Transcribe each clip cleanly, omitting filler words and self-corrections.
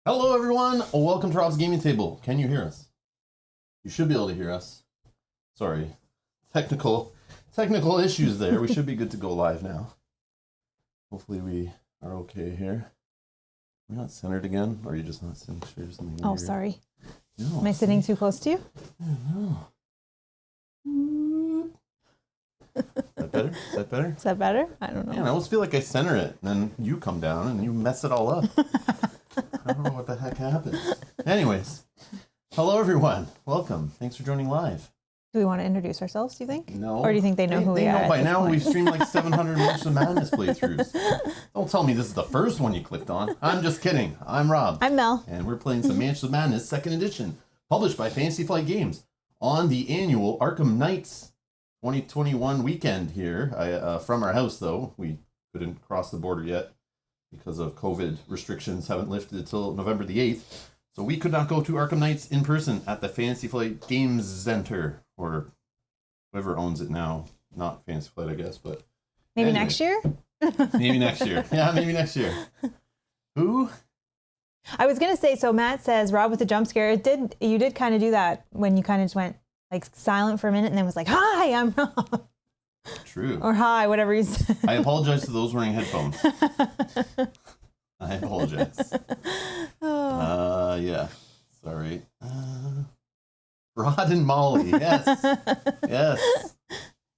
Hello everyone, welcome to Rob's Gaming Table. Can you hear us? You should be able to hear us. Sorry, technical issues there. We should be good to go live now. Hopefully we are okay here. We're not centered again, or are you just not sitting straight or something? Oh, sorry. No, Am I sitting too close to you? No. Is that better? Is that better? Is that better? I don't know. Man, I almost feel like I center it, and then you come down and you mess it all up. I don't know what the heck happens. Anyways, hello everyone. Welcome. Thanks for joining live. Do we want to introduce ourselves, do you think? No. Or do you think they know who we are? Know by now. We've streamed like 700 Mansions of Madness playthroughs. Don't tell me this is the first one you clicked on. I'm just kidding. I'm Rob. I'm Mel. And we're playing some Mansions of Madness 2nd edition, published by Fantasy Flight Games on the annual Arkham Knights 2021 weekend here. From our house, though. We couldn't cross the border yet because of COVID restrictions haven't lifted until November the 8th. So we could not go to Arkham Knights in person at the Fantasy Flight Games Center, or whoever owns it now. Not Fantasy Flight, I guess, but Maybe anyway. next year? Maybe next year. Yeah, maybe next year. Who? I was going to say, so Matt says, Rob with the jump scare. You did kind of do that when you kind of just went like silent for a minute and then was like, hi, I'm Rob. True. Or hi, whatever you said. I apologize to those wearing headphones. I apologize. Yeah. Sorry. Rod and Molly. Yes. Yes.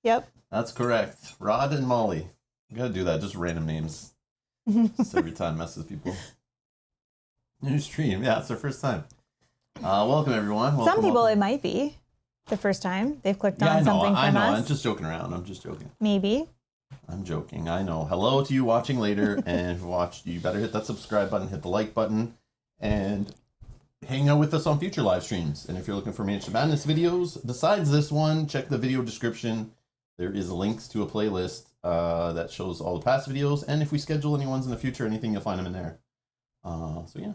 Yep. That's correct. Rod and Molly. You gotta do that. Just random names. Just every time messes people. New stream. Yeah, it's their first time. Welcome everyone. Some people it might be the first time they've clicked on something from us. I know. I'm just joking around. I'm just joking. Maybe. I'm joking. I know. Hello to you watching later, and if you watched, you better hit that subscribe button, hit the like button, and hang out with us on future live streams. And if you're looking for Mansions of Madness videos, besides this one, check the video description. There is links to a playlist that shows all the past videos, and if we schedule any ones in the future, anything, you'll find them in there. So yeah.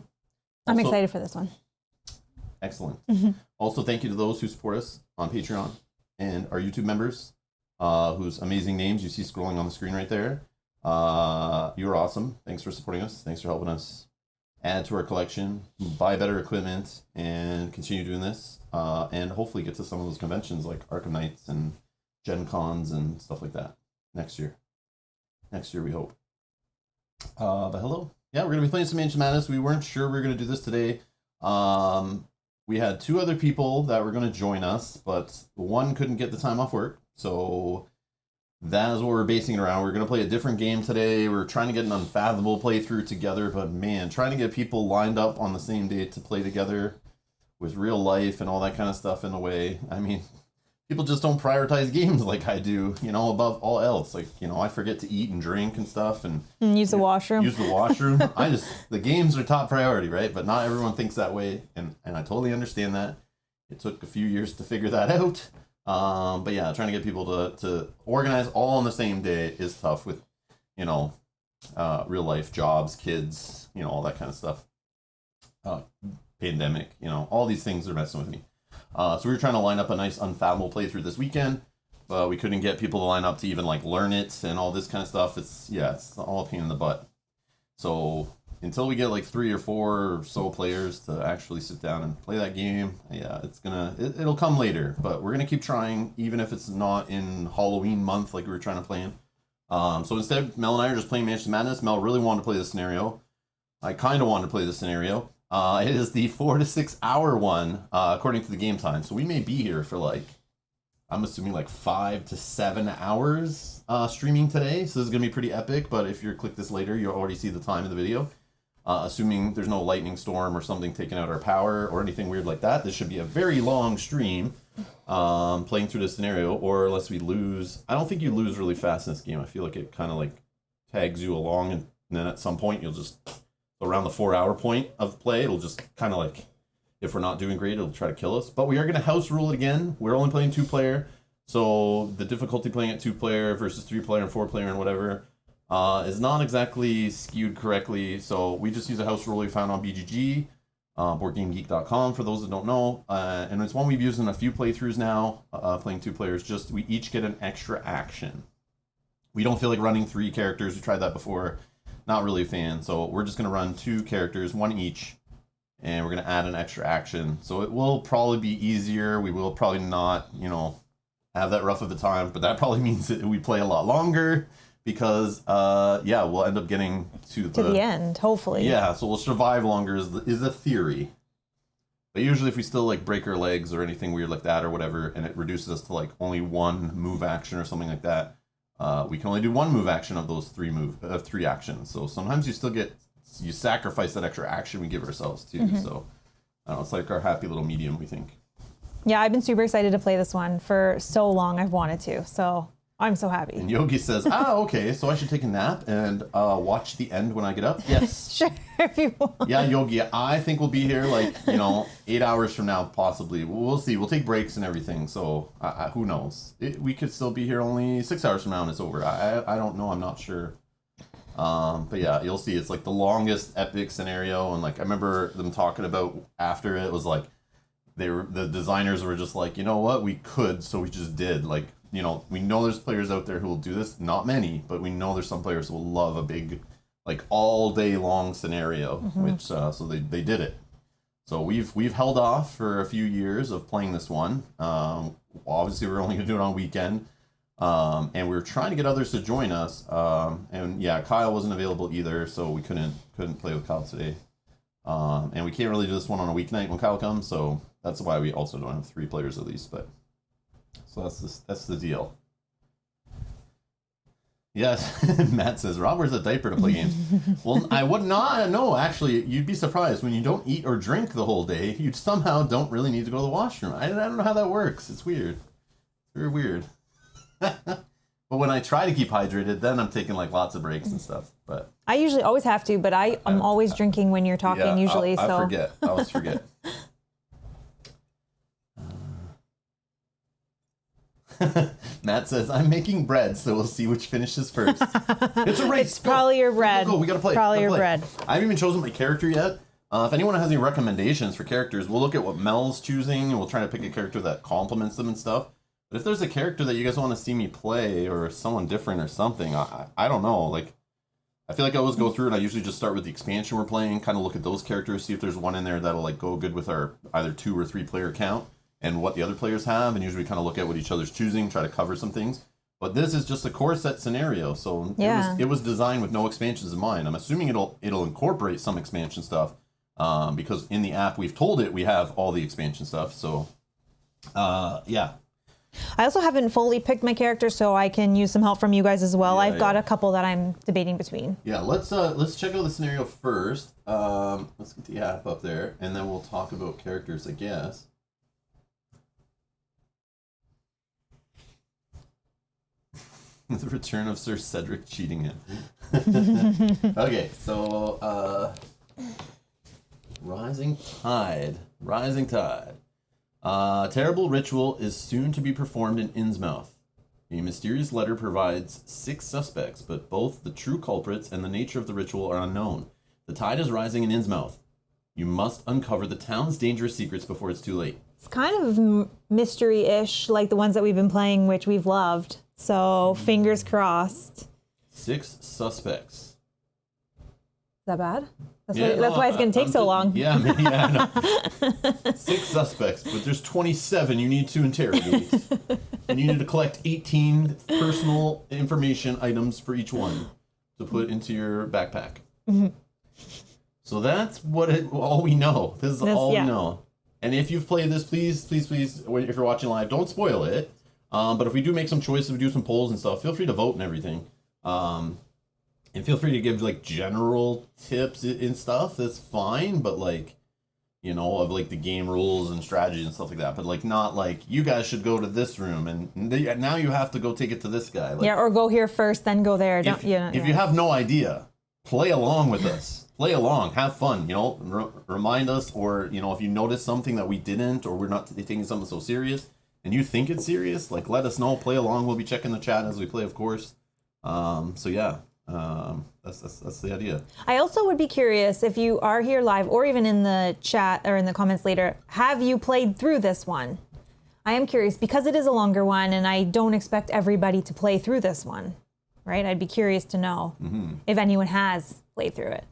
I'm Also, excited for this one. Excellent. Also, thank you to those who support us on Patreon and our YouTube members, whose amazing names you see scrolling on the screen right there. You're awesome. Thanks for supporting us. Thanks for helping us add to our collection, buy better equipment, and continue doing this. And hopefully get to some of those conventions like Arkham Knights and Gen Cons and stuff like that next year. Next year, we hope. But hello. Yeah, we're going to be playing some Mansions of Madness. We weren't sure we were going to do this today. We had two other people that were going to join us, but one couldn't get the time off work. So that is what we're basing it around. We're going to play a different game today. We're trying to get an Unfathomable playthrough together, but man, trying to get people lined up on the same day to play together with real life and all that kind of stuff in a way. I mean, people just don't prioritize games like I do, above all else. Like, I forget to eat and drink and stuff and use the washroom. Use the washroom. The games are top priority, right? But not everyone thinks that way, and I totally understand that. It took a few years to figure that out. But yeah, trying to get people to organize all on the same day is tough with, real life jobs, kids, all that kind of stuff. Pandemic, all these things are messing with me. So we were trying to line up a nice Unfathomable playthrough this weekend, but we couldn't get people to line up to even learn it and all this kind of stuff. It's all a pain in the butt. So until we get 3 or 4 or so players to actually sit down and play that game, yeah, it'll come later. But we're gonna keep trying, even if it's not in Halloween month like we were trying to plan. So instead, Mel and I are just playing Mansions of Madness. Mel really wanted to play this scenario. I kind of wanted to play this scenario. It is the 4 to 6 hour one, according to the game time. So we may be here for I'm assuming 5 to 7 hours streaming today. So this is going to be pretty epic. But if you click this later, you'll already see the time of the video. Assuming there's no lightning storm or something taking out our power or anything weird like that, this should be a very long stream playing through this scenario. Or unless we lose. I don't think you lose really fast in this game. I feel like it kind of tags you along. And then at some point, you'll just... around the 4 hour point of play, it'll just kind of if we're not doing great, it'll try to kill us. But we are going to house rule it again. We're only playing 2-player, so the difficulty playing at 2-player versus 3-player and 4-player and whatever is not exactly skewed correctly. So we just use a house rule we found on BGG, BoardGameGeek.com for those that don't know, and it's one we've used in a few playthroughs now. Playing 2 players, we each get an extra action. We don't feel like running 3 characters. We tried that before. Not really a fan, so we're just going to run 2 characters, one each, and we're going to add an extra action. So it will probably be easier. We will probably not, have that rough of a time, but that probably means that we play a lot longer because, we'll end up getting to the end, hopefully. Yeah, so we'll survive longer is a theory. But usually if we still like break our legs or anything weird like that or whatever, and it reduces us to like only one move action or something like that, we can only do one move action of those three actions. So sometimes you sacrifice that extra action we give ourselves too. Mm-hmm. So I don't know, it's like our happy little medium, we think. Yeah, I've been super excited to play this one for so long. I've wanted to, so I'm so happy. And Yogi says, okay, so I should take a nap and watch the end when I get up? Yes. Sure, if you want. Yeah, Yogi, I think we'll be here 8 hours from now, possibly. We'll see. We'll take breaks and everything, so who knows? We could still be here only 6 hours from now and it's over. I don't know. I'm not sure. But yeah, you'll see. It's like the longest epic scenario, and like I remember them talking about after it was like the designers were just like, you know what, we could, so we just did. Like, we know there's players out there who will do this. Not many, but we know there's some players who will love a big, like all day long scenario. Mm-hmm. Which so they did it. So we've held off for a few years of playing this one. Obviously we're only gonna do it on weekend. And we were trying to get others to join us. And yeah, Kyle wasn't available either, so we couldn't play with Kyle today. And we can't really do this one on a weeknight when Kyle comes, so that's why we also don't have 3 players at least. But so that's the deal. Yes, Matt says Rob wears a diaper to play games. Well, I would not. No, actually, you'd be surprised when you don't eat or drink the whole day. You somehow don't really need to go to the washroom. I don't know how that works. It's weird. It's very weird. But when I try to keep hydrated, then I'm taking like lots of breaks and stuff. But I usually always have to, but I'm always drinking when you're talking usually. I forget. I always forget. Matt says, I'm making bread, so we'll see which finishes first. It's a race. It's probably your bread. Go. We gotta play. Probably your bread. I haven't even chosen my character yet. If anyone has any recommendations for characters, we'll look at what Mel's choosing, and we'll try to pick a character that complements them and stuff. But if there's a character that you guys want to see me play, or someone different or something, I don't know. Like, I feel like I always go through and I usually just start with the expansion we're playing, kind of look at those characters, see if there's one in there that'll like go good with our either 2 or 3 player count and what the other players have, and usually kind of look at what each other's choosing, try to cover some things. But this is just a core set scenario, so yeah. It was designed with no expansions in mind. I'm assuming it'll incorporate some expansion stuff, because in the app we've told it we have all the expansion stuff. So, yeah. I also haven't fully picked my character, so I can use some help from you guys as well. I've got a couple that I'm debating between. Yeah, let's check out the scenario first. Let's get the app up there, and then we'll talk about characters, I guess. The return of Sir Cedric cheating in. Okay, so Rising Tide. Terrible ritual is soon to be performed in Innsmouth. A mysterious letter provides 6 suspects, but both the true culprits and the nature of the ritual are unknown. The tide is rising in Innsmouth. You must uncover the town's dangerous secrets before it's too late. It's kind of mystery-ish, like the ones that we've been playing, which we've loved. So, fingers crossed. 6 suspects. Is that bad? That's why it's going to take so long. Yeah, no. 6 suspects, but there's 27 you need to interrogate. And you need to collect 18 personal information items for each one to put into your backpack. Mm-hmm. So that's all we know. This is all we know. And if you've played this, please, if you're watching live, don't spoil it. But if we do make some choices, we do some polls and stuff, feel free to vote and everything. And feel free to give like general tips and stuff. That's fine, but like, of like the game rules and strategies and stuff like that. But like not like you guys should go to this room and now you have to go take it to this guy. Like, or go here first, then go there. If you have no idea, play along with us. Play along, have fun. Remind us, or if you notice something that we didn't, or we're not taking something so serious, and you think it's serious, like let us know. Play along. We'll be checking the chat as we play, of course. So yeah. That's the idea. I also would be curious if you are here live or even in the chat or in the comments later, have you played through this one? I am curious because it is a longer one and I don't expect everybody to play through this one, right? I'd be curious to know if anyone has played through it.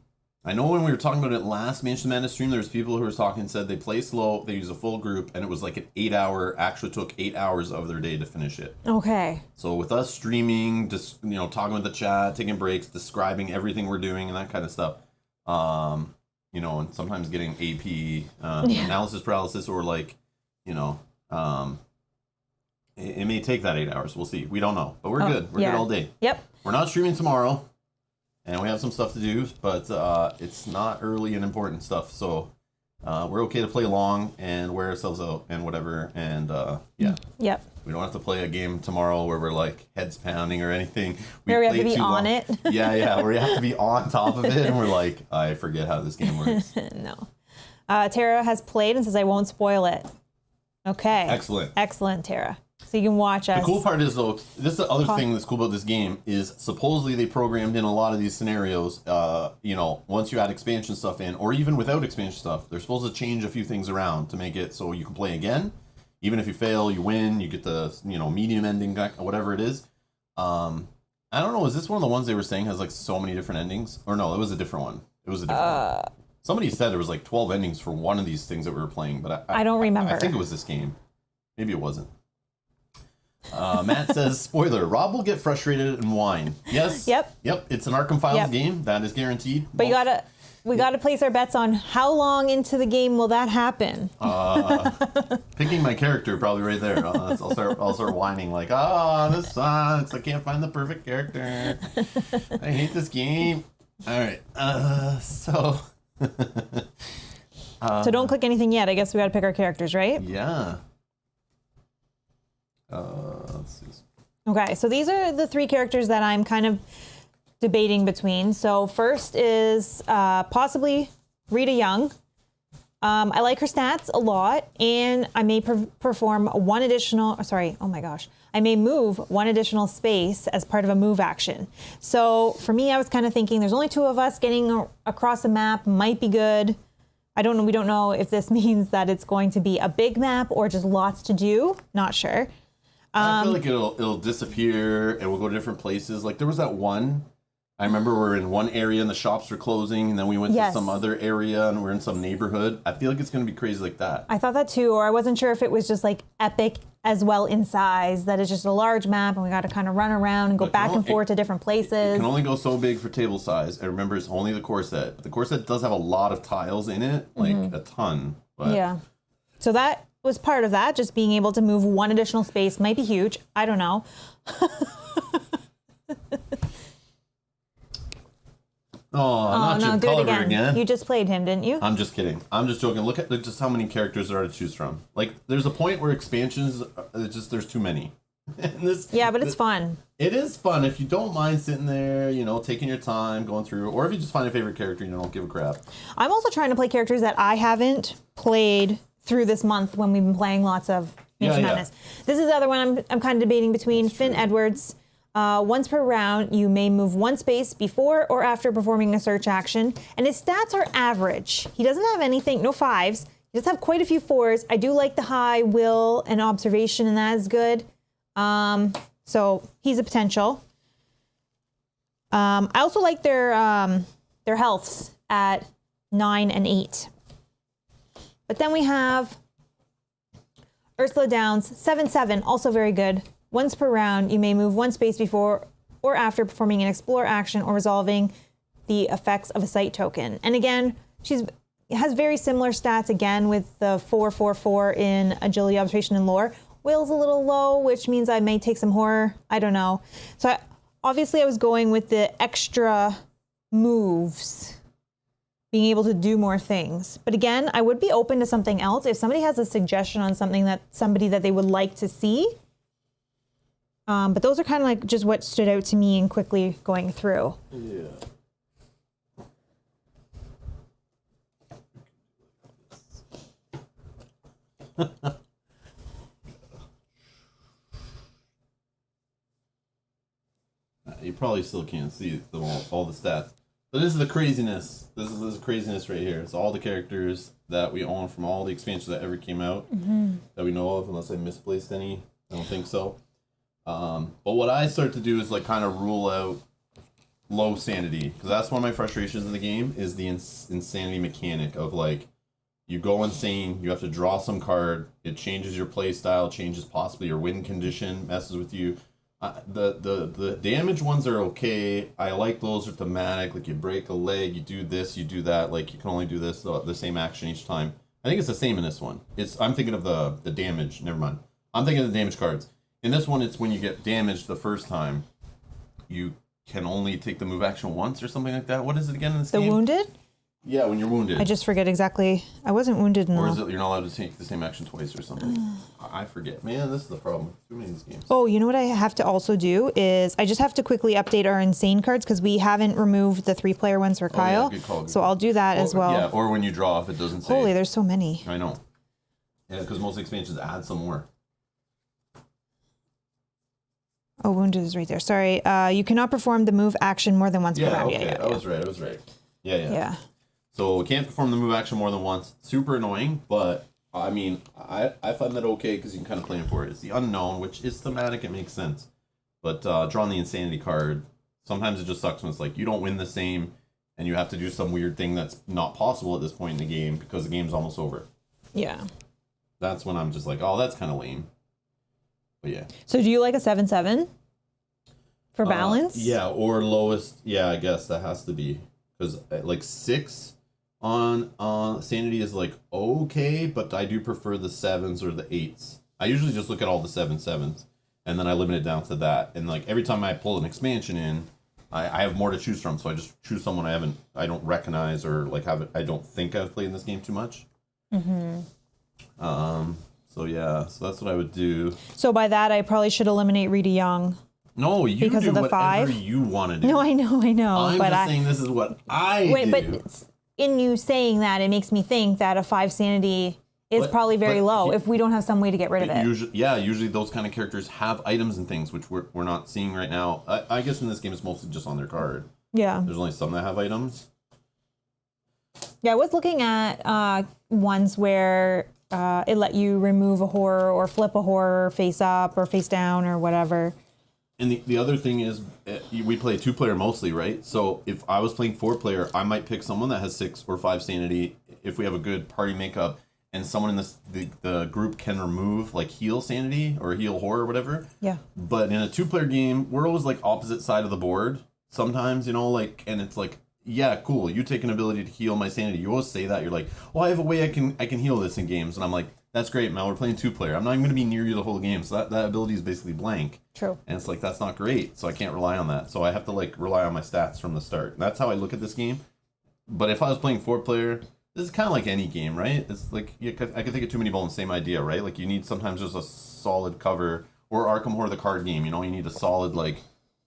I know when we were talking about it last Mansion Madness stream, there's people who were talking, said they play slow, they use a full group, and it was like an 8 hour, actually took 8 hours of their day to finish it. Okay. So with us streaming, just talking with the chat, taking breaks, describing everything we're doing and that kind of stuff, and sometimes getting AP analysis paralysis, or like, it may take that 8 hours. We'll see. We don't know, but we're good. We're good all day. Yep. We're not streaming tomorrow, and we have some stuff to do, but it's not early and important stuff. So we're okay to play along and wear ourselves out and whatever. And yeah. Yep. We don't have to play a game tomorrow where we're like heads pounding or anything. Where we have to be on it. Yeah, where we have to be on top of it, and we're like, I forget how this game works. No. Tara has played and says, I won't spoil it. Okay. Excellent, Tara. So you can watch us. The cool part is, though, this is the other thing that's cool about this game, is supposedly they programmed in a lot of these scenarios, once you add expansion stuff in, or even without expansion stuff, they're supposed to change a few things around to make it so you can play again. Even if you fail, you win, you get the, medium ending, whatever it is. I don't know, is this one of the ones they were saying has, like, so many different endings? Or no, it was a different one. One. Somebody said there was, like, 12 endings for one of these things that we were playing, but I don't remember. I think it was this game. Maybe it wasn't. Matt says, spoiler, Rob will get frustrated and whine. Yes. Yep. It's an Arkham Files game. That is guaranteed. But we gotta place our bets on how long into the game will that happen. Picking my character probably right there. I'll start whining like, this sucks. I can't find the perfect character. I hate this game. All right. So don't click anything yet. I guess we gotta pick our characters, right? Yeah. Let's see. Okay, so these are the three characters that I'm kind of debating between. So first is possibly Rita Young. I like her stats a lot, and I may perform one additional, sorry, oh my gosh. I may move one additional space as part of a move action. So for me, I was kind of thinking there's only two of us, getting across the map might be good. I don't know, we don't know if this means that it's going to be a big map or just lots to do. Not sure. I feel like it'll disappear and we'll go to different places. Like there was that one, I remember we were in one area and the shops were closing, and then we went to some other area and we're in some neighborhood. I feel like it's going to be crazy like that. I thought that too, or I wasn't sure if it was just like epic as well in size, that it's just a large map and we got to kind of run around and go back and forth to different places. It can only go so big for table size. And remember, it's only the core set. The core set does have a lot of tiles in it, like a ton. But yeah. So that was part of that, just being able to move one additional space might be huge. I don't know. Not your color again. You just played him, didn't you? I'm just kidding. I'm just joking. Look at just how many characters there are to choose from. Like, there's a point where expansions, there's too many. But it's fun. It is fun if you don't mind sitting there, taking your time, going through, or if you just find a favorite character and you don't give a crap. I'm also trying to play characters that I haven't played through this month when we've been playing lots of Mansion Madness. This is the other one I'm kind of debating between. Finn Edwards. Once per round, you may move one space before or after performing a search action, and his stats are average. He doesn't have anything, no fives. He does have quite a few fours. I do like the high will and observation, and that is good. So he's a potential. I also like their healths at 9 and 8. But then we have Ursula Downs, 7/7, also very good. Once per round, you may move one space before or after performing an explore action or resolving the effects of a site token. And again, she has very similar stats again with the 4/4/4 in agility, observation, and lore. Will's a little low, which means I may take some horror. I don't know. So obviously I was going with the extra moves, being able to do more things. But again, I would be open to something else. If somebody has a suggestion on something that they would like to see. But those are kind of like just what stood out to me and quickly going through. Yeah. You probably still can't see all the stats. But this is the craziness. This is craziness right here. It's all the characters that we own from all the expansions that ever came out that we know of, unless I misplaced any. I don't think so. But what I start to do is like kind of rule out low sanity, because that's one of my frustrations in the game is the insanity mechanic of like you go insane, you have to draw some card, it changes your play style, changes possibly your win condition, messes with you. The damage ones are okay. I like those are thematic, like you break a leg, you do this, you do that, like you can only do this the same action each time. I think it's the same in this one. I'm thinking of the damage, never mind. I'm thinking of the damage cards. In this one, it's when you get damaged the first time, you can only take the move action once or something like that. What is it again in this game? The wounded? Yeah, when you're wounded. I just forget exactly. I wasn't wounded in Or is it you're not allowed to take the same action twice or something? I forget. Man, this is the problem. Too many of these games. Oh, you know what I have to also do is I just have to quickly update our insane cards because we haven't removed the 3-player ones for Kyle. Good call, so I'll do that as well. Yeah, or when you draw off, it doesn't say. Holy, there's so many. I know. Yeah, because most expansions add some more. Oh, wounded is right there. Sorry. You cannot perform the move action more than once per round. Okay. Yeah, I was right. Yeah. Yeah. So we can't perform the move action more than once. Super annoying, but I mean, I find that okay because you can kind of plan for it. It's the unknown, which is thematic. It makes sense. But drawing the insanity card, sometimes it just sucks when it's like you don't win the same and you have to do some weird thing that's not possible at this point in the game because the game's almost over. Yeah. That's when I'm just like, oh, that's kind of lame. But yeah. So do you like a 7/7 for balance? Yeah, or lowest. Yeah, I guess that has to be because like 6 on sanity is like okay, but I do prefer the 7s or the 8s. I usually just look at all the 7/7s and then I limit it down to that. And like every time I pull an expansion in, I have more to choose from, so I just choose someone I don't recognize or like I don't think I've played in this game too much. So yeah, so that's what I would do. So by that, I probably should eliminate Rita Young. No, you because do of the whatever 5? you want to do. No, I know. I'm but just saying this is what I do. But in you saying that, it makes me think that a 5 sanity is probably very low if we don't have some way to get rid of it. Usually those kind of characters have items and things, which we're not seeing right now. I guess in this game it's mostly just on their card. Yeah. There's only some that have items. Yeah, I was looking at ones where it let you remove a horror or flip a horror face up or face down or whatever. And the other thing is, we play 2-player mostly, right? So if I was playing 4-player, I might pick someone that has 6 or 5 sanity if we have a good party makeup and someone in the group can remove, like, heal sanity or heal horror or whatever. Yeah. But in a 2-player game, we're always, like, opposite side of the board sometimes, you know, like, and it's like, yeah, cool, you take an ability to heal my sanity. You always say that. You're like, oh, I have a way I can heal this in games. And I'm like, that's great, Mel. We're playing 2-player. I'm not even going to be near you the whole game. So that ability is basically blank. True. And it's like, that's not great. So I can't rely on that. So I have to, like, rely on my stats from the start. And that's how I look at this game. But if I was playing 4-player, this is kind of like any game, right? It's like, I could think of Too Many Bones, same idea, right? Like, you need sometimes just a solid cover. Or Arkham Horror, the card game, you know? You need a solid, like,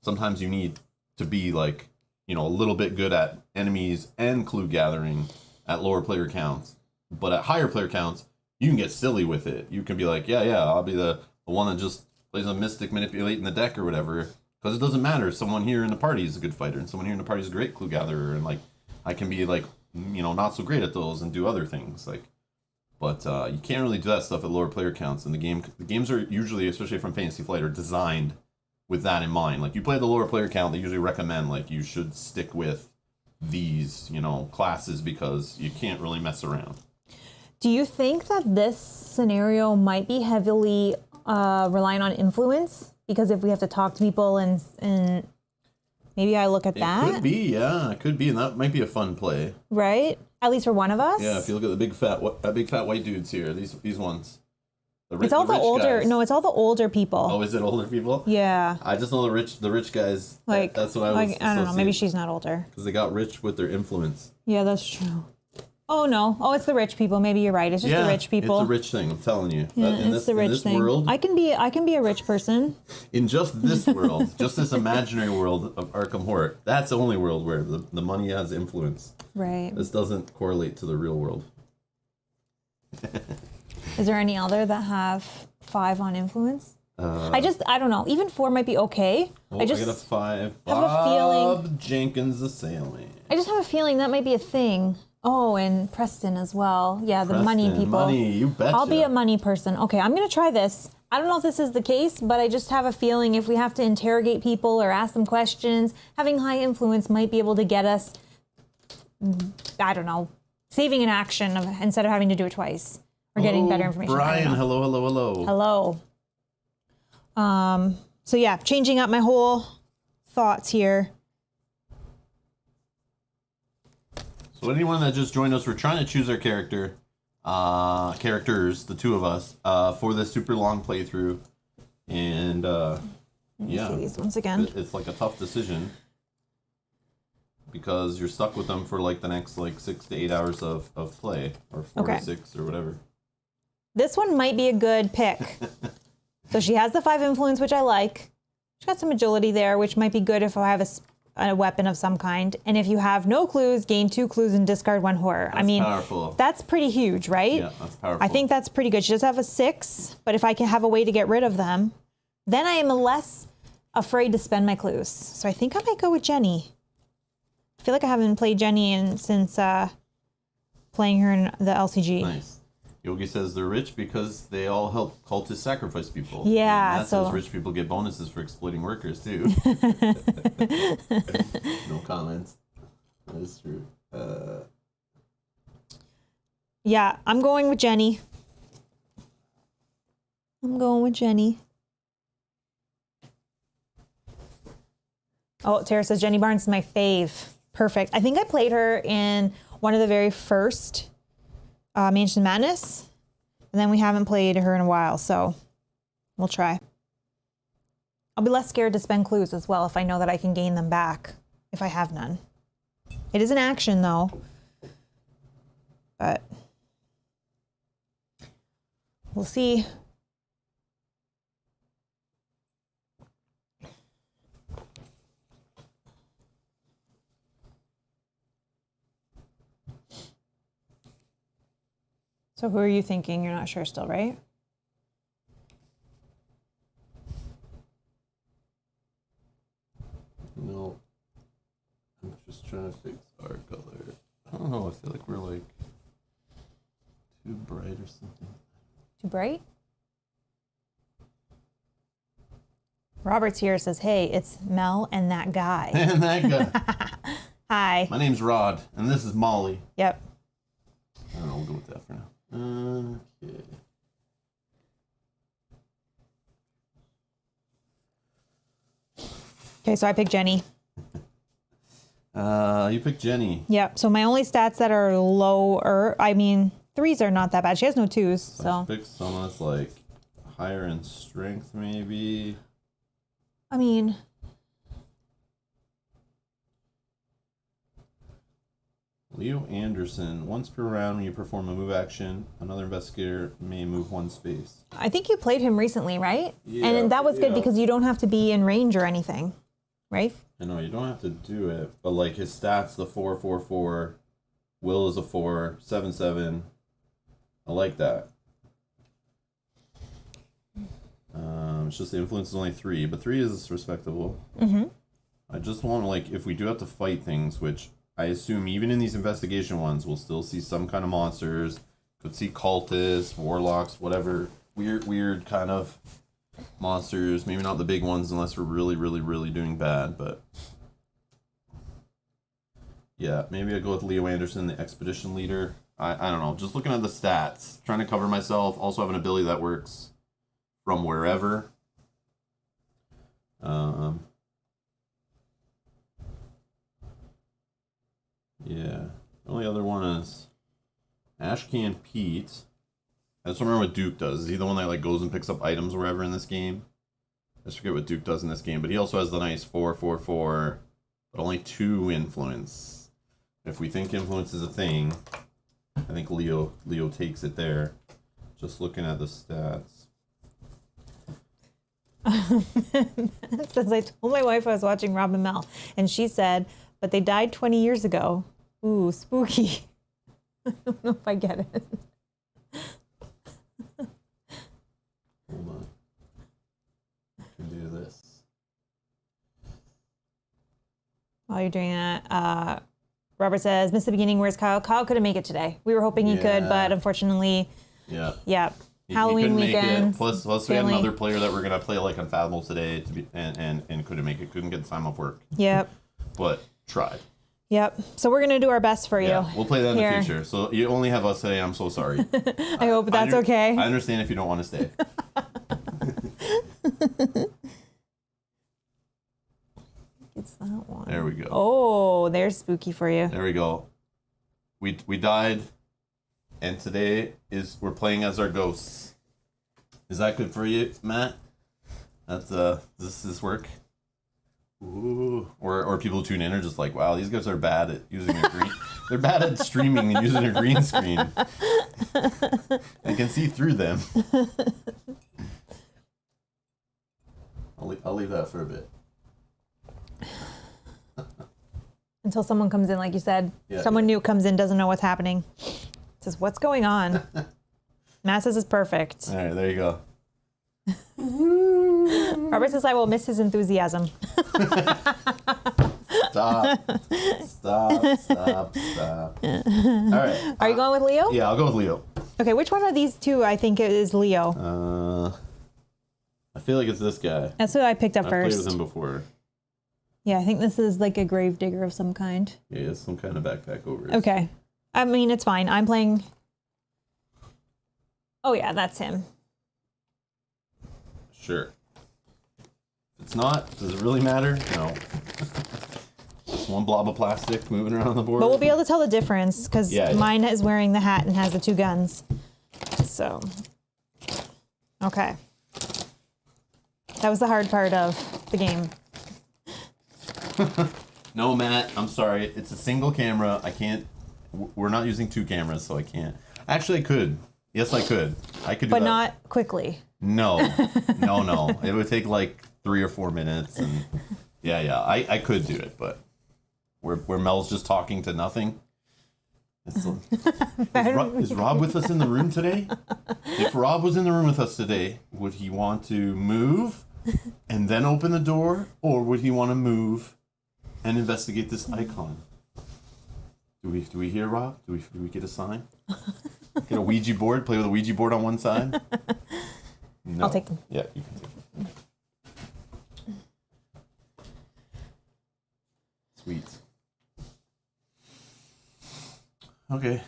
sometimes you need to be, like, you know, a little bit good at enemies and clue gathering at lower player counts. But at higher player counts, you can get silly with it. You can be like, yeah, I'll be the one that just plays a mystic manipulating the deck or whatever. Because it doesn't matter. Someone here in the party is a good fighter, and someone here in the party is a great clue gatherer. And, like, I can be, like, you know, not so great at those and do other things. Like, but you can't really do that stuff at lower player counts. And the games are usually, especially from Fantasy Flight, are designed with that in mind. Like, you play the lower player count, they usually recommend, like, you should stick with these, you know, classes because you can't really mess around. Do you think that this scenario might be heavily relying on influence? Because if we have to talk to people and maybe I look at that. It could be, yeah. It could be, and that might be a fun play. Right? At least for one of us? Yeah, if you look at the big fat white dudes here, these ones. It's all the older. Guys. No, it's all the older people. Oh, is it older people? Yeah. I just know the rich guys. Like, that's what I was. I don't know. Maybe she's not older. Because they got rich with their influence. Yeah, that's true. Oh no. Oh, it's the rich people. Maybe you're right. It's just the rich people. It's a rich thing. I'm telling you. Yeah, it's the rich thing. World, I can be a rich person. In just this world, just this imaginary world of Arkham Horror, that's the only world where the money has influence. Right. This doesn't correlate to the real world. Is there any other that have 5 on influence? I don't know. Even 4 might be okay. I got a 5. have a feeling. Bob Jenkins the Sailing. I just have a feeling that might be a thing. Oh, and Preston as well. Yeah, the money people. Money, you betcha. I'll be a money person. Okay, I'm going to try this. I don't know if this is the case, but I just have a feeling if we have to interrogate people or ask them questions, having high influence might be able to get us, I don't know, saving an action instead of having to do it twice or getting better information. Brian, hello. So yeah, changing up my whole thoughts here. So anyone that just joined us, we're trying to choose our characters, the two of us, for this super long playthrough. And yeah, See these once again. it's like a tough decision because you're stuck with them for like the next like 6 to 8 hours of play, or 4 to 6 or whatever. This one might be a good pick. So she has the 5 influence, which I like. She's got some agility there, which might be good if I have a weapon of some kind. And if you have no clues, gain 2 clues and discard 1 horror. That's powerful. That's pretty huge, right? Yeah, that's powerful. I think that's pretty good. She does have a 6, but if I can have a way to get rid of them, then I am less afraid to spend my clues. So I think I might go with Jenny. I feel like I haven't played Jenny since playing her in the LCG. Nice. Yogi says they're rich because they all help cultists sacrifice people. Yeah, and that says rich people get bonuses for exploiting workers too. No comments. That is true. Yeah, I'm going with Jenny. Oh, Tara says Jenny Barnes is my fave. Perfect. I think I played her in one of the very first Mansion Madness, and then we haven't played her in a while, so we'll try. I'll be less scared to spend clues as well if I know that I can gain them back if I have none. It is an action though, but we'll see. So who are you thinking? You're not sure still, right? No. I'm just trying to fix our color. I don't know. I feel like we're like too bright or something. Too bright? Robert's here, says, hey, it's Mel and that guy. And that guy. Hi. My name's Rod, and this is Molly. Yep. I don't know. We'll go with that for now. Okay. Okay, so I picked Jenny. You picked Jenny. Yep. So my only stats that are lower, I mean, 3s are not that bad. She has no 2s, so. I picked someone that's like higher in strength, maybe. I mean, Leo Anderson. Once per round, when you perform a move action, another investigator may move 1 space. I think you played him recently, right? Yeah, and that was good yeah. because you don't have to be in range or anything, right? I know, you don't have to do it, but like his stats, the 4/4/4, will is a 4, 7/7. I like that. It's just the influence is only 3, but 3 is respectable. Mm-hmm. I just want, like, if we do have to fight things, which I assume even in these investigation ones, we'll still see some kind of monsters. Could see cultists, warlocks, whatever. Weird kind of monsters. Maybe not the big ones unless we're really, really, really doing bad, but... Yeah, maybe I go with Leo Anderson, the expedition leader. I don't know, just looking at the stats, trying to cover myself. Also have an ability that works from wherever. Yeah. The only other one is Ashcan Pete. I just remember what Duke does. Is he the one that like goes and picks up items wherever in this game? I just forget what Duke does in this game, but he also has the nice 4/4/4, but only 2 influence. If we think influence is a thing, I think Leo takes it there. Just looking at the stats. It says, I told my wife I was watching Rob and Mel, and she said, but they died 20 years ago. Ooh, spooky. I don't know if I get it. Hold on. I can do this. While you're doing that, Robert says, missed the beginning. Where's Kyle? Kyle couldn't make it today. We were hoping he could, but unfortunately, Yeah. yeah, Halloween couldn't make weekend. it. Plus we had family. another player that we're gonna play like Unfathomable today to be and couldn't make it. Couldn't get the time off work, Yep. but tried. Yep. So we're gonna do our best for you. Yeah, we'll play that in here. the future. So you only have us today. I'm so sorry. I hope that's okay. I understand if you don't want to stay. It's that one. There we go. Oh, there's spooky for you. There we go. We died, and today we're playing as our ghosts. Is that good for you, Matt? That's does this work? Ooh. Or people who tune in are just like, wow, these guys are bad at using a green. They're bad at streaming and using a green screen. I can see through them. I'll leave that for a bit. Until someone comes in, like you said. Yeah, Someone new comes in, doesn't know what's happening. Says, what's going on? Matt says it's perfect. All right, there you go. Robert says I will miss his enthusiasm. Stop. All right. Are you going with Leo? Yeah, I'll go with Leo. Okay, which one of these two I think is Leo? I feel like it's this guy. That's who I picked up I've played first. with him before. Yeah, I think this is like a grave digger of some kind. Yeah, he has some kind of backpack over it. Okay. I mean, it's fine. I'm playing. Oh, yeah, that's him. Sure. If it's not, does it really matter? No. Just one blob of plastic moving around on the board. But we'll be able to tell the difference because Yeah. mine is wearing the hat and has the two guns. So, okay. That was the hard part of the game. No, Matt, I'm sorry. It's a single camera. I can't. We're not using two cameras, so I can't. Actually, I could. Yes, I could. I could do But that. not quickly. No. No. It would take like 3 or 4 minutes, and yeah. I could do it, but where Mel's just talking to nothing. Is Rob with us in the room today? If Rob was in the room with us today, would he want to move and then open the door, or would he want to move and investigate this icon? Do we hear Rob? Do we get a sign? Get a Ouija board? Play with a Ouija board on one side? No. I'll take them. Yeah, you can take them. Sweet. Okay.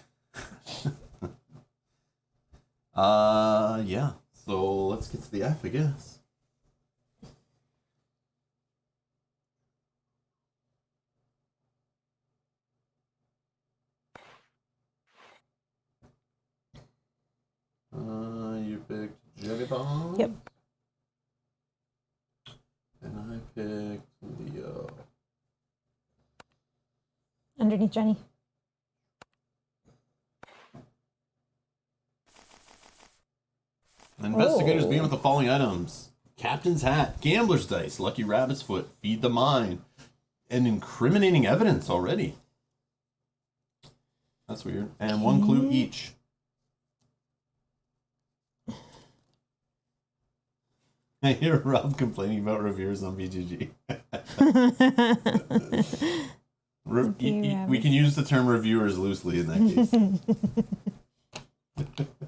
Yeah. So let's get to the app, I guess. You picked Jellybean. Yep. And I picked Leo. Underneath Jenny. Investigators Oh. begin with the following items: Captain's hat, Gambler's dice, Lucky Rabbit's foot, Feed the Mind, and incriminating evidence already. That's weird. And one clue each. I hear Rob complaining about reviewers on BGG. We can use the term reviewers loosely in that case.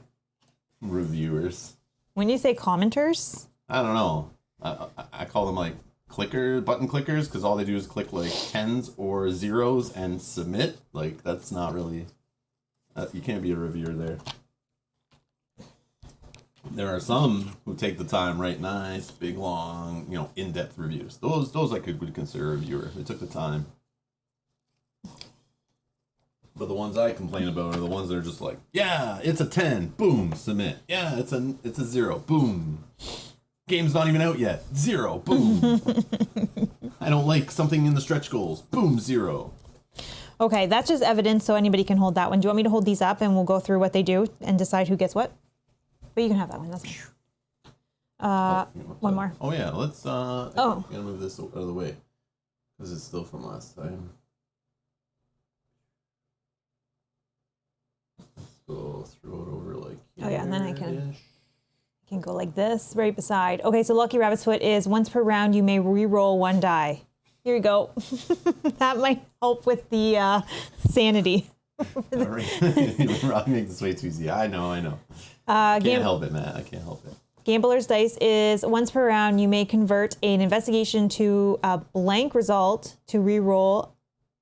Reviewers. When you say commenters, I don't know. I call them like button clickers, because all they do is click like 10s or 0s and submit. Like, that's not really. You can't be a reviewer there. There are some who take the time, write nice, big, long, in-depth reviews. Those I would consider a reviewer. They took the time. But the ones I complain about are the ones that are just like, yeah, it's a 10, boom, submit. Yeah, it's a 0, boom. Game's not even out yet, 0, boom. I don't like something in the stretch goals, boom, 0. okay, that's just evidence, so anybody can hold that one. Do you want me to hold these up and we'll go through what they do and decide who gets what? But you can have that one. That's fine. One more. Oh yeah, let's. I gotta move this out of the way because it's still from last time. Let's go throw it over like. Oh yeah, and then I can here-ish. go like this right beside. Okay, so Lucky Rabbit's foot is once per round you may re-roll one die. Here you go. That might help with the sanity. Rob makes this way too easy. I know. Can't help it, Matt. I can't help it. Gambler's Dice is once per round, you may convert an investigation to a blank result to re-roll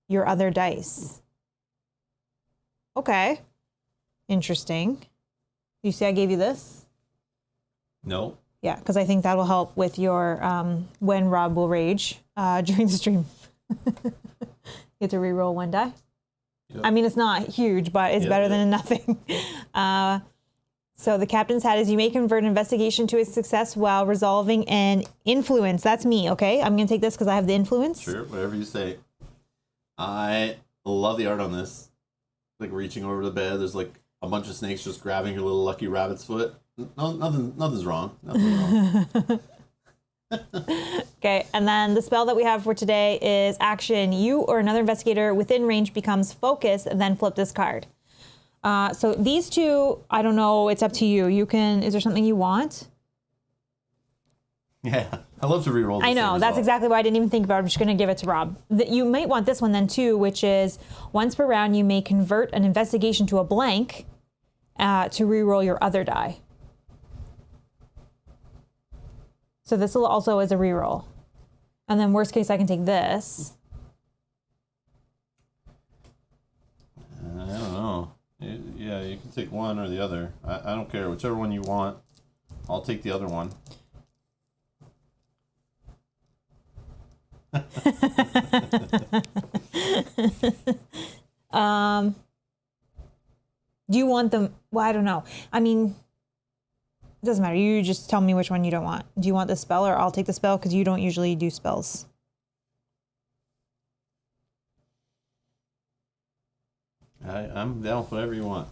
your other dice. Okay. Interesting. You see I gave you this? No. Yeah, because I think that will help with your when Rob will rage during the stream. You get to re-roll one die. Yep. I mean, it's not huge, but it's better than nothing. So the captain's hat is you may convert an investigation to a success while resolving an influence. That's me, okay? I'm going to take this because I have the influence. Sure, whatever you say. I love the art on this. Like reaching over the bed, there's like a bunch of snakes just grabbing your little lucky rabbit's foot. No, nothing's wrong. Nothing's wrong. Okay, and then the spell that we have for today is action. You or another investigator within range becomes focused, and then flip this card. So these two, I don't know. It's up to you. You can. Is there something you want? Yeah, I love to reroll. I know. That's exactly why I didn't even think about it. I'm just going to give it to Rob. You might want this one then too, which is once per round, you may convert an investigation to a blank to reroll your other die. So this will also is a reroll. And then worst case, I can take this. I don't know. Yeah, you can take one or the other. I don't care. Whichever one you want. I'll take the other one. Do you want them? Well, I don't know. I mean, it doesn't matter. You just tell me which one you don't want. Do you want the spell or I'll take the spell because you don't usually do spells? I'm down for whatever you want.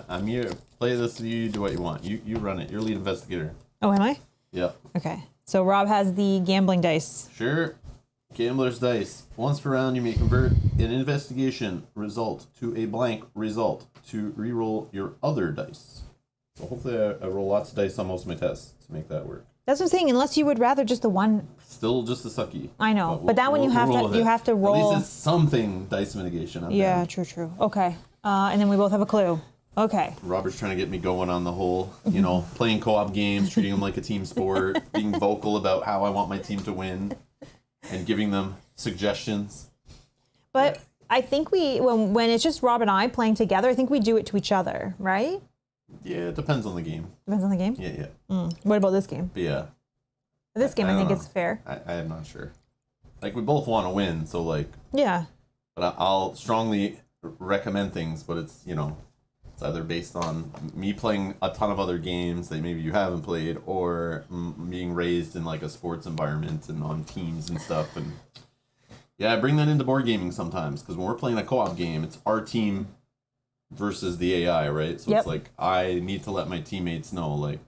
I'm here. Play this. You do what you want. You run it. You're lead investigator. Oh, am I? Yep. Okay. So Rob has the gambling dice. Sure. Gambler's Dice. Once per round, you may convert an investigation result to a blank result to reroll your other dice. So hopefully I roll lots of dice on most of my tests to make that work. That's what I'm saying. Unless you would rather just the one. Still just a sucky. I know, but that one you have to roll. At least it's something dice mitigation. Yeah, true. Okay, and then we both have a clue. Okay. Robert's trying to get me going on the whole, playing co-op games, treating them like a team sport, being vocal about how I want my team to win, and giving them suggestions. But I think when it's just Rob and I playing together, I think we do it to each other, right? Yeah, it depends on the game. Depends on the game? Yeah. What about this game? But yeah. This game, I think it's fair. I am not sure. Like, we both want to win, so, like... Yeah. But I'll strongly recommend things, but it's, it's either based on me playing a ton of other games that maybe you haven't played, or being raised in, like, a sports environment and on teams and stuff, and... Yeah, I bring that into board gaming sometimes, because when we're playing a co-op game, it's our team versus the AI, right? So It's like, I need to let my teammates know, like,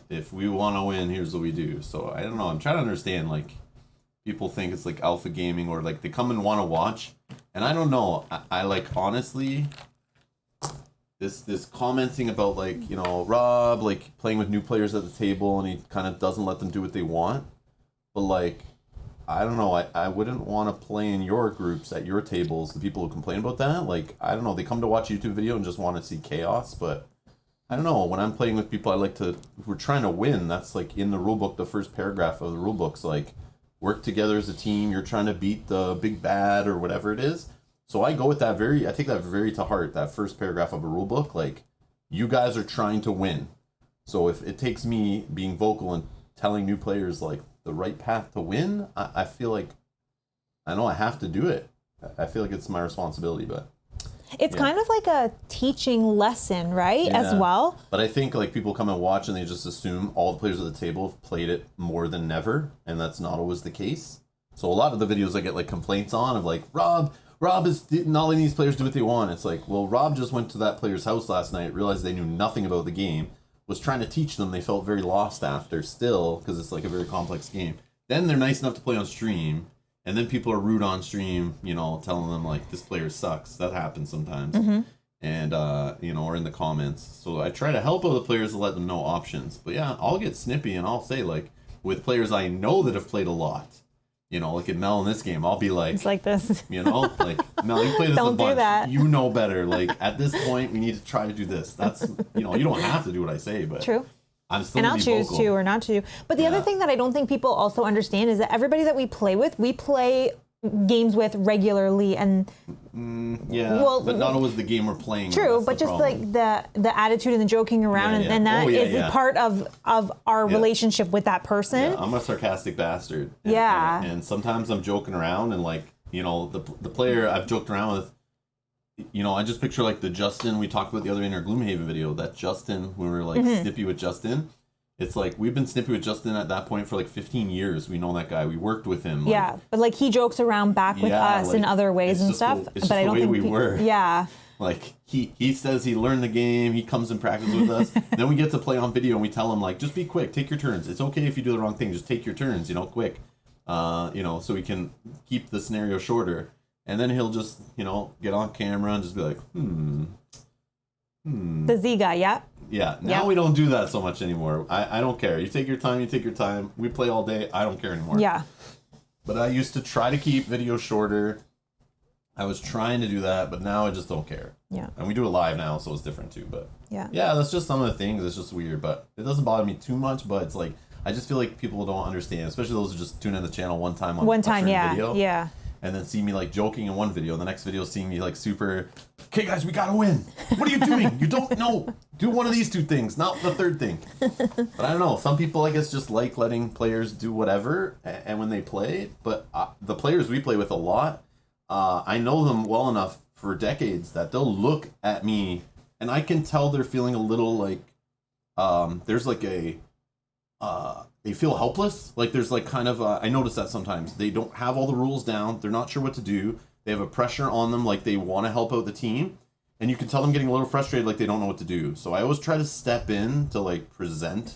if we want to win, here's what we do. So, I don't know, I'm trying to understand, like, people think it's, like, alpha gaming, or, like, they come and want to watch, and I don't know, I like, honestly, this commenting about, like, Rob, like, playing with new players at the table, and he kind of doesn't let them do what they want, but, like, I don't know, I wouldn't want to play in your groups at your tables, the people who complain about that. Like, I don't know, they come to watch a YouTube video and just want to see chaos, but I don't know, when I'm playing with people if we're trying to win, that's like in the rulebook, the first paragraph of the rulebook's like, work together as a team, you're trying to beat the big bad or whatever it is. So I go with that I take that very to heart, that first paragraph of a rulebook, like, you guys are trying to win. So if it takes me being vocal and telling new players, like, the right path to win, I feel like I know I have to do it. I feel like it's my responsibility, but it's kind of like a teaching lesson, right? Yeah. As well. But I think, like, people come and watch and they just assume all the players at the table have played it more than never, and that's not always the case. So a lot of the videos I get, like, complaints on of, like, Rob is not letting these players do what they want. It's like, well, Rob just went to that player's house last night, realized they knew nothing about the game, was trying to teach them. They felt very lost after still, because it's like a very complex game. Then they're nice enough to play on stream, and then people are rude on stream, telling them, like, this player sucks. That happens sometimes. Mm-hmm. And, or in the comments. So I try to help other players to let them know options. But yeah, I'll get snippy and I'll say, like, with players I know that have played a lot, You know, like at Mel in this game, I'll be like, It's like this. you know, like, Mel, you play this Don't a do bunch. that. You know better. Like, at this point, we need to try to do this. That's, you know, you don't have to do what I say, but True. I'm still And gonna I'll be choose vocal. to or not to. But the other Yeah. thing that I don't think people also understand is that everybody that we play games with regularly, and Yeah, Well, but not always the game we're playing. true, that's but the just problem. like the attitude and the joking around, Yeah, yeah. and that Oh, is yeah, yeah. part of our relationship with that person. Yeah, I'm a sarcastic bastard. And, Yeah. and sometimes I'm joking around, and like, you know, the player I've joked around with, you know, I just picture like the Justin we talked about the other day in our Gloomhaven video. That Justin, when we were like Mm-hmm. snippy with Justin. It's like we've been snippy with Justin at that point for like 15 years. We know that guy. We worked with him. Like, Yeah, but like he jokes around back with Yeah, us in like, other ways it's and just stuff. the- it's but I just don't the way think we were. Yeah, Like he says he learned the game, he comes and practices with us. Then we get to play on video and we tell him like, just be quick, take your turns. It's okay if you do the wrong thing, just take your turns, you know, quick. You know, so we can keep the scenario shorter. And then he'll just, you know, get on camera and just be like, the Z guy. Yeah, yeah. Now Yeah. we don't do that so much anymore. I don't care. You take your time, you take your time. We play all day. I don't care anymore. yeah. But I used to try to keep videos shorter. I was trying to do that, but now I just don't care. Yeah. And we do it live now, so it's different too. But Yeah. yeah, that's just some of the things. It's just weird, but it doesn't bother me too much. But it's like I just feel like people don't understand, especially those who just tune in the channel one time on One a time, certain yeah, video, yeah. and then see me like joking in one video, and the next video seeing me like super. Okay, guys, we gotta win. What are you doing? You don't know. Do one of these two things, not the third thing. But I don't know. Some people, I guess, just like letting players do whatever, and when they play. But the players we play with a lot, I know them well enough for decades that they'll look at me, and I can tell they're feeling a little like, there's like they feel helpless. Like there's like kind of I notice that sometimes they don't have all the rules down. They're not sure what to do. They have a pressure on them, like they want to help out the team, and you can tell them getting a little frustrated, like they don't know what to do. So I always try to step in to like present.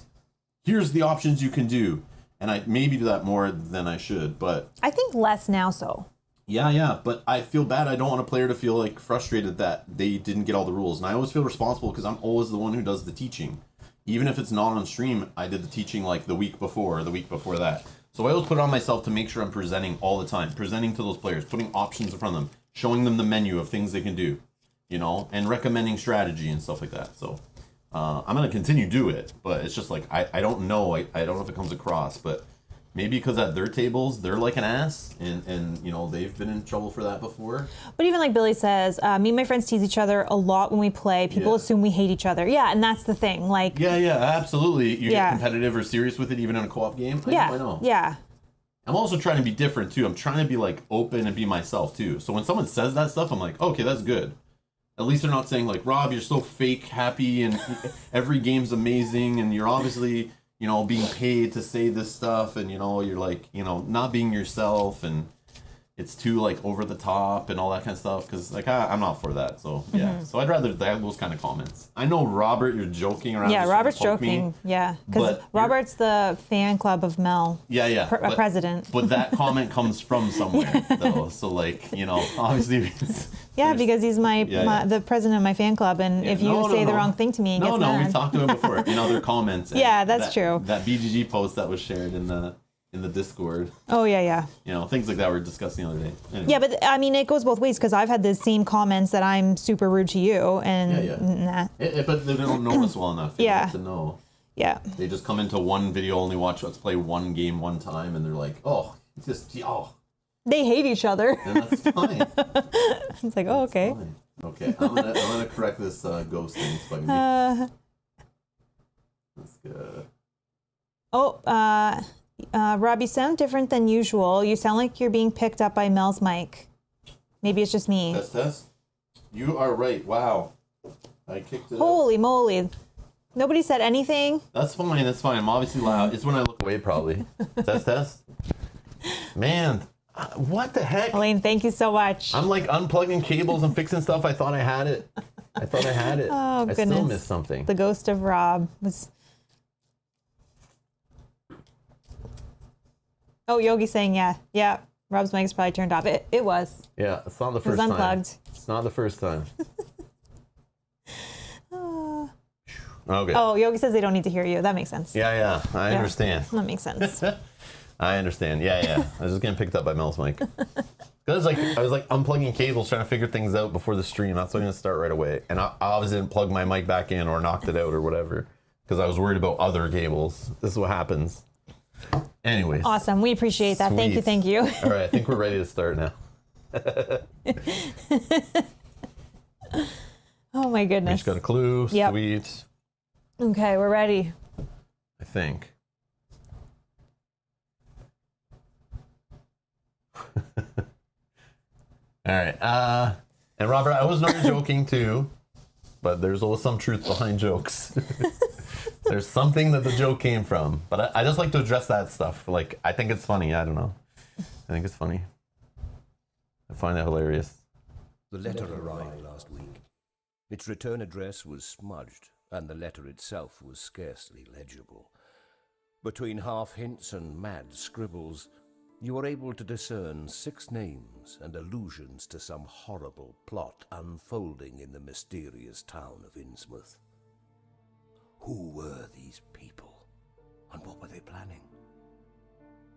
Here's the options you can do, and I maybe do that more than I should, but I think less now. So yeah. But I feel bad. I don't want a player to feel like frustrated that they didn't get all the rules, and I always feel responsible because I'm always the one who does the teaching. Even if it's not on stream, I did the teaching like the week before or the week before that. So I always put it on myself to make sure I'm presenting all the time, presenting to those players, putting options in front of them, showing them the menu of things they can do, you know, and recommending strategy and stuff like that. So I'm going to continue to do it, but it's just like, I don't know. I don't know if it comes across, but maybe because at their tables, they're like an ass and you know, they've been in trouble for that before. But even like Billy says, me and my friends tease each other a lot when we play. People Yeah. assume we hate each other. Yeah, and that's the thing. Like, Yeah, absolutely. You Yeah. get competitive or serious with it, even in a co-op game. I yeah, know. yeah, I'm also trying to be different too. I'm trying to be like open and be myself too. So when someone says that stuff, I'm like, okay, that's good. At least they're not saying like, Rob, you're so fake happy and every game's amazing and you're obviously, you know, being paid to say this stuff and, you know, you're like, you know, not being yourself and it's too like over the top and all that kind of stuff. Cause like, I'm not for that. So yeah. So I'd rather have those kind of comments. I know, Robert, you're joking around. yeah. just trying to Robert's poke me. joking. Yeah, because but you're- Robert's the fan club of Mel. Yeah. but- president. But that comment comes from somewhere, though. So, like, you know, obviously. Yeah, because he's Yeah. the president of my fan club, and if you say the wrong thing to me, he gets mad. we talked to him before in other comments. and Yeah, that's true. That BGG post that was shared in the Discord, Oh yeah. you know, things like that we were discussing the other day. Anyway. Yeah, but I mean, it goes both ways because I've had the same comments that I'm super rude to you, and Yeah. nah, But they don't know us well enough. You Yeah. know, to know. yeah. They just come into one video, only watch us play one game one time, and they're like, oh, They hate each other. and that's fine. It's like, oh, okay. Fine. Okay, I'm gonna correct this ghost thing. It's bugging me. That's good. Rob, you sound different than usual. You sound like you're being picked up by Mel's mic. Maybe it's just me. Test. You are right. Wow. I kicked it out. Holy moly. Nobody said anything. That's fine. That's fine. I'm obviously loud. It's when I look away, probably. Test. Man, what the heck? Elaine, thank you so much. I'm like unplugging cables and fixing stuff. I thought I had it. Oh, I goodness. still missed something. The ghost of Rob was... Oh, Yogi's saying yeah. Yeah, Rob's mic's probably turned off. It was. Yeah, it's not the It was first time. unplugged. It's not the first time. Okay. Oh, Yogi says they don't need to hear you. That makes sense. Yeah. I understand. That makes sense. I understand. Yeah. I was just getting picked up by Mel's mic. I was like unplugging cables, trying to figure things out before the stream. That's why I'm gonna start right away. And I obviously didn't plug my mic back in or knocked it out or whatever because I was worried about other cables. This is what happens. Anyways. Awesome. We appreciate that. Sweet. Thank you. All right, I think we're ready to start now. Oh my We goodness. just got a clue. Yep. Sweet. Okay, we're ready. I think. All right. And Robert, I always know you're joking too, but there's always some truth behind jokes. There's something that the joke came from, but I just like to address that stuff. Like, I think it's funny. I don't know. I think it's funny. I find it hilarious. The letter arrived last week. Its return address was smudged, and the letter itself was scarcely legible. Between half hints and mad scribbles, you were able to discern 6 names and allusions to some horrible plot unfolding in the mysterious town of Innsmouth. Who were these people, and what were they planning?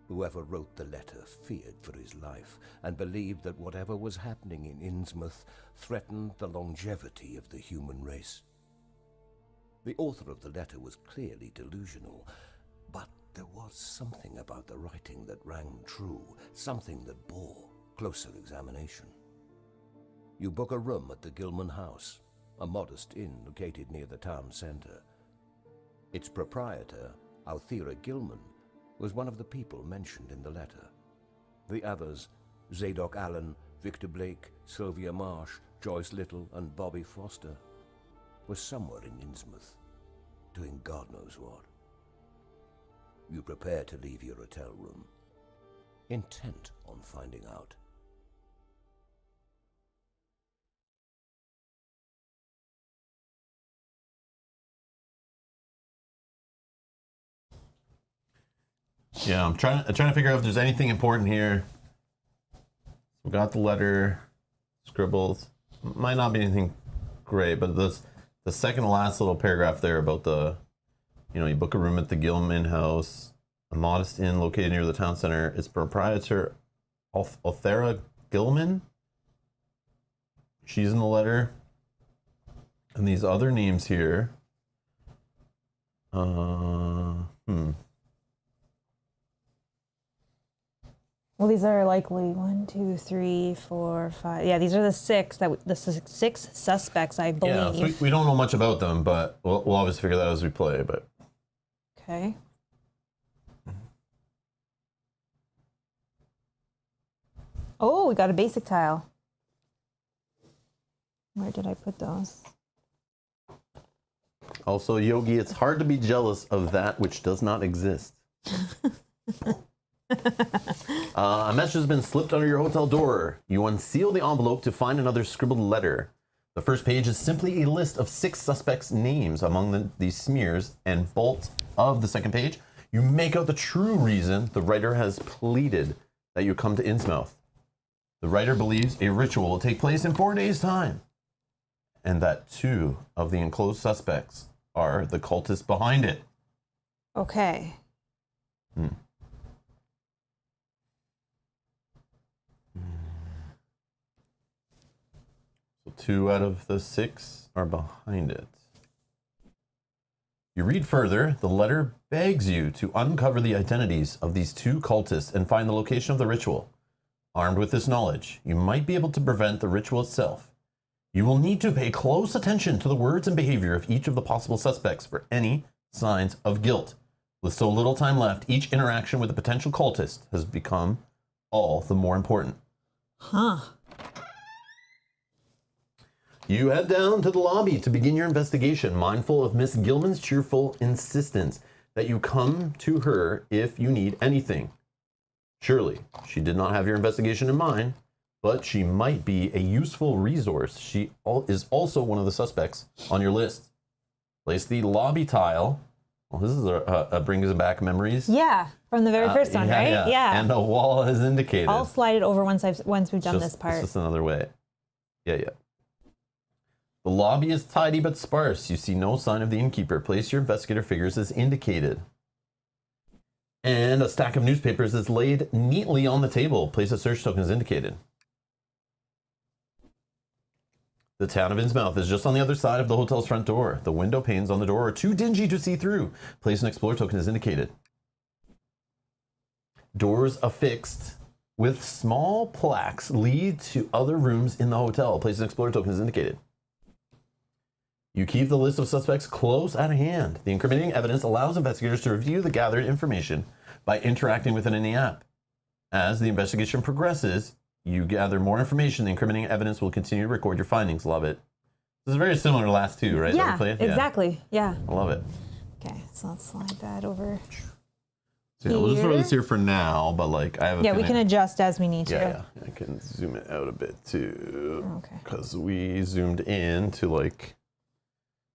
Whoever wrote the letter feared for his life and believed that whatever was happening in Innsmouth threatened the longevity of the human race. The author of the letter was clearly delusional, but there was something about the writing that rang true, something that bore closer examination. You book a room at the Gilman House, a modest inn located near the town centre. Its proprietor, Althea Gilman, was one of the people mentioned in the letter. The others, Zadok Allen, Victor Blake, Sylvia Marsh, Joyce Little, and Bobby Foster, were somewhere in Innsmouth, doing God knows what. You prepare to leave your hotel room, intent on finding out. Yeah, I'm trying to figure out if there's anything important here. We got the letter, scribbles. Might not be anything great, but the second to last little paragraph there about you book a room at the Gilman House, a modest inn located near the town center. Its proprietor, Althea Gilman. She's in the letter. And these other names here. Well, these are likely 1, 2, 3, 4, 5. Yeah, these are the 6 the 6 suspects, I believe. Yeah, so we don't know much about them, but we'll obviously figure that out as we play. But Okay. Oh, we got a basic tile. Where did I put those? also, Yogi, it's hard to be jealous of that which does not exist. A message has been slipped under your hotel door. You unseal the envelope to find another scribbled letter. The first page is simply a list of 6 suspects' names among these smears, and bolt of the second page, you make out the true reason the writer has pleaded that you come to Innsmouth. The writer believes a ritual will take place in 4 days' time, and that 2 of the enclosed suspects are the cultists behind it. Okay. So 2 out of the 6 are behind it. You read further, the letter begs you to uncover the identities of these 2 cultists and find the location of the ritual. Armed with this knowledge, you might be able to prevent the ritual itself. You will need to pay close attention to the words and behavior of each of the possible suspects for any signs of guilt. With so little time left, each interaction with a potential cultist has become all the more important. Huh. You head down to the lobby to begin your investigation, mindful of Miss Gilman's cheerful insistence that you come to her if you need anything. Surely, she did not have your investigation in mind, but she might be a useful resource. She is also one of the suspects on your list. Place the lobby tile. Well, this is brings back memories. Yeah, from the very first one, right? Yeah. And the wall is indicated. I'll slide it over once we've done this part. It's just another way. Yeah. The lobby is tidy but sparse. You see no sign of the innkeeper. Place your investigator figures as indicated. And a stack of newspapers is laid neatly on the table. Place a search token as indicated. The town of Innsmouth is just on the other side of the hotel's front door. The window panes on the door are too dingy to see through. Place an explore token as indicated. Doors affixed with small plaques lead to other rooms in the hotel. Place an explore token as indicated. You keep the list of suspects close at hand. The incriminating evidence allows investigators to review the gathered information by interacting with it in the app. As the investigation progresses, you gather more information. The incriminating evidence will continue to record your findings. Love it. This is very similar to last two, right? Yeah, exactly. Yeah. I love it. Okay, so let's slide that over. So yeah, we'll just throw this here for now, but like I have a we can adjust as we need to. Yeah, I can zoom it out a bit too. Okay. Because we zoomed in to like.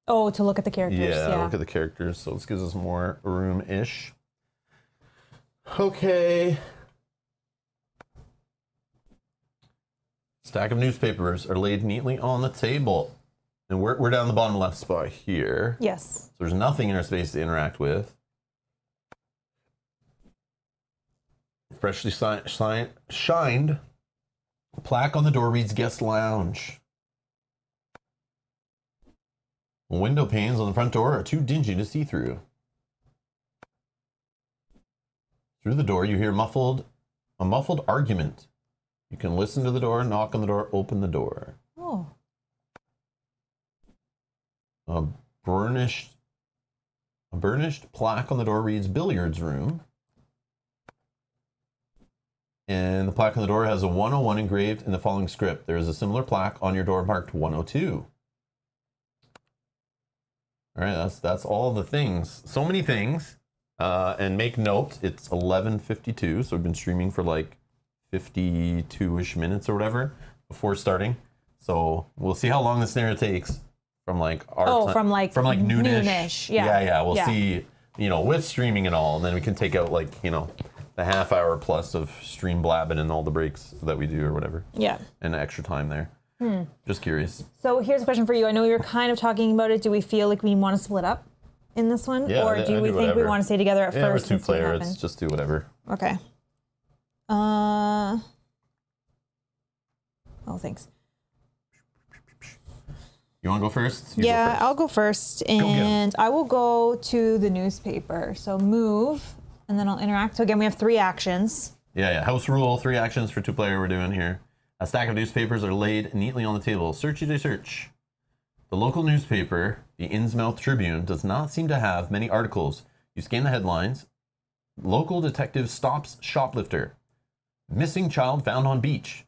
Oh, to look at the characters. Yeah. Look at the characters. So this gives us more room-ish. Okay. Stack of newspapers are laid neatly on the table. And we're down the bottom left spot here. Yes. So there's nothing in our space to interact with. Freshly shined plaque on the door reads Guest Lounge. Window panes on the front door are too dingy to see through. Through the door, you hear a muffled argument. You can listen to the door, knock on the door, open the door. Oh. A burnished plaque on the door reads Billiards Room. And the plaque on the door has a 101 engraved in the following script. There is a similar plaque on your door marked 102. All right, that's all the things. So many things. And make note, it's 11:52, so we've been streaming for like 52-ish minutes or whatever before starting. So we'll see how long the scenario takes from like from noonish. Noonish. Yeah. We'll see, with streaming and all, and then we can take out like, the half hour plus of stream blabbing and all the breaks that we do or whatever. Yeah. And extra time there. Just curious. So here's a question for you. I know you were kind of talking about it. Do we feel like we want to split up in this one? Yeah, or do we think we want to stay together at first? We're two-player. Let's just do whatever. Okay. Oh, thanks. You want to go first? I'll go first. And I will go to the newspaper. So move, and then I'll interact. So again, we have 3 actions. Yeah. House rule, 3 actions for 2-player we're doing here. A stack of newspapers are laid neatly on the table. Searchy to search. The local newspaper, the Innsmouth Tribune, does not seem to have many articles. You scan the headlines. Local detective stops shoplifter. Missing child found on beach.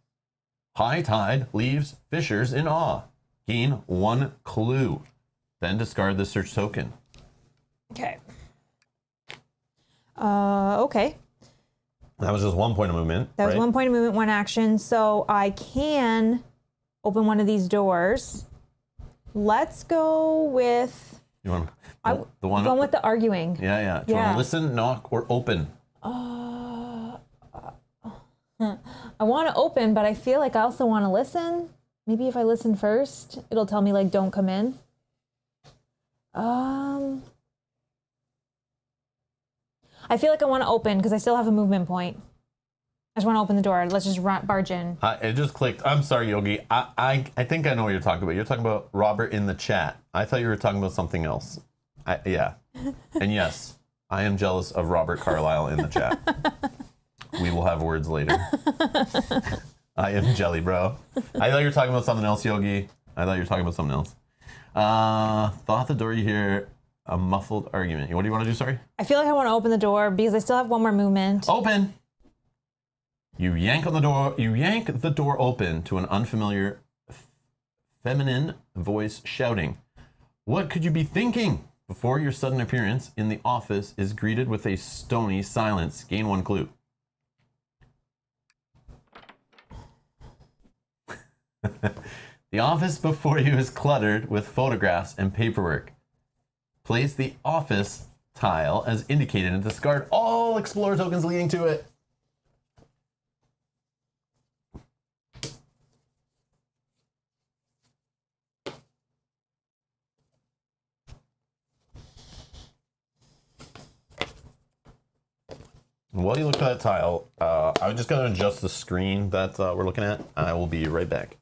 High tide leaves fishers in awe. Gain 1 clue. Then discard the search token. Okay. Okay. That was just 1 point of movement. That was 1 point of movement, 1 action. So I can open one of these doors. Let's go with You want the one with the arguing. Yeah. Do you want to listen, knock, or open? I want to open, but I feel like I also want to listen. Maybe if I listen first, it'll tell me like don't come in. I feel like I want to open because I still have a movement point. I just want to open the door. Let's just barge in. It just clicked. I'm sorry, Yogi. I think I know what you're talking about. You're talking about Robert in the chat. I thought you were talking about something else. Yeah. And yes, I am jealous of Robert Carlyle in the chat. We will have words later. I am jelly, bro. I thought you were talking about something else, Yogi. Thought the door you hear a muffled argument. What do you want to do, sorry? I feel like I want to open the door because I still have 1 more movement. Open! You yank the door open to an unfamiliar feminine voice shouting. What could you be thinking? Before your sudden appearance in the office is greeted with a stony silence. Gain 1 clue. The office before you is cluttered with photographs and paperwork. Place the office tile as indicated and discard all Explorer tokens leading to it. While you look for that tile, I'm just going to adjust the screen that we're looking at. I will be right back.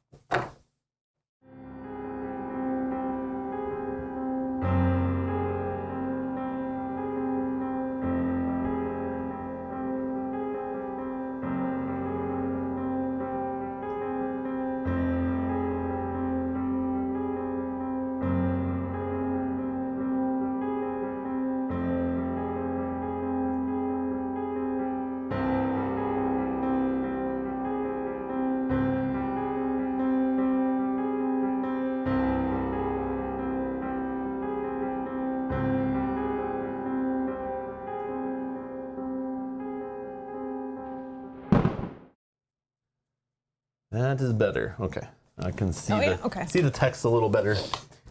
That is better. Okay, I can see see the text a little better.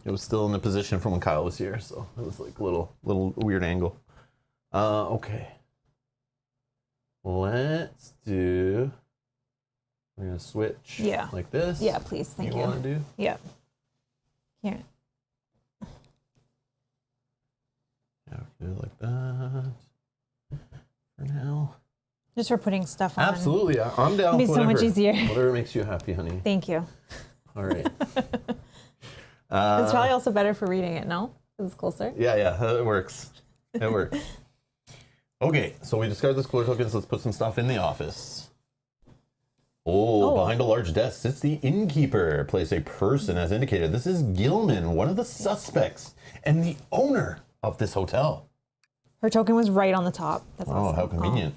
It was still in the position from when Kyle was here, so it was like a little weird angle. Okay, let's do. We're gonna switch. Yeah. Like this. Yeah, please. Thank you. You want to do? Yeah. Here. Yeah, we can do it like that. For now. Just for putting stuff on. Absolutely, I'm down. It'd be so much easier. Whatever makes you happy, honey. Thank you. All right. It's probably also better for reading it, no? It's closer. Yeah, it works. It works. Okay, so we discarded the cooler tokens. Let's put some stuff in the office. Oh, behind a large desk sits the innkeeper. Place a person as indicated. This is Gilman, one of the suspects and the owner of this hotel. Her token was right on the top. That's Oh, awesome. how convenient.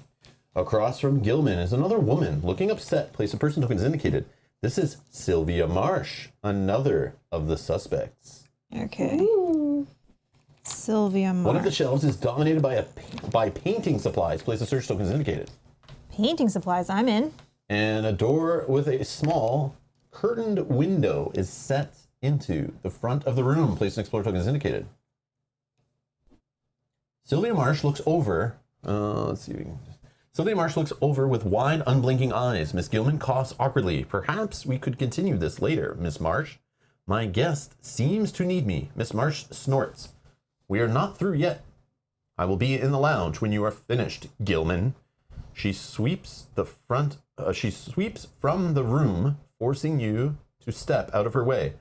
Across from Gilman is another woman looking upset. Place a person token as indicated. This is Sylvia Marsh, another of the suspects. Okay. Sylvia Marsh. One of the shelves is dominated by painting supplies. Place a search token as indicated. Painting supplies. I'm in. And a door with a small curtained window is set into the front of the room. Place an explore token as indicated. Sylvia Marsh looks over. Let's see. Sylvia Marsh looks over with wide, unblinking eyes. Miss Gilman coughs awkwardly. Perhaps we could continue this later, Miss Marsh. My guest seems to need me. Miss Marsh snorts. We are not through yet. I will be in the lounge when you are finished, Gilman. She sweeps from the room, forcing you to step out of her way.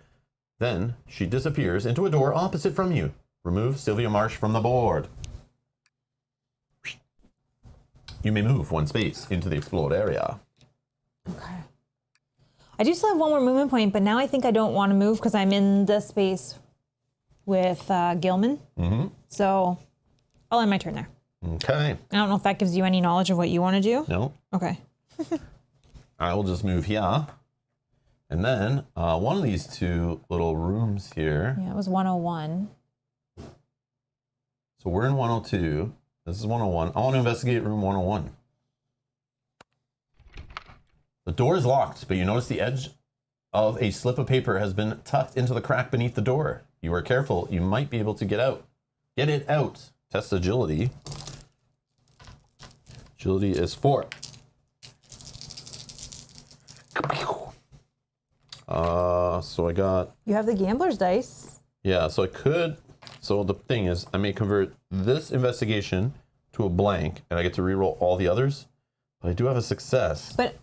Then she disappears into a door opposite from you. Remove Sylvia Marsh from the board. You may move one space into the explored area. Okay. I do still have one more movement point, but now I think I don't want to move because I'm in the space with Gilman. Mm-hmm. So I'll end my turn there. Okay. I don't know if that gives you any knowledge of what you want to do. No. Okay. I will just move here. And then one of these two little rooms here. Yeah, it was 101. So we're in 102. This is 101. I want to investigate room 101. The door is locked, but you notice the edge of a slip of paper has been tucked into the crack beneath the door. You are careful. You might be able to get out. Get it out. Test agility. Agility is 4. So I got... You have the gambler's dice. Yeah, so I could... So the thing is, I may convert this investigation to a blank, and I get to reroll all the others. But I do have a success. But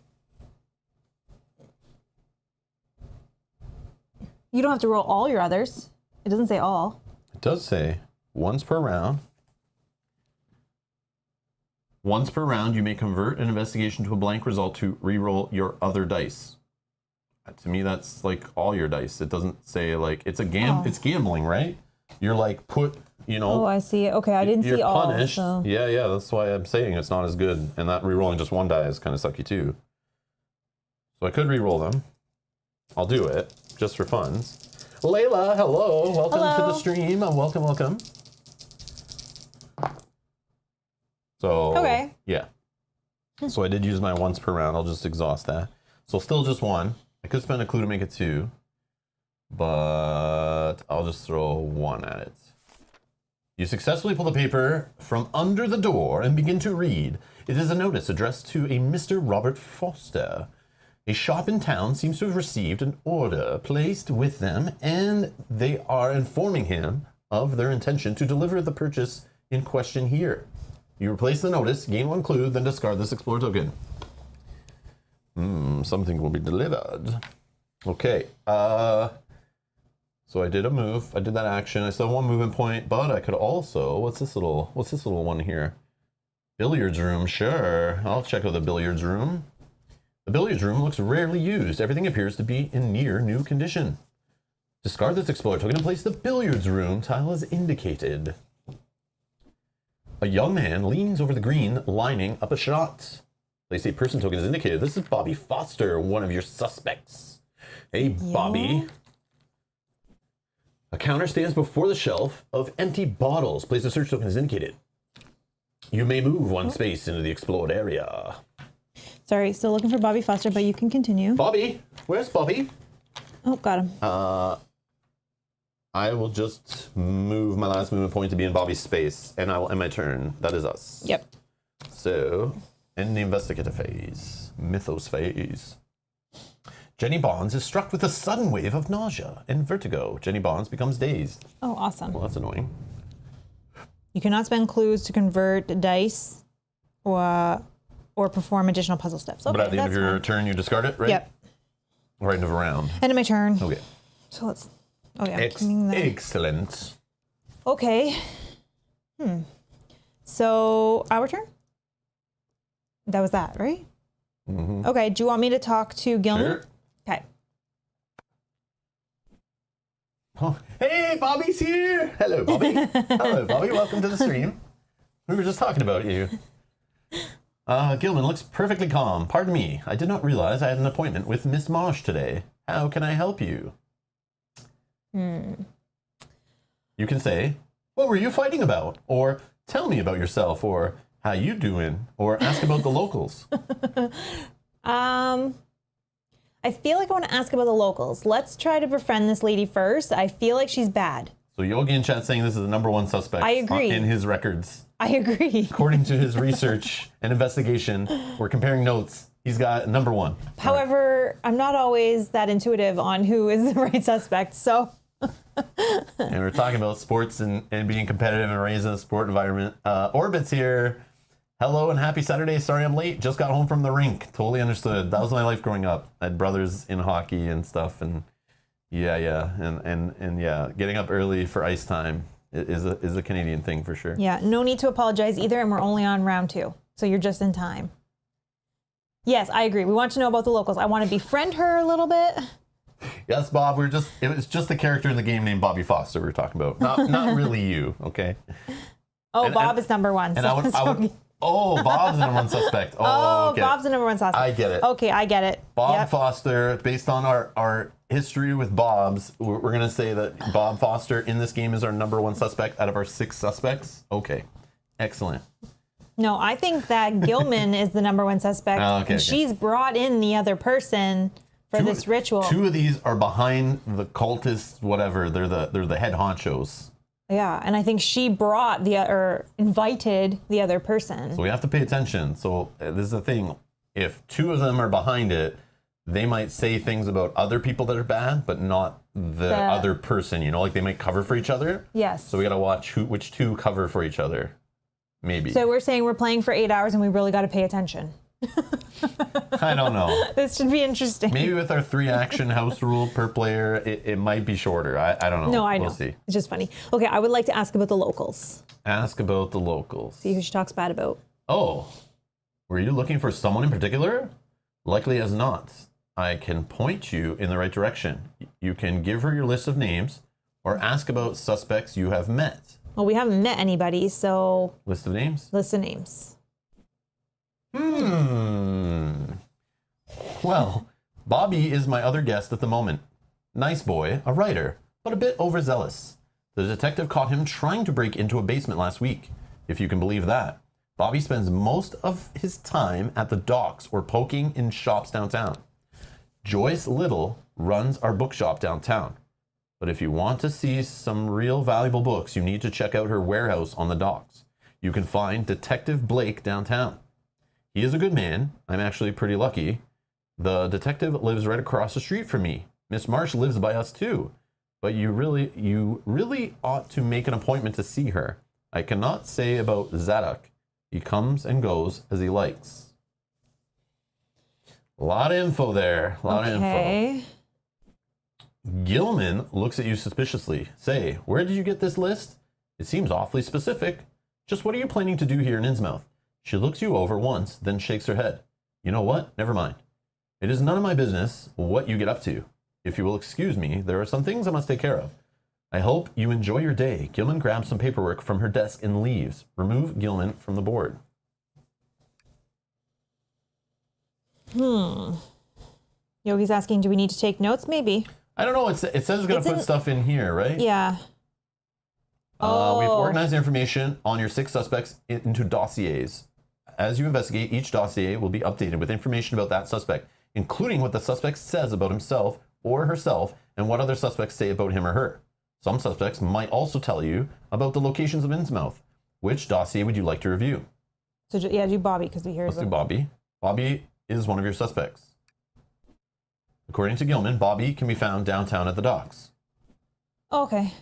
you don't have to roll all your others. It doesn't say all. It does say once per round. Once per round, you may convert an investigation to a blank result to reroll your other dice. To me, that's like all your dice. It doesn't say like it's a It's gambling, right? You're like Oh, I see. Okay, I didn't see all. You're punished. So. Yeah. That's why I'm saying it's not as good, and that rerolling just one die is kind of sucky too. So I could reroll them. I'll do it just for funs. Layla, hello. Welcome to the stream. Welcome. So okay. Yeah. So I did use my once per round. I'll just exhaust that. So still just one. I could spend a clue to make it 2, but I'll just throw 1 at it. You successfully pull the paper from under the door and begin to read. It is a notice addressed to a Mr. Robert Foster. A shop in town seems to have received an order placed with them, and they are informing him of their intention to deliver the purchase in question here. You replace the notice, gain 1 clue, then discard this Explore token. Something will be delivered. Okay. So I did a move. I did that action. I still have 1 movement point, but I could also... What's this little one here? Billiards room, sure. I'll check out the billiards room. The billiards room looks rarely used. Everything appears to be in near new condition. Discard this Explorer token and place the billiards room tile as indicated. A young man leans over the green, lining up a shot. Place a person token as indicated. This is Bobby Foster, one of your suspects. Hey, Bobby. A counter stands before the shelf of empty bottles. Place a search token as indicated. You may move 1 space into the explored area. Sorry, still looking for Bobby Foster, but you can continue. Bobby? Where's Bobby? Oh, got him. I will just move my last movement point to be in Bobby's space, and I will end my turn. That is us. Yep. So, end the investigative phase. Mythos phase. Jenny Bonds is struck with a sudden wave of nausea and vertigo. Jenny Bonds becomes dazed. Oh, awesome. Well, that's annoying. You cannot spend clues to convert dice or perform additional puzzle steps. Okay, But at the end of that's your fine. turn, you discard it, right? Yep. Or end of a round. End of my turn. Okay. So let's... Oh, yeah. Cleaning that. Excellent. Okay. So, our turn? That was that, right? Mm-hmm. Okay, do you want me to talk to Gilman? Sure. Okay. Oh, hey, Bobby's here. Hello, Bobby. Hello, Bobby. Welcome to the stream. We were just talking about you. Gilman looks perfectly calm. Pardon me. I did not realize I had an appointment with Miss Marsh today. How can I help you? You can say, what were you fighting about? Or tell me about yourself. Or how you doing? Or ask about the locals. I feel like I want to ask about the locals. Let's try to befriend this lady first. I feel like she's bad. So Yogi in chat saying this is the #1 suspect I agree. in his records. I agree. According to his research and investigation, we're comparing notes. He's got #1. However, I'm not always that intuitive on who is the right suspect, so... And we're talking about sports and being competitive and raised in a sport environment. Orbit's here. Hello and happy Saturday. Sorry I'm late. Just got home from the rink. Totally understood. That was my life growing up. I had brothers in hockey and stuff. And yeah. And yeah, getting up early for ice time is a Canadian thing for sure. Yeah, no need to apologize either, and we're only on round 2, so you're just in time. Yes, I agree. We want to know about the locals. I want to befriend her a little bit. Yes, Bob. It was just a character in the game named Bobby Foster we were talking about. Not really you, okay? Oh, Bob is #1. And So I would oh, Bob's the #1 suspect. Oh, okay. Bob's the #1 suspect. I get it. Okay, I get it. Bob Yep. Foster, based on our history with Bob's, we're going to say that Bob Foster in this game is our #1 suspect out of our 6 suspects. Okay, excellent. No, I think that Gilman is the #1 suspect, Oh, okay, and okay. she's brought in the other person for this ritual. 2 of these are behind the cultists, whatever. They're the head honchos. Yeah, and I think she brought or invited the other person. So we have to pay attention. So this is the thing. If 2 of them are behind it, they might say things about other people that are bad, but not the other person. You know, like they might cover for each other. Yes. So we got to watch which 2 cover for each other. Maybe. So we're saying we're playing for 8 hours and we really got to pay attention. I don't know. This should be interesting. Maybe with our 3 action house rule per player, it might be shorter. I don't know. No, I know. We'll see. It's just funny. Okay, I would like to ask about the locals. Ask about the locals. See who she talks bad about. Oh, were you looking for someone in particular? Likely as not. I can point you in the right direction. You can give her your list of names or ask about suspects you have met. Well, we haven't met anybody, so List of names? list of names. Well, Bobby is my other guest at the moment. Nice boy, a writer, but a bit overzealous. The detective caught him trying to break into a basement last week, if you can believe that. Bobby spends most of his time at the docks or poking in shops downtown. Joyce Little runs our bookshop downtown. But if you want to see some real valuable books, you need to check out her warehouse on the docks. You can find Detective Blake downtown. He is a good man. I'm actually pretty lucky. The detective lives right across the street from me. Miss Marsh lives by us too. But you really ought to make an appointment to see her. I cannot say about Zadok. He comes and goes as he likes. A lot of info there. A lot of info. Okay. Gilman looks at you suspiciously. Say, where did you get this list? It seems awfully specific. Just what are you planning to do here in Innsmouth? She looks you over once, then shakes her head. You know what? Never mind. It is none of my business what you get up to. If you will excuse me, there are some things I must take care of. I hope you enjoy your day. Gilman grabs some paperwork from her desk and leaves. Remove Gilman from the board. Yogi's asking, do we need to take notes? Maybe. I don't know. It says it's going to put stuff in here, right? Yeah. We've organized information on your 6 suspects into dossiers. As you investigate, each dossier will be updated with information about that suspect, including what the suspect says about himself or herself and what other suspects say about him or her. Some suspects might also tell you about the locations of Innsmouth. Which dossier would you like to review? So yeah, do Bobby because we hear. Let's do Bobby. Bobby is one of your suspects. According to Gilman, Bobby can be found downtown at the docks. Okay.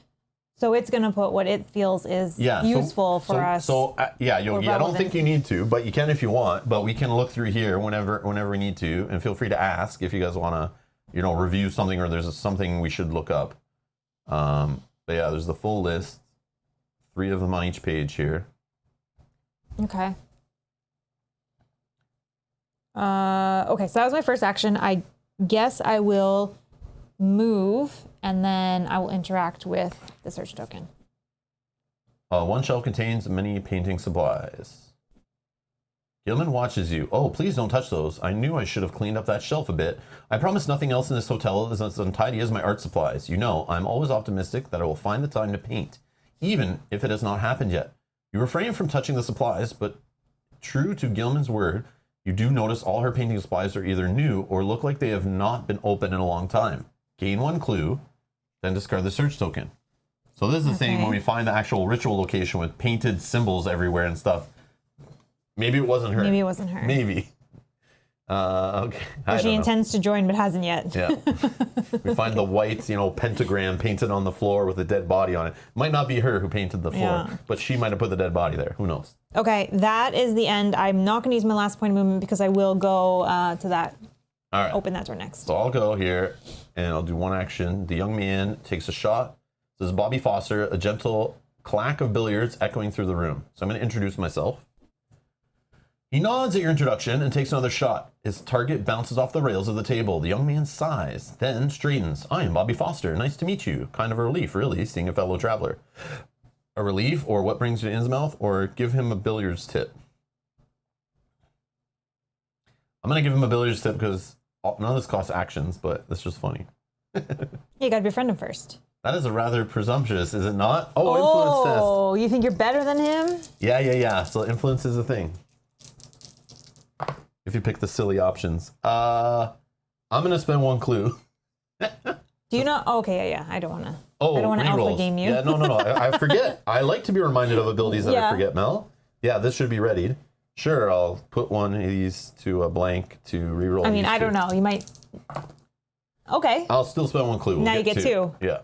So it's going to put what it feels is useful for us. Yeah, Yogi, I don't think you need to, but you can if you want. But we can look through here whenever we need to, and feel free to ask if you guys want to, review something or there's something we should look up. But yeah, there's the full list, 3 of them on each page here. Okay. Okay, so that was my first action. I guess I will move, and then I will interact with the search token. One shelf contains many painting supplies. Gilman watches you. Oh, please don't touch those. I knew I should have cleaned up that shelf a bit. I promise nothing else in this hotel is as untidy as my art supplies. You know, I'm always optimistic that I will find the time to paint, even if it has not happened yet. You refrain from touching the supplies, but true to Gilman's word, you do notice all her painting supplies are either new or look like they have not been opened in a long time. Gain 1 clue, then discard the search token. So this is saying when we find the actual ritual location with painted symbols everywhere and stuff, maybe it wasn't her. Maybe it wasn't her. Maybe. Okay. Or she intends to join but hasn't yet. Yeah. We find the white, pentagram painted on the floor with a dead body on it. Might not be her who painted the floor, but she might have put the dead body there. Who knows? Okay, that is the end. I'm not going to use my last point of movement because I will go to that. All right. Open that door next. So I'll go here and I'll do one action. The young man takes a shot. This is Bobby Foster, a gentle clack of billiards echoing through the room. So I'm going to introduce myself. He nods at your introduction and takes another shot. His target bounces off the rails of the table. The young man sighs, then straightens. I am Bobby Foster. Nice to meet you. Kind of a relief, really, seeing a fellow traveler. A relief, or what brings you to Innsmouth, or give him a billiards tip. I'm going to give him a billiards tip because none of this costs actions, but it's just funny. You got to befriend him first. That is a rather presumptuous, is it not? Oh, influence test. Oh, you think you're better than him? Yeah. So influence is a thing. If you pick the silly options. I'm going to spend 1 clue. Do you not? Okay, yeah. I don't want to. Oh, I don't want to alpha game you. Yeah, no. I forget. I like to be reminded of abilities that I forget, Mel. Yeah, this should be readied. Sure, I'll put one of these to a blank to reroll. I mean, I don't know. You might. Okay. I'll still spend 1 clue. Now you get 2. Yeah.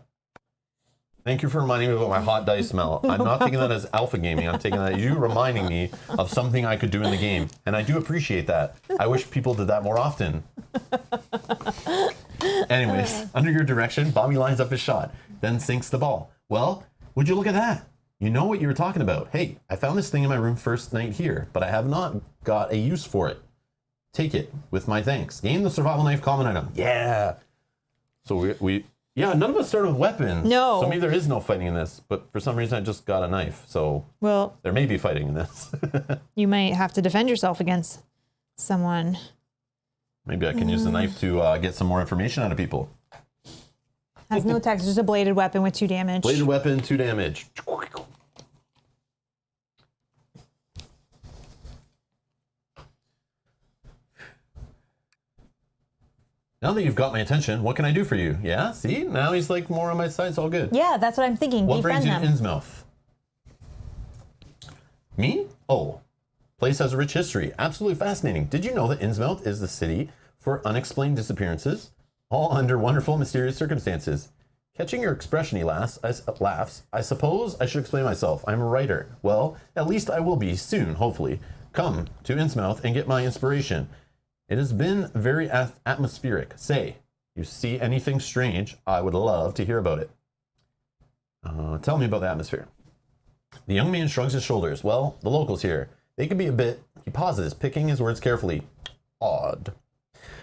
Thank you for reminding me about my hot dice, Mel. I'm not taking that as alpha gaming. I'm taking that as you reminding me of something I could do in the game. And I do appreciate that. I wish people did that more often. Anyways, under your direction, Bobby lines up his shot, then sinks the ball. Well, would you look at that? You know what you were talking about. Hey, I found this thing in my room first night here, but I have not got a use for it. Take it with my thanks. Gain the survival knife common item. Yeah. So yeah, none of us started with weapons. No. So maybe there is no fighting in this, but for some reason I just got a knife. So well, there may be fighting in this. You might have to defend yourself against someone. Maybe I can use the knife to get some more information out of people. Has no text, just a bladed weapon with 2 damage. Bladed weapon, 2 damage. Now that you've got my attention, what can I do for you? Yeah, see? Now he's like more on my side, it's all good. Yeah, that's what I'm thinking. What brings Befriend you to them. Innsmouth? Me? Oh, place has a rich history. Absolutely fascinating. Did you know that Innsmouth is the city for unexplained disappearances? All under wonderful, mysterious circumstances. Catching your expression, he laughs. I suppose I should explain myself. I'm a writer. Well, at least I will be soon, hopefully. Come to Innsmouth and get my inspiration. It has been very atmospheric. Say, you see anything strange? I would love to hear about it. Tell me about the atmosphere. The young man shrugs his shoulders. Well, the locals here, they can be a bit, he pauses, picking his words carefully, odd.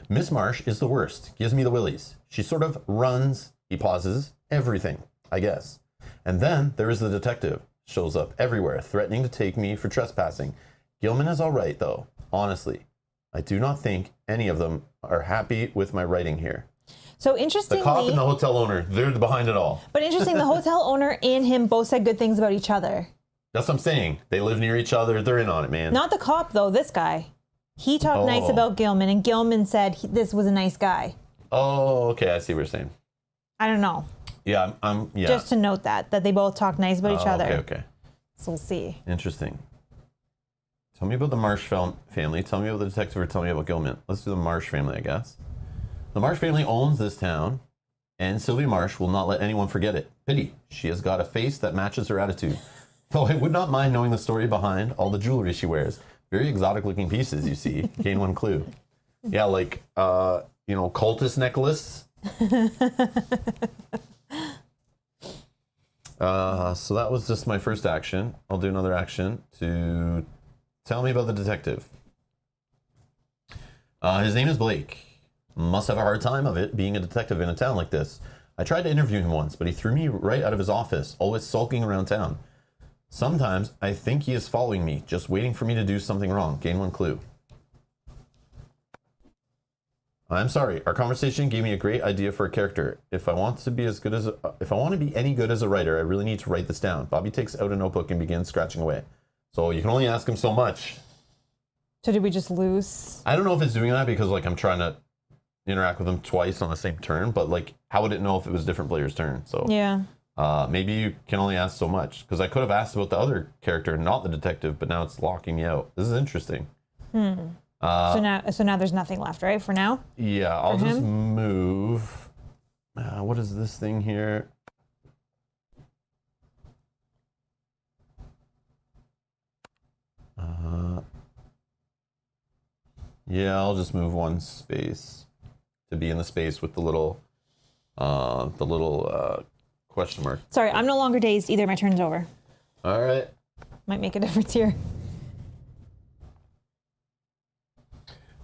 Miss Marsh is the worst, gives me the willies. She sort of runs, he pauses, everything, I guess. And then there is the detective, shows up everywhere, threatening to take me for trespassing. Gilman is all right, though, honestly. I do not think any of them are happy with my writing here. So The interestingly, cop and the hotel owner, they're behind it all. but interesting, the hotel owner and him both said good things about each other. That's what I'm saying. They live near each other. They're in on it, man. Not the cop, though, this guy. He talked nice Oh. about Gilman, and Gilman said this was a nice guy. Oh, okay. I see what you're saying. I don't know. Yeah, yeah. Just to note that they both talk nice about each other. Okay. So we'll see. Interesting. Tell me about the Marsh family. Tell me about the detective, or tell me about Gilman. Let's do the Marsh family, I guess. The Marsh family owns this town, and Sylvia Marsh will not let anyone forget it. Pity. She has got a face that matches her attitude. Though I would not mind knowing the story behind all the jewelry she wears. Very exotic looking pieces, you see. Gain one clue. Yeah, like, cultist necklace. So that was just my first action. I'll do another action to tell me about the detective. His name is Blake. Must have a hard time of it being a detective in a town like this. I tried to interview him once, but he threw me right out of his office, always sulking around town. Sometimes I think he is following me, just waiting for me to do something wrong. Gain one clue. I'm sorry. Our conversation gave me a great idea for a character. If I want to be any good as a writer, I really need to write this down. Bobby takes out a notebook and begins scratching away. So you can only ask him so much. So did we just lose? I don't know if it's doing that because I'm trying to interact with him twice on the same turn, but how would it know if it was different players' turn? So Yeah. maybe you can only ask so much, because I could have asked about the other character, not the detective, but now it's locking me out. This is interesting. So now there's nothing left, right? For now? Yeah, I'll just move. What is this thing here? Yeah, I'll just move one space to be in the space with the little question mark. Sorry, I'm no longer dazed either. My turn's over. All right. Might make a difference here.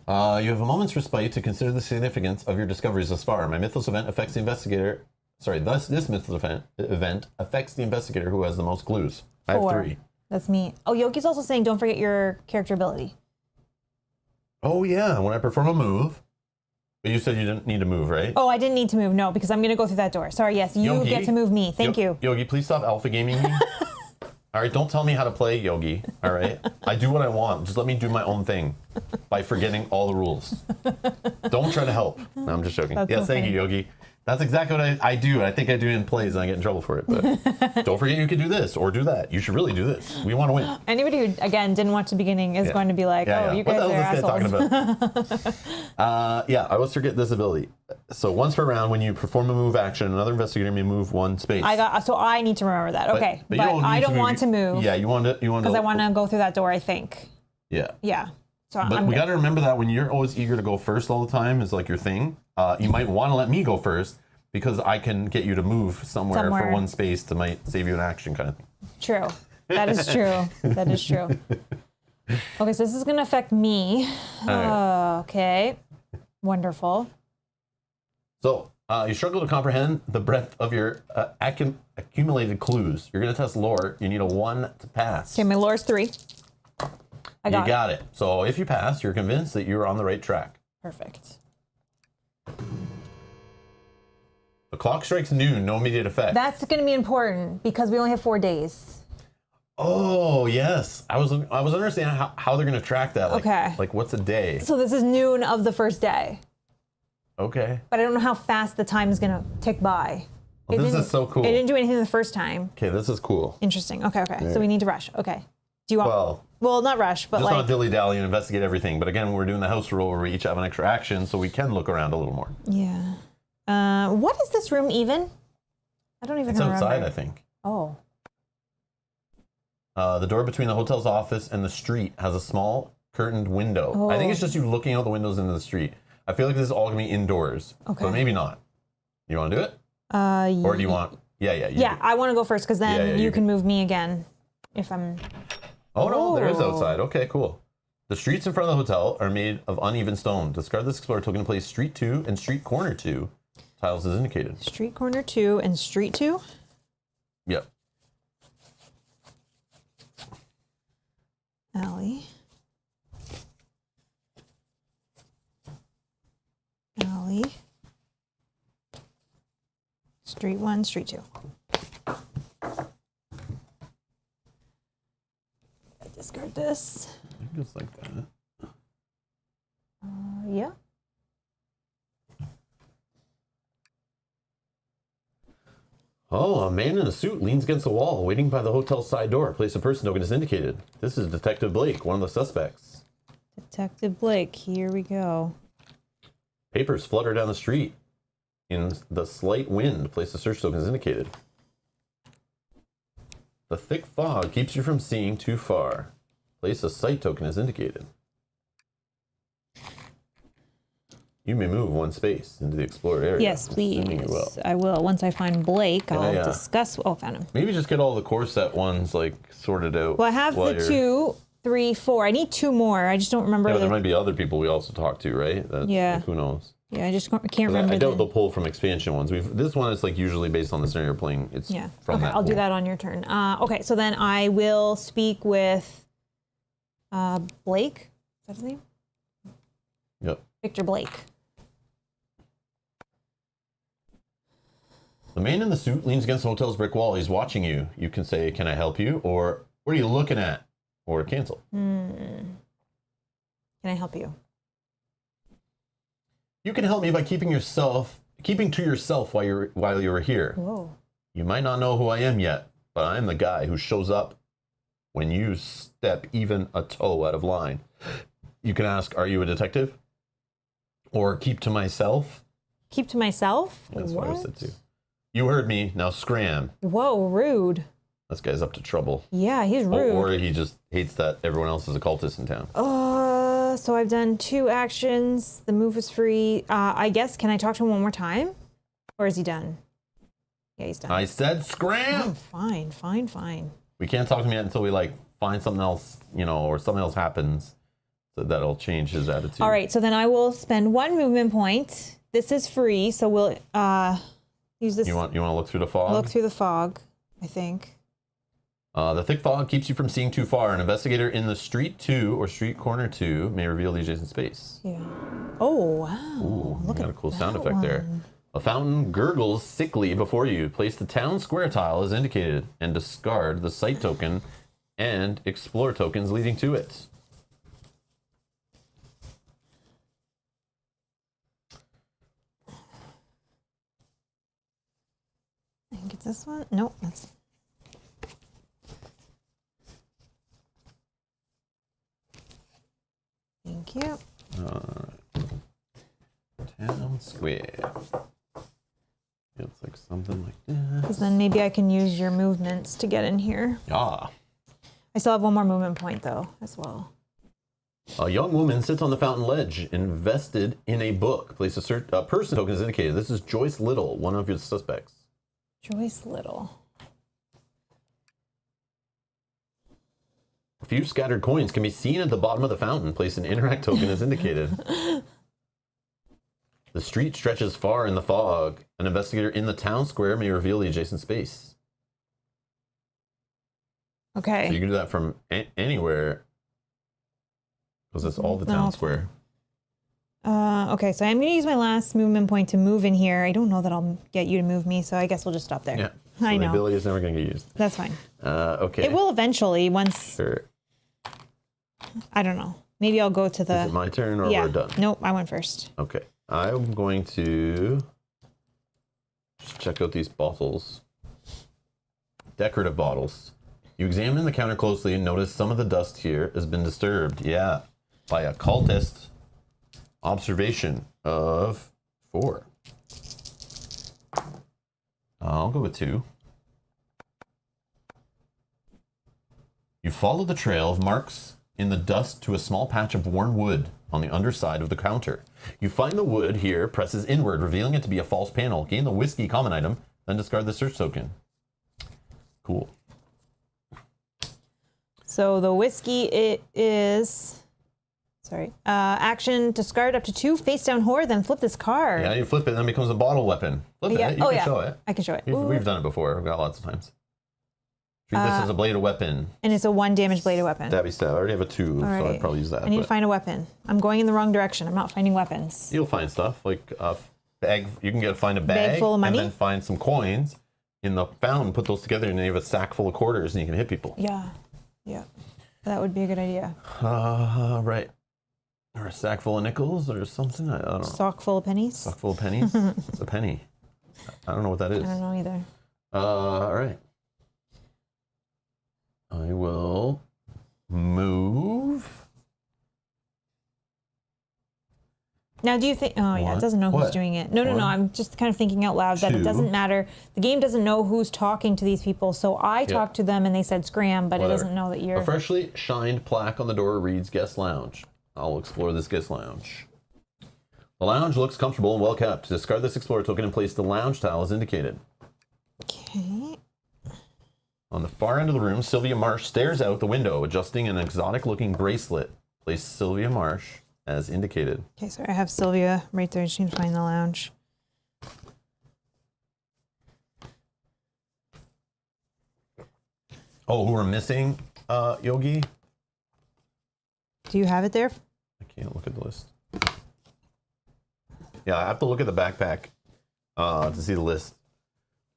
You have a moment's respite to consider the significance of your discoveries thus far. My mythos event affects the investigator. Sorry, this mythos event affects the investigator who has the most clues. I have 3. That's me. Oh, Yogi's also saying don't forget your character ability. Oh yeah, when I perform a move. But you said you didn't need to move, right? Oh, I didn't need to move. No, because I'm going to go through that door. Sorry, yes, you Yogi? get to move me. Thank you. Yogi, please stop alpha gaming me. All right, don't tell me how to play, Yogi. All right? I do what I want. Just let me do my own thing by forgetting all the rules. Don't try to help. No, I'm just joking. That's Yes, so thank funny. you, Yogi. That's exactly what I do. I think I do in plays and I get in trouble for it. But don't forget you can do this or do that. You should really do this. We want to win. Anybody who, again, didn't watch the beginning is going to be like, you what guys the are hell is this guy assholes. talking about? I always forget this ability. So once per round, when you perform a move action, another investigator may move one space. So I need to remember that. Okay, but you don't I need don't want to move. Yeah, you want to. Because I want to go through that door, I think. Yeah. Yeah. So But I'm we good. got to remember that when you're always eager to go first all the time is like your thing. You might want to let me go first because I can get you to move somewhere for Somewhere. one space to might save you an action kind of thing. True. That is true. That is true. Okay, so this is going to affect me. right. Okay. Wonderful. So you struggle to comprehend the breadth of your accumulated clues. You're going to test lore. You need a 1 to pass. Okay, my lore's 3. I got You got it. So if you pass, you're convinced that you're on the right track. Perfect. The clock strikes noon, no immediate effect. That's going to be important because we only have 4 days. Oh, yes. I was understanding how they're going to track that. Like, Okay. Like, what's a day? So this is noon of the first day. Okay. But I don't know how fast the time is going to tick by. Well, this is so cool. It didn't do anything the first time. Okay, this is cool. Interesting. Okay. So we need to rush. Okay. Do you want... Well, not rush, but just like... not dilly-dally and investigate everything. But again, we're doing the house rule where we each have an extra action, so we can look around a little more. Yeah. What is this room even? I don't even It's remember. outside, I think. Oh. The door between the hotel's office and the street has a small curtained window. I think it's just you looking out the windows into the street. I feel like this is all gonna be indoors. Okay. But maybe not. You want to do it? Or do you want? Yeah. Yeah, I want to go first because then you you can move me again if I'm. Oh no, there is Oh. outside. Okay, cool. The streets in front of the hotel are made of uneven stone. Discard this explorer token to place street 2 and street corner 2 tiles as indicated. Street corner 2 and street 2. Yep. Alley. Alley. Street 1, street 2. Discard this. Just like that. Yeah. Oh, a man in a suit leans against the wall, waiting by the hotel's side door. Place a person token as indicated. This is Detective Blake, one of the suspects. Detective Blake, here we go. Papers flutter down the street. In the slight wind, place a search token as indicated. The thick fog keeps you from seeing too far. Place a sight token as indicated. You may move one space into the explored area. Yes, assuming you please. will. I will. Once I find Blake, I'll yeah. discuss. Oh, found him. Maybe just get all the core set ones like sorted out. Well, I have while the you're- 2, 3, 4. I need 2 more. I just don't remember. Yeah, the, there might be other people we also talk to, right? That's, Yeah. like, who knows? yeah, I just can't 'Cause remember. I doubt the, they'll pull from expansion ones. This one is like usually based on the scenario you're playing. It's yeah. from Okay, that I'll do pool. that on your turn. Okay, so then I will speak with Blake. Is that his name? Yep. Victor Blake. The man in the suit leans against the hotel's brick wall. He's watching you. You can say, "Can I help you?" or "What are you looking at?" or cancel. Can I help you? You can help me by keeping to yourself while you're here. Whoa. You might not know who I am yet, but I'm the guy who shows up when you step even a toe out of line. You can ask, "Are you a detective?" or "Keep to myself." Keep to myself? That's what I said too. You heard me. Now scram. Whoa, rude. This guy's up to trouble. Yeah, he's rude. Or he just hates that everyone else is a cultist in town. So I've done 2 actions. The move is free. I guess, can I talk to him one more time? Or is he done? Yeah, he's done. I said scram. Oh, fine. We can't talk to him yet until we like find something else, or something else happens, so that'll change his attitude. All right, so then I will spend 1 movement point. This is free, so we'll use this. You want to look through the fog? Look through the fog, I think. The thick fog keeps you from seeing too far. An investigator in the street 2 or street corner 2 may reveal the adjacent space. Yeah. Oh, wow. Ooh, Look got at a cool that sound effect there. one. A fountain gurgles sickly before you. Place the town square tile as indicated and discard the site token and explore tokens leading to it. I think it's this one. Nope, that's. Thank you. Town square. It's like something like that. Because then maybe I can use your movements to get in here. Ah. I still have 1 more movement point though, as well. A young woman sits on the fountain ledge, invested in a book. Place a person token is indicated. This is Joyce Little, one of your suspects. Joyce Little. A few scattered coins can be seen at the bottom of the fountain. Place an interact token as indicated. The street stretches far in the fog. An investigator in the town square may reveal the adjacent space. Okay. So you can do that from anywhere. Because it's all the town No. square. Okay, so I'm going to use my last movement point to move in here. I don't know that I'll get you to move me, so I guess we'll just stop there. Yeah. So I the know. ability is never going to get used. That's fine. Okay. It will eventually once, Sure. I don't know. Maybe I'll go to the... Is it my turn or yeah. we're done? Nope, I went first. Okay. I'm going to just check out these bottles. Decorative bottles. You examine the counter closely and notice some of the dust here has been disturbed. Yeah. By a cultist. Observation of 4. I'll go with 2. You follow the trail of marks in the dust to a small patch of worn wood on the underside of the counter. You find the wood here presses inward, revealing it to be a false panel. Gain the whiskey common item, then discard the search token. Cool. So the whiskey, it is, sorry, action, discard up to 2, face down horror, then flip this card. Yeah, you flip it, and then it becomes a bottle weapon. Flip it, you can show it. I can show it. We've done it before. We've got lots of times. Treat this as a bladed weapon. And it's a 1 damage bladed weapon. Stabby stab. I already have a 2, so right. I'd probably use that. I need to find a weapon. I'm going in the wrong direction. I'm not finding weapons. You'll find stuff like a bag. You can find a bag full of money? and then find some coins in the fountain, put those together, and then you have a sack full of quarters, and you can hit people. Yeah. That would be a good idea. Right. Or a sack full of nickels or something. I don't know. Sock full of pennies? Sock full of pennies? It's a penny. I don't know what that is. I don't know either. All right. I will move. Now, do you think? Oh, yeah, it doesn't know who's doing it. No. I'm just kind of thinking out loud that it doesn't matter. The game doesn't know who's talking to these people. So I talked to them and they said scram, but it doesn't know that you're. A freshly shined plaque on the door reads Guest Lounge. I'll explore this guest lounge. The lounge looks comfortable and well kept. Discard this explorer token and place the lounge tile as indicated. Okay. On the far end of the room, Sylvia Marsh stares out the window, adjusting an exotic-looking bracelet. Place Sylvia Marsh as indicated. Okay, so I have Sylvia right there. She can find the lounge. Oh, who we're missing, Yogi? Do you have it there? I can't look at the list. Yeah, I have to look at the backpack to see the list.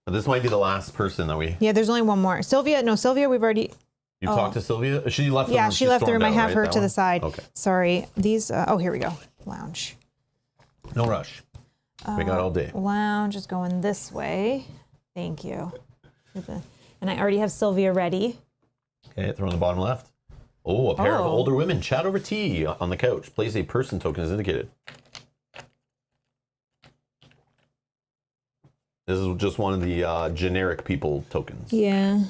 But this might be the last person that we... Yeah, there's only one more. Sylvia, we've already... You talked to Sylvia? She left the room. Yeah, she left the room. I have her to the side. Okay. Sorry. These, here we go. Lounge. No rush. We got all day. Lounge is going this way. Thank you. And I already have Sylvia ready. Okay, throw in the bottom left. Oh, a pair of older women chat over tea on the couch. Place a person token as indicated. This is just one of the generic people tokens. Yeah.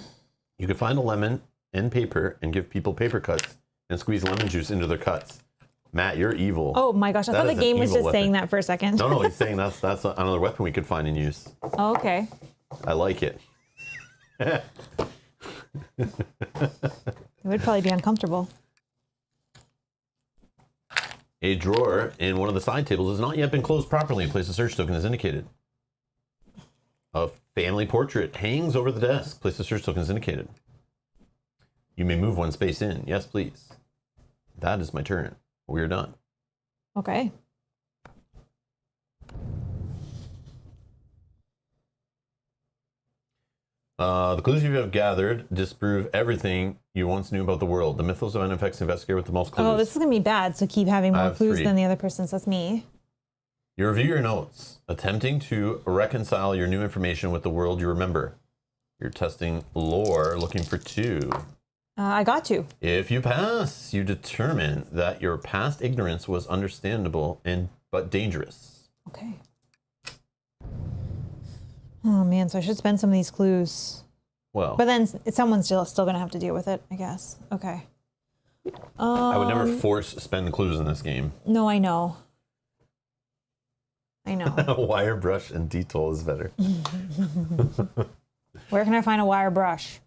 You can find a lemon and paper and give people paper cuts and squeeze lemon juice into their cuts. Matt, you're evil. Oh my gosh, I thought the game was just saying that for a second. No, he's saying that's another weapon we could find and use. Oh, okay. I like it. It would probably be uncomfortable. A drawer in one of the side tables has not yet been closed properly. Place a search token as indicated. A family portrait hangs over the desk. Place a search token as indicated. You may move 1 space in. Yes, please. That is my turn. We are done. Okay. The clues you have gathered disprove everything you once knew about the world. The mythos of NFX investigator with the most clues. Oh, this is going to be bad, so keep having more clues than the other person. So that's me. You review your notes, attempting to reconcile your new information with the world you remember. You're testing lore, looking for 2. I got 2. If you pass, you determine that your past ignorance was understandable but dangerous. Okay. Oh man, so I should spend some of these clues. Well, but then someone's still going to have to deal with it, I guess. Okay. I would never force spend clues in this game. No, I know. Wire brush and detail is better. Where can I find a wire brush?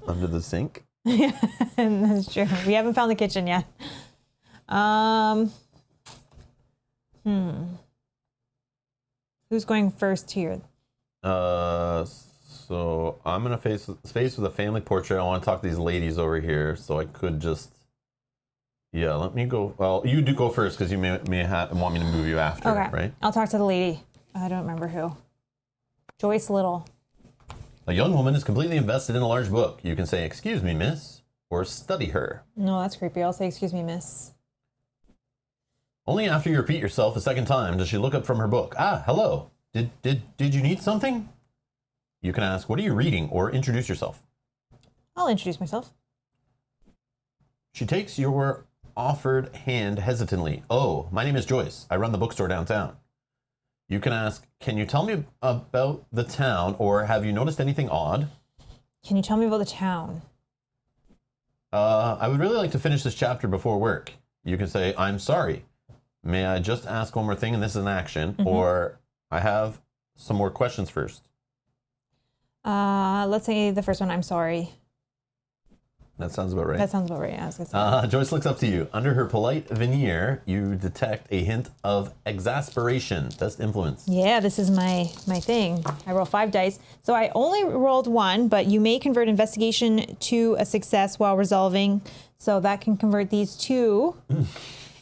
Under the sink? Yeah, that's true. We haven't found the kitchen yet. Who's going first here? So I'm gonna space with a family portrait. I want to talk to these ladies over here, so I could just. Yeah, let me go. Well, you do go first because you may want me to move you after, okay. Right? I'll talk to the lady. I don't remember who. Joyce Little. A young woman is completely invested in a large book. You can say, "Excuse me, miss," or "Study her." No, that's creepy. I'll say, "Excuse me, miss." Only after you repeat yourself a second time does she look up from her book. Ah, hello. Did you need something? You can ask, "What are you reading?" or introduce yourself. I'll introduce myself. She takes your offered hand hesitantly. "Oh, my name is Joyce. I run the bookstore downtown." You can ask, can you tell me about the town, or have you noticed anything odd? Can you tell me about the town? I would really like to finish this chapter before work. You can say, I'm sorry. May I just ask one more thing, and this is an action, or I have some more questions first. Let's say the first one, I'm sorry. That sounds about right. That sounds about right. I was gonna say. Joyce looks up to you. Under her polite veneer, you detect a hint of exasperation. Test influence. Yeah, this is my thing. I roll 5 dice. So I only rolled 1, but you may convert investigation to a success while resolving. So that can convert these 2.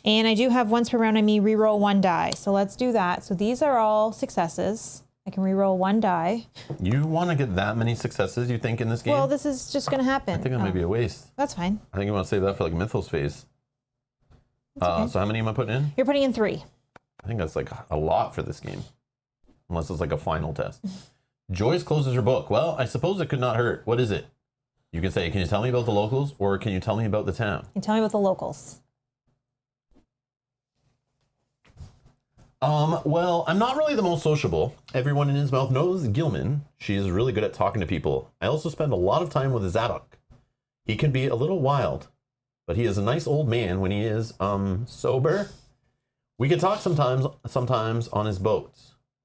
And I do have once per round I may reroll 1 die. So let's do that. So these are all successes. I can reroll 1 die. You want to get that many successes, you think, in this game? Well, this is just going to happen. I think it might be a waste. That's fine. I think you want to save that for like Mythos phase. So how many am I putting in? You're putting in 3. I think that's like a lot for this game. Unless it's like a final test. Joyce closes her book. Well, I suppose it could not hurt. What is it? You can say, can you tell me about the locals, or can you tell me about the town? And tell me about the locals. Well, I'm not really the most sociable. Everyone in Innsmouth knows Gilman. She's really good at talking to people. I also spend a lot of time with Zadok. He can be a little wild, but he is a nice old man when he is, sober. We can talk sometimes on his boat.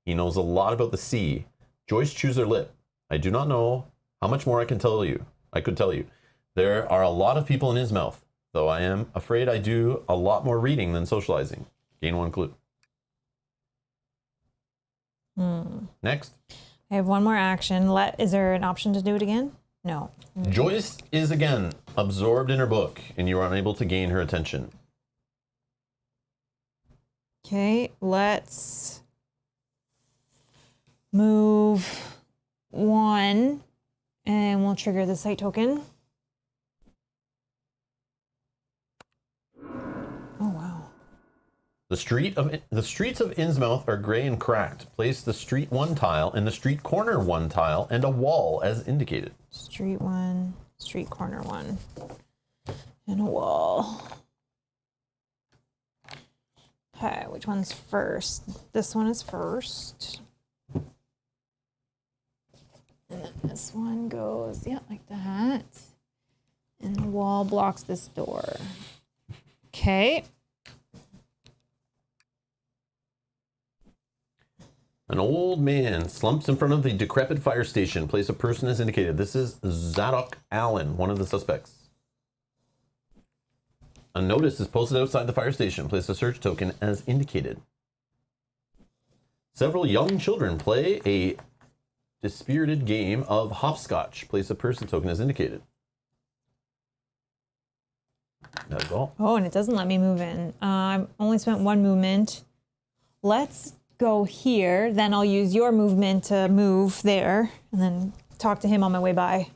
He knows a lot about the sea. Joyce chews her lip. I do not know how much more I could tell you. There are a lot of people in Innsmouth, though I am afraid I do a lot more reading than socializing. Gain 1 clue. Next. I have 1 more action. Is there an option to do it again? No. Joyce is again absorbed in her book, and you are unable to gain her attention. Okay, let's move 1, and we'll trigger the site token. Oh, wow. The streets of Innsmouth are gray and cracked. Place the street 1 tile and the street corner 1 tile and a wall as indicated. Street 1, street corner 1, and a wall. Okay, which one's first? This one is first. And then this one goes, yeah, like that. And the wall blocks this door. Okay. An old man slumps in front of the decrepit fire station. Place a person as indicated. This is Zadok Allen, one of the suspects. A notice is posted outside the fire station. Place a search token as indicated. Several young children play a dispirited game of hopscotch. Place a person token as indicated. That's all. Oh, and it doesn't let me move in. I've only spent 1 movement. Let's go here. Then I'll use your movement to move there and then talk to him on my way by.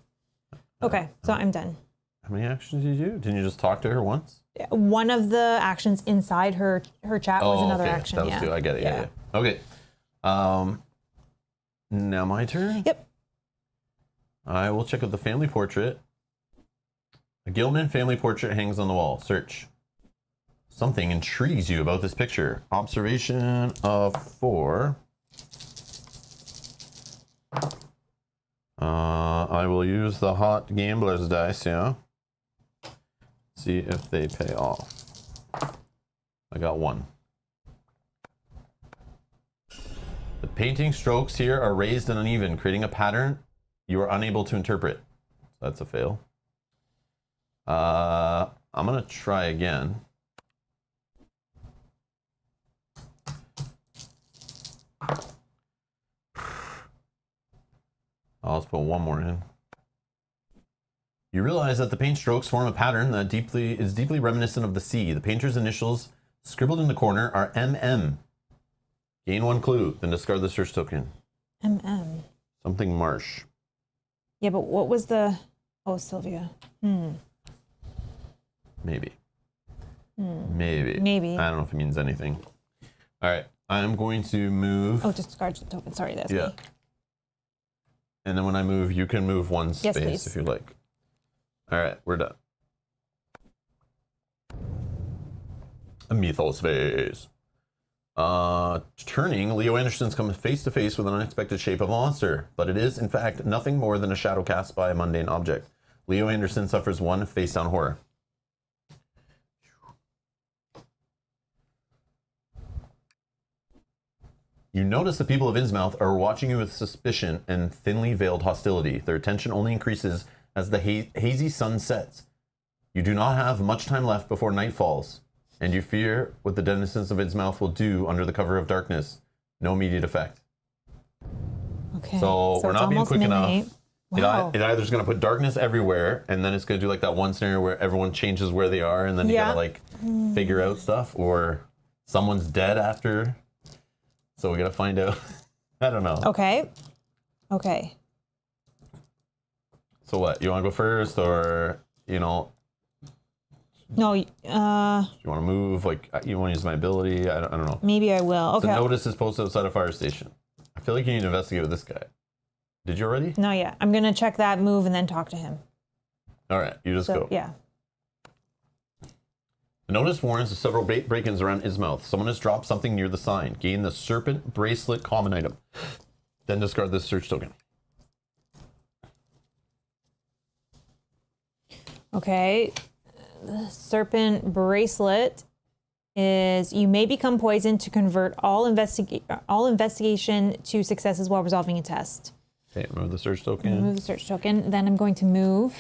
Okay, so I'm done. How many actions did you do? Didn't you just talk to her once? One of the actions inside her chat was another okay. action. That was 2. I get it. Yeah. Okay. Now my turn? Yep. I will check out the family portrait. A Gilman family portrait hangs on the wall. Search. Something intrigues you about this picture. Observation of 4. I will use the hot gambler's dice, yeah. See if they pay off. I got 1. The painting strokes here are raised and uneven, creating a pattern you are unable to interpret. That's a fail. I'm gonna try again. Let's put 1 more in. You realize that the paint strokes form a pattern that is deeply reminiscent of the sea. The painter's initials scribbled in the corner are MM. Gain 1 clue, then discard the search token. MM. Something marsh. Yeah, but what was the... Oh, Sylvia. Maybe. Maybe. Maybe. I don't know if it means anything. All right. I'm going to move. Oh, discard the token. Sorry, that's me. And then when I move, you can move 1 space please. if you like. All right, we're done. A Mythos phase. Turning, Leo Anderson's come face to face with an unexpected shape of a monster, but it is, in fact, nothing more than a shadow cast by a mundane object. Leo Anderson suffers 1 face-down horror. You notice the people of Innsmouth are watching you with suspicion and thinly veiled hostility. Their attention only increases as the hazy sun sets. You do not have much time left before night falls, and you fear what the denizens of Innsmouth will do under the cover of darkness. No immediate effect. Okay. So we're it's not being almost quick midnight. enough. Wow. It either's going to put darkness everywhere, and then it's going to do like that one scenario where everyone changes where they are, and then you Yeah. got to like figure out stuff, or someone's dead after. So we got to find out. I don't know. Okay. Okay. So what? You want to go first, or No. you want to move? Like you want to use my ability? I don't know. Maybe I will. Okay. The notice is posted outside a fire station. I feel like you need to investigate with this guy. Did you already? No, yeah. I'm gonna check that move and then talk to him. All right, you just So go. yeah. The notice warns of several break-ins around Innsmouth. Someone has dropped something near the sign. Gain the serpent bracelet common item. Then discard this search token. Okay. The serpent bracelet is you may become poisoned to convert all investigation to successes while resolving a test. Okay, remove the search token. Remove the search token. Then I'm going to move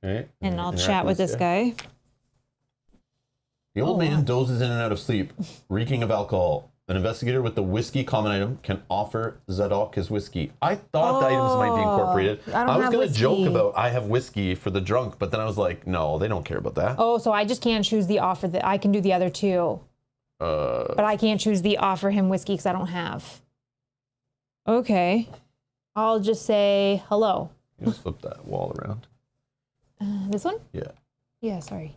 Okay. and I'll interact chat with this guy. The old man dozes in and out of sleep, reeking of alcohol. An investigator with the whiskey common item can offer Zadok his whiskey. I thought the items might be incorporated. I don't was have going to joke whiskey. about I have whiskey for the drunk, but then I was like, no, they don't care about that. Oh, so I just can't choose the offer that I can do the other two. But I can't choose the offer him whiskey because I don't have. Okay. I'll just say hello. You just flip that wall around. This one? Yeah. Yeah, sorry.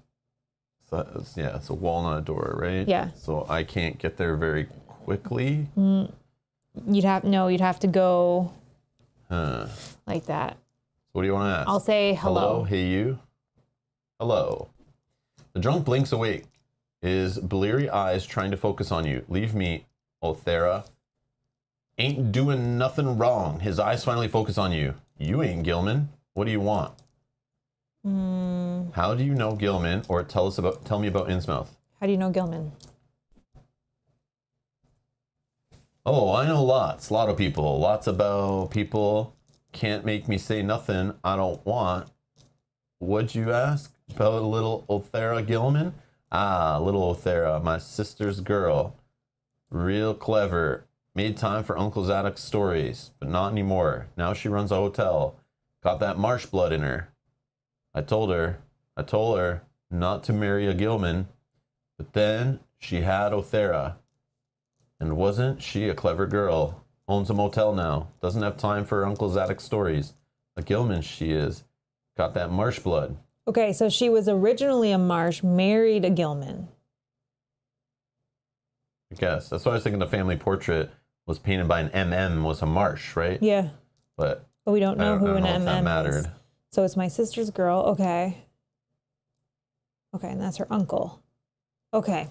So it's a wall, not a door, right? Yeah. So I can't get there very quickly. You'd have to go Huh. like that. What do you want to ask? I'll say hello. Hey, you. Hello. The drunk blinks awake, his bleary eyes trying to focus on you. Leave me, Othera. Ain't doing nothing wrong. His eyes finally focus on you. You ain't Gilman. What do you want? How do you know Gilman? Or tell me about Innsmouth. How do you know Gilman? Oh, I know lots. A lot of people. Lots about people. Can't make me say nothing I don't want. What'd you ask? About little Othera Gilman? Ah, little Othera, my sister's girl. Real clever. Made time for Uncle Zadok's stories, but not anymore. Now she runs a hotel. Got that marsh blood in her. I told her not to marry a Gilman, but then she had Othera. And wasn't she a clever girl? Owns a motel now. Doesn't have time for Uncle Zadok's stories. A Gilman she is. Got that marsh blood. Okay, so she was originally a Marsh, married a Gilman. I guess. That's why I was thinking the family portrait was painted by an MM was a Marsh, right? Yeah, But but we don't know I who don't an know if that MM mattered. is. So it's my sister's girl. Okay. Okay, and that's her uncle. Okay.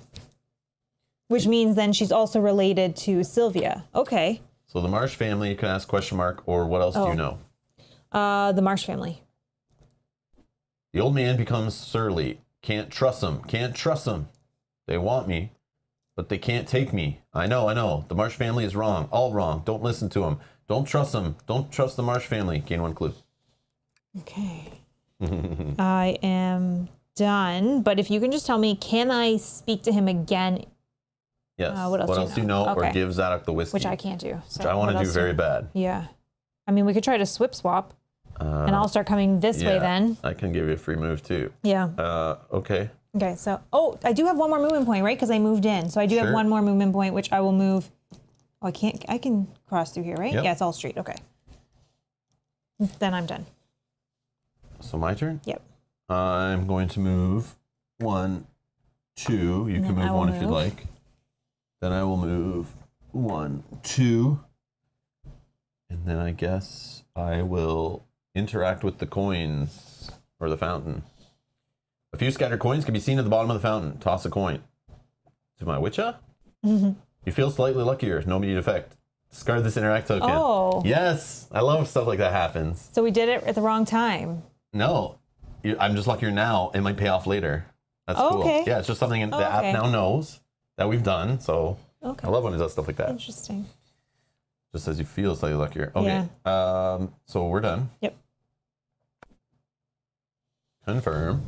Which means then she's also related to Sylvia. Okay. So the Marsh family, you can ask question mark, or what else do you know? The Marsh family. The old man becomes surly. Can't trust them. They want me, but they can't take me. I know. The Marsh family is wrong. All wrong. Don't listen to them. Don't trust them. Don't trust the Marsh family. Gain 1 clue. Okay. I am done. But if you can just tell me, can I speak to him again? Yes. What else do you know? Or Okay. give Zadok the whiskey. Which I can't do. So Which I want what to do else very you- bad. Yeah. I mean, we could try to swap. And I'll start coming this way then. I can give you a free move too. Yeah. Okay. Okay, so, I do have one more movement point, right? Because I moved in. So I do have Sure. one more movement point, which I will move. Oh, I can cross through here, right? Yep. Yeah, it's all straight. Okay. Then I'm done. So my turn? Yep. I'm going to move 1, 2. You And can then I move will 1 if you'd move. like. Then I will move 1, 2. And then I guess I will interact with the coins or the fountain. A few scattered coins can be seen at the bottom of the fountain. Toss a coin. To my Witcher? You feel slightly luckier. No immediate effect. Discard this interact token. Oh. Yes. I love stuff like that happens. So we did it at the wrong time. No. I'm just luckier now. It might pay off later. That's Oh, cool. okay. Yeah, it's just something the Oh, app okay. now knows that we've done. So Okay. I love when it does stuff like that. Interesting. Just as you feel slightly luckier. Okay. So we're done. Yep. Confirm.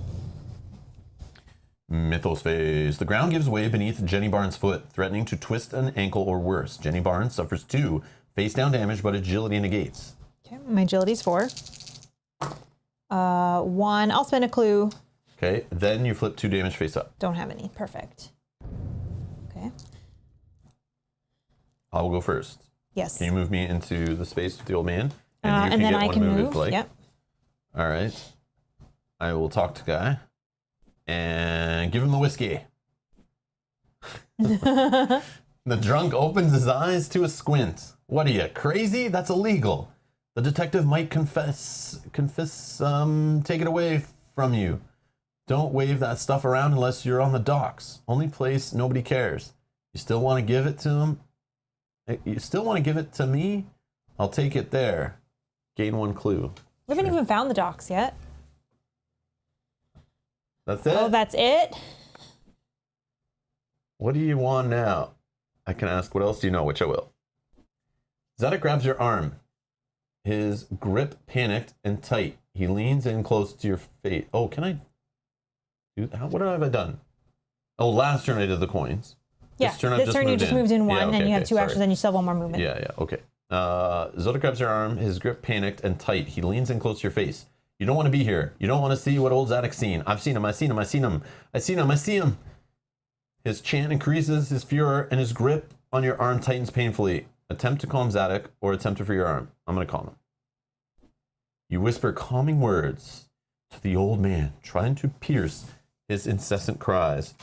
Mythos phase. The ground gives way beneath Jenny Barnes' foot, threatening to twist an ankle or worse. Jenny Barnes suffers 2 face down damage, but agility negates. Okay. My agility's 4. 1. I'll spend a clue. Okay. Then you flip 2 damage face up. Don't have any. Perfect. Okay. I will go first. Yes. Can you move me into the space with the old man? You And then get I one can if move. you'd like. Yep. All right. I will talk to Guy and give him the whiskey. The drunk opens his eyes to a squint. What are you, crazy? That's illegal. The detective might take it away from you. Don't wave that stuff around unless you're on the docks. Only place nobody cares. You still want to give it to him? You still want to give it to me? I'll take it there. Gain 1 clue. We haven't even found the docks yet. That's it? Oh, that's it? What do you want now? I can ask, what else do you know? Which I will. Zadok grabs your arm. His grip panicked and tight. He leans in close to your face. Oh, can I do that? What have I done? Oh, last turn I did the coins. Yeah. This turn I've This turn you just moved in 1 and you have 2 actions and you still have 1 more movement. Yeah, okay. Zadok grabs your arm. His grip panicked and tight. He leans in close to your face. You don't want to be here. You don't want to see what old Zadok's seen. I've seen him. I've seen him. I've seen him. I've seen him. I see him. His chant increases, his furor, and his grip on your arm tightens painfully. Attempt to calm Zadok or attempt to free your arm. I'm going to calm him. You whisper calming words to the old man, trying to pierce his incessant cries.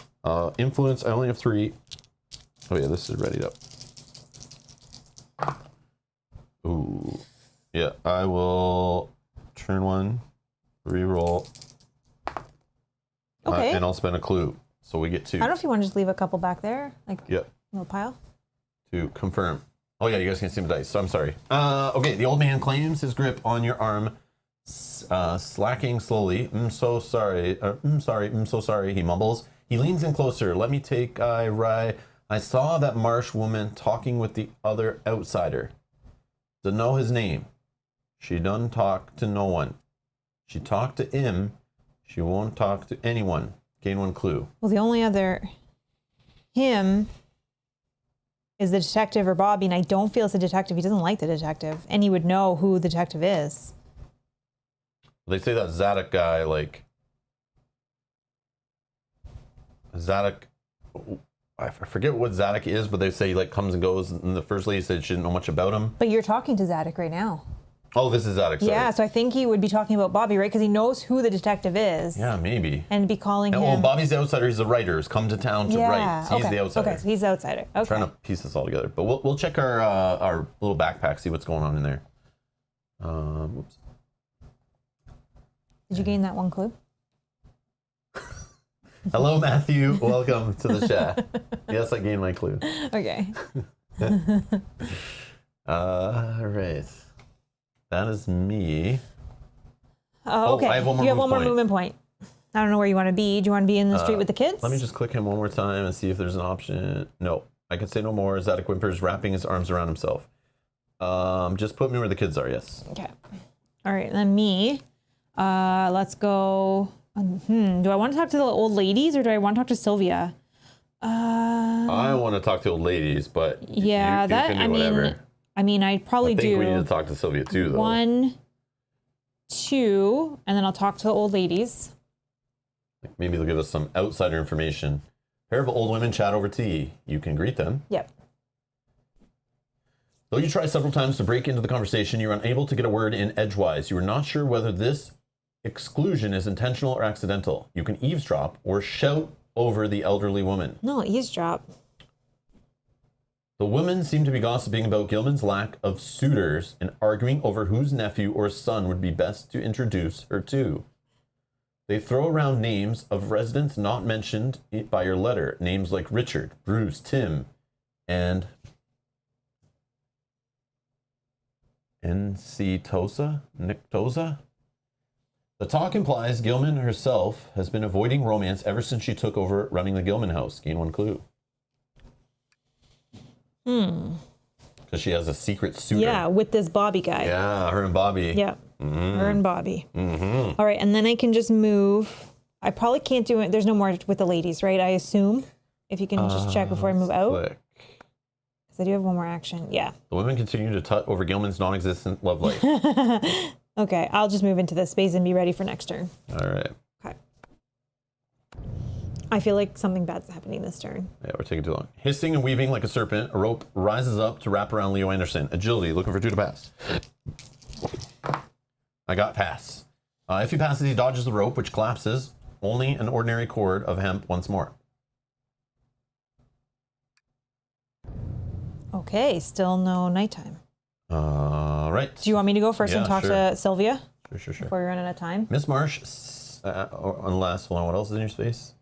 Influence, I only have 3. Oh yeah, this is readied up. Ooh. Yeah, I will turn 1, reroll. Okay. And I'll spend a clue. So we get 2. I don't know if you want to just leave a couple back there, like Yep. a little pile. To confirm. Oh yeah, you guys can see the dice, so I'm sorry. Okay, the old man claims his grip on your arm, slacking slowly. So sorry. So sorry, he mumbles. He leans in closer. Let me take I saw that marsh woman talking with the other outsider. To know his name. She done talk to no one. She talked to him. She won't talk to anyone. Gain 1 clue. Well, the only other him is the detective or Bobby, and I don't feel it's a detective. He doesn't like the detective, and he would know who the detective is. They say that Zadok guy, like Zadok, I forget what Zadok is, but they say he like comes and goes. And the first lady said she didn't know much about him. But you're talking to Zadok right now. Oh, this is Zadok. Sorry. Yeah, so I think he would be talking about Bobby, right? Because he knows who the detective is. Yeah, maybe. And be calling him. Oh, Bobby's the outsider. He's the writer. He's come to town to write. He's the outsider. Okay, so he's the outsider. Okay. Trying to piece this all together, but we'll check our little backpack, see what's going on in there. Whoops. Did you gain that 1 clue? Hello, Matthew. Welcome to the chat. Yes, I gained my clue. Okay. All right. That is me. Oh, okay. I have 1 more you have 1 more point. movement point. I don't know where you want to be. Do you want to be in the street with the kids? Let me just click him one more time and see if there's an option. No, I can say no more. Zadok whimpers, wrapping his arms around himself. Just put me where the kids are, yes. Okay. All right, then me. Let's go. Do I want to talk to the old ladies or do I want to talk to Sylvia? I want to talk to old ladies, but Yeah, you that can do I whatever. mean, I probably I think do we need to talk to Sylvia too, though. 1, 2, and then I'll talk to the old ladies. Maybe they'll give us some outsider information. A pair of old women chat over tea. You can greet them. Yep. Though you try several times to break into the conversation, you're unable to get a word in edgewise. You are not sure whether this exclusion is intentional or accidental. You can eavesdrop or shout over the elderly woman. No, eavesdrop. The women seem to be gossiping about Gilman's lack of suitors and arguing over whose nephew or son would be best to introduce her to. They throw around names of residents not mentioned by your letter, names like Richard, Bruce, Tim, and Nyctosa. The talk implies Gilman herself has been avoiding romance ever since she took over running the Gilman house. Gain 1 clue. Because she has a secret suitor. Yeah, with this Bobby guy. Yeah, her and Bobby. Yeah, her and Bobby. All right, and then I can just move. I probably can't do it. There's no more with the ladies, right? I assume. If you can just check before I move out. Click. Because I do have one more action. Yeah. The women continue to tut over Gilman's non-existent love life. Okay, I'll just move into this space and be ready for next turn. All right. Okay. I feel like something bad's happening this turn. Yeah, we're taking too long. Hissing and weaving like a serpent, a rope rises up to wrap around Leo Anderson. Agility, looking for 2 to pass. I got pass. If he passes, he dodges the rope, which collapses. Only an ordinary cord of hemp once more. Okay, still no nighttime. Right. Do you want me to go first and talk to Sylvia Sure. before we run out of time? Miss Marsh, unless, hold on, what else is in your space?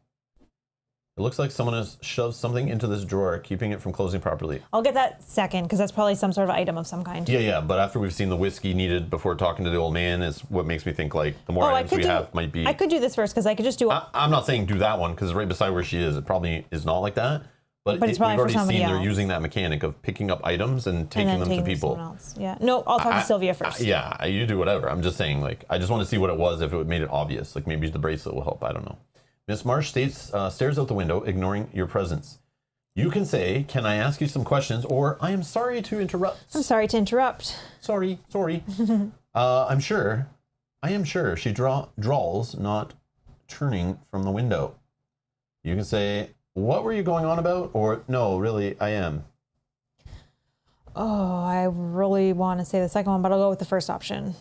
It looks like someone has shoved something into this drawer, keeping it from closing properly. I'll get that second, because that's probably some sort of item of some kind. Yeah, but after we've seen the whiskey needed before talking to the old man is what makes me think like the more items we have might be... I could do this first, because I could just do... I'm not saying do that one, because right beside where she is, it probably is not like that. But it's probably we've already for somebody seen they're else. using that mechanic of picking up items and taking them to people. Someone else. Yeah. No, I'll talk to Sylvia first. Yeah, you do whatever. I'm just saying, like, I just want to see what it was, if it made it obvious. Like, maybe the bracelet will help. I don't know. Miss Marsh stares out the window, ignoring your presence. You can say, "Can I ask you some questions?" Or, "I am sorry to interrupt." I'm sorry to interrupt. Sorry. I am sure. She drawls, not turning from the window. You can say, "What were you going on about?" Or, "No, really, I am." Oh, I really want to say the second one, but I'll go with the first option.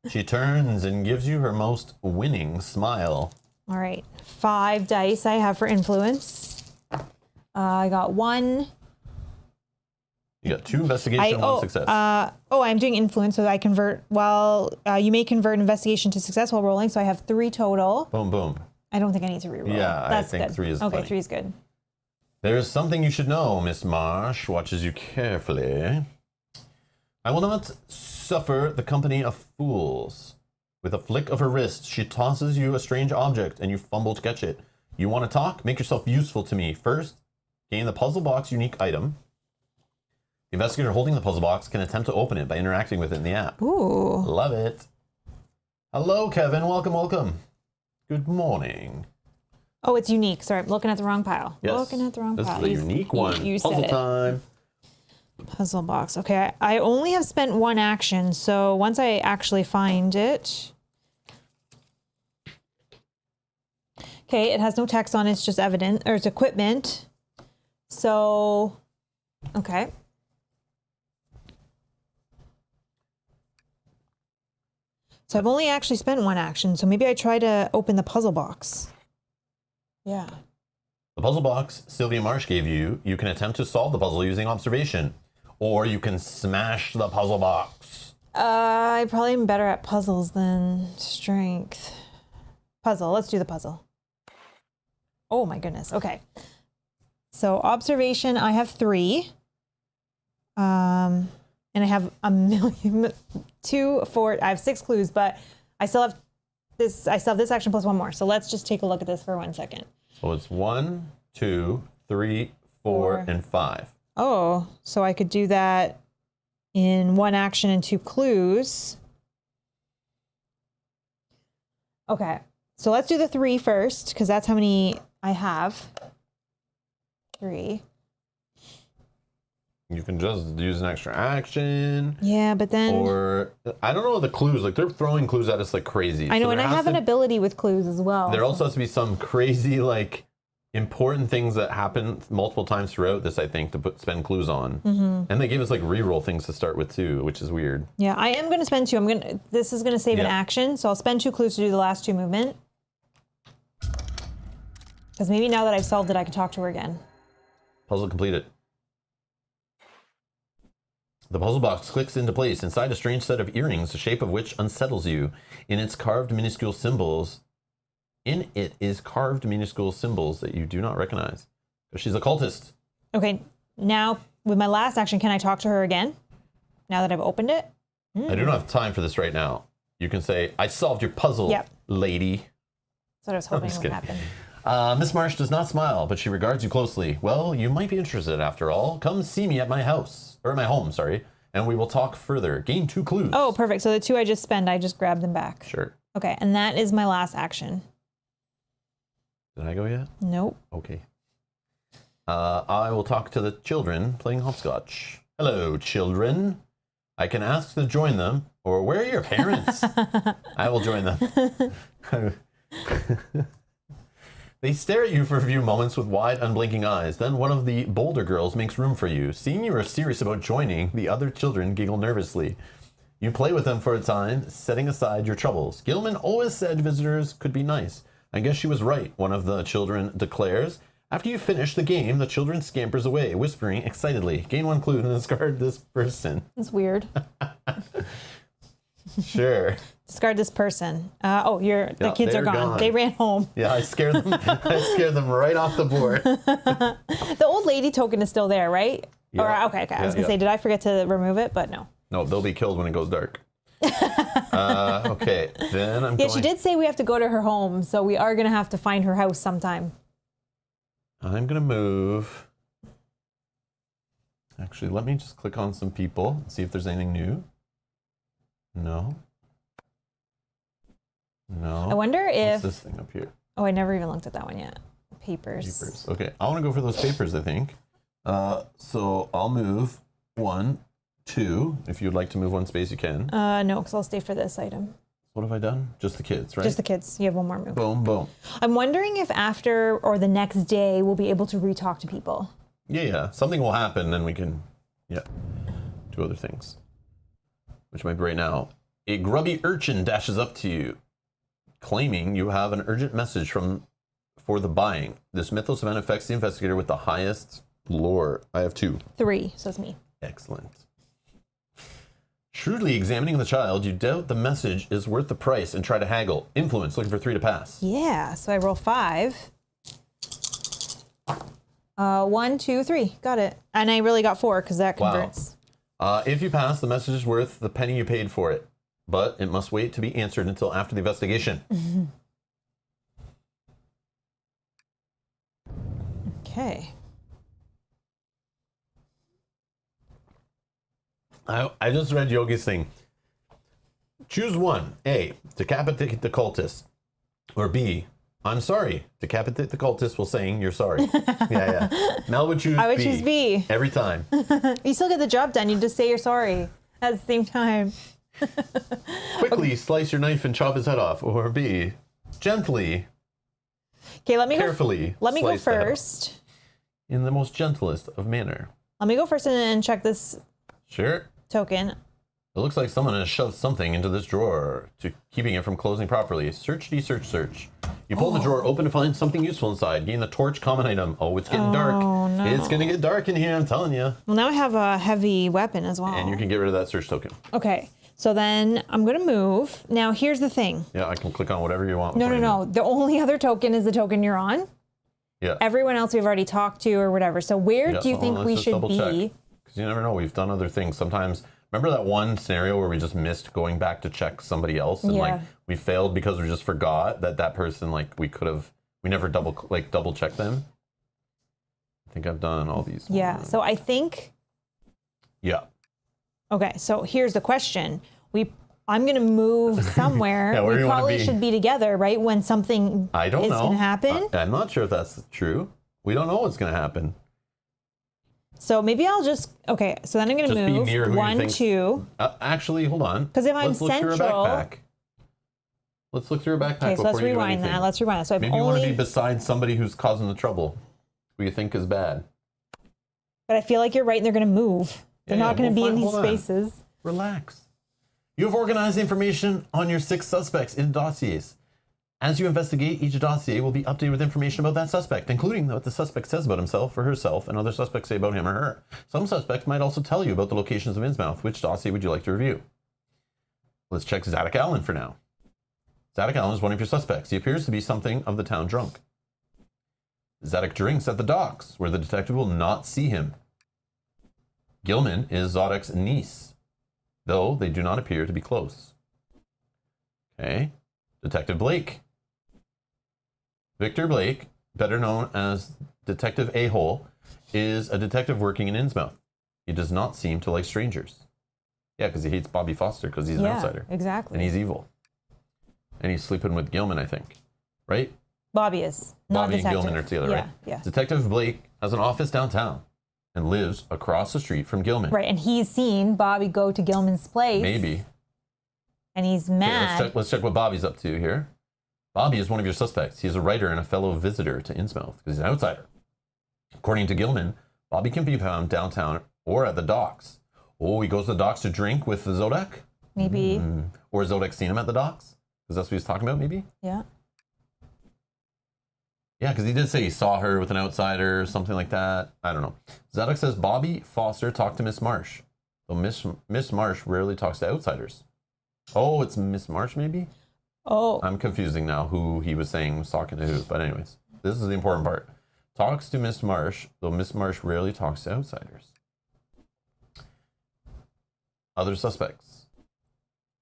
She turns and gives you her most winning smile. All right. 5 dice I have for influence. I got 1. You got 2 investigation, 1 success. I'm doing influence, so I convert. You may convert investigation to success while rolling, so I have 3 total. Boom. I don't think I need to reroll. Yeah, That's I think good. 3 is okay. plenty. 3 is good. There's something you should know. Miss Marsh watches you carefully. I will not suffer the company of fools. With a flick of her wrist, she tosses you a strange object, and you fumble to catch it. You want to talk? Make yourself useful to me. First, gain the puzzle box unique item. The investigator holding the puzzle box can attempt to open it by interacting with it in the app. Ooh. Love it. Hello, Kevin. Welcome. Good morning. Oh, it's unique. Sorry, I'm looking at the wrong pile. Yes. Looking at the wrong This pile. is a unique one. You said Puzzle it. time. Puzzle box. Okay, I only have spent 1 action, so once I actually find it... Okay, it has no text on it. It's just evidence, or it's equipment. So, okay. So I've only actually spent 1 action, so maybe I try to open the puzzle box. Yeah. The puzzle box Sylvia Marsh gave you, you can attempt to solve the puzzle using observation, or you can smash the puzzle box. I probably am better at puzzles than strength. Puzzle. Let's do the puzzle. Oh my goodness. Okay. So observation, I have 3. And I have a million, 2, 4, I have 6 clues, but I still have this action plus 1 more. So let's just take a look at this for 1 second. So it's 1, 2, 3, 4, and 5. Oh, so I could do that in 1 action and 2 clues. Okay. So let's do the 3 first, because that's how many I have. 3. You can just use an extra action. Yeah, but then... Or, I don't know the clues. Like, they're throwing clues at us like crazy. I know, So and there I has have to- an ability with clues as well. There also has to be some crazy, like, important things that happen multiple times throughout this, I think, to spend clues on. Mm-hmm. And they gave us, like, reroll things to start with, too, which is weird. Yeah, I am going to spend 2. This is going to save an Yeah. action, so I'll spend 2 clues to do the last 2 movement. Because maybe now that I've solved it, I can talk to her again. Puzzle completed. The puzzle box clicks into place inside a strange set of earrings, the shape of which unsettles you. In it is carved minuscule symbols that you do not recognize. She's a cultist. Okay, now with my last action, can I talk to her again? Now that I've opened it? I do not have time for this right now. You can say, I solved your puzzle, Yep. lady. That's what I was hoping just would kidding. happen. Miss Marsh does not smile, but she regards you closely. Well, you might be interested after all. Come see me at my house, or my home, sorry, and we will talk further. Gain 2 clues. Oh, perfect. So the 2 I just spent, I just grabbed them back. Sure. Okay, and that is my last action. Did I go yet? Nope. Okay. I will talk to the children playing hopscotch. Hello, children. I can ask to join them, or where are your parents? I will join them. They stare at you for a few moments with wide, unblinking eyes. Then one of the bolder girls makes room for you. Seeing you are serious about joining, the other children giggle nervously. You play with them for a time, setting aside your troubles. Gilman always said visitors could be nice. I guess she was right, one of the children declares. After you finish the game, the children scampers away, whispering excitedly. Gain 1 clue and discard this person. That's weird. Sure. Discard this person. The kids are they're gone. They ran home. Yeah, I scared them. I scared them right off the board. The old lady token is still there, right? Yeah. Okay. I was going to say, did I forget to remove it? But no. No, they'll be killed when it goes dark. Okay, then I'm going... Yeah, she did say we have to go to her home, so we are going to have to find her house sometime. I'm going to move... Actually, let me just click on some people and see if there's anything new. No. No. I wonder if... What's this thing up here? Oh, I never even looked at that one yet. Papers. Okay, I want to go for those papers, I think. So I'll move 1, 2. If you'd like to move 1 space, you can. No, because I'll stay for this item. What have I done? Just the kids, right? Just the kids. You have 1 more move. Boom, boom. I'm wondering if after or the next day we'll be able to re-talk to people. Yeah. Something will happen, then we can, do other things. Which might be right now. A grubby urchin dashes up to you, claiming you have an urgent message for the buying. This mythos event affects the investigator with the highest lore. I have 2. 3, so it's me. Excellent. Shrewdly examining the child, you doubt the message is worth the price and try to haggle. Influence, looking for 3 to pass. Yeah, so I roll 5. 1, 2, 3. Got it. And I really got 4 because that converts. Wow. If you pass, the message is worth the penny you paid for it, but it must wait to be answered until after the investigation. Okay. I just read Yogi's thing. Choose one. A, decapitate the cultist. Or B, I'm sorry. Decapitate the cultist while saying you're sorry. Yeah. Mel would choose B. I would choose B. Every time. You still get the job done. You just say you're sorry at the same time. Quickly slice your knife and chop his head off. Or B, gently, Okay, let me carefully go. Let me go slice the head off. first. In the most gentlest of manner. Let me go first and check this Sure. token. It looks like someone has shoved something into this drawer, keeping it from closing properly. Search. You pull the drawer open to find something useful inside. Gain the torch, common item. Oh, it's getting dark. No. It's going to get dark in here, I'm telling you. Well, now I have a heavy weapon as well. And you can get rid of that search token. Okay, so then I'm going to move. Now, here's the thing. Yeah, I can click on whatever you want. No. The only other token is the token you're on. Yeah. Everyone else we've already talked to or whatever. So where do you think we should be? Because you never know. We've done other things. Sometimes, remember that one scenario where we just missed going back to check somebody else? And like we failed because we just forgot that person, like we never double checked them. I think I've done all these. Yeah, so I think. Yeah. Okay, so here's the question. I'm going to move somewhere. Yeah, where we do you wanna probably be? should be together, right? When something I don't is know. going to happen. I'm not sure if that's true. We don't know what's going to happen. So maybe I'll just, okay, so then I'm going to Just be move near who you 1, think- 2. Actually, hold on. 'Cause if I'm let's look through her central- backpack. Let's look through her backpack Okay, so before let's you do rewind anything. that. Let's rewind that. So I've Maybe you want to be only, beside somebody who's causing the trouble, who you think is bad. but I feel like you're right and they're going to move. They're Yeah, not going to we'll be in find- these hold on. spaces. Relax. You have organized information on your 6 suspects in dossiers. As you investigate, each dossier will be updated with information about that suspect, including what the suspect says about himself or herself and other suspects say about him or her. Some suspects might also tell you about the locations of Innsmouth. Which dossier would you like to review? Let's check Zadok Allen for now. Zadok Allen is one of your suspects. He appears to be something of the town drunk. Zadok drinks at the docks, where the detective will not see him. Gilman is Zadok's niece, though they do not appear to be close. Okay. Detective Blake. Victor Blake, better known as Detective A-Hole, is a detective working in Innsmouth. He does not seem to like strangers. Yeah, because he hates Bobby Foster because he's an outsider. Exactly. And he's evil. And he's sleeping with Gilman, I think. Right? Bobby is. Not Bobby and detective. Gilman are together, yeah, right? Yeah. Detective Blake has an office downtown and lives across the street from Gilman. Right, and he's seen Bobby go to Gilman's place. Maybe. And he's Okay, mad. let's check what Bobby's up to here. Bobby is one of your suspects. He's a writer and a fellow visitor to Innsmouth because he's an outsider. According to Gilman, Bobby can be found downtown or at the docks. Oh, he goes to the docks to drink with Zadok? Maybe. Or has Zadok seen him at the docks? Because that's what he's talking about, maybe? Yeah. Yeah, because he did say he saw her with an outsider or something like that. I don't know. Zadok says Bobby Foster talked to Miss Marsh. Though Miss Marsh rarely talks to outsiders. Oh, it's Miss Marsh, maybe? Oh. I'm confusing now who he was saying was talking to who. But anyways, this is the important part. Talks to Miss Marsh, though Miss Marsh rarely talks to outsiders. Other suspects.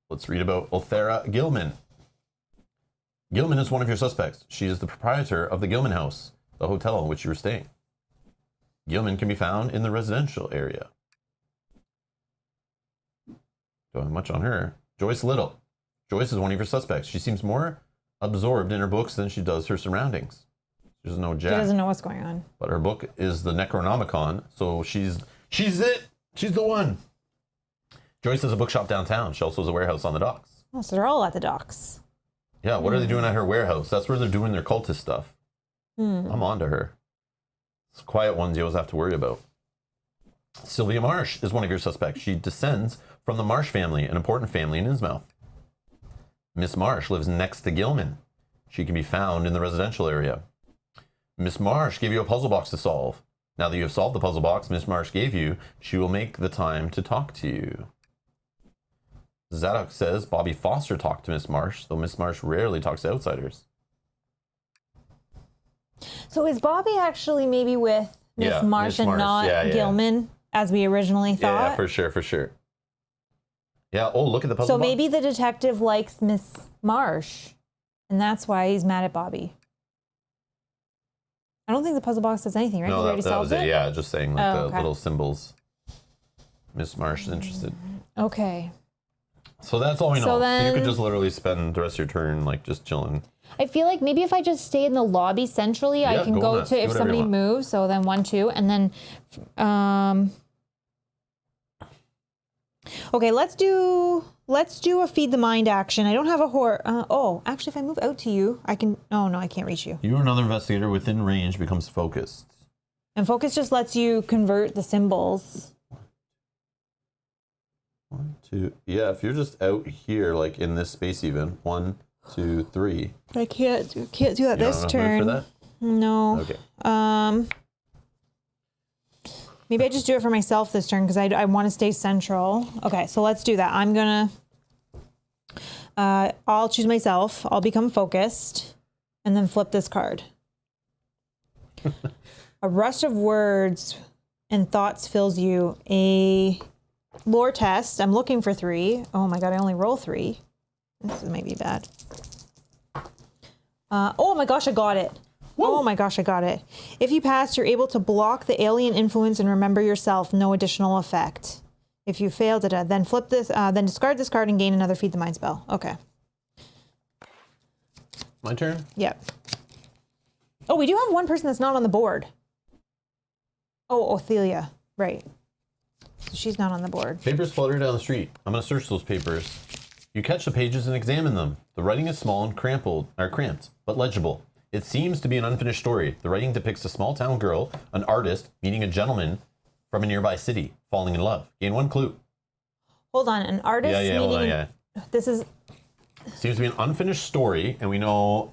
Let's read about Othera Gilman. Gilman is one of your suspects. She is the proprietor of the Gilman House, the hotel in which you were staying. Gilman can be found in the residential area. Don't have much on her. Joyce Little. Joyce is one of your suspects. She seems more absorbed in her books than she does her surroundings. She doesn't know jack. She doesn't know what's going on. But her book is the Necronomicon, so she's it. She's the one. Joyce has a bookshop downtown. She also has a warehouse on the docks. Oh, so they're all at the docks. Yeah, what are they doing at her warehouse? That's where they're doing their cultist stuff. I'm on to her. It's quiet ones you always have to worry about. Sylvia Marsh is one of your suspects. She descends from the Marsh family, an important family in Innsmouth. Miss Marsh lives next to Gilman. She can be found in the residential area. Miss Marsh gave you a puzzle box to solve. Now that you have solved the puzzle box Miss Marsh gave you, she will make the time to talk to you. Zadok says Bobby Foster talked to Miss Marsh, though Miss Marsh rarely talks to outsiders. So is Bobby actually maybe with Miss Marsh Miss and Marsh. not Gilman, as we originally thought? Yeah, for sure, for sure. Yeah, oh, look at the puzzle So box. maybe the detective likes Miss Marsh, and that's why he's mad at Bobby. I don't think the puzzle box does anything, right? No, We already that was solved it. it? Yeah, just saying like Oh, the okay. little symbols. Miss Marsh is interested. Okay. So that's all we know. So So you could then- just literally spend the rest of your turn like just chilling. I feel like maybe if I just stay in the lobby centrally, I Yeah, can go go nuts. to Do if whatever you somebody want. moves. So then 1, 2, and then, okay, let's do a feed the mind action. I don't have a horror. Oh, actually, if I move out to you, I can. Oh no, I can't reach you. You or another investigator within range becomes focused. And focus just lets you convert the symbols. 1, 2. Yeah, if you're just out here, like in this space, even 1, 2, 3. I can't do that You don't this have enough turn. mood for No. that? Okay. Maybe I just do it for myself this turn because I want to stay central. Okay, so let's do that. I'm gonna. I'll choose myself. I'll become focused, and then flip this card. A rush of words and thoughts fills you. A lore test. I'm looking for 3. Oh my god, I only roll 3. This may be bad. Oh my gosh, I got it. Oh my gosh, I got it. If you pass, you're able to block the alien influence and remember yourself. No additional effect. If you failed it, then flip this, then discard this card and gain another feed the mind spell. Okay. My turn? Yep. Oh, we do have one person that's not on the board. Oh, Othelia. Right. So she's not on the board. Papers flutter down the street. I'm going to search those papers. You catch the pages and examine them. The writing is small and cramped, but legible. It seems to be an unfinished story. The writing depicts a small town girl, an artist, meeting a gentleman from a nearby city, falling in love. Gain 1 clue. Hold on, an artist meeting. Hold on, yeah. This is Seems to be an unfinished story, and we know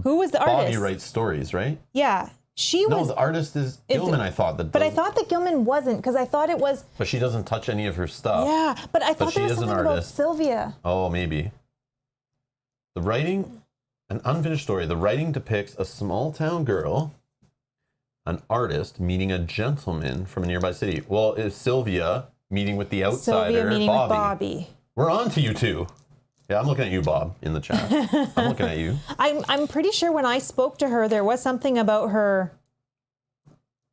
who was the Bobby artist? writes stories, right? Yeah, she No, was. the artist is Gilman, I thought. But I thought that Gilman wasn't because I thought it was. But she doesn't touch any of her stuff. Yeah, but I thought she there was is an something about artist. Sylvia. Oh, maybe. The writing An unfinished story. The writing depicts a small town girl, an artist, meeting a gentleman from a nearby city. Well, is Sylvia meeting with the outsider, Sylvia meeting Bobby? with Bobby. We're on to you two. Yeah, I'm looking at you, Bob, in the chat. I'm looking at you. I'm pretty sure when I spoke to her, there was something about her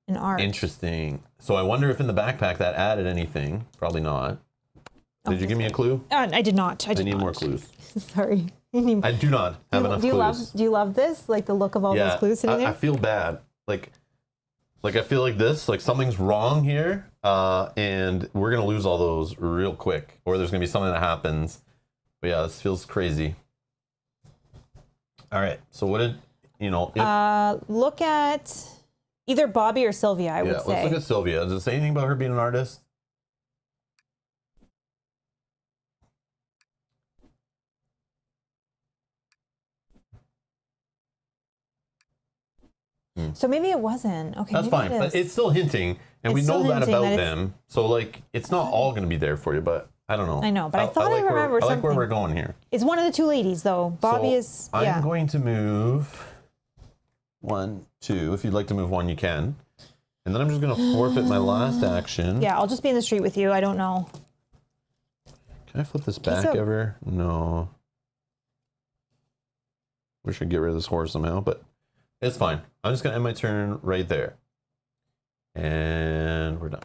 in art. Interesting. So I wonder if in the backpack that added anything. Probably not. Did you give me a clue? I did not. I need more clues. Sorry. I do not have enough clues. Do you love this? Like the look of all those clues sitting there? I feel bad. Like I feel like this, like something's wrong here, and we're gonna lose all those real quick, or there's gonna be something that happens. But yeah, this feels crazy. All right, so what did look at either Bobby or Sylvia. I would say. Let's look at Sylvia. Does it say anything about her being an artist? So maybe it wasn't. Okay, that's fine, but it's still hinting, and we know that about them. So like, it's not all going to be there for you, but I don't know. I know, but I thought I remember something. I like where we're going here. It's one of the two ladies, though. Bobby is. Yeah. I'm going to move 1, 2. If you'd like to move 1, you can. And then I'm just going to forfeit my last action. Yeah, I'll just be in the street with you. I don't know. Can I flip this back ever? No. Wish I'd get rid of this horse somehow, but it's fine. I'm just going to end my turn right there. And we're done.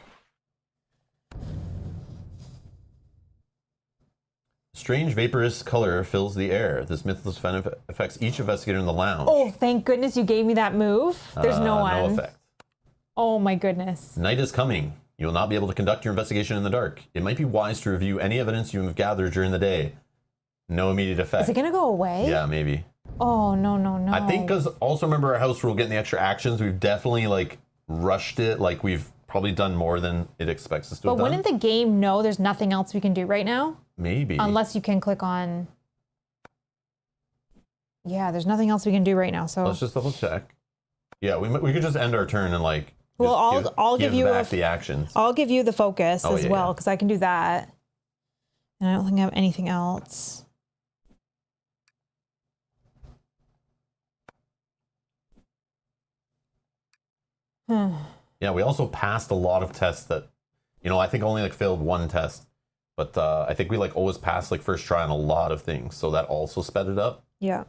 Strange vaporous color fills the air. This mythless event affects each investigator in the lounge. Oh, thank goodness you gave me that move. There's no one. No effect. Oh my goodness. Night is coming. You will not be able to conduct your investigation in the dark. It might be wise to review any evidence you have gathered during the day. No immediate effect. Is it going to go away? Yeah, maybe. Oh, no, no, no. I think because also remember our house rule getting the extra actions, we've definitely like rushed it. Like we've probably done more than it expects us to have done. But wouldn't the game know there's nothing else we can do right now? Maybe. Unless you can click on... Yeah, there's nothing else we can do right now, so... Let's just double check. Yeah, we could just end our turn and like... Well, I'll give you back the actions. I'll give you the focus as well, because I can do that. And I don't think I have anything else. Yeah, we also passed a lot of tests that, I think only like failed 1 test. But I think we like always passed like first try on a lot of things. So that also sped it up. Yeah.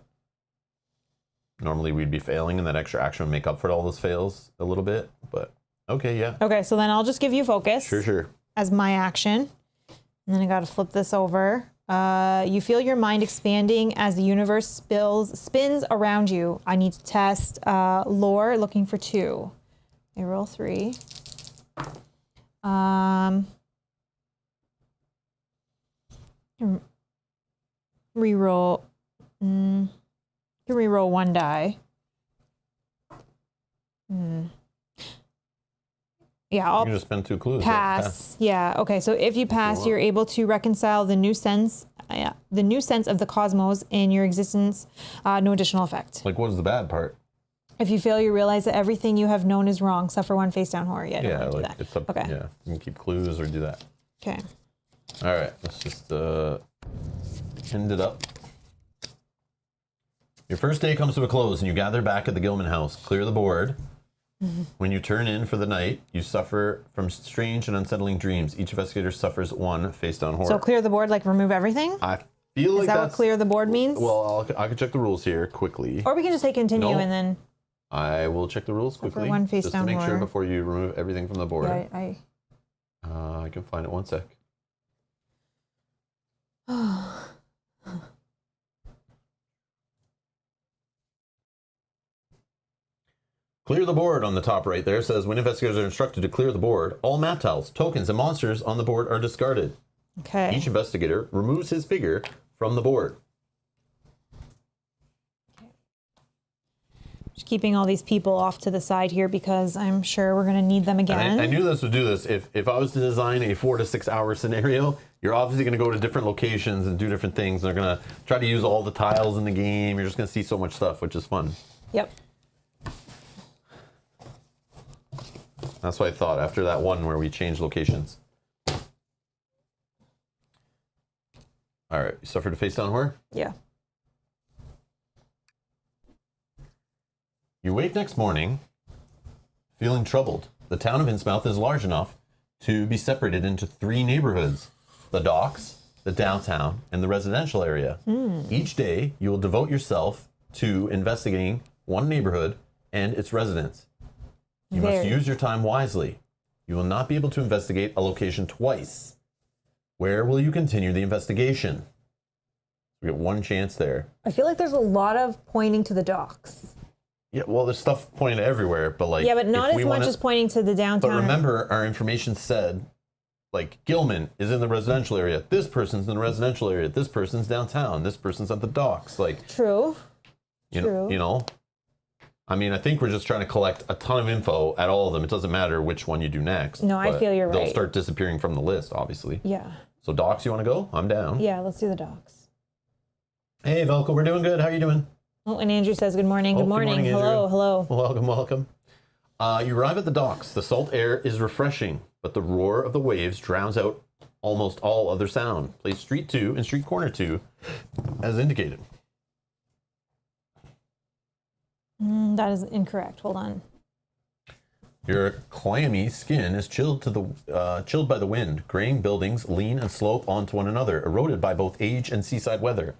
Normally we'd be failing and that extra action would make up for all those fails a little bit. But okay, yeah. Okay, so then I'll just give you focus. Sure. As my action. And then I got to flip this over. You feel your mind expanding as the universe spins around you. I need to test lore, looking for 2. I roll 3. Reroll. You can reroll 1 die. Yeah, I'll you can just spend 2 clues. pass. Yeah. Okay. So if you pass, you're able to reconcile the new sense of the cosmos in your existence. No additional effect. Like, what is the bad part? If you fail, you realize that everything you have known is wrong. Suffer 1 face down horror. Yeah. Yeah, like like that. it's up. Okay. Yeah, you can keep clues or do that. Okay. All right, let's just end it up. Your first day comes to a close, and you gather back at the Gilman house. Clear the board. When you turn in for the night, you suffer from strange and unsettling dreams. Each investigator suffers 1 face down horror. So clear the board, like remove everything? I feel like Is that what clear the board means? Well, I can check the rules here quickly. Or we can just say continue and then... I will check the rules quickly. 1 face just down to make horror. sure before you remove everything from the board. Yeah, I can find it 1 sec. Clear the board on the top right there says when investigators are instructed to clear the board, all map tiles, tokens, and monsters on the board are discarded. Okay. Each investigator removes his figure from the board. Just keeping all these people off to the side here because I'm sure we're going to need them again. I knew this would do this. If I was to design a 4 to 6 hour scenario, you're obviously going to go to different locations and do different things. They're going to try to use all the tiles in the game. You're just going to see so much stuff, which is fun. Yep. That's what I thought after that one where we changed locations. All right, you suffered a face down horror? Yeah. You wake next morning feeling troubled. The town of Innsmouth is large enough to be separated into 3 neighborhoods: the docks, the downtown, and the residential area. Each day, you will devote yourself to investigating one neighborhood and its residents. You must Very. use your time wisely. You will not be able to investigate a location twice. Where will you continue the investigation? We get one chance there. I feel like there's a lot of pointing to the docks. Yeah, well, there's stuff pointing everywhere, but like... Yeah, but not if as we much wanna- as pointing to the downtown. But remember, our information said, like, Gilman is in the residential area. This person's in the residential area. This person's downtown. This person's at the docks. Like, True. True. You know? I mean, I think we're just trying to collect a ton of info at all of them. It doesn't matter which one you do next. No, I but feel you're They'll right. start disappearing from the list, obviously. Yeah. So docks, you want to go? I'm down. Yeah, let's do the docks. Hey, Velko, we're doing good. How you doing? Oh, and Andrew says good morning. Oh, Good morning. Andrew. Hello, hello. Welcome, welcome. You arrive at the docks. The salt air is refreshing, but the roar of the waves drowns out almost all other sound. Place Street 2 and Street Corner 2 as indicated. That is incorrect. Hold on. Your clammy skin is chilled by the wind. Graying buildings lean and slope onto one another, eroded by both age and seaside weather.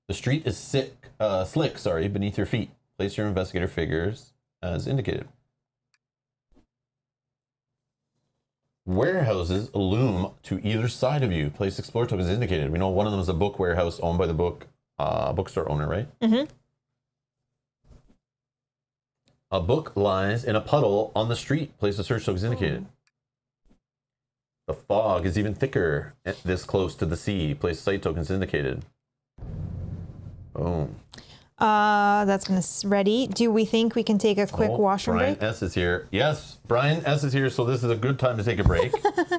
The street is slick beneath your feet. Place your investigator figures as indicated. Warehouses loom to either side of you. Place explore tokens indicated. We know one of them is a book warehouse owned by the bookstore owner, right? Mm-hmm. A book lies in a puddle on the street. Place the search tokens indicated. The fog is even thicker this close to the sea. Place sight tokens indicated. Boom. That's gonna ready. Do we think we can take a quick washroom Brian break? S is here. Yes, Brian S is here, so this is a good time to take a break.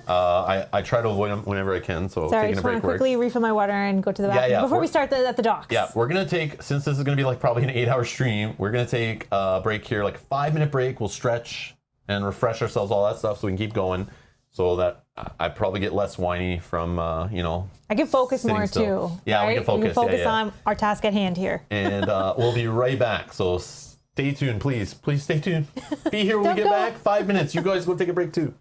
I try to avoid them whenever I can, so Sorry, I taking a just break want to works. quickly refill my water and go to the bathroom before we we're- start at the docks. Yeah, we're gonna take, since this is gonna be like probably an 8-hour stream, we're gonna take a break here, like a 5-minute break. We'll stretch and refresh ourselves, all that stuff, so we can keep going, so that I probably get less whiny from, I can focus sitting more still. too. Yeah, we right? can focus, We yeah, can focus yeah. on our task at hand here. and we'll be right back. So stay tuned, please. Please stay tuned. Be here when we Don't get go. back. 5 minutes. You guys go take a break too.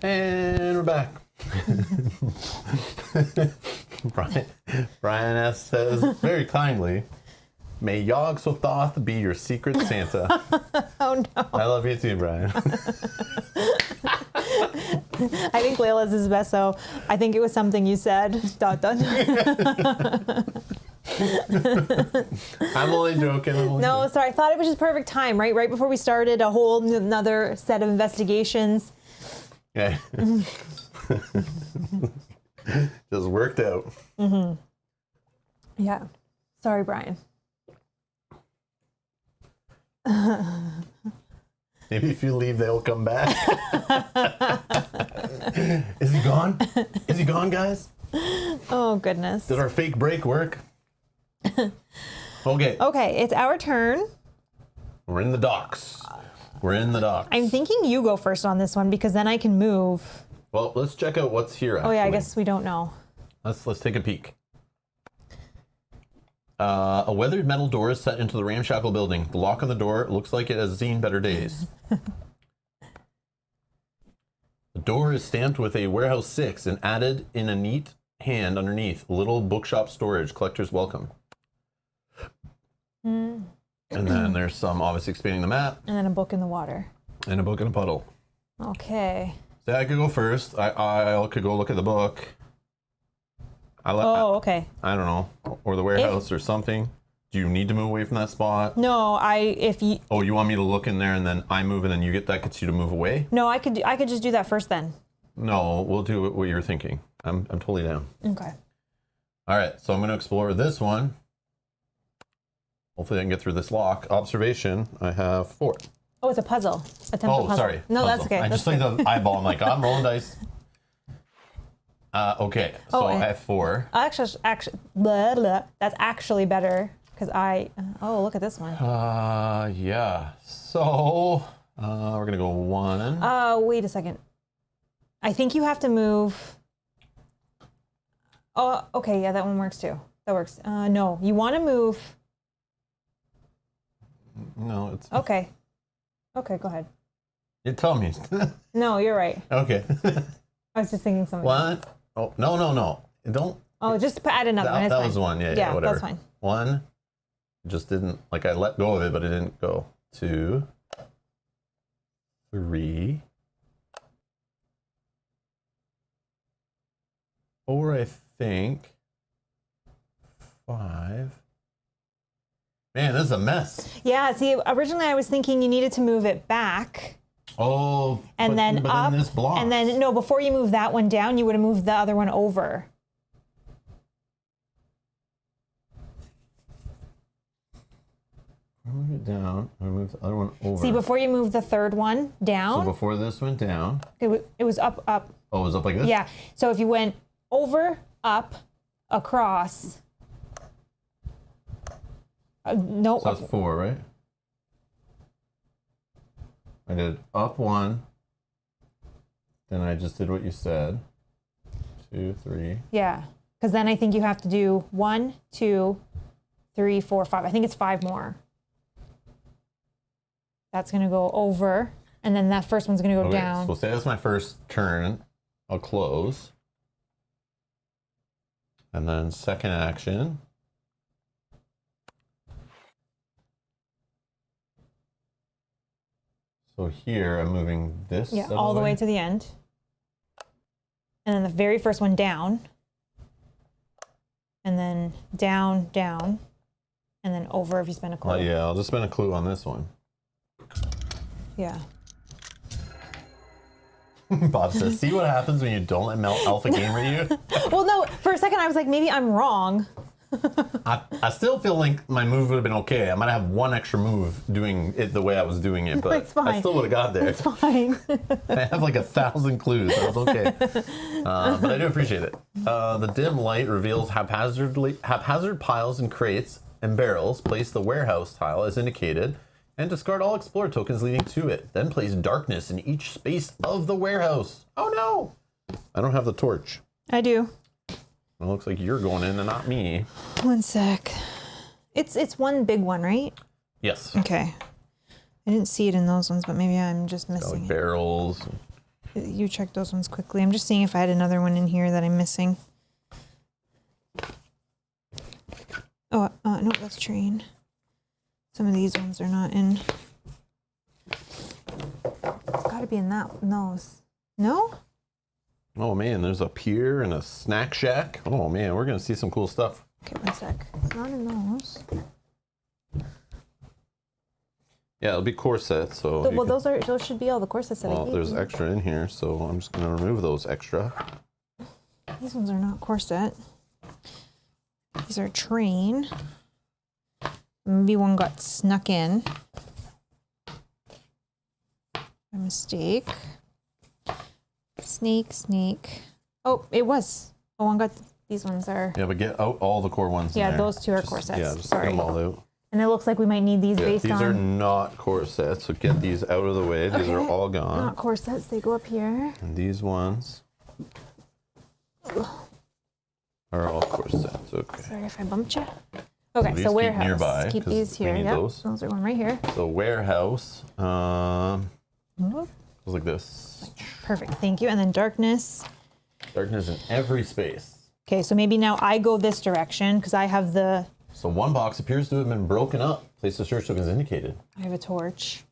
And we're back. Brian S. says, very kindly, may Yogg Sothoth be your secret Santa. Oh no. I love you too, Brian. I think Layla's is best, so I think it was something you said. Dot dot. I'm only joking. No, sorry. I thought it was just perfect time, right? Right before we started a whole another set of investigations. Yeah. Just worked out. Mm-hmm. Yeah. Sorry, Brian. Maybe if you leave, they'll come back. Is he gone? Is he gone, guys? Oh, goodness. Did our fake break work? Okay. Okay, it's our turn. We're in the docks. We're in the docks. I'm thinking you go first on this one because then I can move. Well, let's check out what's here. Oh yeah, I guess we don't know. Let's take a peek. A weathered metal door is set into the ramshackle building. The lock on the door looks like it has seen better days. The door is stamped with a Warehouse 6 and added in a neat hand underneath. Little bookshop storage. Collector's welcome. And then there's some obviously expanding the map. And then a book in the water. And a book in a puddle. Okay. So I could go first. I could go look at the book. Okay. I don't know. Or the warehouse or something. Do you need to move away from that spot? No, if you. Oh, you want me to look in there and then I move and then that gets you to move away? No, I could just do that first then. No, we'll do what you're thinking. I'm totally down. Okay. All right, so I'm going to explore this one. Hopefully I can get through this lock. Observation, I have 4. Oh, it's a puzzle. Attempt a Oh, puzzle. sorry. No, puzzle. that's okay. I just think of eyeball. I'm like, I'm rolling dice. Okay, so I have 4. Actually, blah, blah. That's actually better because oh, look at this one. Yeah. So we're gonna go 1. Wait a second. I think you have to move. Oh, okay. Yeah, that one works too. That works. No, you want to move. No, it's Okay. Okay, go ahead. You tell me. No, you're right. Okay. I was just thinking something. What? Oh no! Don't. Oh, just add another one. It's That fine. was one. Yeah, whatever. That's fine. 1. Just didn't I let go of it, but it didn't go. 2. 3. 4, I think. 5. Man, this is a mess. Yeah, see, originally I was thinking you needed to move it back. Oh, And then up. Then this blocks. And then, no, before you move that one down, you would have moved the other one over. I move it down. I move the other one over. See, before you move the third one down, So before this went down. it was up. Oh, it was up like this? Yeah. So if you went over, up, across. No. So that's 4, right? I did up 1. Then I just did what you said. 2, 3. Yeah. Because then I think you have to do 1, 2, 3, 4, 5. I think it's 5 more. That's going to go over. And then that first one's going to go Okay, down. so say that's my first turn. I'll close. And then second action. So here I'm moving this. Yeah, all the way to the end. And then the very first one down. And then down, down. And then over if you spend a clue. Yeah, I'll just spend a clue on this one. Yeah. Bob says, see what happens when you don't let Alpha Game read you? Well, no, for a second I was like, maybe I'm wrong. I still feel like my move would have been okay. I might have one extra move doing it the way I was doing it, but It's fine. I still would have got there. It's fine. I have like 1,000 clues. That was okay. But I do appreciate it. The dim light reveals haphazard piles and crates and barrels. Place the warehouse tile as indicated and discard all explorer tokens leading to it. Then place darkness in each space of the warehouse. Oh no! I don't have the torch. I do. It looks like you're going in and not me. One sec. It's one big one, right? Yes. Okay. I didn't see it in those ones, but maybe I'm just Got missing like it. barrels. You check those ones quickly. I'm just seeing if I had another one in here that I'm missing. Oh, no, that's train. Some of these ones are not in. It's got to be in those. No? Oh man, there's a pier and a snack shack. Oh man, we're gonna see some cool stuff. Okay, one sec. It's not in those. Yeah, it'll be corset. So Well, those should be all the corsets that I well, gave there's you. extra in here, so I'm just gonna remove those extra. These ones are not corset. These are train. Maybe one got snuck in by mistake. Snake. Oh, it was. Oh, one got. These ones are. Yeah, but get out all the core ones. Yeah, in there. those two are corsets. Yeah, just Sorry. get them all out. And it looks like we might need these Yeah, based these on. are not corsets, so get these out of the way. These are Okay. all gone. Not corsets. They go up here. And these ones are all corsets. Okay. Sorry if I bumped you. Okay, these so keep warehouse. nearby, Keep 'cause these we here. need Yep. those. Those are going right here. So warehouse Whoop. goes like this. Perfect. Thank you. And then darkness. Darkness in every space. Okay, so maybe now I go this direction because I have So one box appears to have been broken up. Place of search token is indicated. I have a torch.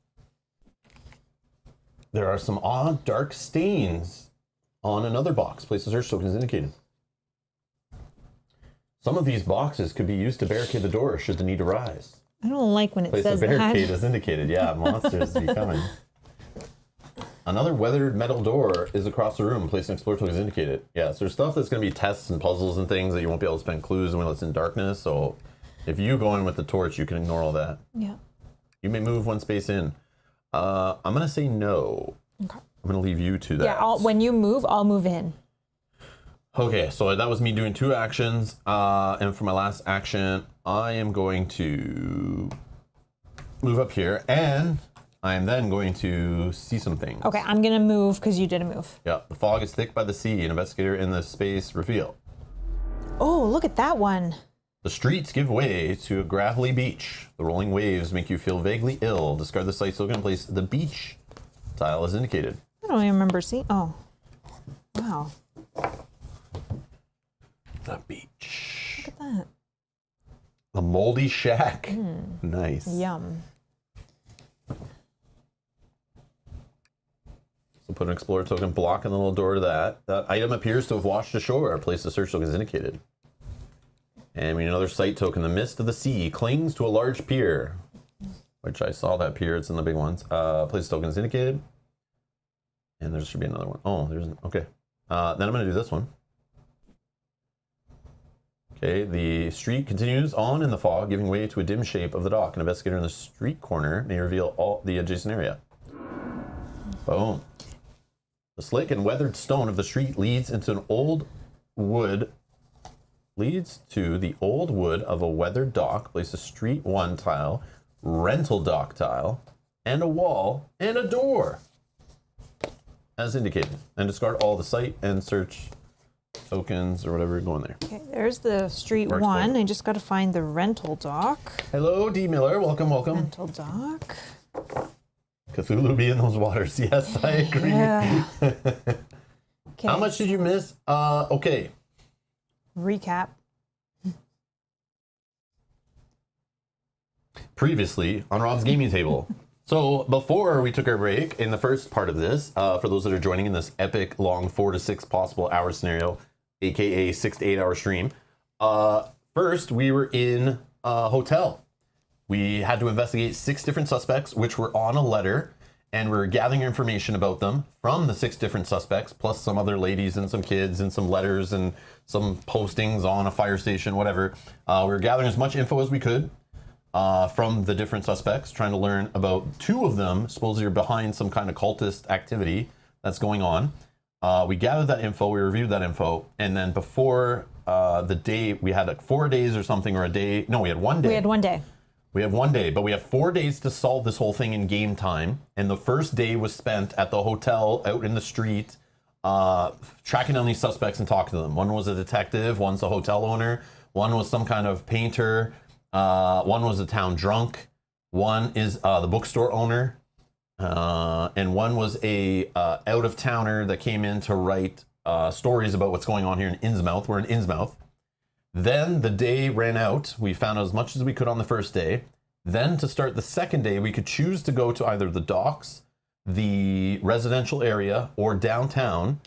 There are some odd dark stains on another box. Place of search token is indicated. Some of these boxes could be used to barricade the door should the need arise. I don't like when it Place says of barricade that. is indicated. Yeah, monsters be coming. Another weathered metal door is across the room. Place an explorer token is indicated. Yeah, so there's stuff that's going to be tests and puzzles and things that you won't be able to spend clues when it's in darkness. So if you go in with the torch, you can ignore all that. Yeah. You may move one space in. I'm going to say no. Okay. I'm going to leave you to that. Yeah, when you move, I'll move in. Okay, so that was me doing 2 actions. And for my last action, I am going to move up here. And I am then going to see some things. Okay, I'm going to move because you did a move. Yeah, the fog is thick by the sea. An investigator in the space reveal. Oh, look at that one. The streets give way to a gravelly beach. The rolling waves make you feel vaguely ill. Discard the site token and place the beach tile as indicated. I don't even remember seeing. Oh, wow. The beach. Look at that. The moldy shack. Nice. Yum. So put an explorer token blocking the little door to that. That item appears to have washed ashore. Place the search token is indicated. And we need another site token. The mist of the sea clings to a large pier. Which I saw that pier. It's in the big ones. Place token is indicated. And there should be another one. Oh, there's an, okay. Then I'm going to do this one. Okay, the street continues on in the fog, giving way to a dim shape of the dock. An investigator in the street corner may reveal all the adjacent area. Boom. The slick and weathered stone of the street leads to the old wood of a weathered dock. Place a street 1 tile, rental dock tile, and a wall and a door, as indicated. And discard all the site and search tokens or whatever going there. Okay, there's the street Or 1. explore. I just got to find the rental dock. Hello, D. Miller. Welcome, welcome. Rental dock. Cthulhu be in those waters. Yes, I agree. Yeah. Okay. How much did you miss? Okay. Recap. Previously on Rob's gaming table. So before we took our break in the first part of this, for those that are joining in this epic long 4 to 6 possible hour scenario, aka 6 to 8 hour stream, first we were in a hotel. We had to investigate 6 different suspects, which were on a letter, and we were gathering information about them from the 6 different suspects, plus some other ladies and some kids and some letters and some postings on a fire station, whatever. We were gathering as much info as we could from the different suspects, trying to learn about 2 of them, supposedly are behind some kind of cultist activity that's going on. We gathered that info, we reviewed that info, and then before the day, we had like 4 days or something, or a day. No, we had 1 day. We had 1 day. We have 1 day, but we have 4 days to solve this whole thing in game time. And the first day was spent at the hotel out in the street, tracking down these suspects and talking to them. One was a detective, one's a hotel owner, one was some kind of painter, one was a town drunk, one is the bookstore owner, and one was a out-of-towner that came in to write stories about what's going on here in Innsmouth. We're in Innsmouth. Then the day ran out. We found out as much as we could on the first day. Then to start the second day, we could choose to go to either the docks, the residential area, or downtown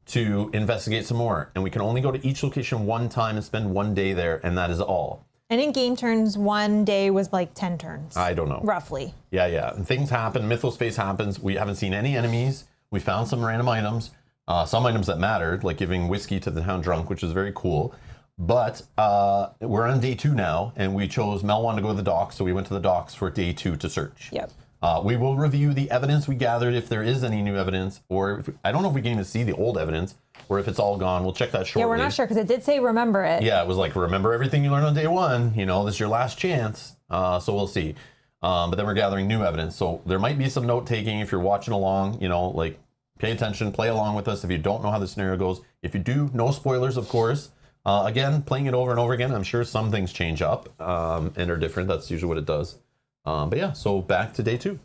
to investigate some more. And we can only go to each location one time and spend one day there, and that is all. And in game turns, one day was like 10 turns. I don't know. Roughly. Yeah. And things happen. Mythospace happens. We haven't seen any enemies. We found some random items. Some items that mattered, like giving whiskey to the town drunk, which is very cool. But we're on day 2 now, and we chose Mel wanted to go to the docks, so we went to the docks for day 2 to search. Yep. We will review the evidence we gathered if there is any new evidence, or I don't know if we can even see the old evidence, or if it's all gone. We'll check that shortly. Yeah, we're not sure because it did say remember it. Yeah, it was like, remember everything you learned on day 1. You know, this is your last chance. So we'll see. But then we're gathering new evidence. So there might be some note taking if you're watching along, you know, like pay attention, play along with us if you don't know how the scenario goes. If you do, no spoilers, of course. Again, playing it over and over again, I'm sure some things change up and are different. That's usually what it does. But yeah, so back to day 2.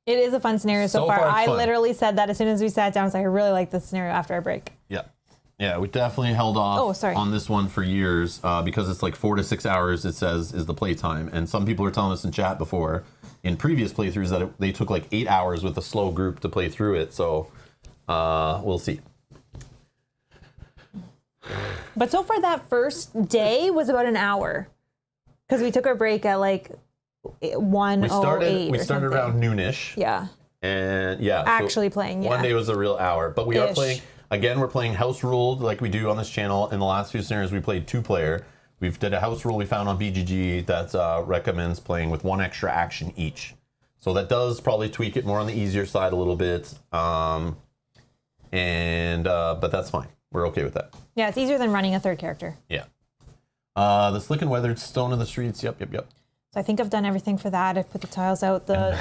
It is a fun scenario so far. It's I fun. literally said that as soon as we sat down. I was like, I really like this scenario after our break. Yeah, we definitely held off sorry. on this one for years because it's like 4 to 6 hours, it says, is the play time. And some people are telling us in chat before, in previous playthroughs, that they took like 8 hours with a slow group to play through it. So we'll see. But so far, that first day was about an hour because we took our break at like 1:08. We started around noonish. Yeah. And yeah. Actually playing, yeah. One day was a real hour. But we are Ish. playing, again, we're playing house ruled like we do on this channel. In the last few scenarios, we played 2-player. We've did a house rule we found on BGG that recommends playing with 1 extra action each. So that does probably tweak it more on the easier side a little bit. But that's fine. We're okay with that. Yeah, it's easier than running a third character. Yeah. The slick and weathered stone in the streets. Yep. So I think I've done everything for that. I've put the tiles out, the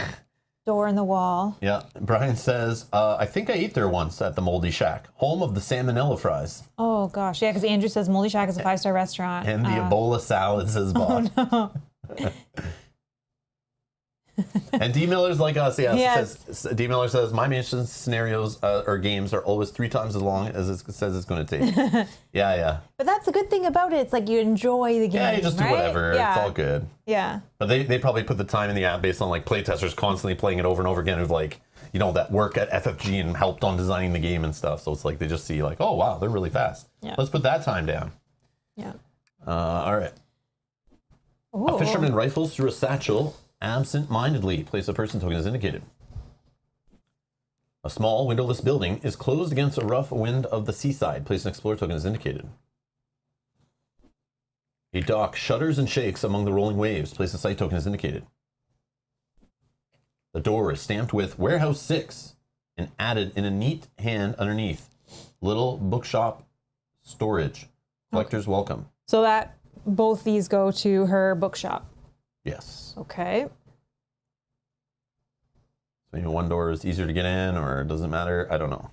door and the wall. Yeah. Brian says, I think I ate there once at the Moldy Shack, home of the salmonella fries. Oh, gosh. Yeah, because Andrew says Moldy Shack is a 5-star restaurant. And the Ebola salad, says Bob. Oh, no. And D Miller's like us, Yes. D Miller says, my mission scenarios or games are always 3 times as long as it says it's going to take. Yeah. But that's the good thing about it. It's like you enjoy the game. Yeah, you just do right? whatever. Yeah. It's all good. Yeah. But they probably put the time in the app based on like playtesters constantly playing it over and over again who've like, you know, that work at FFG and helped on designing the game and stuff. So it's like they just see like, oh, wow, they're really fast. Yeah. Let's put that time down. Yeah. All right. Ooh. A fisherman rifles through a satchel absent-mindedly. Place a person token is indicated. A small windowless building is closed against a rough wind of the seaside. Place an explorer token is indicated. A dock shudders and shakes among the rolling waves. Place a site token is indicated. The door is stamped with Warehouse 6 and added in a neat hand underneath. Little bookshop storage. Collectors welcome. So that both these go to her bookshop. Yes. Okay. Maybe one door is easier to get in, or it doesn't matter. I don't know.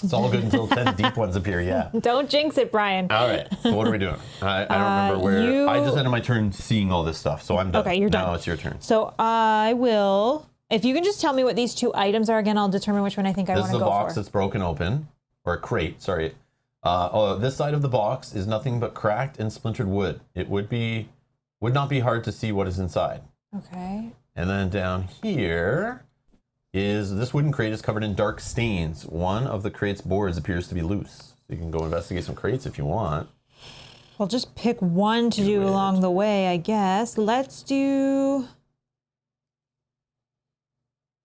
It's all good until 10 deep ones appear, yeah. Don't jinx it, Brian. All right, so what are we doing? I don't remember where. I just ended my turn seeing all this stuff, so I'm done. Okay, you're done. Now it's your turn. So I will, if you can just tell me what these 2 items are again, I'll determine which one I think I This want is to a go box for. that's broken open, or a crate, sorry. This side of the box is nothing but cracked and splintered wood. It would not be hard to see what is inside. Okay. And then down here is this wooden crate is covered in dark stains. One of the crate's boards appears to be loose. So you can go investigate some crates if you want. Well, just pick one to do along the way, I guess. Let's do...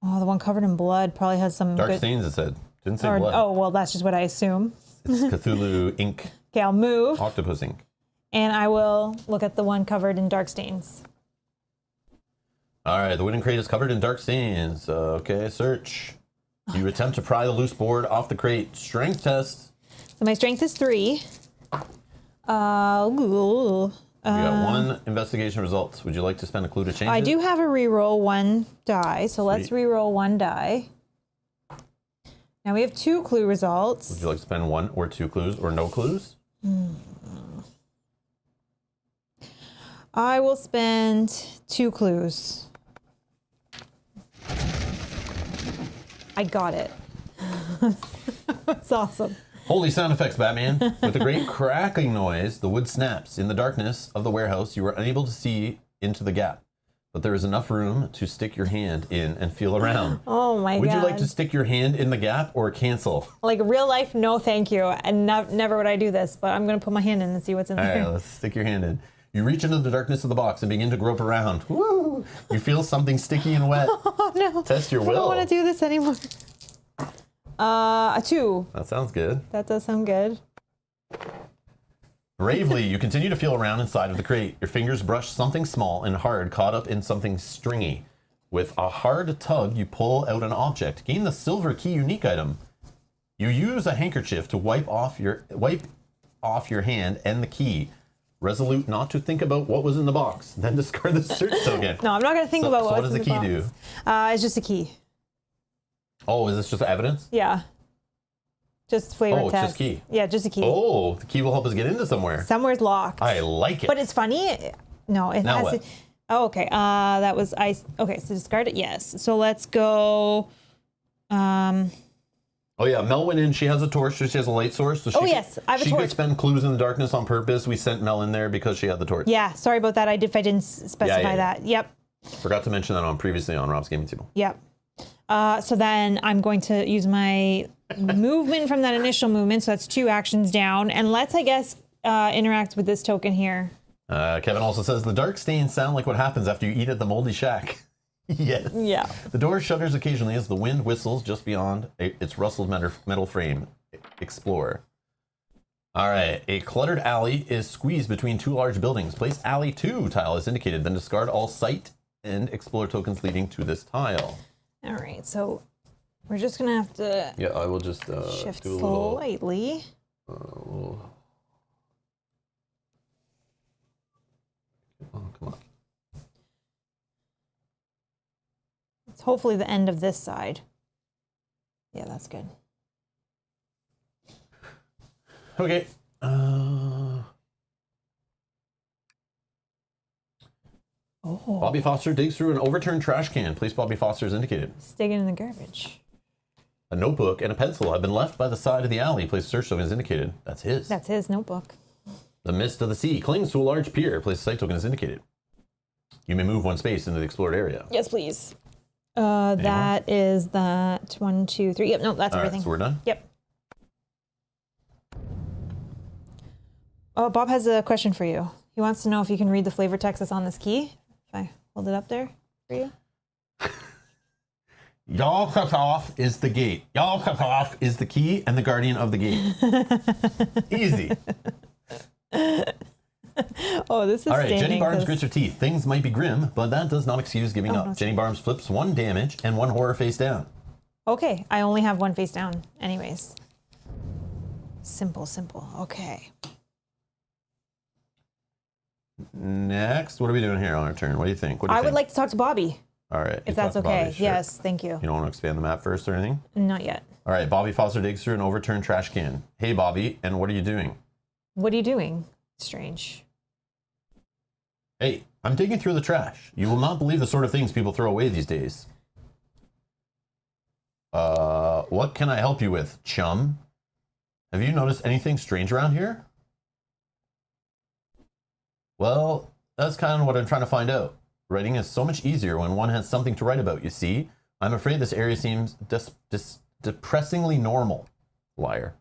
Oh, the one covered in blood probably has some Dark good... stains, it said. Didn't say Or, blood. oh, well, that's just what I assume. It's Cthulhu ink, Okay, I'll move, octopus ink. and I will look at the one covered in dark stains. All right, the wooden crate is covered in dark stains. Okay, search. You attempt to pry the loose board off the crate. Strength test. So my strength is 3. You got Um, 1 investigation result. Would you like to spend a clue to change I it? do have a reroll 1 die, so let's Sweet. reroll 1 die. Now we have 2 clue results. Would you like to spend 1 or 2 clues or no clues? I will spend 2 clues. I got it. That's awesome. Holy sound effects, Batman. With a great cracking noise, the wood snaps. In the darkness of the warehouse, you are unable to see into the gap, but there is enough room to stick your hand in and feel around. Oh my god. Would you like to stick your hand in the gap or cancel? Like real life, no thank you. And never would I do this, but I'm going to put my hand in and see what's in All there. right, let's stick your hand in. You reach into the darkness of the box and begin to grope around. Woo! You feel something sticky and wet. Oh no. Test your will. I don't want to do this anymore. A 2. That sounds good. That does sound good. Bravely, you continue to feel around inside of the crate. Your fingers brush something small and hard caught up in something stringy. With a hard tug, you pull out an object. Gain the silver key unique item. You use a handkerchief to wipe off your hand and the key. Resolute not to think about what was in the box. Then discard the search token. No, I'm not going to think about So what's what does in the key do? It's just a key. Oh, is this just evidence? Yeah. Just flavor Oh, it's test. just key. Yeah, just a key. Oh, the key will help us get into somewhere. Somewhere's locked. I like it. But it's funny. No, it Now has what? to. Oh, okay. That was ice. Okay, so discard it. Yes. So let's go. Oh yeah, Mel went in. She has a torch. So she has a light source. So she yes, I have a She torch. could spend clues in the darkness on purpose. We sent Mel in there because she had the torch. Yeah. Sorry about that. If I didn't specify yeah. that. Yep. Forgot to mention that on previously on Rob's Gaming Table. Yep. So then I'm going to use my movement from that initial movement. So that's 2 actions down. And let's, I guess, interact with this token here. Kevin also says the dark stains sound like what happens after you eat at the Moldy Shack. Yes. Yeah. The door shudders occasionally as the wind whistles just beyond its rustled metal frame. Explore. All right. A cluttered alley is squeezed between 2 large buildings. Place alley 2 tile as indicated. Then discard all sight and explore tokens leading to this tile. All right. So we're just going to have to Yeah, I will just shift do a little. slightly. Oh, come on. It's hopefully the end of this side. Yeah, that's good. Okay. Bobby Foster digs through an overturned trash can. Place Bobby Foster as indicated. Stick it in the garbage. A notebook and a pencil have been left by the side of the alley. Place search token as indicated. That's his. That's his notebook. The mist of the sea clings to a large pier. Place site token as indicated. You may move 1 space into the explored area. Yes, please. That is that 1, 2, 3. Yep, no, that's All right, everything. so we're done? Yep. Oh, Bob has a question for you. He wants to know if you can read the flavor text that's on this key. If I hold it up there for you. Y'all cut off is the gate. Y'all cut off is the key and the guardian of the gate. Easy. Oh, this is All right, Jenny standing Barnes 'cause- grits her teeth. Things might be grim, but that does not excuse giving up. no, Jenny Barnes flips 1 damage and 1 horror face down. Okay, I only have 1 face down anyways. Simple, simple. Okay. Next, what are we doing here on our turn? What do you think? What do you I would think? like to talk to Bobby, All right, you if that's talk to okay. Bobby, sure. Yes, thank you. You don't want to expand the map first or anything? Not yet. All right, Bobby Foster digs through an overturned trash can. Hey, Bobby, and what are you doing? What are you doing? Strange. Hey, I'm digging through the trash. You will not believe the sort of things people throw away these days. What can I help you with, chum? Have you noticed anything strange around here? Well, that's kind of what I'm trying to find out. Writing is so much easier when one has something to write about, you see. I'm afraid this area seems depressingly normal. Liar.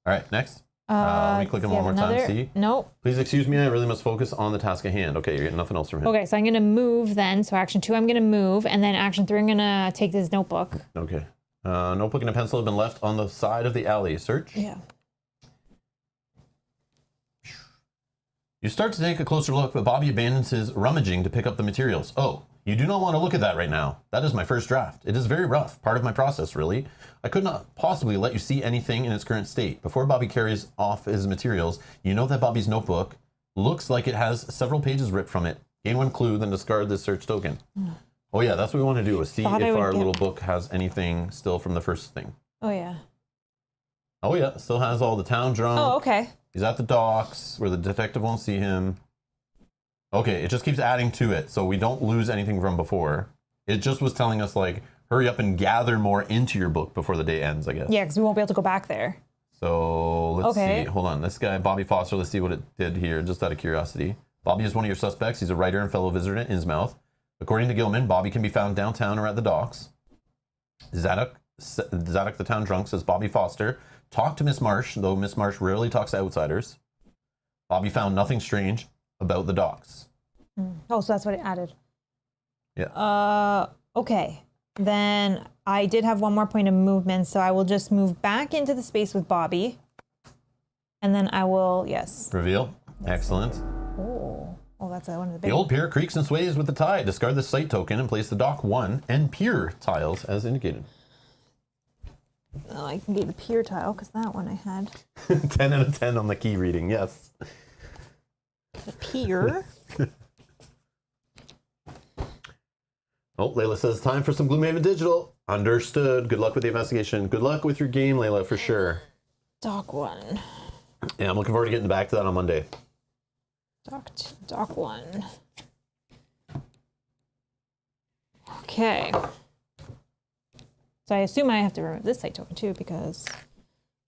All right, next. Let me click does on he one have more time, another? see? Nope. Please excuse me, I really must focus on the task at hand. Okay, you're getting nothing else from him. Okay, so I'm going to move then. So action 2, I'm going to move. And then action 3, I'm going to take this notebook. Okay. Notebook and a pencil have been left on the side of the alley. Search. Yeah. You start to take a closer look, but Bobby abandons his rummaging to pick up the materials. Oh, you do not want to look at that right now. That is my first draft. It is very rough. Part of my process, really. I could not possibly let you see anything in its current state. Before Bobby carries off his materials, you know that Bobby's notebook looks like it has several pages ripped from it. Gain 1 clue, then discard this search token. Oh yeah, that's what we want to do, is see Thought I if would our get- little book has anything still from the first thing. Oh, yeah. Oh yeah, still has all the town drunk. Oh, okay. He's at the docks where the detective won't see him. Okay, it just keeps adding to it, so we don't lose anything from before. It just was telling us, like, hurry up and gather more into your book before the day ends, I guess. Yeah, because we won't be able to go back there. So let's Okay. see. Hold on. This guy, Bobby Foster, let's see what it did here, just out of curiosity. Bobby is one of your suspects. He's a writer and fellow visitor in Innsmouth. According to Gilman, Bobby can be found downtown or at the docks. Zadok the town drunk, says Bobby Foster talked to Miss Marsh, though Miss Marsh rarely talks to outsiders. Bobby found nothing strange about the docks. Oh, so that's what it added. Yeah. Okay. Then I did have one more point of movement, so I will just move back into the space with Bobby. And then I will, yes. Reveal. Excellent. Oh, that's one of the The big old pier creaks and sways with the tide. Discard the site token and place the dock 1 and pier tiles as indicated. Oh, I can get the pier tile because that one I had. 10 out of 10 on the key reading, yes. The pier. Oh, Layla says, time for some Gloomhaven Digital. Understood. Good luck with the investigation. Good luck with your game, Layla, for sure. Dock 1. Yeah, I'm looking forward to getting back to that on Monday. Dock 1. Okay. So I assume I have to remove this site token too because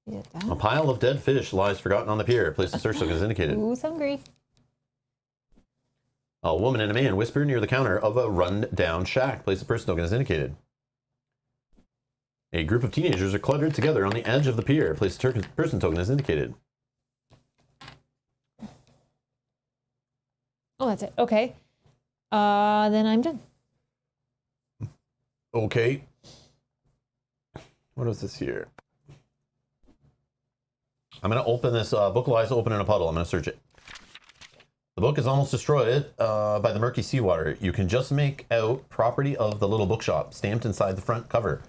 we did A that. pile of dead fish lies forgotten on the pier. Place the search token as indicated. Who's hungry? A woman and a man whisper near the counter of a run-down shack. Place the person token as indicated. A group of teenagers are cluttered together on the edge of the pier. Place the person token as indicated. Oh, that's it. Okay. Then I'm done. Okay. What is this here? I'm going to open this book lies open in a puddle. I'm going to search it. The book is almost destroyed by the murky seawater. You can just make out property of the little bookshop stamped inside the front cover.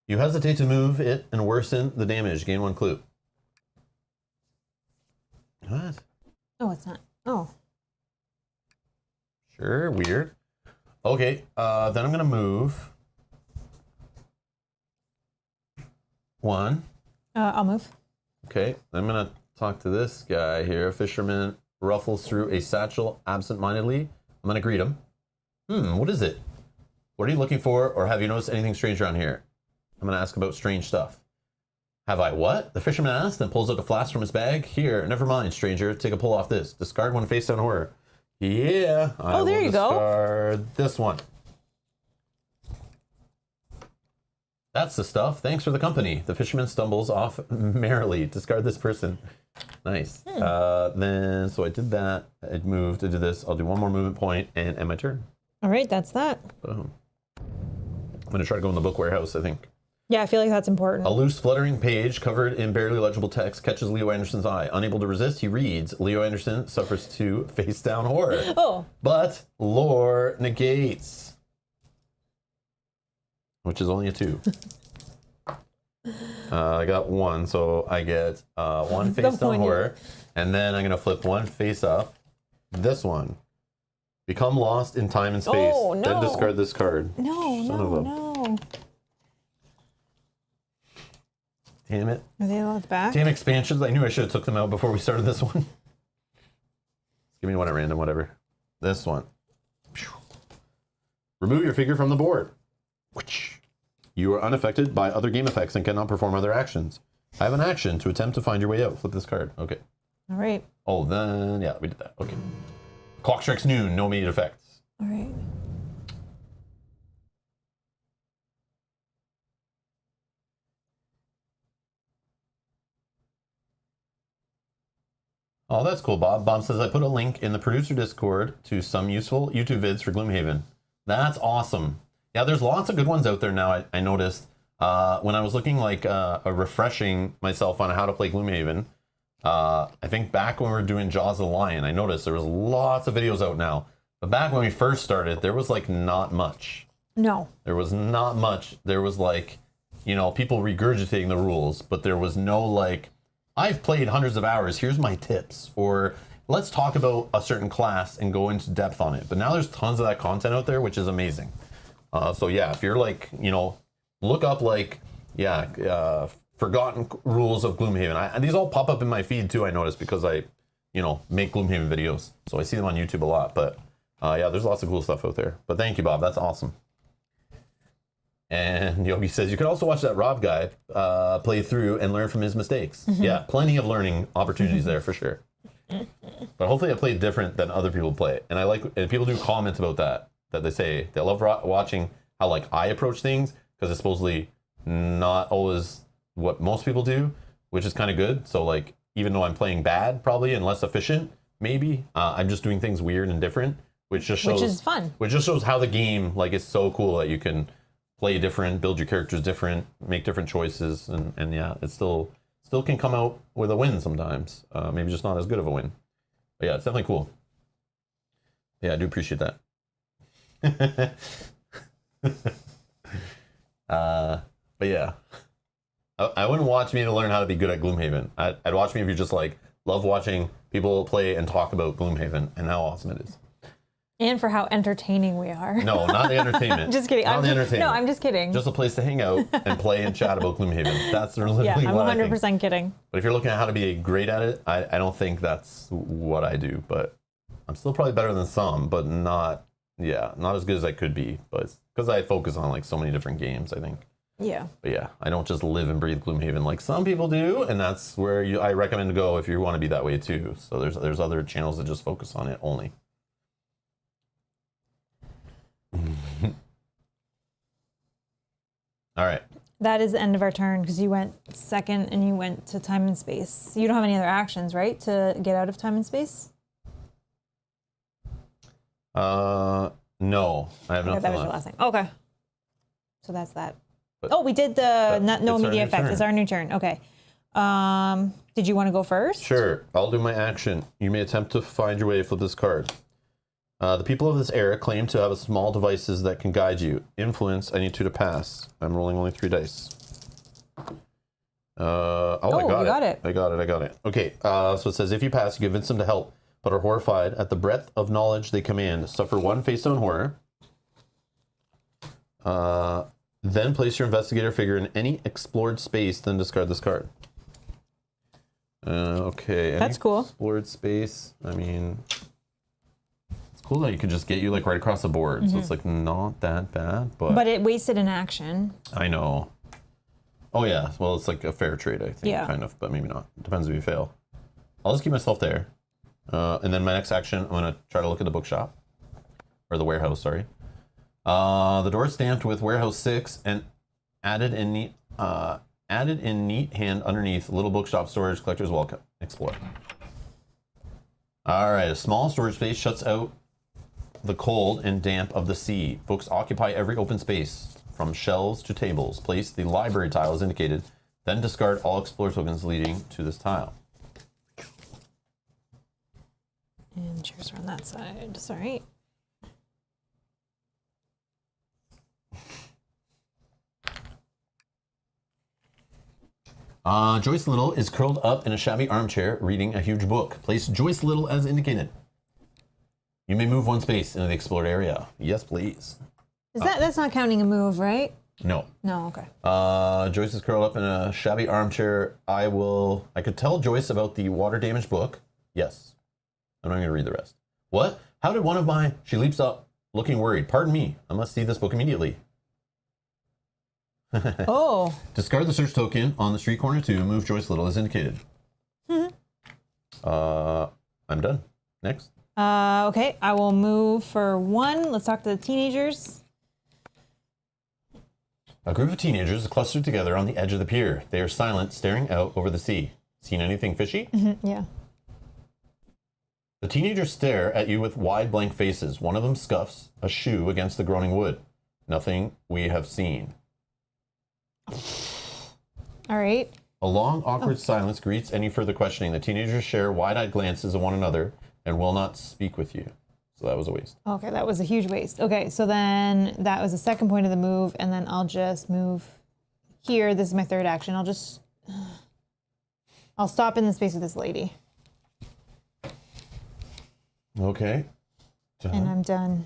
You hesitate to move it and worsen the damage. Gain 1 clue. What? Oh, it's not. Oh. Sure, weird. Okay, then I'm going to move 1. I'll move. Okay, I'm going to talk to this guy here. A fisherman ruffles through a satchel absent-mindedly. I'm going to greet him. What is it? What are you looking for, or have you noticed anything strange around here? I'm going to ask about strange stuff. Have I what? The fisherman asks, then pulls out a flask from his bag. Here, never mind, stranger. Take a pull off this. Discard one face down horror. Yeah, I Oh, there will you go. discard this one. That's the stuff. Thanks for the company. The fisherman stumbles off merrily. Discard this person. Nice. Then, so I did that. It moved. I did this. I'll do one more movement point and end my turn. All right, that's that. Boom. I'm going to try to go in the book warehouse, I think. Yeah, I feel like that's important. A loose, fluttering page covered in barely legible text catches Leo Anderson's eye. Unable to resist, he reads, Leo Anderson suffers 2 face-down horror. Oh. But lore negates. Which is only a 2. I got 1, so I get 1 face-down horror. And then I'm going to flip 1 face up. This one. Become lost in time and space. Oh, no. Then discard this card. No, Son of no, a- no. Damn it. Are they allowed back? Damn expansions. I knew I should have took them out before we started this one. Give me one at random, whatever. This one. Remove your figure from the board. You are unaffected by other game effects and cannot perform other actions. I have an action to attempt to find your way out. Flip this card. Okay. All right. Oh, then, yeah, we did that. Okay. Clock strikes noon. No immediate effects. All right. Oh, that's cool, Bob. Bob says, I put a link in the producer Discord to some useful YouTube vids for Gloomhaven. That's awesome. Yeah, there's lots of good ones out there now, I noticed. When I was looking like refreshing myself on how to play Gloomhaven, I think back when we were doing Jaws of the Lion, I noticed there was lots of videos out now. But back when we first started, there was like not much. No. There was not much. There was like, you know, people regurgitating the rules, but there was no like, I've played hundreds of hours, here's my tips, or let's talk about a certain class and go into depth on it. But now there's tons of that content out there, which is amazing. So yeah, if you're like, you know, look up like, forgotten rules of Gloomhaven. These all pop up in my feed too, I noticed, because I make Gloomhaven videos. So I see them on YouTube a lot. But yeah, there's lots of cool stuff out there. But thank you, Bob. That's awesome. And Yogi says you can also watch that Rob guy play through and learn from his mistakes. Yeah, plenty of learning opportunities there for sure. But hopefully I play different than other people play. And and people do comment about that they say they love watching how like I approach things, because it's supposedly not always what most people do, which is kind of good. So like, even though I'm playing bad probably and less efficient, maybe I'm just doing things weird and different, which just shows, which is fun. Which just shows how the game like is so cool that you can play different, build your characters different, make different choices, and yeah, it still can come out with a win sometimes. Maybe just not as good of a win. But yeah, it's definitely cool. Yeah, I do appreciate that. But yeah, I wouldn't watch me to learn how to be good at Gloomhaven. I'd watch me if you just like love watching people play and talk about Gloomhaven and how awesome it is. And for how entertaining we are. No, not the entertainment. Just kidding. Not the entertainment. No, I'm just kidding. Just a place to hang out and play and chat about Gloomhaven. That's literally yeah, I'm what I 100% think. kidding. But if you're looking at how to be great at it, I don't think that's what I do. But I'm still probably better than some, but not as good as I could be. But it's because I focus on like so many different games, I think. Yeah. But yeah, I don't just live and breathe Gloomhaven like some people do, and that's where I recommend to go if you want to be that way too. So there's other channels that just focus on it only. All right. That is the end of our turn because you went second and you went to time and space. You don't have any other actions, right, to get out of time and space? No, I have nothing That was left. your last thing. Okay. So that's that. But- we did the no it's our immediate new effect. turn. It's our new turn. Okay. Did you want to go first? Sure, I'll do my action. You may attempt to find your way to flip this card. The people of this era claim to have small devices that can guide you. Influence, I need 2 to pass. I'm rolling only 3 dice. I you got it. I got it. Okay, so it says, if you pass, you convince them to help, but are horrified at the breadth of knowledge they command. Suffer 1 face down horror. Then place your investigator figure in any explored space, then discard this card. Okay. That's cool. Explored space. I mean, it's cool that you can just get you like right across the board. So it's like not that bad, But it wasted an action. I know. Oh yeah. Well, it's like a fair trade, I think, Yeah. kind of, but maybe not. Depends if you fail. I'll just keep myself there. And then my next action, I'm gonna try to look at the bookshop. Or the warehouse, sorry. The door is stamped with Warehouse 6 and added in neat hand underneath little bookshop storage. Collectors welcome. Explore. All right, a small storage space shuts out the cold and damp of the sea. Books occupy every open space, from shelves to tables. Place the library tile as indicated, then discard all Explore tokens leading to this tile. And chairs are on that side. Sorry. Joyce Little is curled up in a shabby armchair reading a huge book. Place Joyce Little as indicated. You may move 1 space into the explored area. Yes, please. That's not counting a move, right? No. No, okay. Joyce is curled up in a shabby armchair. I could tell Joyce about the water damaged book. Yes. I'm not going to read the rest. What? How did one of my... She leaps up, looking worried. Pardon me. I must see this book immediately. Oh. Discard the search token on the street corner to move Joyce Little as indicated. I'm done. Next. Okay, I will move for 1. Let's talk to the teenagers. A group of teenagers is clustered together on the edge of the pier. They are silent, staring out over the sea. Seen anything fishy? Yeah. The teenagers stare at you with wide, blank faces. One of them scuffs a shoe against the groaning wood. Nothing we have seen. All right. A long, awkward silence greets any further questioning. The teenagers share wide-eyed glances at one another and will not speak with you. So that was a waste. Okay, that was a huge waste. Okay, so then that was the second point of the move, and then I'll just move here. This is my third action. I'll stop in the space with this lady. Okay. And I'm done.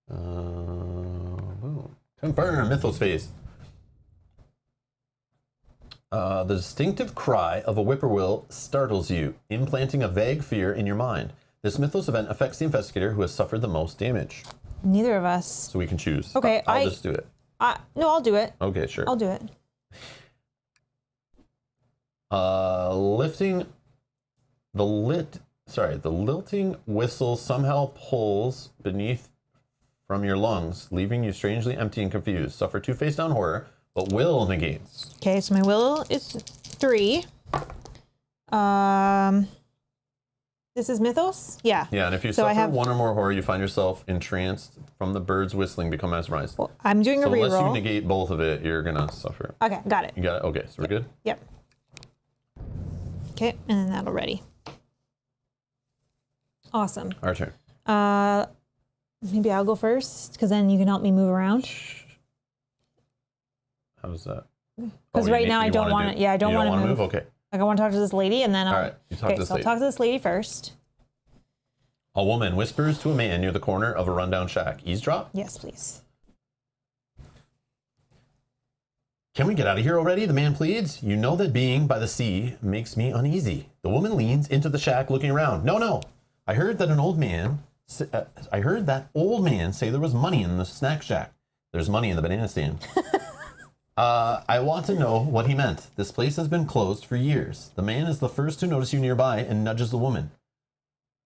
Boom. Confirm Mythos phase. The distinctive cry of a whippoorwill startles you, implanting a vague fear in your mind. This mythos event affects the investigator who has suffered the most damage. Neither of us. So we can choose. Okay, I'll just do it. No, I'll do it. Okay, sure. I'll do it. The lilting whistle somehow pulls beneath from your lungs, leaving you strangely empty and confused. Suffer 2 face down horror, but will negates. Okay, so my will is 3. This is mythos? Yeah. Yeah, and if you suffer 1 or more horror, you find yourself entranced from the bird's whistling, become mesmerized. Well, I'm doing a reroll. So unless you negate both of it, you're gonna suffer. Okay, got it. You got it? Okay, so we're good? Yep. Okay, and then that'll ready. Awesome. Our turn. Maybe I'll go first, because then you can help me move around. How's that? Because right now I don't want to. Yeah, I don't want to move. Okay. Like I want to talk to this lady, and then I'll. All right, you talk to this lady. I'll talk to this lady first. A woman whispers to a man near the corner of a rundown shack. Eavesdrop? Yes, please. Can we get out of here already? The man pleads. You know that being by the sea makes me uneasy. The woman leans into the shack, looking around. No. I heard that old man say there was money in the snack shack. There's money in the banana stand. I want to know what he meant. This place has been closed for years. The man is the first to notice you nearby and nudges the woman.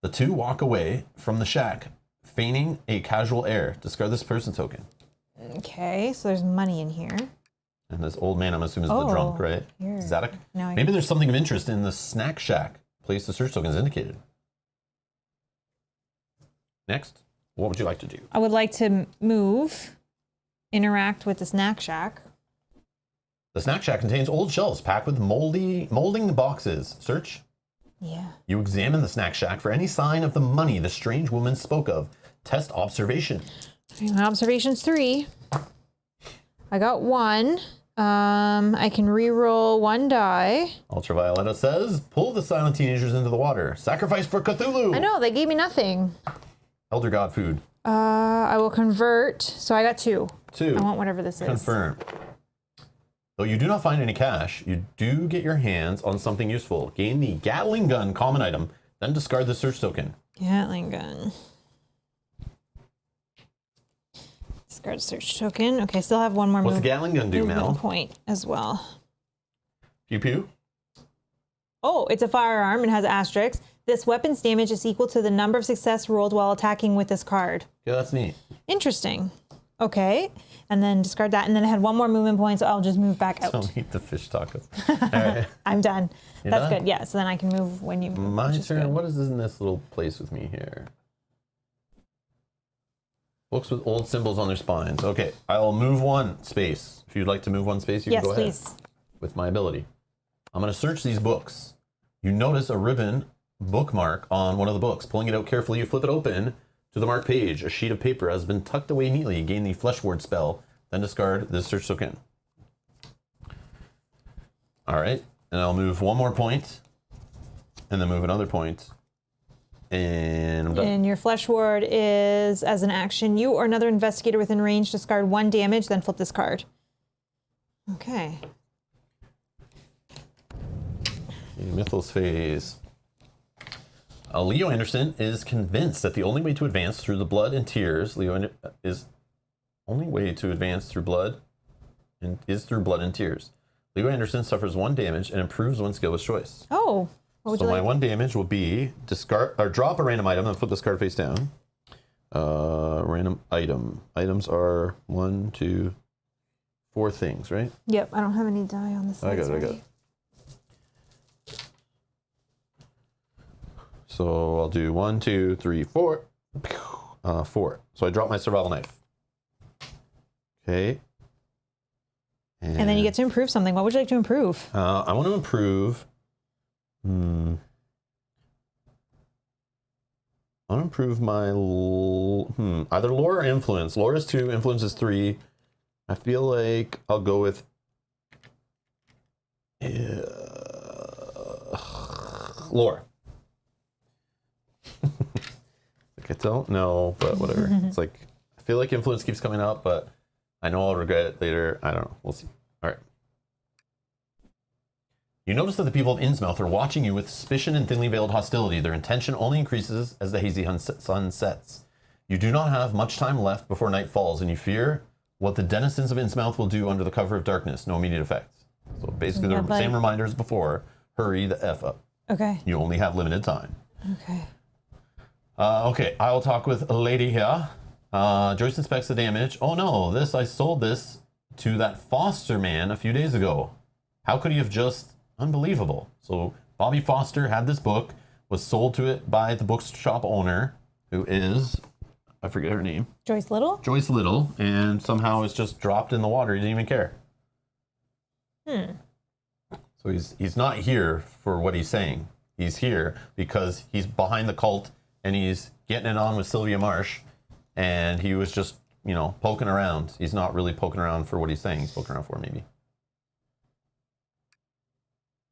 The two walk away from the shack, feigning a casual air. Discard this person token. Okay, so there's money in here. And this old man, I'm assuming, is the drunk, right? Zadok? No, Maybe there's something of interest in the snack shack. Place the search token is indicated. Next, what would you like to do? I would like to move, interact with the snack shack. The snack shack contains old shelves packed with molding boxes. Search. Yeah. You examine the snack shack for any sign of the money the strange woman spoke of. Test observation. Okay, my observation's 3. I got 1. I can re-roll 1 die. Ultravioletta says, pull the silent teenagers into the water. Sacrifice for Cthulhu. I know, they gave me nothing. Elder God food. I will convert. So I got 2. 2. I want whatever this is. Confirm. Though you do not find any cash, you do get your hands on something useful. Gain the Gatling gun common item, then discard the search token. Gatling gun. Discard search token. Okay, still have 1 more What's the Gatling gun do, Mel? Point as well. Pew pew. Oh, it's a firearm and has asterisks. This weapon's damage is equal to the number of success rolled while attacking with this card. Yeah, that's neat. Interesting. Okay, and then discard that, and then I had 1 more movement point, so I'll just move back out. Don't eat the fish tacos. All right. I'm done. You're That's done? good. Yeah, so then I can move when you move. My turn. Good. What is in this little place with me here? Books with old symbols on their spines. Okay, I'll move 1 space. If you'd like to move 1 space, you can go ahead. Yes, please. With my ability. I'm going to search these books. You notice a ribbon bookmark on one of the books. Pulling it out carefully, you flip it open to the marked page. A sheet of paper has been tucked away neatly. Gain the flesh ward spell, then discard this search token. All right, and I'll move 1 more point, and then move another point, and I'm done. And your flesh ward is, as an action, you or another investigator within range discard 1 damage, then flip this card. Okay. Mythos phase. Leo Anderson is convinced that the only way to advance through the blood and tears, through blood and tears. Leo Anderson suffers 1 damage and improves 1 skill with choice. Oh, what would So you my like? 1 damage will be discard or drop a random item and flip this card face down. Random item. Items are 1, 2, 4 things, right? Yep, I don't have any die on this side. I got it. So I'll do 1, 2, 3, 4. 4. So I drop my survival knife. Okay. And then you get to improve something. What would you like to improve? I want to improve. I want to improve my either lore or influence. Lore is 2, influence is 3. I feel like I'll go with lore. Like I don't know, but whatever. It's like I feel like influence keeps coming up, but I know I'll regret it later. I don't know. We'll see. All right. You notice that the people of Innsmouth are watching you with suspicion and thinly veiled hostility. Their intention only increases as the hazy sun sets. You do not have much time left before night falls, and you fear what the denizens of Innsmouth will do under the cover of darkness. No immediate effects. So basically, the same reminders before. Hurry the F up. Okay. You only have limited time. Okay. Okay, I will talk with a lady here. Joyce inspects the damage. Oh no, I sold this to that Foster man a few days ago. How could he have just... Unbelievable. So Bobby Foster had this book, was sold to it by the bookshop owner, who is... I forget her name. Joyce Little? Joyce Little, and somehow it's just dropped in the water. He didn't even care. So he's not here for what he's saying. He's here because he's behind the cult and he's getting it on with Sylvia Marsh, and he was just, poking around. He's not really poking around for what he's saying. He's poking around for maybe.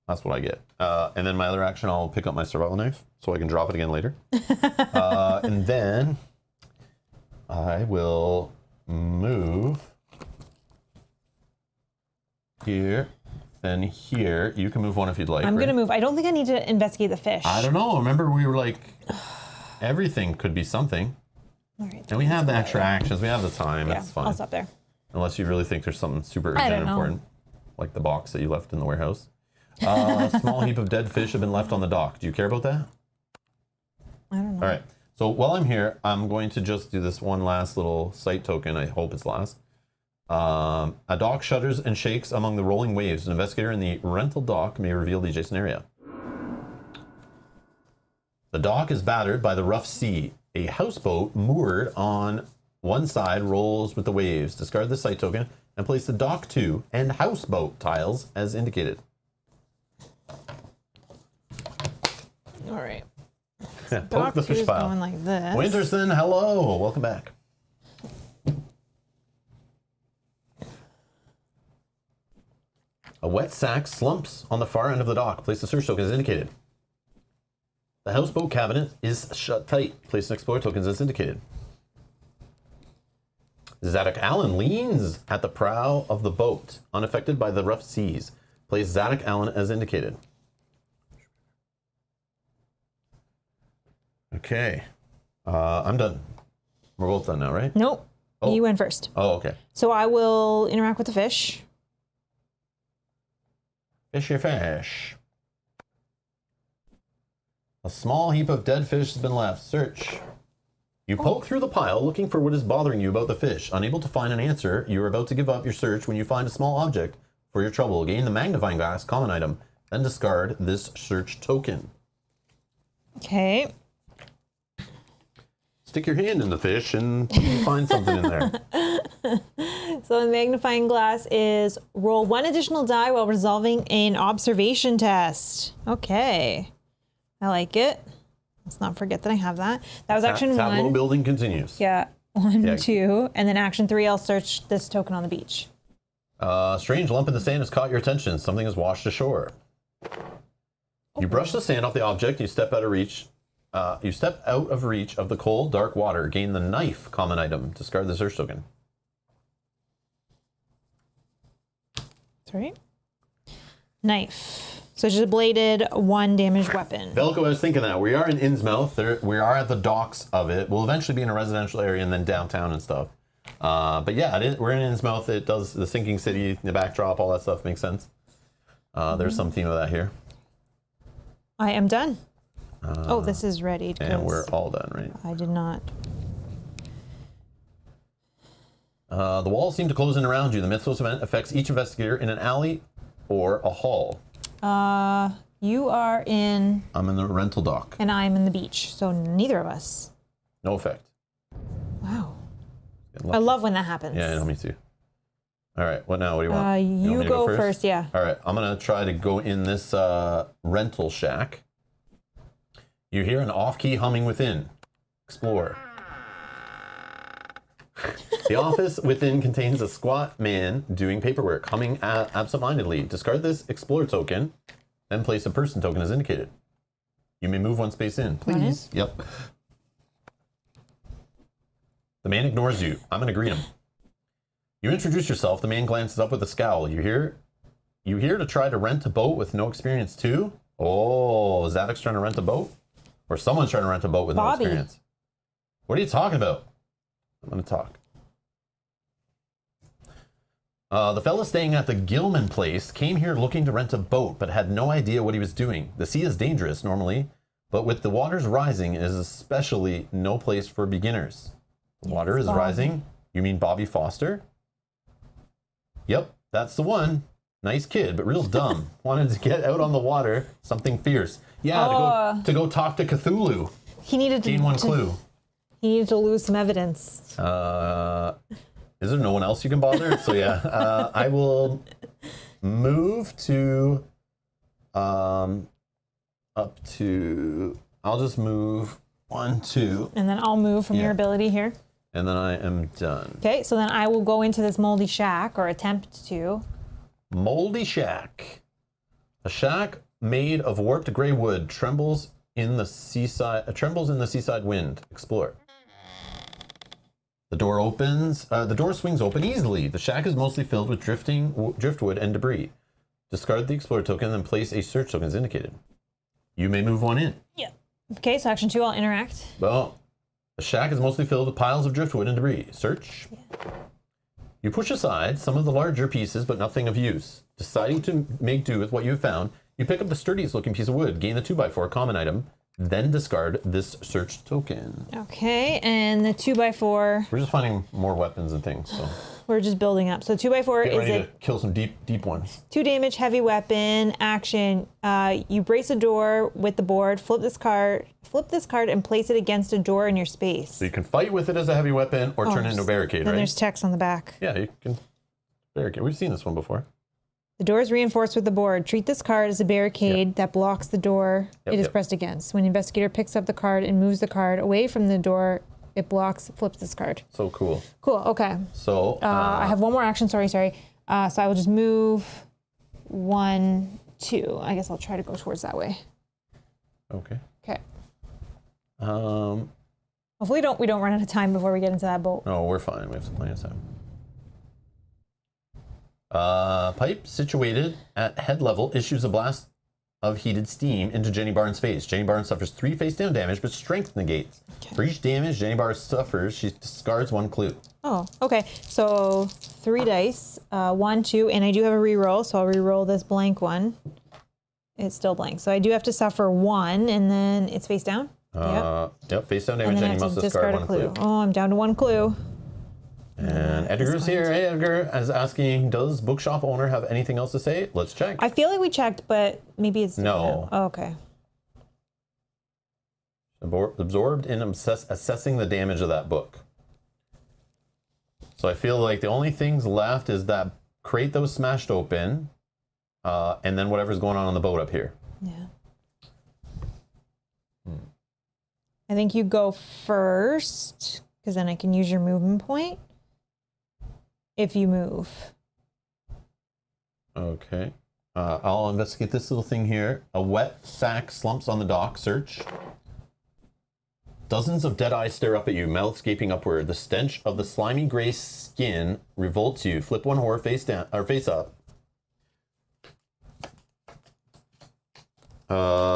That's what I get. And then my other action, I'll pick up my survival knife so I can drop it again later. And then I will move here, then here. You can move one if you'd like. I'm going to move. I don't think I need to investigate the fish. I don't know. Remember, we were like, everything could be something. All right. And we have the extra actions. We have the time. Yeah, It's fine. I'll stop there. Unless you really think there's something super urgent I don't and know. important, like the box that you left in the warehouse. Small heap of dead fish have been left on the dock. Do you care about that? I don't know. All right. So while I'm here, I'm going to just do this one last little site token. I hope it's last. A dock shudders and shakes among the rolling waves. An investigator in the rental dock may reveal the adjacent area. The dock is battered by the rough sea. A houseboat moored on one side rolls with the waves. Discard the site token and place the dock 2 and houseboat tiles as indicated. All right. Poke the fish pile. Going like this. Winterson, hello. Welcome back. A wet sack slumps on the far end of the dock. Place the search token as indicated. The houseboat cabinet is shut tight. Place an explorer tokens as indicated. Zadok Allen leans at the prow of the boat, unaffected by the rough seas. Place Zadok Allen as indicated. Okay. I'm done. We're both done now, right? Nope. Oh. You went first. Oh, okay. So I will interact with the fish. Fishy fish. A small heap of dead fish has been left. Search. You poke through the pile looking for what is bothering you about the fish. Unable to find an answer, you are about to give up your search when you find a small object for your trouble. Gain the magnifying glass, common item, then discard this search token. Okay. Stick your hand in the fish and you find something in there. So the magnifying glass is roll 1 additional die while resolving an observation test. Okay. I like it. Let's not forget that I have that. That was action Tableau 1. building continues. Yeah. 1, Yeah. 2. And then action 3, I'll search this token on the beach. Strange lump in the sand has caught your attention. Something has washed ashore. You brush the sand off the object. You step out of reach. You step out of reach of the cold, dark water. Gain the knife, common item. Discard the search token. Sorry. Knife. So just a bladed 1 damaged weapon. Velko, I was thinking that. We are in Innsmouth. We are at the docks of it. We'll eventually be in a residential area and then downtown and stuff. But yeah, we're in Innsmouth. It does the sinking city, the backdrop, all that stuff makes sense. There's some theme of that here. I am done. Oh, this is ready. And we're all done, right? I did not. The walls seem to close in around you. The Mythos event affects each investigator in an alley or a hall. You are in, I'm in the rental dock. and I'm in the beach. So neither of us. No effect. Wow. Getting I lucky. love when that happens. Yeah, I know, me too. All right, what now? What do you want? You want You me to go first, yeah. All right, I'm going to try to go in this rental shack. You hear an off-key humming within. Explore. The office within contains a squat man doing paperwork, humming absentmindedly. Discard this explore token, then place a person token as indicated. You may move 1 space in, please. Yep. The man ignores you. I'm going to greet him. You introduce yourself. The man glances up with a scowl. You hear You here to try to rent a boat with no experience too? Oh, is Zadok's trying to rent a boat? Or someone's trying to rent a boat with Bobby. no experience? What are you talking about? I'm going to talk. The fella staying at the Gilman place came here looking to rent a boat, but had no idea what he was doing. The sea is dangerous normally, but with the waters rising, it is especially no place for beginners. The water is Bobby. rising? You mean Bobby Foster? Yep, that's the one. Nice kid, but real dumb. Wanted to get out on the water, something fierce. Yeah, to go talk to Cthulhu. He needed to Gain one clue. He needed to lose some evidence. Is there no one else you can bother? So yeah, I will move to up to. I'll just move 1, 2, And then I'll move from your ability here. and then I am done. Okay, so then I will go into this moldy shack, or attempt to. Moldy shack. A shack made of warped gray wood trembles in the seaside. Trembles in the seaside wind. Explore. The door opens. The door swings open easily. The shack is mostly filled with driftwood and debris. Discard the Explorer token and place a search token as indicated. You may move one in. Yeah. Okay, so action 2, I'll interact. Well, the shack is mostly filled with piles of driftwood and debris. Search. Yeah. You push aside some of the larger pieces, but nothing of use. Deciding to make do with what you have found, you pick up the sturdiest looking piece of wood, gain the 2x4 common item, then discard this search token. Okay, and the 2x4, We're just finding more weapons and things, so we're just building up. So 2x4 get is ready a to kill some deep ones. 2 damage heavy weapon action. You brace a door with the board, flip this card, and place it against a door in your space. So you can fight with it as a heavy weapon or turn it into a barricade, Then right? there's text on the back. Yeah, you can barricade. We've seen this one before. The door is reinforced with the board. Treat this card as a barricade that blocks the door it is pressed against. When the investigator picks up the card and moves the card away from the door it blocks, flips this card. So cool. Cool, okay. So I have one more action, sorry. So I will just move 1, 2. I guess I'll try to go towards that way. okay. Okay. Hopefully we don't run out of time before we get into that boat. No, we're fine. We have plenty of time. Pipe situated at head level issues a blast of heated steam into Jenny Barnes' face. Jenny Barnes suffers 3 face down damage, but strength negates. For each damage Jenny Barnes suffers, she discards 1 clue. Oh, okay. So 3 dice, 1, 2, and I do have a reroll, so I'll reroll this blank one. It's still blank. So I do have to suffer 1, and then it's face down? Yep, face down And damage, then I and you have must to discard discard 1 a clue. clue. Oh, I'm down to 1 clue. And Edgar's here. Hey, Edgar is asking, does bookshop owner have anything else to say? Let's check. I feel like we checked, but maybe it's... No. Oh, okay. Absorbed in assessing the damage of that book. So I feel like the only things left is that crate that was smashed open, and then whatever's going on the boat up here. Yeah. I think you go first, because then I can use your movement point if you move. Okay. I'll investigate this little thing here. A wet sack slumps on the dock. Search. Dozens of dead eyes stare up at you, mouths gaping upward. The stench of the slimy gray skin revolts you. Flip 1 horror face down or face up.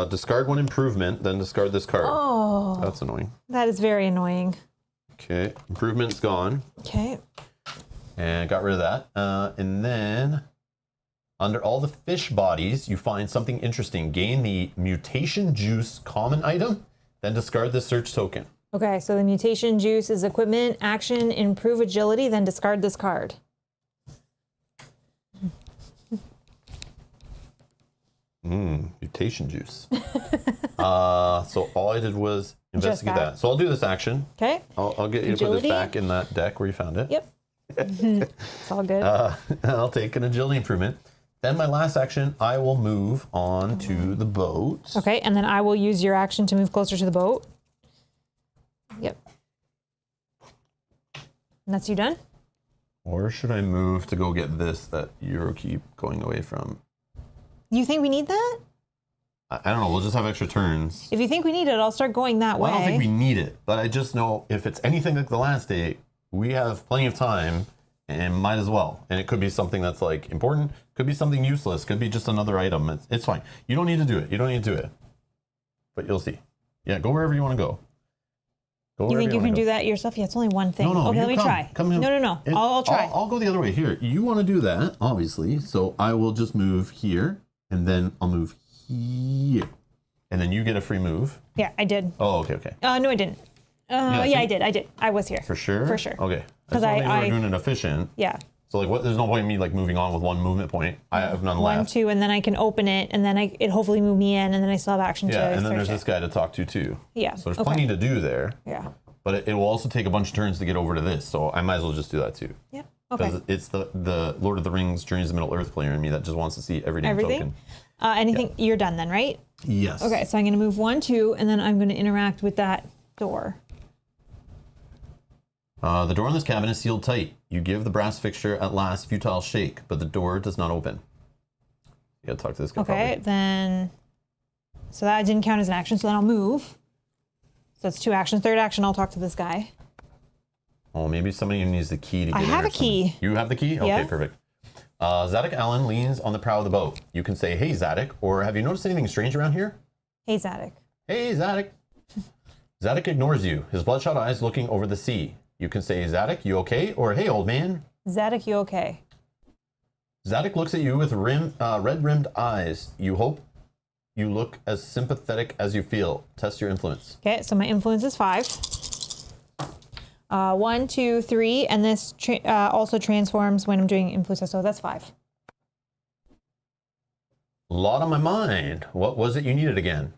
Discard 1 improvement, then discard this card. Oh. That's annoying. That is very annoying. Okay, improvement's gone. Okay. And got rid of that. And then under all the fish bodies, you find something interesting. Gain the mutation juice common item, then discard the search token. Okay, so the mutation juice is equipment, action, improve agility, then discard this card. Mutation juice. So all I did was investigate that. that. So I'll do this action. Okay. I'll get you to put Agility? this back in that deck where you found it. Yep. It's all good. I'll take an agility improvement. Then my last action, I will move on to the boat. Okay, and then I will use your action to move closer to the boat. Yep. And that's you done? Or should I move to go get this that you keep going away from? You think we need that? I don't know. We'll just have extra turns. If you think we need it, I'll start going that way. Well, I don't think we need it, but I just know if it's anything like the last day, we have plenty of time, and might as well. And it could be something that's like important, could be something useless, could be just another item. It's fine. You don't need to do it. You don't need to do it. But you'll see. Yeah, go wherever you want to go. You think you can do that yourself? Yeah, it's only one thing. No, okay, let me try. Come here. No. I'll try. I'll go the other way. Here, you want to do that, obviously. So I will just move here, and then I'll move here. And then you get a free move. Yeah, I did. Oh, okay. No, I didn't. Yeah, I did. I was here. For sure? For sure. Okay. Because I were doing it efficient. Yeah. So like, what? There's no point in me like moving on with one movement point. I have none left. 1, 2, and then I can open it, and then it hopefully move me in, and then I still have action to Yeah, and then search there's it. this guy to talk to too. Yeah. So there's plenty to do there. Yeah. But it will also take a bunch of turns to get over to this, so I might as well just do that too. Yeah. Okay. Because it's the Lord of the Rings Journeys of Middle Earth player in me that just wants to see every damn Everything? token. Anything? You're done then, right? Yes. Okay, so I'm going to move 1, 2, and then I'm going to interact with that door. The door in this cabin is sealed tight. You give the brass fixture at last futile shake, but the door does not open. You gotta talk to this guy. Okay, probably. then. So that didn't count as an action, so then I'll move. So that's 2 actions. Third action, I'll talk to this guy. Oh, maybe somebody needs the key to get I in have or a key. something. You have the key? Yeah. Okay, perfect. Zadok Allen leans on the prow of the boat. You can say, "Hey, Zadok," or "Have you noticed anything strange around here?" Hey, Zadok. Hey, Zadok. Zadok ignores you, his bloodshot eyes looking over the sea. You can say, "Zadok, you okay?" or "Hey, old man." Zadok, you okay? Zadok looks at you with red-rimmed eyes. You hope you look as sympathetic as you feel. Test your influence. Okay, so my influence is 5. 1, 2, 3, and this also transforms when I'm doing influence, so that's 5. A lot on my mind. What was it you needed again?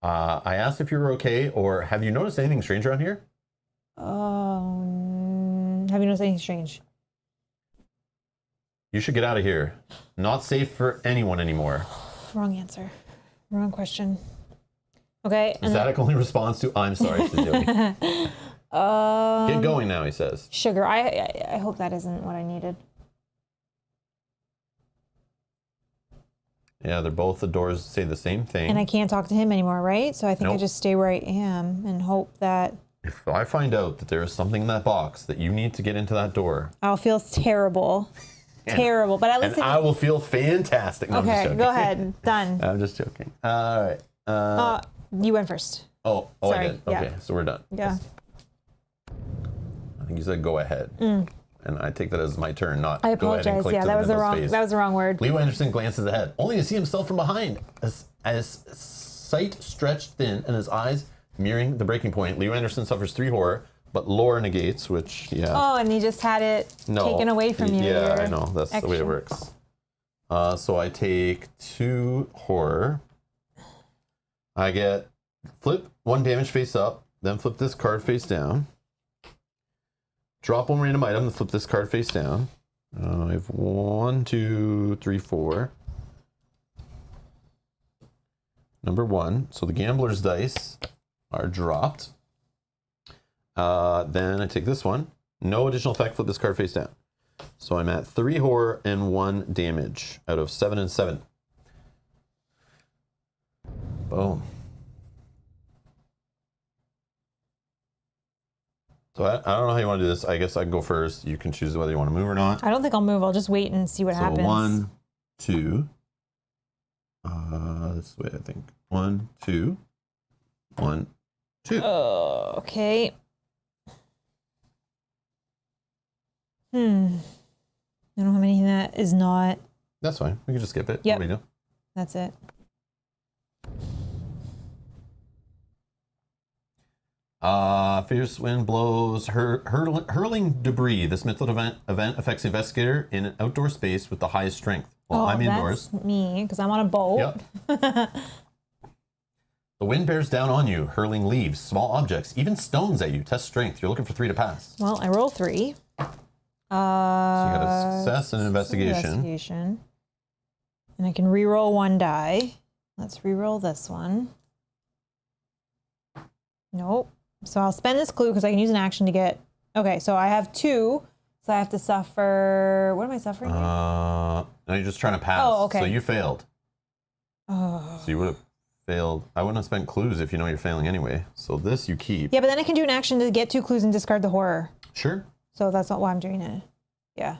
I asked if you were okay, or have you noticed anything strange around here? Have you noticed anything strange? You should get out of here. Not safe for anyone anymore. Wrong answer. Wrong question. Okay. And Zadok only responds to, "I'm sorry, Suzuki." Get going now, he says. sugar. I hope that isn't what I needed. Yeah, they're both, the doors say the same thing. And I can't talk to him anymore, right? So I think I Nope. just stay where I am and hope that If I find out that there is something in that box that you need to get into that door, I'll feel terrible. Terrible. But at least and I will feel fantastic. No, I'm just okay, joking. go ahead. Done. I'm just joking. All right. You went first. I sorry, did. yeah. Okay, so we're done. Yeah. I think you said go ahead. And I take that as my turn, not I go ahead and apologize. click Yeah, to that was the Nimble's wrong. face. That was the wrong word. Leo Anderson glances ahead, only to see himself from behind. As sight stretched thin and his eyes mirroring the breaking point, Leo Anderson suffers 3 horror, but lore negates, which, yeah. Oh, and you just had it taken away from you. Yeah, Your I know. That's the way it action. works. So I take 2 horror. I get flip 1 damage face up, then flip this card face down. Drop 1 random item, then flip this card face down. I have 1, 2, 3, 4. Number 1. So the gambler's dice are dropped. Then I take this one. No additional effect, flip this card face down. So I'm at 3 horror and 1 damage out of 7 and 7. Boom. So I don't know how you want to do this. I guess I can go first. You can choose whether you want to move or not. I don't think I'll move. I'll just wait and see what So happens. 1, 2. This way, I think. 1, 2. 1, 2. Okay. I don't have anything that is not. That's fine. We can just skip it. Yep. What do you do? That's it. Fierce wind blows, hurling debris. This mythical event affects the investigator in an outdoor space with the highest strength. While I'm indoors. That's me, because I'm on a boat. Yep. The wind bears down on you, hurling leaves, small objects, even stones at you. Test strength. You're looking for 3 to pass. Well, I roll 3. So you got a success and an investigation. And I can re-roll 1 die. Let's re-roll this one. Nope. So I'll spend this clue because I can use an action to get. Okay, so I have 2. So I have to suffer. What am I suffering? No, you're just trying to pass. Oh, okay. So you failed. Oh. So you would have failed. I wouldn't have spent clues if you know you're failing anyway. So this you keep. Yeah, but then I can do an action to get 2 clues and discard the horror. Sure. So that's not why I'm doing it. Yeah.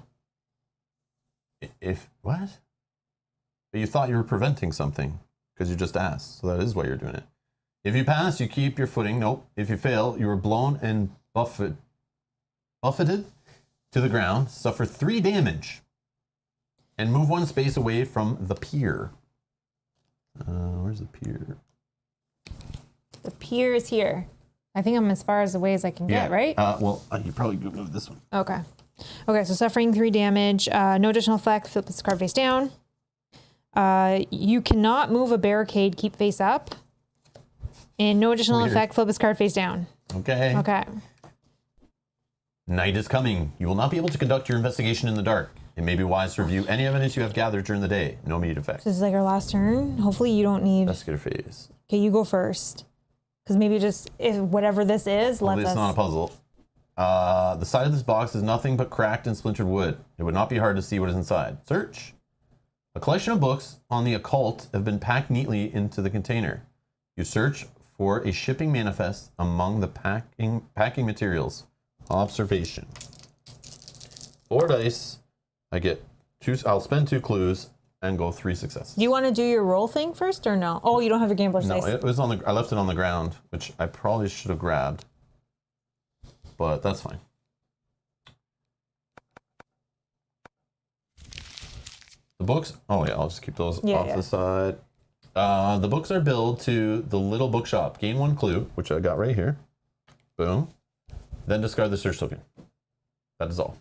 If what? But you thought you were preventing something because you just asked, so that is why you're doing it. If you pass, you keep your footing. Nope. If you fail, you are blown and buffeted to the ground, suffer 3 damage, and move 1 space away from the pier. Where's the pier? The pier is here. I think I'm as far as away as I can get, right? You probably could move this one. Okay. Okay, so suffering 3 damage. No additional effect. Flip this card face down. You cannot move a barricade. Keep face up. And no additional effect. Flip this card face down. Okay. Okay. Night is coming. You will not be able to conduct your investigation in the dark. It may be wise to review any evidence you have gathered during the day. No immediate effect. This is like our last turn. Hopefully you don't need... Investigator phase. Okay, you go first. Because maybe just, if whatever this is, let us... It's not a puzzle. The side of this box is nothing but cracked and splintered wood. It would not be hard to see what is inside. Search. A collection of books on the occult have been packed neatly into the container. You search for a shipping manifest among the packing materials. Observation. 4 dice. I get 2. I'll spend 2 clues and go 3 successes. Do you want to do your roll thing first or no? Oh, you don't have your gambler's No, dice. it was on the. I left it on the ground, which I probably should have grabbed, but that's fine. The books. Oh yeah, I'll just keep those off the side. The books are billed to the little bookshop. Gain 1 clue, which I got right here. Boom. Then discard the search token. That is all.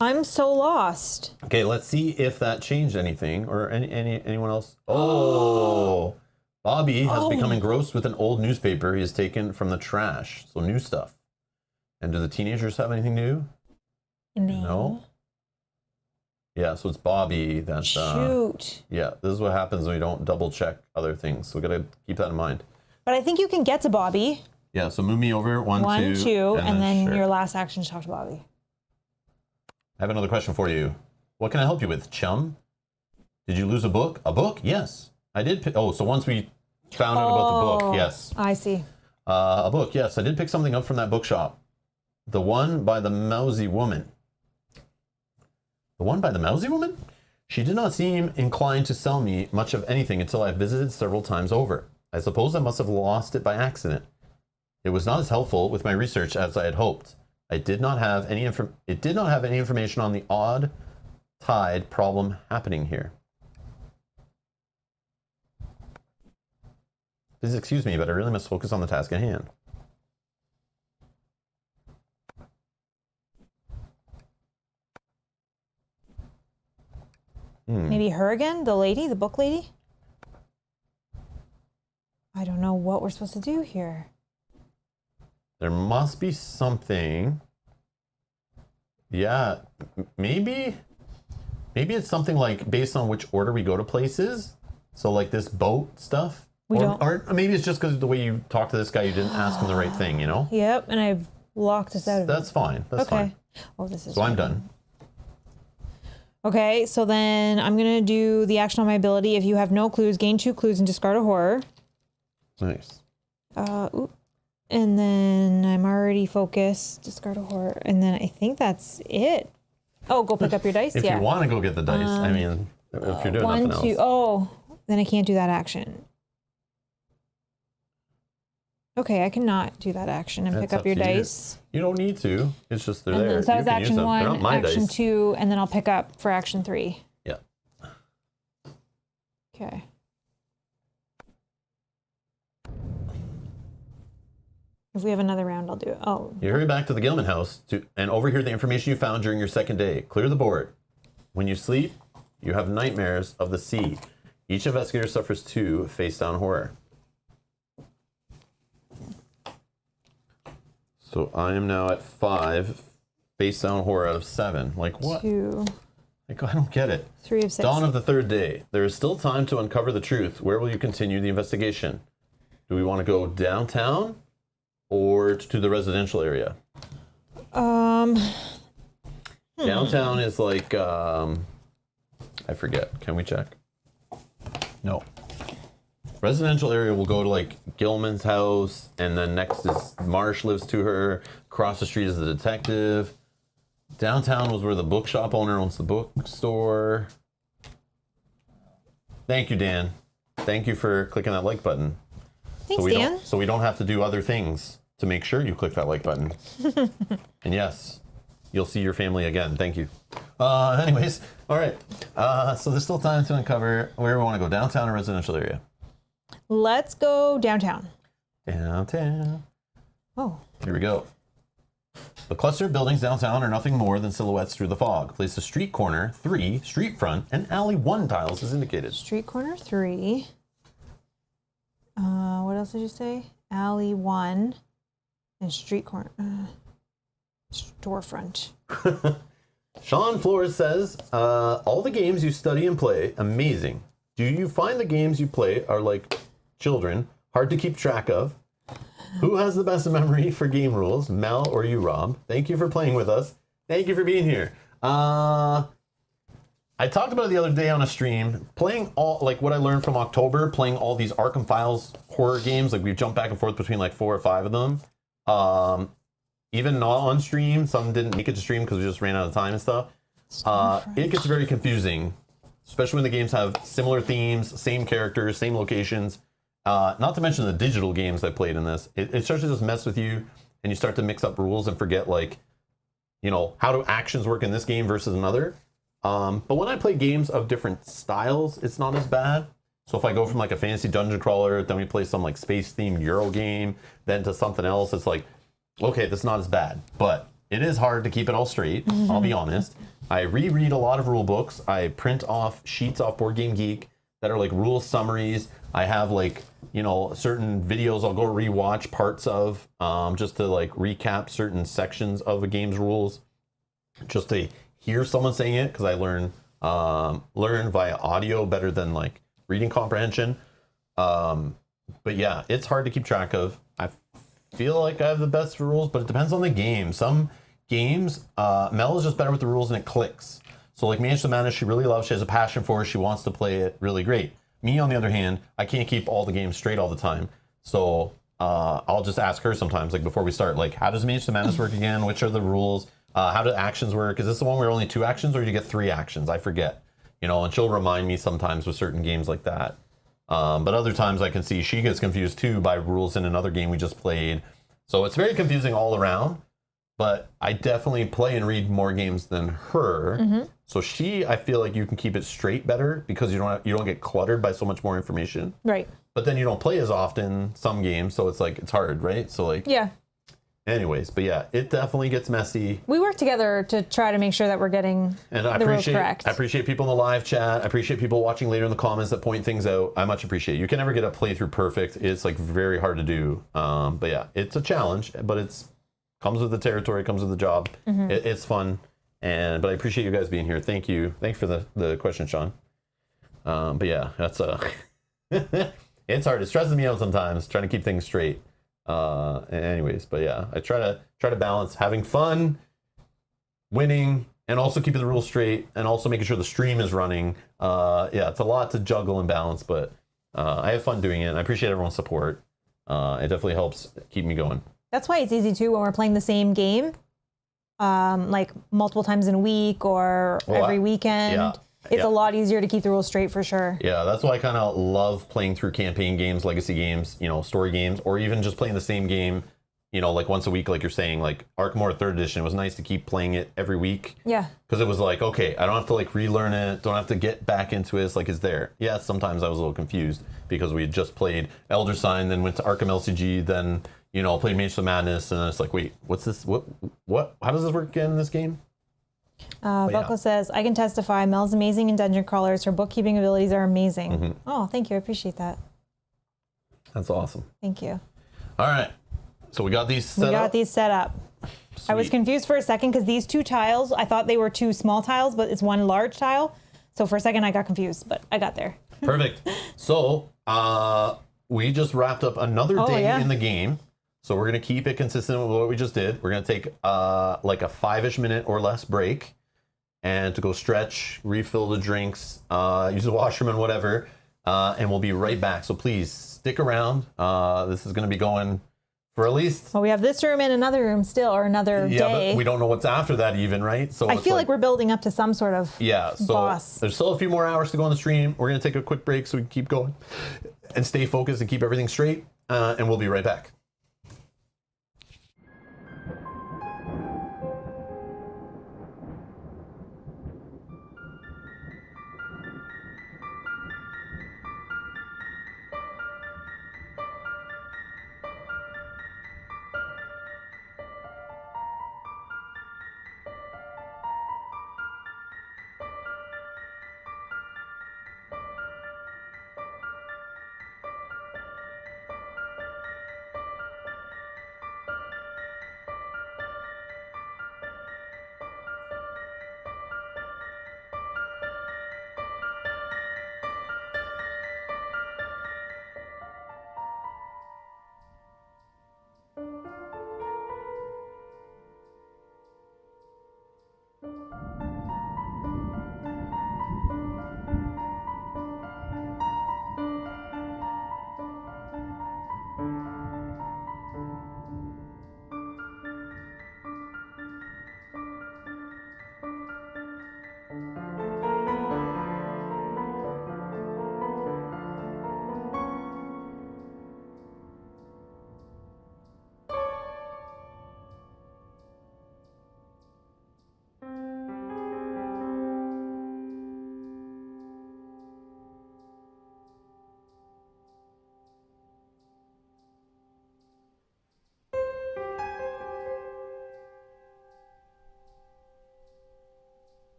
I'm so lost. Okay, let's see if that changed anything or anyone else. Oh, Bobby has become engrossed with an old newspaper he has taken from the trash. So new stuff. And do the teenagers have anything new? No. Yeah, so it's Bobby that's... Shoot. Yeah, this is what happens when we don't double check other things. So we got to keep that in mind. But I think you can get to Bobby. Yeah, so move me over. 1, 2, and then sure. your last action is talk to Bobby. I have another question for you. What can I help you with, chum? Did you lose a book? A book? Yes. I did pick... Oh, so once we found out about the book, yes. I see. A book, yes. I did pick something up from that bookshop. The one by the mousy woman. The one by the mousy woman? She did not seem inclined to sell me much of anything until I visited several times over. I suppose I must have lost it by accident. It was not as helpful with my research as I had hoped. It did not have any information on the odd tide problem happening here. Please excuse me, but I really must focus on the task at hand. Maybe her again? The lady? The book lady? I don't know what we're supposed to do here. There must be something. Yeah, maybe it's something like based on which order we go to places. So like this boat stuff. Or maybe it's just because of the way you talk to this guy, you didn't ask him the right thing, you know? Yep, and I've locked us out of it. That's fine. That's fine. Oh, this is. So I'm done. Okay, so then I'm gonna do the action on my ability. If you have no clues, gain 2 clues and discard a horror. Nice. And then I'm already focused. Discard a horror, and then I think that's it. Oh, go pick up your dice. If you want to go get the dice, I mean, if you're doing 1, nothing 2. else. Oh, then I can't do that action. Okay, I cannot do that action and pick up your dice. You don't need to. It's just they're there. So that was You can use action them. They're 1, not my action dice. 2, and then I'll pick up for action 3. Yeah. Okay. If we have another round, I'll do it. Oh. You hurry back to the Gilman house and overhear the information you found during your second day. Clear the board. When you sleep, you have nightmares of the sea. Each investigator suffers 2 face-down horror. So I am now at 5 face-down horror out of 7. Like what? 2. Like, I don't get it. 3 of 6. Dawn of the 3rd day. There is still time to uncover the truth. Where will you continue the investigation? Do we want to go downtown or to the residential area? Downtown is like, I forget. Can we check? No. Residential area will go to like Gilman's house, and then next is Marsh lives to her. Across the street is the detective. Downtown was where the bookshop owner owns the bookstore. Thank you, Dan. Thank you for clicking that like button. Thanks, so we Dan. so we don't have to do other things to make sure you click that like button. And yes, you'll see your family again. Thank you. Anyways, all right. So there's still time to uncover where we want to go, downtown or residential area. Let's go downtown. Downtown. Oh. Here we go. The cluster of buildings downtown are nothing more than silhouettes through the fog. Place the street corner 3, street front, and alley 1 tiles as indicated. Street corner 3. What else did you say? Alley 1 and street corner. Storefront. Sean Flores says, all the games you study and play, amazing. Do you find the games you play are like children, hard to keep track of? Who has the best memory for game rules, Mel or you, Rob? Thank you for playing with us. Thank you for being here. I talked about it the other day on a stream, playing all, like what I learned from October, playing all these Arkham Files horror games, like we jumped back and forth between like 4 or 5 of them. Even not on stream, some didn't make it to stream because we just ran out of time and stuff. It gets very confusing, especially when the games have similar themes, same characters, same locations. Not to mention the digital games I played in this. It starts to just mess with you, and you start to mix up rules and forget, like, you know, how do actions work in this game versus another. But when I play games of different styles, it's not as bad. So if I go from like a fantasy dungeon crawler, then we play some like space-themed Euro game, then to something else, it's like, okay, that's not as bad. But it is hard to keep it all straight, I'll be honest. I reread a lot of rule books. I print off sheets off Board Game Geek that are like rule summaries. I have like, you know, certain videos I'll go rewatch parts of just to like recap certain sections of a game's rules, just to hear someone saying it, because I learn via audio better than like reading comprehension. But yeah, it's hard to keep track of. I feel like I have the best rules, but it depends on the game. Some games, Mel is just better with the rules and it clicks. So like Mansion of Madness, she really loves, she has a passion for it, she wants to play it really great. Me, on the other hand, I can't keep all the games straight all the time. So I'll just ask her sometimes, like before we start, like, how does Mansion of Madness work again? Which are the rules? How do actions work? Is this the one where only 2 actions, or do you get 3 actions? I forget. You know, and she'll remind me sometimes with certain games like that. But other times I can see she gets confused too by rules in another game we just played. So it's very confusing all around. But I definitely play and read more games than her. So I feel like you can keep it straight better because you don't get cluttered by so much more information. Right. But then you don't play as often some games, so it's like it's hard, right? So like Yeah. Anyways, but yeah, it definitely gets messy. We work together to try to make sure that we're getting the rules correct. I appreciate people in the live chat. I appreciate people watching later in the comments that point things out. I much appreciate it. You can never get a playthrough perfect. It's like very hard to do. But yeah, it's a challenge, but it's comes with the territory, comes with the job. It's fun. But I appreciate you guys being here. Thank you. Thanks for the question, Sean. But yeah, that's it's hard. It stresses me out sometimes trying to keep things straight. Anyways, but yeah, I try to balance having fun, winning, and also keeping the rules straight, and also making sure the stream is running. Yeah, it's a lot to juggle and balance, but I have fun doing it, and I appreciate everyone's support. It definitely helps keep me going. That's why it's easy too when we're playing the same game, like multiple times in a week or every weekend. Yeah. It's a lot easier to keep the rules straight for sure. Yeah, that's why I kind of love playing through campaign games, legacy games, you know, story games, or even just playing the same game, you know, like once a week, like you're saying, like Arkham Horror 3rd Edition. It was nice to keep playing it every week. Yeah. Because it was like, okay, I don't have to like relearn it, don't have to get back into it. It's like, it's there. Yeah, sometimes I was a little confused because we had just played Elder Sign, then went to Arkham LCG, then, you know, played Mansion of Madness, and it's like, wait, what's this? What? How does this work again in this game? Buckle says, I can testify, Mel's amazing in Dungeon Crawlers. Her bookkeeping abilities are amazing. Oh, thank you. I appreciate that. That's awesome. Thank you. All right. So we got these set up. Sweet. I was confused for a second because these 2 tiles, I thought they were 2 small tiles, but it's 1 large tile. So for a second I got confused, but I got there. Perfect. So we just wrapped up another day in the game. So we're going to keep it consistent with what we just did. We're going to take like a 5-ish minute or less break and to go stretch, refill the drinks, use the washroom and whatever. And we'll be right back. So please stick around. This is going to be going for at least. Well, we have this room and another room still, or another Yeah, day. but we don't know what's after that even, right? So I it's feel like we're building up to some sort of so boss. there's still a few more hours to go on the stream. We're gonna take a quick break so we can keep going and stay focused and keep everything straight. And we'll be right back.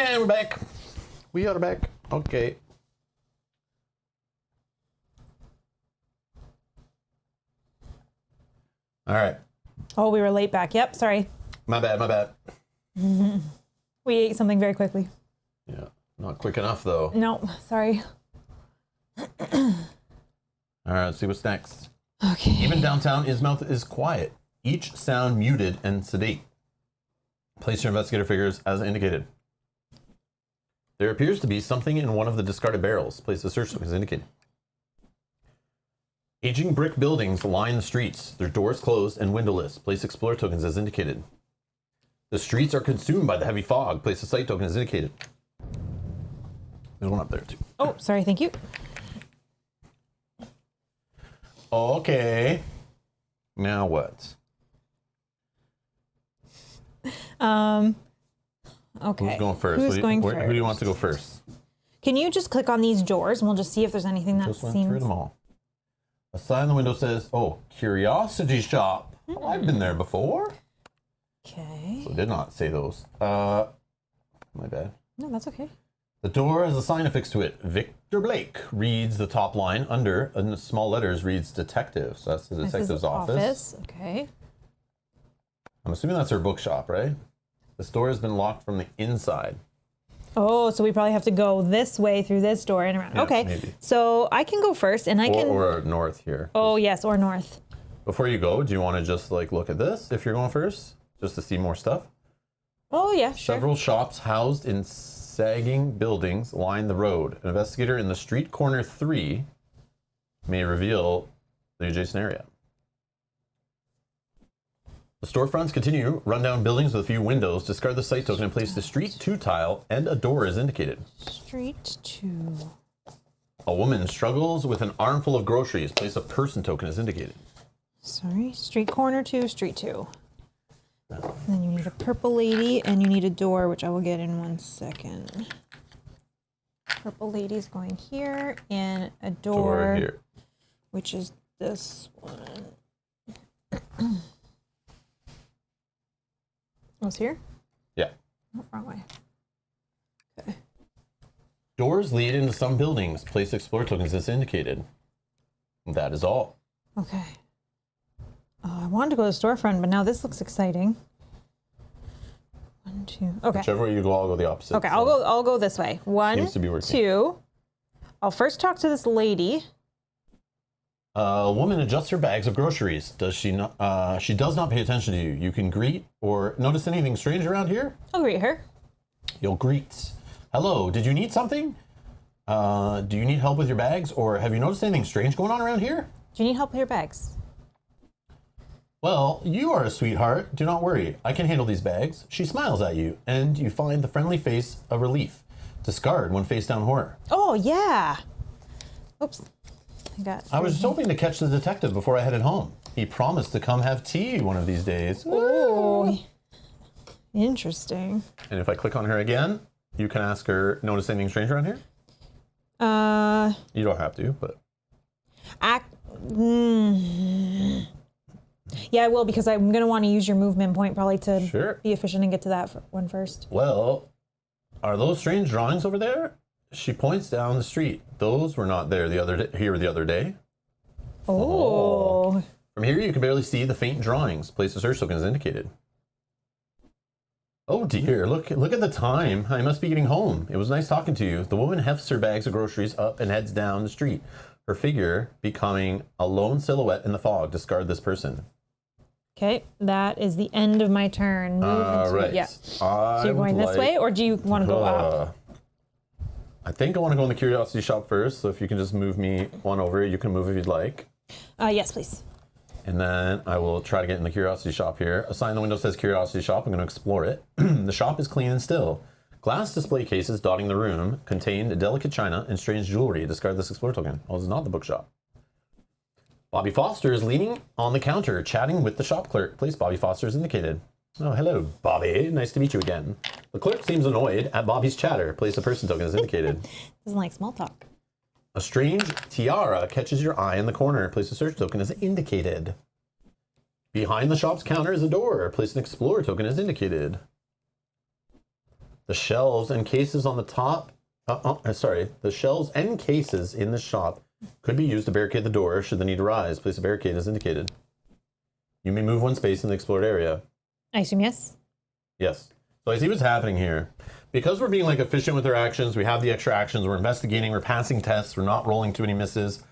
And we're back. We are back. Okay. All right. Oh, we were late back. Yep, sorry. My bad. We ate something very quickly. Yeah. Not quick enough, though. No, sorry. All right, let's see what's next. Okay. Even downtown Ismouth is quiet. Each sound muted and sedate. Place your investigator figures as indicated. There appears to be something in one of the discarded barrels. Place the search token as indicated. Aging brick buildings line the streets. Their doors closed and windowless. Place explorer tokens as indicated. The streets are consumed by the heavy fog. Place the site token as indicated. There's one up there too. Oh, sorry, thank you. Okay. Now what? Okay. Who's going first? Who's going first? Who do you want to go first? Can you just click on these doors and we'll just see if there's anything that Just went through seems... them all. A sign on the window says, "Oh, Curiosity Shop." I've been there before. Okay. So it did not say those. My bad. No, that's okay. The door has a sign affixed to it. Victor Blake reads the top line. Under, in small letters, reads detective. So that's the This is detective's office. Okay. I'm assuming that's her bookshop, right? This door has been locked from the inside. Oh, so we probably have to go this way through this door and around. Yeah, okay. maybe. So I can go first and I can... Or north here. Oh, yes, or north. Before you go, do you want to just like look at this if you're going first? Just to see more stuff? Oh, yeah, sure. Several shops housed in sagging buildings line the road. An investigator in the street corner 3 may reveal the adjacent area. The storefronts continue. Rundown buildings with a few windows. Discard the site token and place the street 2 tile and a door is indicated. Street 2. A woman struggles with an armful of groceries. Place a person token as indicated. Sorry. Street corner 2, street 2. And then you need a purple lady and you need a door, which I will get in 1 second. Purple lady's going here and a door, Here. which is this one. Was here? Yeah. Oh, wrong way. Okay. Doors lead into some buildings. Place explorer tokens as indicated. That is all. Okay. I wanted to go to the storefront, but now this looks exciting. 1, 2. Okay. Whichever way you go, I'll go the opposite. Okay, so I'll go this way. 1, Seems to be working. 2. I'll first talk to this lady. A woman adjusts her bags of groceries. Does she not? She does not pay attention to you. You can greet or notice anything strange around here. I'll greet her. You'll greet. Hello. Did you need something? Do you need help with your bags, or have you noticed anything strange going on around here? Do you need help with your bags? Well, you are a sweetheart. Do not worry. I can handle these bags. She smiles at you, and you find the friendly face of relief. Discard when face down horror. Oh, yeah. Oops. I was just hoping to catch the detective before I headed home. He promised to come have tea one of these days. Oh, interesting. And if I click on her again, you can ask her, notice anything strange around here? You don't have to, but... Yeah, I will, because I'm going to want to use your movement point probably to Sure. be efficient and get to that one first. Well, are those strange drawings over there? She points down the street. Those were not there the other day. Oh. From here, you can barely see the faint drawings. Place the search token as indicated. Oh dear, look at the time. I must be getting home. It was nice talking to you. The woman hefts her bags of groceries up and heads down the street, her figure becoming a lone silhouette in the fog. Discard this person. Okay, that is the end of my turn. Right. Yeah. So you're going this way, or do you want to go up? I think I want to go in the curiosity shop first, so if you can just move me one over, you can move if you'd like. Yes, please. And then I will try to get in the curiosity shop here. A sign on the window says curiosity shop. I'm going to explore it. The shop is clean and still. Glass display cases dotting the room contain delicate china and strange jewelry. Discard this explorer token. Oh, this is not the bookshop. Bobby Foster is leaning on the counter, chatting with the shop clerk. Place Bobby Foster is indicated. Oh, hello, Bobby. Nice to meet you again. The clerk seems annoyed at Bobby's chatter. Place a person token as indicated. Doesn't like small talk. A strange tiara catches your eye in the corner. Place a search token as indicated. Behind the shop's counter is a door. Place an explorer token as indicated. The shelves and cases on the top. The shelves and cases in the shop could be used to barricade the door should the need arise. Place a barricade as indicated. You may move one space in the explored area. I assume yes. Yes. So I see what's happening here. Because we're being like efficient with our actions, we have the extra actions, we're investigating, we're passing tests, we're not rolling too many misses.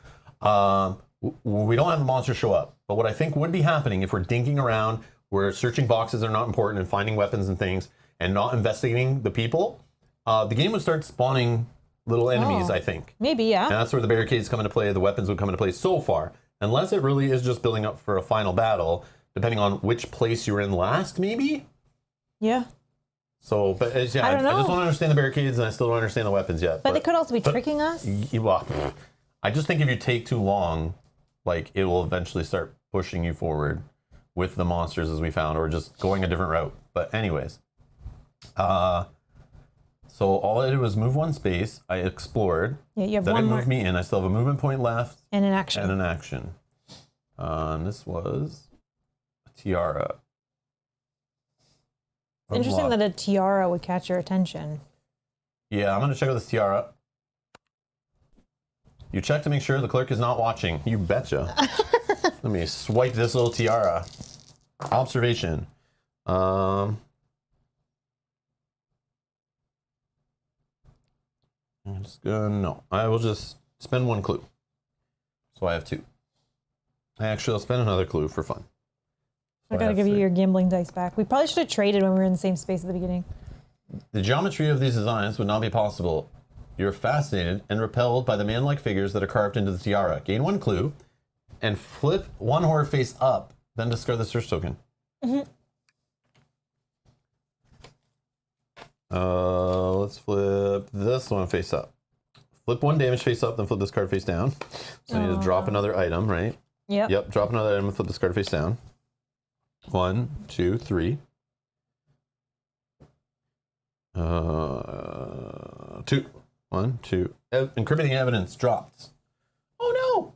We don't have the monster show up. But what I think would be happening if we're dinking around, we're searching boxes that are not important and finding weapons and things and not investigating the people, the game would start spawning little enemies, I think. Maybe, yeah. And that's where the barricades come into play, the weapons would come into play so far. Unless it really is just building up for a final battle, depending on which place you were in last, maybe? Yeah. So, but I just want to understand the barricades, and I still don't understand the weapons yet. But they could also be tricking us. Well, I just think if you take too long, like, it will eventually start pushing you forward with the monsters as we found, or just going a different route. But anyways. So all I did was move one space. I explored. Yeah, you have then one it more. moved me in. I still have a movement point left. And an action. And an action. And this was a tiara. It's interesting that a tiara would catch your attention. Yeah, I'm going to check out this tiara. You check to make sure the clerk is not watching. You betcha. Let me swipe this little tiara. Observation. I'm just gonna, no. I will just spend one clue. So I have two. Actually, I'll spend another clue for fun. I gotta give you your gambling dice back. We probably should have traded when we were in the same space at the beginning. The geometry of these designs would not be possible. You're fascinated and repelled by the man-like figures that are carved into the tiara. Gain one clue and flip one horror face up, then discard the search token. Let's flip this one face up. Flip one damage face up, then flip this card face down. So I need to drop another item, right? Yep. Yep, drop another item and flip this card face down. 1, 2, 3. 2. 1, 2. Incriminating evidence dropped. Oh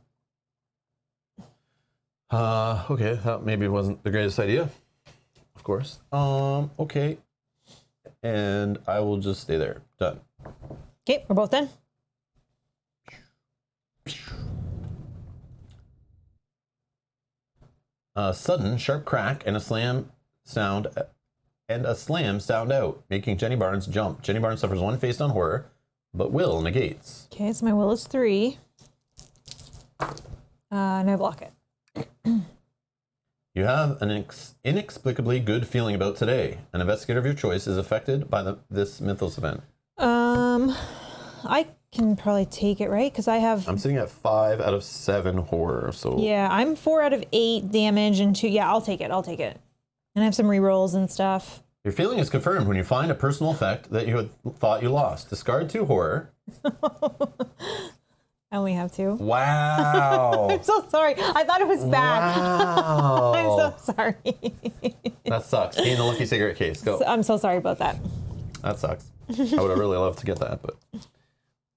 no! Okay, that maybe wasn't the greatest idea. Of course. Okay. And I will just stay there. Done. Okay, we're both done. A sudden sharp crack and a slam sound out, making Jenny Barnes jump. Jenny Barnes suffers one face on horror, but will negates. Okay, so my will is 3. And I block it. You have an inexplicably good feeling about today. An investigator of your choice is affected by this Mythos event. I can probably take it, right? Because I have... I'm sitting at 5 out of 7 horror, so... Yeah, I'm 4 out of 8 damage and 2... Yeah, I'll take it. And I have some rerolls and stuff. Your feeling is confirmed when you find a personal effect that you had thought you lost. Discard 2 horror. I only have 2. Wow. I'm so sorry. I thought it was bad. Wow. I'm so sorry. That sucks. Gain the lucky cigarette case. Go. I'm so sorry about that. That sucks. I would have really loved to get that, but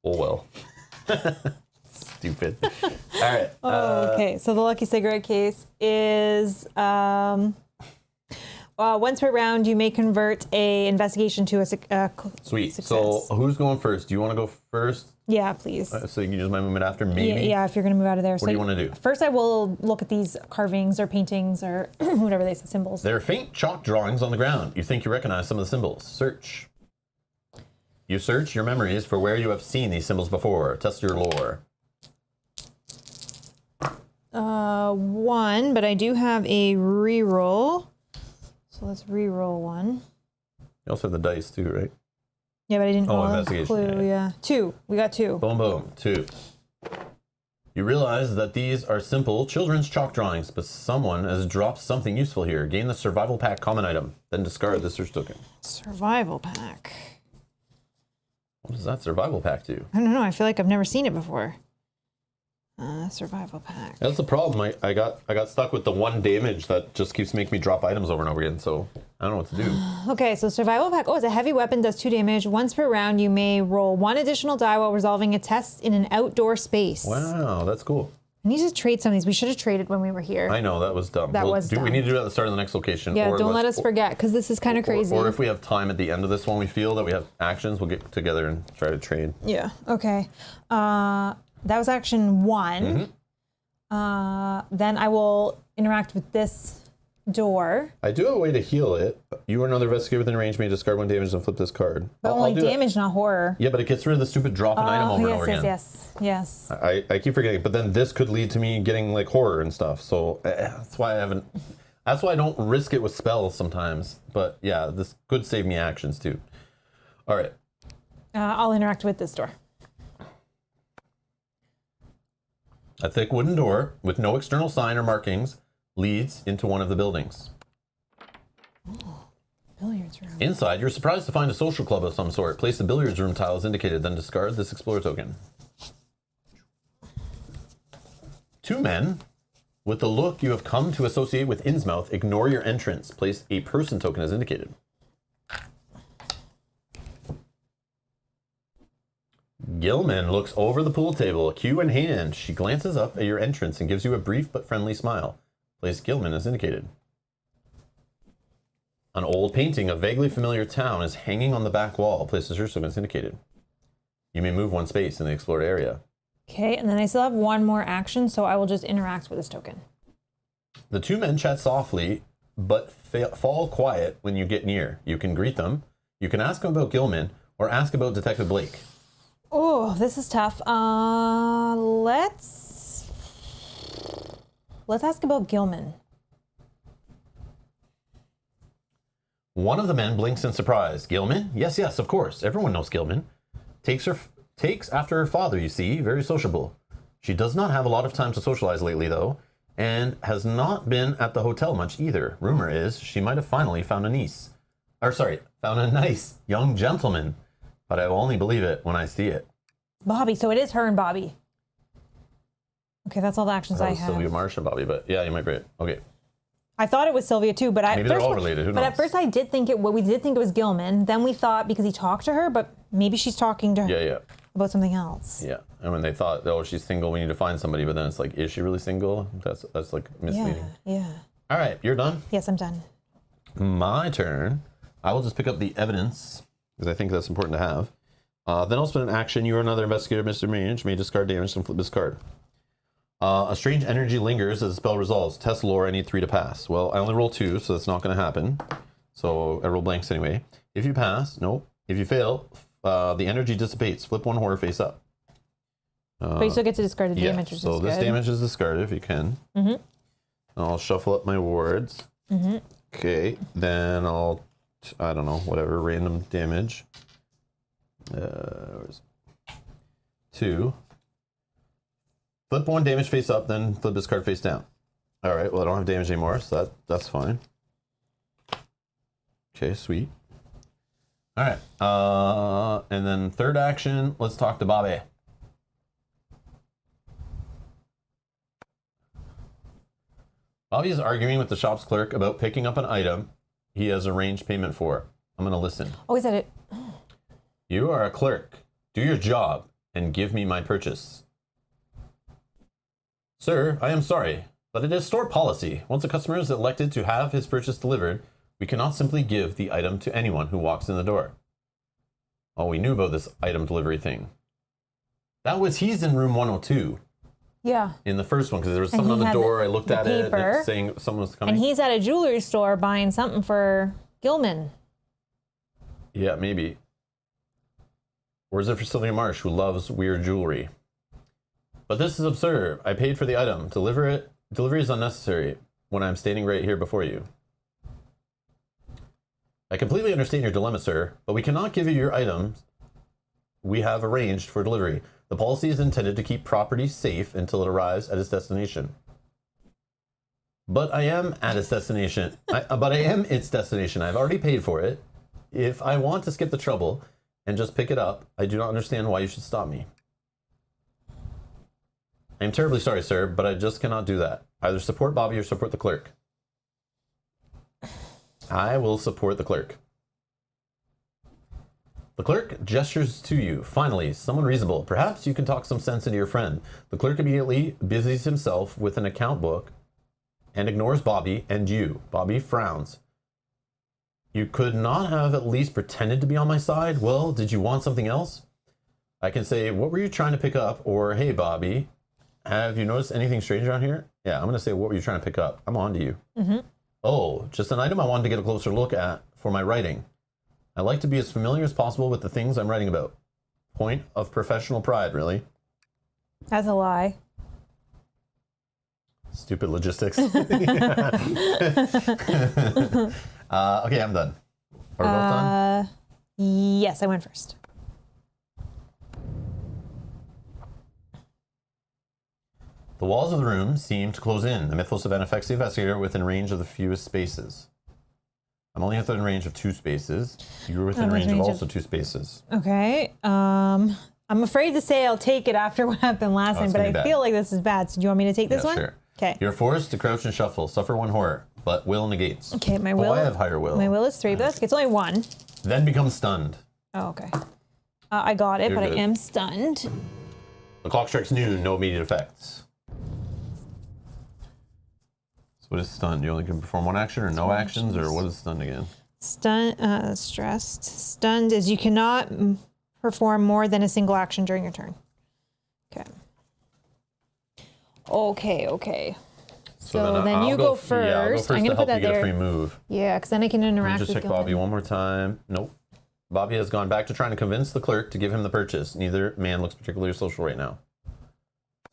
oh well. Stupid. All right. Okay, so the lucky cigarette case is once per round you may convert a investigation to a Sweet. success. So who's going first? Do you want to go first? Yeah, please. So you can use my movement after, maybe? Yeah, if you're going to move out of there. What do you want to do? First, I will look at these carvings or paintings or whatever they say, symbols. There are faint chalk drawings on the ground. You think you recognize some of the symbols. Search. You search your memories for where you have seen these symbols before. Test your lore. 1, but I do have a reroll. So let's reroll 1. You also have the dice too, right? Yeah, but I didn't Oh, roll a investigation, clue. Yeah. 2. We got 2. Boom, boom. 2. You realize that these are simple children's chalk drawings, but someone has dropped something useful here. Gain the survival pack common item, then discard the search token. Survival pack. What does that survival pack do? I don't know. I feel like I've never seen it before. Survival pack. That's the problem. I got stuck with the 1 damage that just keeps making me drop items over and over again, so I don't know what to do. Okay, so survival pack. Oh, it's a heavy weapon, does 2 damage. Once per round, you may roll 1 additional die while resolving a test in an outdoor space. Wow, that's cool. I need to trade some of these. We should have traded when we were here. I know, that was dumb. That was We dumb. need to do it at the start of the next location. Yeah, or don't let us forget, because this is kind of crazy. Or if we have time at the end of this one, we feel that we have actions, we'll get together and try to trade. Yeah, okay. That was action 1. Then I will interact with this door. I do have a way to heal it. You or another investigator within range may discard 1 damage and flip this card. But I'll only do that. damage, not horror. Yeah, but it gets rid of the stupid drop an item over and over again. Yes. I keep forgetting, but then this could lead to me getting like horror and stuff. So that's why I haven't. That's why I don't risk it with spells sometimes. But yeah, this could save me actions too. All right. I'll interact with this door. A thick wooden door with no external sign or markings leads into one of the buildings. Billiards room. Inside, you're surprised to find a social club of some sort. Place the billiards room tile as indicated, then discard this explorer token. 2 men with the look you have come to associate with Innsmouth ignore your entrance. Place a person token as indicated. Gilman looks over the pool table, cue in hand. She glances up at your entrance and gives you a brief but friendly smile. Place Gilman as indicated. An old painting of vaguely familiar town is hanging on the back wall. Place as as indicated. You may move 1 space in the explored area. Okay, and then I still have 1 more action, so I will just interact with this token. The 2 men chat softly, but fall quiet when you get near. You can greet them. You can ask them about Gilman or ask about Detective Blake. Oh, this is tough. Let's ask about Gilman. One of the men blinks in surprise. Gilman? Yes, of course. Everyone knows Gilman. Takes after her father, you see. Very sociable. She does not have a lot of time to socialize lately, though, and has not been at the hotel much either. Rumor is she might have finally found a nice young gentleman. But I will only believe it when I see it. Bobby, so it is her and Bobby. Okay, that's all the actions I have. Sylvia Marsh and Bobby, but yeah, you might be right. Okay. I thought it was Sylvia too, but maybe they're all related. Who knows? But at first I did think we did think it was Gilman. Then we thought because he talked to her, but maybe she's talking to her about something else. Yeah. And when they thought, oh, she's single, we need to find somebody, but then it's like, is she really single? That's like misleading. Yeah. All right, you're done? Yes, I'm done. My turn. I will just pick up the evidence because I think that's important to have. Then I'll spend an action. You or another investigator, Mr. Mange, may discard damage and flip this card. A strange energy lingers as the spell resolves. Test lore, I need 3 to pass. Well, I only roll 2, so that's not going to happen. So I roll blanks anyway. If you pass, nope. If you fail, the energy dissipates. Flip 1 horror face up. But you still get to discard the damage, which is so this good. damage is discarded if you can. I'll shuffle up my wards. Okay, then I'll, I don't know, whatever, random damage. Where's 2. Flip 1 damage face up, then flip this card face down. All right, well, I don't have damage anymore, so that's fine. Okay, sweet. All right, and then third action, let's talk to Bobby. Bobby is arguing with the shop's clerk about picking up an item he has arranged payment for. I'm going to listen. Oh, is that it? You are a clerk. Do your job and give me my purchase. Sir, I am sorry, but it is store policy. Once a customer is elected to have his purchase delivered, we cannot simply give the item to anyone who walks in the door. Oh, we knew about this item delivery thing. He's in room 102. Yeah. In the first one, because there was something on the door. I looked at it, and it's saying someone was coming. And he's at a jewelry store buying something for Gilman. Yeah, maybe. Or is it for Sylvia Marsh, who loves weird jewelry? But this is absurd. I paid for the item. Delivery is unnecessary when I'm standing right here before you. I completely understand your dilemma, sir, but we cannot give you your items we have arranged for delivery. The policy is intended to keep property safe until it arrives at its destination. But I am at its destination. I am its destination. I've already paid for it. If I want to skip the trouble and just pick it up, I do not understand why you should stop me. I am terribly sorry, sir, but I just cannot do that. Either support Bobby or support the clerk. I will support the clerk. The clerk gestures to you. Finally, someone reasonable. Perhaps you can talk some sense into your friend. The clerk immediately busies himself with an account book and ignores Bobby and you. Bobby frowns. You could not have at least pretended to be on my side? Well, did you want something else? I can say, what were you trying to pick up? Or, hey, Bobby, have you noticed anything strange around here? Yeah, I'm going to say, what were you trying to pick up? I'm on to you. Mm-hmm. Oh, just an item I wanted to get a closer look at for my writing. I like to be as familiar as possible with the things I'm writing about. Point of professional pride, really. That's a lie. Stupid logistics. Okay, I'm done. Are we both done? Yes, I went first. The walls of the room seem to close in. The mythos event affects the investigator within range of the fewest spaces. I'm only within range of 2 spaces. You're within range of also 2 spaces. Okay. I'm afraid to say I'll take it after what happened last time, but I feel like this is bad. So do you want me to take this one? Sure. Okay. You're forced to crouch and shuffle. Suffer 1 horror, but will negates. Okay, my will. I have higher will. My will is 3, but that's okay. It's only 1. Then become stunned. Oh, okay. I got it, You're but good. I am stunned. The clock strikes noon. No immediate effects. So what is stunned? You only can perform 1 action or no actions, or what is stunned again? Stressed. Stunned is you cannot perform more than a single action during your turn. Okay. So then you go first. Yeah, I'll go first I'm to gonna help put you that get a there. free move. Yeah, because then I can interact Just with check Bobby one more time. Nope. Bobby has gone back to trying to convince the clerk to give him the purchase. Neither man looks particularly social right now.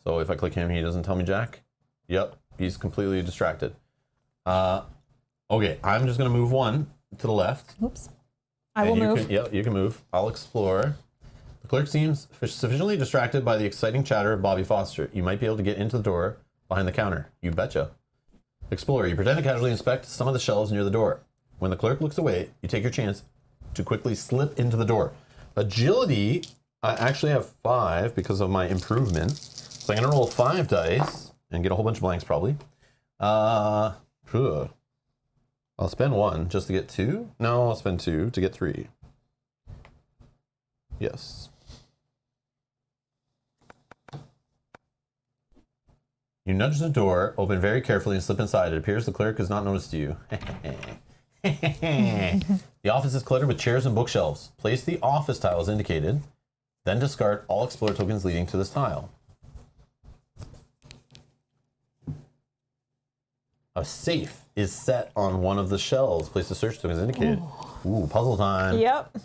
So if I click him, he doesn't tell me jack. Yep, he's completely distracted. Okay, I'm just gonna move 1 to the left. Oops. I will move. Yep, you can move. I'll explore. The clerk seems sufficiently distracted by the exciting chatter of Bobby Foster. You might be able to get into the door behind the counter. You betcha. Explore. You pretend to casually inspect some of the shelves near the door. When the clerk looks away, you take your chance to quickly slip into the door. Agility, I actually have 5 because of my improvement. So I'm going to roll 5 dice and get a whole bunch of blanks probably. I'll spend 1 just to get 2. No, I'll spend 2 to get 3. Yes. You nudge the door, open very carefully, and slip inside. It appears the clerk has not noticed you. The office is cluttered with chairs and bookshelves. Place the office tile as indicated, then discard all explore tokens leading to this tile. A safe is set on one of the shelves. Place the search token as indicated. Ooh, puzzle time. Yep.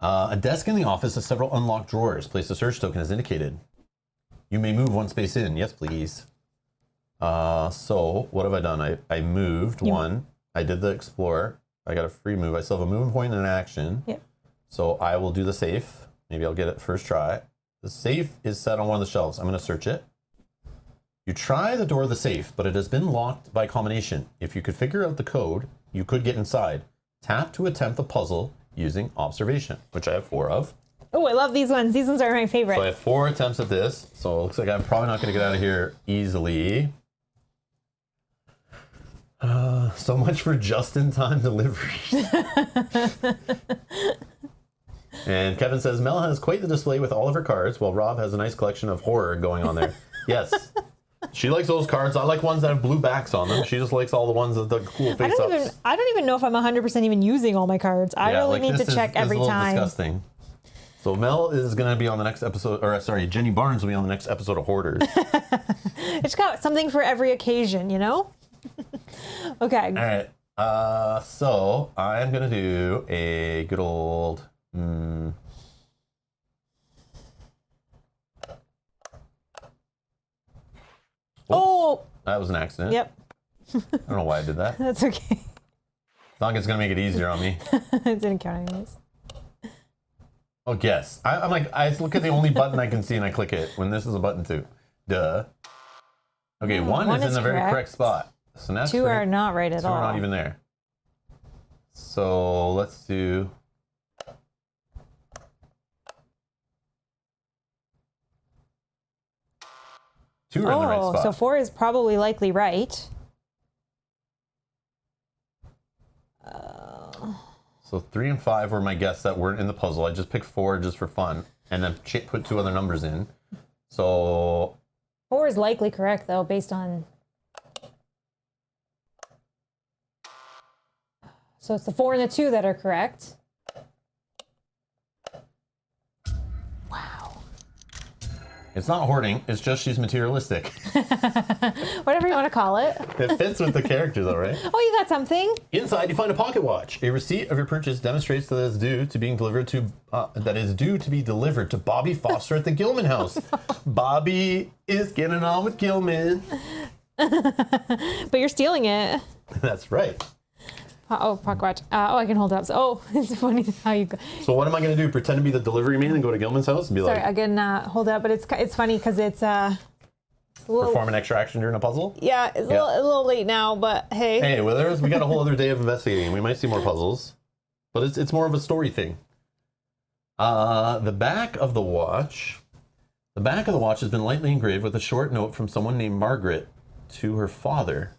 A desk in the office has several unlocked drawers. Place the search token as indicated. You may move 1 space in. Yes, please. So what have I done? I moved 1. I did the explore. I got a free move. I still have a movement point and an action. Yep. So I will do the safe. Maybe I'll get it first try. The safe is set on one of the shelves. I'm going to search it. You try the door of the safe, but it has been locked by combination. If you could figure out the code, you could get inside. Tap to attempt the puzzle using observation, which I have 4 of. Oh, I love these ones. These ones are my favorite. So I have 4 attempts at this. So it looks like I'm probably not going to get out of here easily. So much for just-in-time delivery. And Kevin says, Mel has quite the display with all of her cards, while Rob has a nice collection of horror going on there. Yes. She likes those cards. I like ones that have blue backs on them. She just likes all the ones with the cool face-ups. I don't even know if I'm 100% even using all my cards. I really need to check every time. Disgusting. So Mel is going to be on the next episode, or sorry, Jenny Barnes will be on the next episode of Hoarders. It's got something for every occasion, you know? Okay. All right. So I'm going to do a good old... Oh! That was an accident. Yep. I don't know why I did that. That's okay. As long as it's going to make it easier on me. It didn't count anyways. Oh, guess. I'm like, I look at the only button I can see and I click it when this is a button too. Duh. Okay, one is in the very correct spot. So that's 2 are not right at all. 2 are not even there. So let's do... Two are in the right spot. So 4 is probably likely right. So 3 and 5 were my guesses that weren't in the puzzle. I just picked 4 just for fun, and then put 2 other numbers in. So 4 is likely correct, though, based on... So it's the 4 and the 2 that are correct. Wow. it's not hoarding. It's just she's materialistic. Whatever you want to call it. It fits with the character, though, right? Oh, you got something? Inside, you find a pocket watch. A receipt of your purchase demonstrates that it's due to being delivered to delivered to Bobby Foster at the Gilman house. Bobby is getting on with Gilman. But you're stealing it. That's right. Oh, pocket watch. I can hold it up. Oh, it's funny how you go. So what am I going to do? Pretend to be the delivery man and go to Gilman's house and be Sorry, like, I can hold it up, but it's funny because it's a little... perform an extra action during a puzzle? Yeah, it's a little late now, but hey. Hey, well, we got a whole other day of investigating. We might see more puzzles, but it's more of a story thing. The back of the watch has been lightly engraved with a short note from someone named Margaret to her father.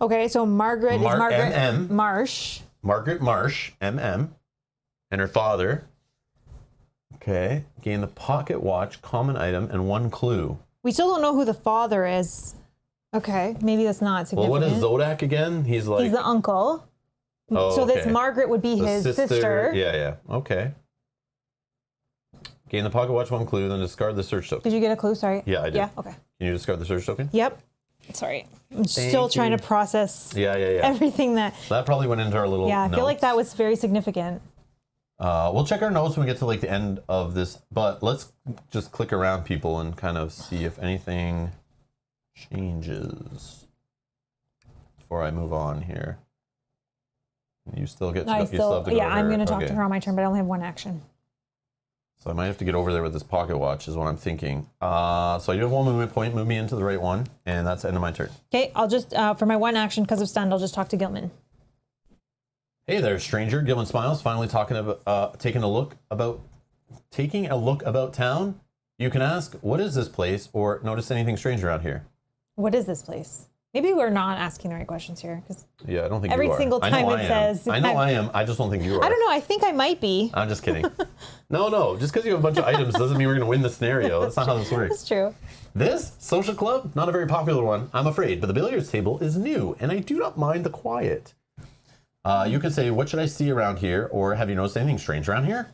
Okay, so Margaret is Margaret M.M. Marsh. Margaret Marsh, M.M., and her father. Okay, gain the pocket watch, common item, and 1 clue. We still don't know who the father is. Okay, maybe that's not significant. Well, what is Zodak again? He's like... He's the uncle. Oh, so this okay. Margaret would be his sister. Yeah. Okay. Gain the pocket watch, 1 clue, then discard the search token. Did you get a clue? Sorry. Yeah, I did. Yeah, okay. Can you discard the search token? Yep. Sorry. I'm still trying to process Yeah. everything that... That probably went into our little Yeah, I feel like notes. that was very significant. We'll check our notes when we get to like the end of this, but let's just click around people and kind of see if anything changes before I move on here. You still get to go, you still have to go yeah, to I'm her. going to talk Okay. to her on my turn, but I only have 1 action. So I might have to get over there with this pocket watch is what I'm thinking. So you have 1 movement point, move me into the right one, and that's the end of my turn. Okay, I'll just, for my 1 action, because of stunned, I'll just talk to Gilman. Hey there, stranger. Gilman smiles, finally taking a look about town. You can ask, what is this place, or notice anything strange around here? What is this place? Maybe we're not asking the right questions here, because Yeah, I don't think every you are. single time it says... I know I am. I just don't think you are. I don't know, I think I might be. I'm just kidding. No. Just because you have a bunch of items doesn't mean we're going to win the scenario. That's not how this works. That's true. This social club, not a very popular one, I'm afraid, but the billiards table is new, and I do not mind the quiet. You could say, what should I see around here, or have you noticed anything strange around here?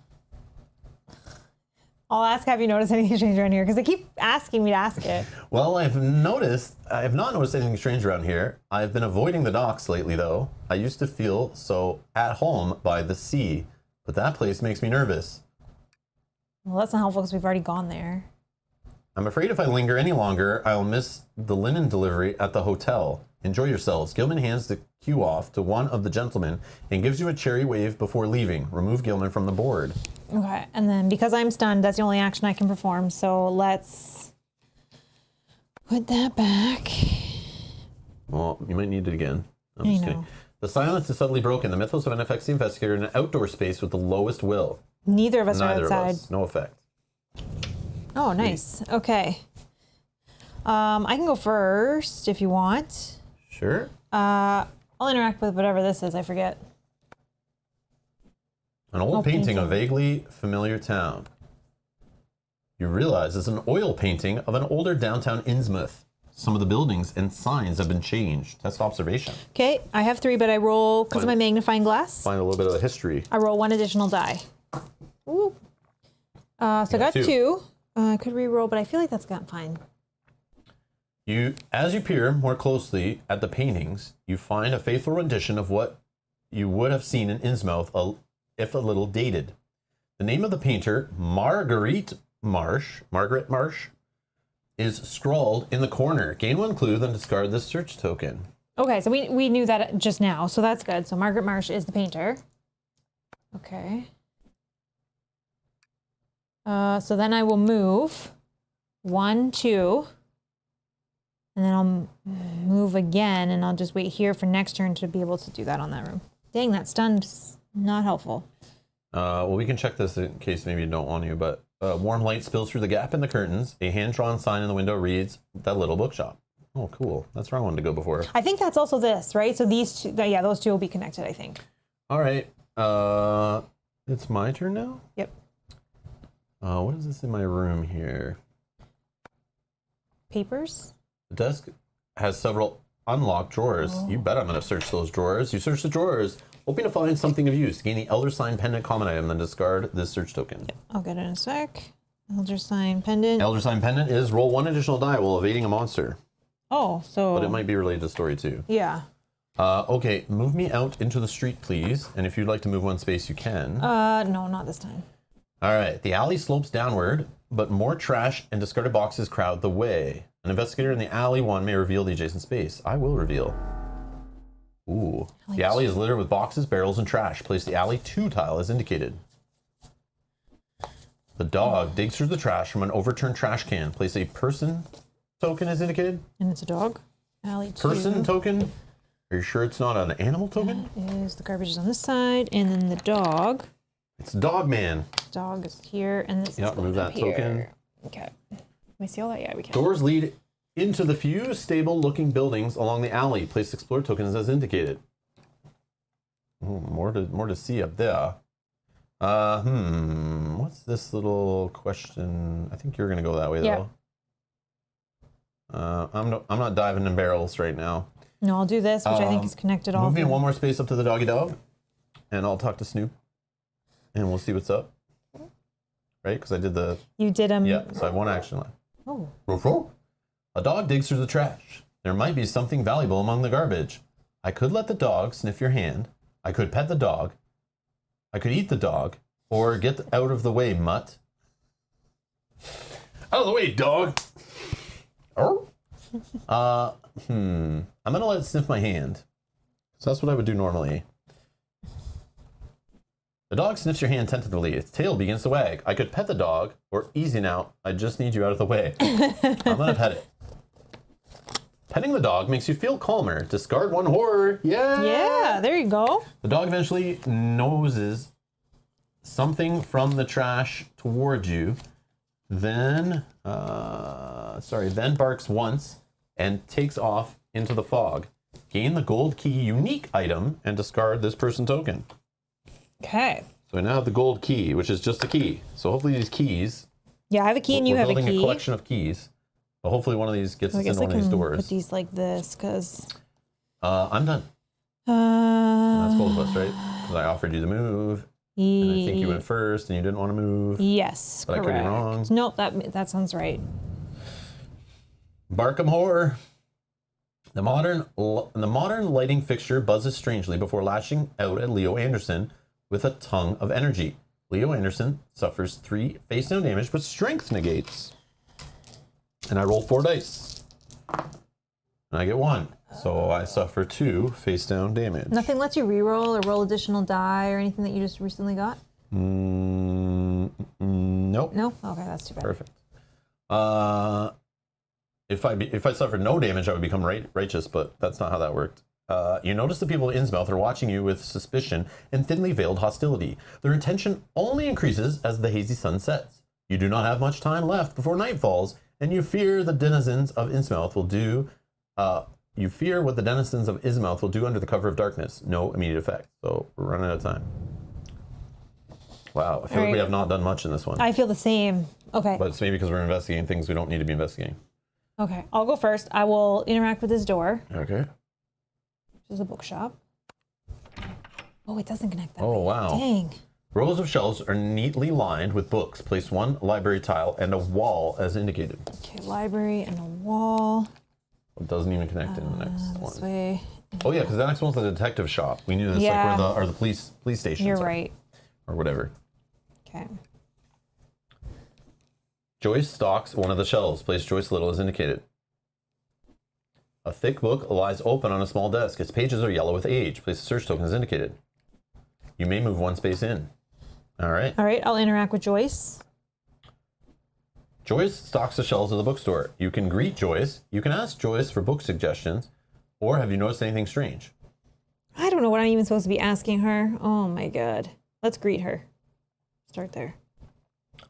I'll ask, have you noticed anything strange around here? Because they keep asking me to ask it. Well, I have not noticed anything strange around here. I've been avoiding the docks lately, though. I used to feel so at home by the sea, but that place makes me nervous. Well, that's not helpful because we've already gone there. I'm afraid if I linger any longer, I'll miss the linen delivery at the hotel. Enjoy yourselves. Gilman hands the cue off to one of the gentlemen and gives you a cherry wave before leaving. Remove Gilman from the board. Okay, and then because I'm stunned, that's the only action I can perform. So let's put that back. Well, you might need it again. I'm I just know. kidding. The silence is suddenly broken. The mythos of an FX investigator in an outdoor space with the lowest will. Neither of us are Neither outside. of us. No effect. Oh, nice. Okay. I can go first if you want. Sure. I'll interact with whatever this is. I forget. An old painting of vaguely familiar town. You realize it's an oil painting of an older downtown Innsmouth. Some of the buildings and signs have been changed. Test observation. Okay, I have 3, but I roll, because of my magnifying glass, Find a little bit of the history. I roll 1 additional die. Ooh. So I got 2. I could re-roll, but I feel like that's got fine. As you peer more closely at the paintings, you find a faithful rendition of what you would have seen in Innsmouth, if a little dated. The name of the painter, Margaret Marsh, is scrawled in the corner. Gain 1 clue, then discard this search token. Okay, so we knew that just now, so that's good. So Margaret Marsh is the painter. Okay. So then I will move 1, 2, and then I'll move again, and I'll just wait here for next turn to be able to do that on that room. Dang, that stunn's not helpful. Well, we can check this in case maybe you don't want to, but warm light spills through the gap in the curtains. A hand-drawn sign in the window reads, "The Little Bookshop." Oh, cool. That's where I wanted to go before. I think that's also this, right? So these two, yeah, those two will be connected, I think. All right. It's my turn now? Yep. What is this in my room here? Papers? The desk has several unlocked drawers. You bet I'm going to search those drawers. You search the drawers, hoping to find something of use. Gain the Elder Sign Pendant common item, then discard this search token. I'll get it in a sec. Elder Sign Pendant. Elder Sign Pendant is roll 1 additional die while evading a monster. Oh, so. But it might be related to story too. Yeah. Okay, move me out into the street, please. And if you'd like to move one space, you can. No, not this time. All right, the alley slopes downward, but more trash and discarded boxes crowd the way. An investigator in the alley 1 may reveal the adjacent space. I will reveal. Ooh. The alley is littered with boxes, barrels, and trash. Place the alley 2 tile as indicated. The dog digs through the trash from an overturned trash can. Place a person token as indicated. And it's a dog. Alley 2. Person token? Are you sure it's not an animal token? Is the garbage is on this side, and then the dog. It's Dog Man. Dog is here, and this Yep, is going remove that up here. token. Okay. Can we see all that? Yeah, we can. Doors lead into the few stable-looking buildings along the alley. Place explore tokens as indicated. Ooh, more to see up there. What's this little question? I think you're gonna go that way though. I'm not diving in barrels right now. No, I'll do this, which I think is connected all. Move me of them. one more space up to the doggy dog, and I'll talk to Snoop, and we'll see what's up. Right? Because I did the. You did them. Yeah. So I have one action left. Oh. Roof, roof. A dog digs through the trash. There might be something valuable among the garbage. I could let the dog sniff your hand. I could pet the dog. I could eat the dog. Or get out of the way, mutt. Out of the way, dog. Oh. I'm gonna let it sniff my hand. So that's what I would do normally. The dog sniffs your hand tentatively. Its tail begins to wag. I could pet the dog, or easy now. I just need you out of the way. I'm gonna pet it. Petting the dog makes you feel calmer. Discard 1 horror. Yeah. Yeah, there you go. The dog eventually noses something from the trash towards you. Then, then barks once and takes off into the fog. Gain the gold key unique item and discard this person token. Okay. So I now have the gold key, which is just a key. So hopefully these keys. Yeah, I have a key and you we're have a building key. a collection of keys. But hopefully one of these gets I us guess into I one of these can doors. put these like this, because. I'm done. That's both of us, right? Because I offered you to move. And I think you went first and you didn't want to move. Yes, But correct. I could be wrong. Nope, that sounds right. Barkham Horror. The modern lighting fixture buzzes strangely before lashing out at Leo Anderson with a tongue of energy. Leo Anderson suffers 3 face down damage, but strength negates. And I rolled 4 dice. And I get 1. So I suffer 2 face down damage. Nothing lets you reroll or roll additional die or anything that you just recently got? Nope. No? Okay, that's too bad. Perfect. If I suffered no damage, I would become righteous, but that's not how that worked. You notice the people of Innsmouth are watching you with suspicion and thinly veiled hostility. Their intention only increases as the hazy sun sets. You do not have much time left before night falls, and you fear the denizens of Innsmouth will do. You fear what the denizens of Innsmouth will do under the cover of darkness. No immediate effect. So we're running out of time. Wow, I feel like we have not done much in this one. I feel the same. Okay. But it's maybe because we're investigating things we don't need to be investigating. Okay, I'll go first. I will interact with this door, Okay. which is a bookshop. Oh, it doesn't connect that way. Oh, wow. Dang. Rows of shelves are neatly lined with books. Place 1 library tile and a wall as indicated. Okay, library and a wall. It doesn't even connect in the next This one. way. Oh yeah, because the next one's the detective shop. We knew this Yeah. like where the police station. You're right. Or whatever. Okay. Joyce stalks one of the shelves. Place Joyce Little as indicated. A thick book lies open on a small desk. Its pages are yellow with age. Place a search token as indicated. You may move 1 space in. All right. All right, I'll interact with Joyce. Joyce stalks the shelves of the bookstore. You can greet Joyce. You can ask Joyce for book suggestions. Or have you noticed anything strange? I don't know what I'm even supposed to be asking her. Oh my god. Let's greet her. Start there.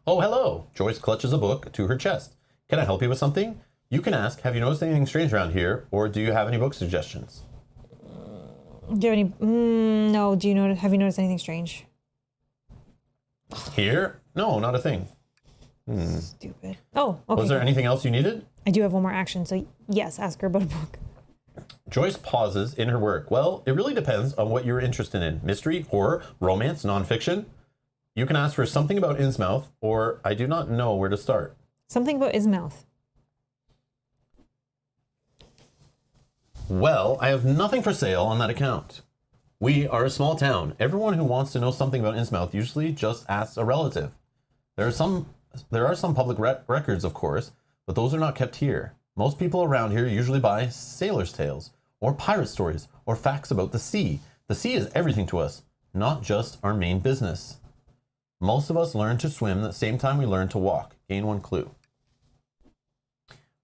Oh, hello. Joyce clutches a book to her chest. Can I help you with something? You can ask, have you noticed anything strange around here? Or do you have any book suggestions? Do you have any? No. Do you notice? Have you noticed anything strange? Here? No, not a thing. Stupid. Oh, okay. Was there anything else you needed? I do have one more action, so yes, ask her about a book. Joyce pauses in her work. Well, it really depends on what you're interested in. Mystery, horror, romance, nonfiction. You can ask for something about Innsmouth, or I do not know where to start. Something about Innsmouth. Well, I have nothing for sale on that account. We are a small town. Everyone who wants to know something about Innsmouth usually just asks a relative. There are some public records, of course, but those are not kept here. Most people around here usually buy sailors' tales, or pirate stories, or facts about the sea. The sea is everything to us, not just our main business. Most of us learn to swim the same time we learn to walk. Gain 1 clue.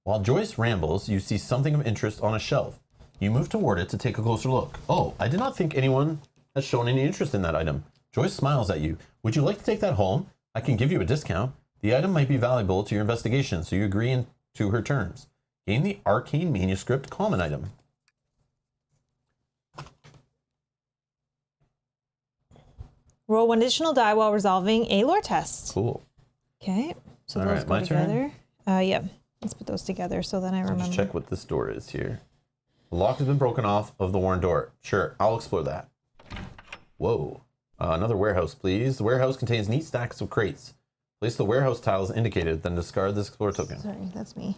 While Joyce rambles, you see something of interest on a shelf. You move toward it to take a closer look. Oh, I did not think anyone has shown any interest in that item. Joyce smiles at you. Would you like to take that home? I can give you a discount. The item might be valuable to your investigation, so you agree to her terms. Gain the Arcane Manuscript common item. Roll 1 additional die while resolving a lore test. Cool. Okay. So All those right, go my turn? together. Yeah. Let's put those together so then I remember. Just check what this door is here. The lock has been broken off of the worn door. Sure, I'll explore that. Whoa. Another warehouse, please. The warehouse contains neat stacks of crates. Place the warehouse tiles indicated, then discard this explore token. Sorry, that's me.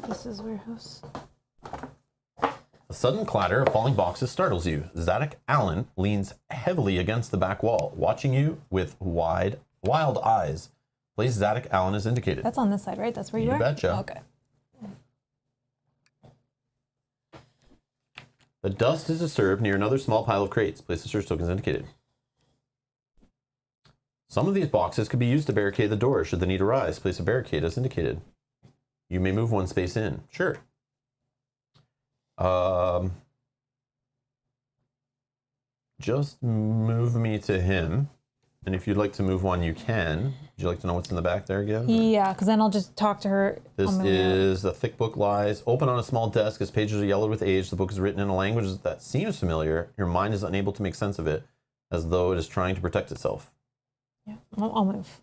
This is warehouse. A sudden clatter of falling boxes startles you. Zadok Allen leans heavily against the back wall, watching you with wild eyes. Place Zadok Allen as indicated. That's on this side, right? That's where you You are? betcha. Okay. The dust is disturbed near another small pile of crates. Place the search tokens indicated. Some of these boxes could be used to barricade the door should the need arise. Place a barricade as indicated. You may move 1 space in. Sure. Just move me to him. And if you'd like to move 1, you can. Would you like to know what's in the back there again? Yeah, because then I'll just talk to her. This on my way out. is The Thick Book Lies. Open on a small desk. Its pages are yellowed with age. The book is written in a language that seems familiar. Your mind is unable to make sense of it, as though it is trying to protect itself. Yeah, I'll move.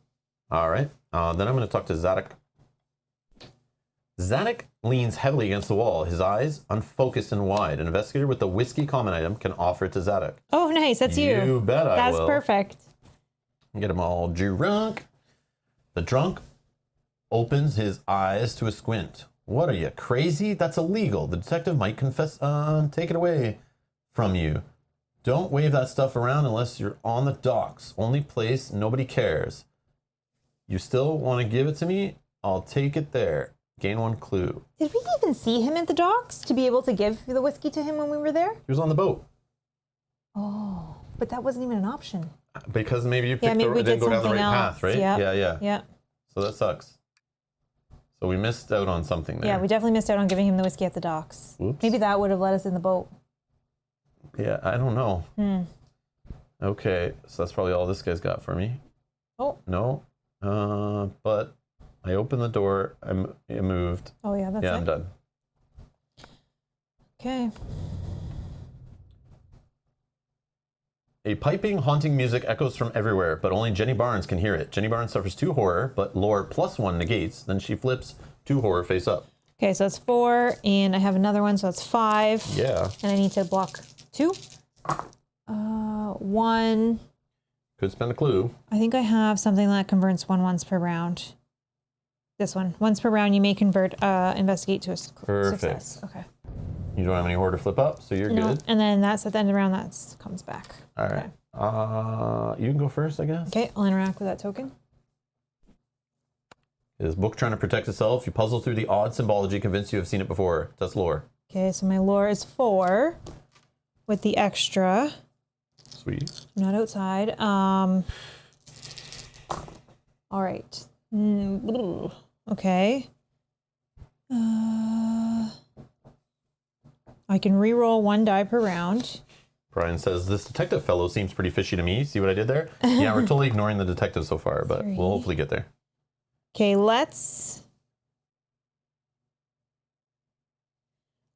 All right. Then I'm going to talk to Zadok. Zadok leans heavily against the wall, his eyes unfocused and wide. An investigator with the whiskey common item can offer it to Zadok. Oh, nice. That's you. You bet I will. That's perfect. Get him all drunk. The drunk opens his eyes to a squint. What are you, crazy? That's illegal. The detective might confess, take it away from you. Don't wave that stuff around unless you're on the docks. Only place nobody cares. You still want to give it to me? I'll take it there. Gain 1 clue. Did we even see him at the docks to be able to give the whiskey to him when we were there? He was on the boat. Oh, but that wasn't even an option. Because maybe you picked maybe we didn't did go down the right something path, else. right? Yep. Yeah. Yeah. So that sucks. So we missed out on something there. Yeah, we definitely missed out on giving him the whiskey at the docks. Whoops. Maybe that would have let us in the boat. Yeah, I don't know. Okay, so that's probably all this guy's got for me. Oh. No. But I opened the door. I moved. Oh, yeah, that's Yeah, it. I'm done. Okay. A piping, haunting music echoes from everywhere, but only Jenny Barnes can hear it. Jenny Barnes suffers 2 horror, but lore +1 negates. Then she flips 2 horror face up. Okay, so that's 4, and I have another one, so that's 5. Yeah. And I need to block 2. 1. Could spend a clue. I think I have something that converts 1 once per round. This one. Once per round, you may convert investigate to a Perfect. success. Okay. You don't have any horror to flip up, so you're No, good. and then that's at the end of the round, that comes back. All right. You can go first, I guess. Okay, I'll interact with that token. Is book trying to protect itself? You puzzle through the odd symbology, convinced you have seen it before. That's lore. Okay, so my lore is 4 with the extra. Sweet. I'm not outside. All right. Okay. I can re-roll 1 die per round. Brian says, this detective fellow seems pretty fishy to me. See what I did there? Yeah, we're totally ignoring the detective so far, but 3. we'll hopefully get there. Okay, let's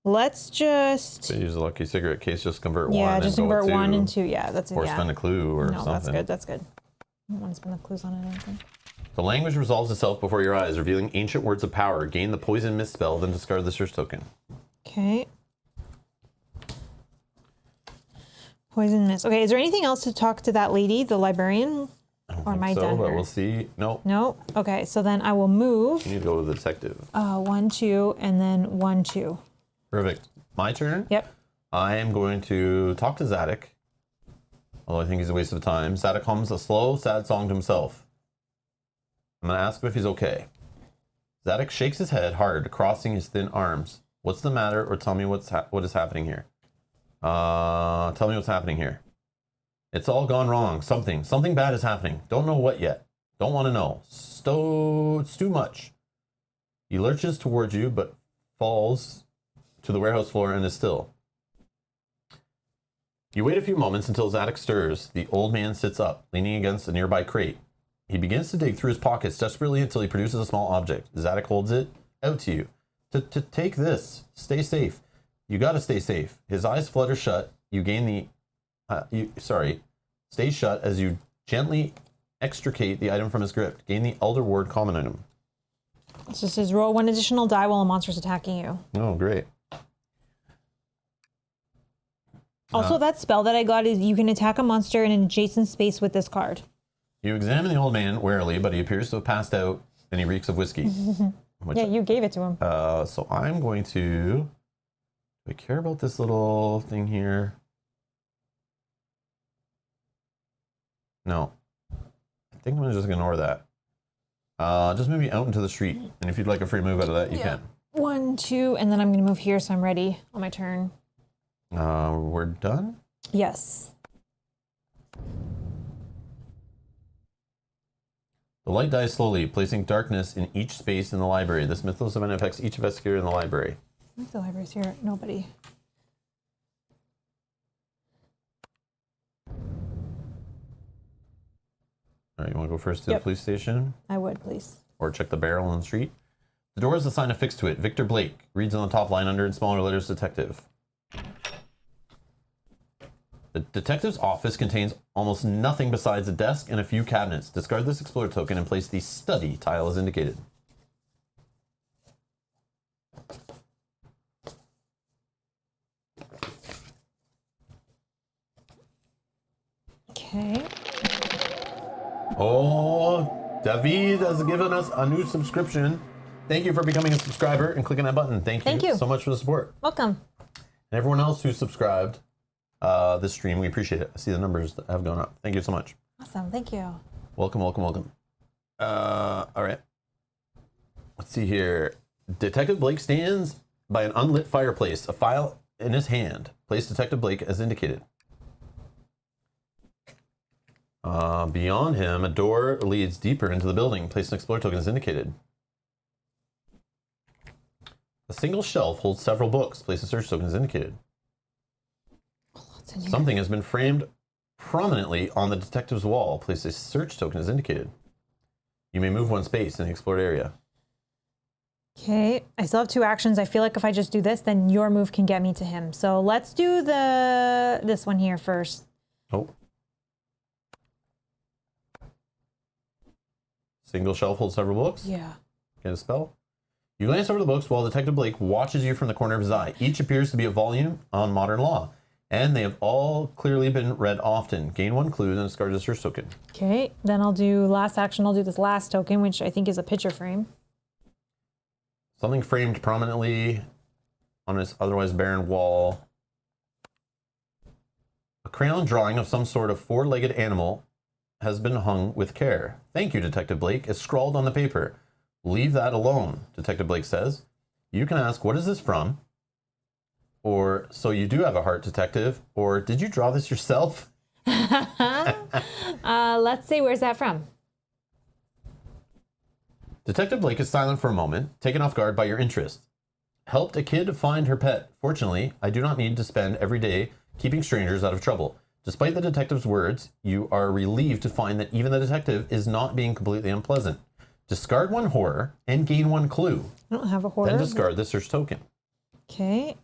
Let's just... So use the lucky cigarette case, just convert one. Yeah, just and convert go 1 and 2. Yeah, that's it. Or Yeah. spend a clue or No, something. that's good. That's good. I don't want to spend the clues on it. I don't think. The language resolves itself before your eyes, revealing ancient words of power. Gain the poison mist spell, then discard the search token. Okay. Poison mist. Okay, is there anything else to talk to that lady, the librarian? Or am I So, done but here? we'll see. No, No? Okay, so then I will move you need to go to the detective. 1, 2, and then 1, 2. Perfect. My turn. Yep. I am going to talk to Zadok, although I think he's a waste of time. Zadok hums a slow, sad song to himself. I'm going to ask him if he's okay. Zadok shakes his head hard, crossing his thin arms. What's the matter, or tell me what is happening here? Tell me what's happening here. It's all gone wrong. Something bad is happening. Don't know what yet. Don't want to know. It's too much. He lurches towards you, but falls to the warehouse floor and is still. You wait a few moments until Zadok stirs. The old man sits up, leaning against a nearby crate. He begins to dig through his pockets desperately until he produces a small object. Zadok holds it out to you. To take this. Stay safe. You gotta stay safe. His eyes flutter shut. You gain the... Stay shut as you gently extricate the item from his grip. Gain the Elder Ward common item. This just says roll 1 additional die while a monster is attacking you. Oh, great. Also, that spell that I got is you can attack a monster in an adjacent space with this card. You examine the old man warily, but he appears to have passed out and he reeks of whiskey. Yeah, you gave it to him. So I'm going to... Do I care about this little thing here? No. I think I'm just going to ignore that. Just move me out into the street. And if you'd like a free move out of that, you can. 1, 2, and then I'm going to move here so I'm ready on my turn. We're done? Yes. The light dies slowly, placing darkness in each space in the library. This mythos event affects each investigator in the library. I think the library's here. Nobody. All right, you want to go first to Yep. the police station? I would, please. Or check the barrel on the street? The door has a sign affixed to it. Victor Blake reads on the top line under in smaller letters, detective. The detective's office contains almost nothing besides a desk and a few cabinets. Discard this explorer token and place the study tile as indicated. Okay. Oh, David has given us a new subscription. Thank you for becoming a subscriber and clicking that button. Thank you so much for the support. Welcome. And everyone else who subscribed this stream, we appreciate it. I see the numbers that have gone up. Thank you so much. Awesome. Thank you. Welcome, welcome, welcome. All right. Let's see here. Detective Blake stands by an unlit fireplace, a file in his hand. Place Detective Blake as indicated. Beyond him, a door leads deeper into the building. Place an explorer token as indicated. A single shelf holds several books. Place a search token as indicated. Something has been framed prominently on the detective's wall. Place a search token as indicated. You may move 1 space in the explored area. Okay. I still have 2 actions. I feel like if I just do this, then your move can get me to him. So let's do this one here first. Oh. Single shelf holds several books. Yeah. Get a spell. You glance over the books while Detective Blake watches you from the corner of his eye. Each appears to be a volume on modern law, and they have all clearly been read often. Gain 1 clue, then discard a search token. Okay. Then I'll do last action. I'll do this last token, which I think is a picture frame. Something framed prominently on its otherwise barren wall. A crayon drawing of some sort of 4-legged animal has been hung with care. Thank you, Detective Blake, is scrawled on the paper. Leave that alone, Detective Blake says. You can ask, what is this from? Or, so you do have a heart, Detective? Or, did you draw this yourself? Let's see, where's that from? Detective Blake is silent for a moment, taken off guard by your interest. Helped a kid find her pet. Fortunately, I do not need to spend every day keeping strangers out of trouble. Despite the detective's words, you are relieved to find that even the detective is not being completely unpleasant. Discard 1 horror and gain 1 clue. I don't have a horror. Then discard the search token. Okay.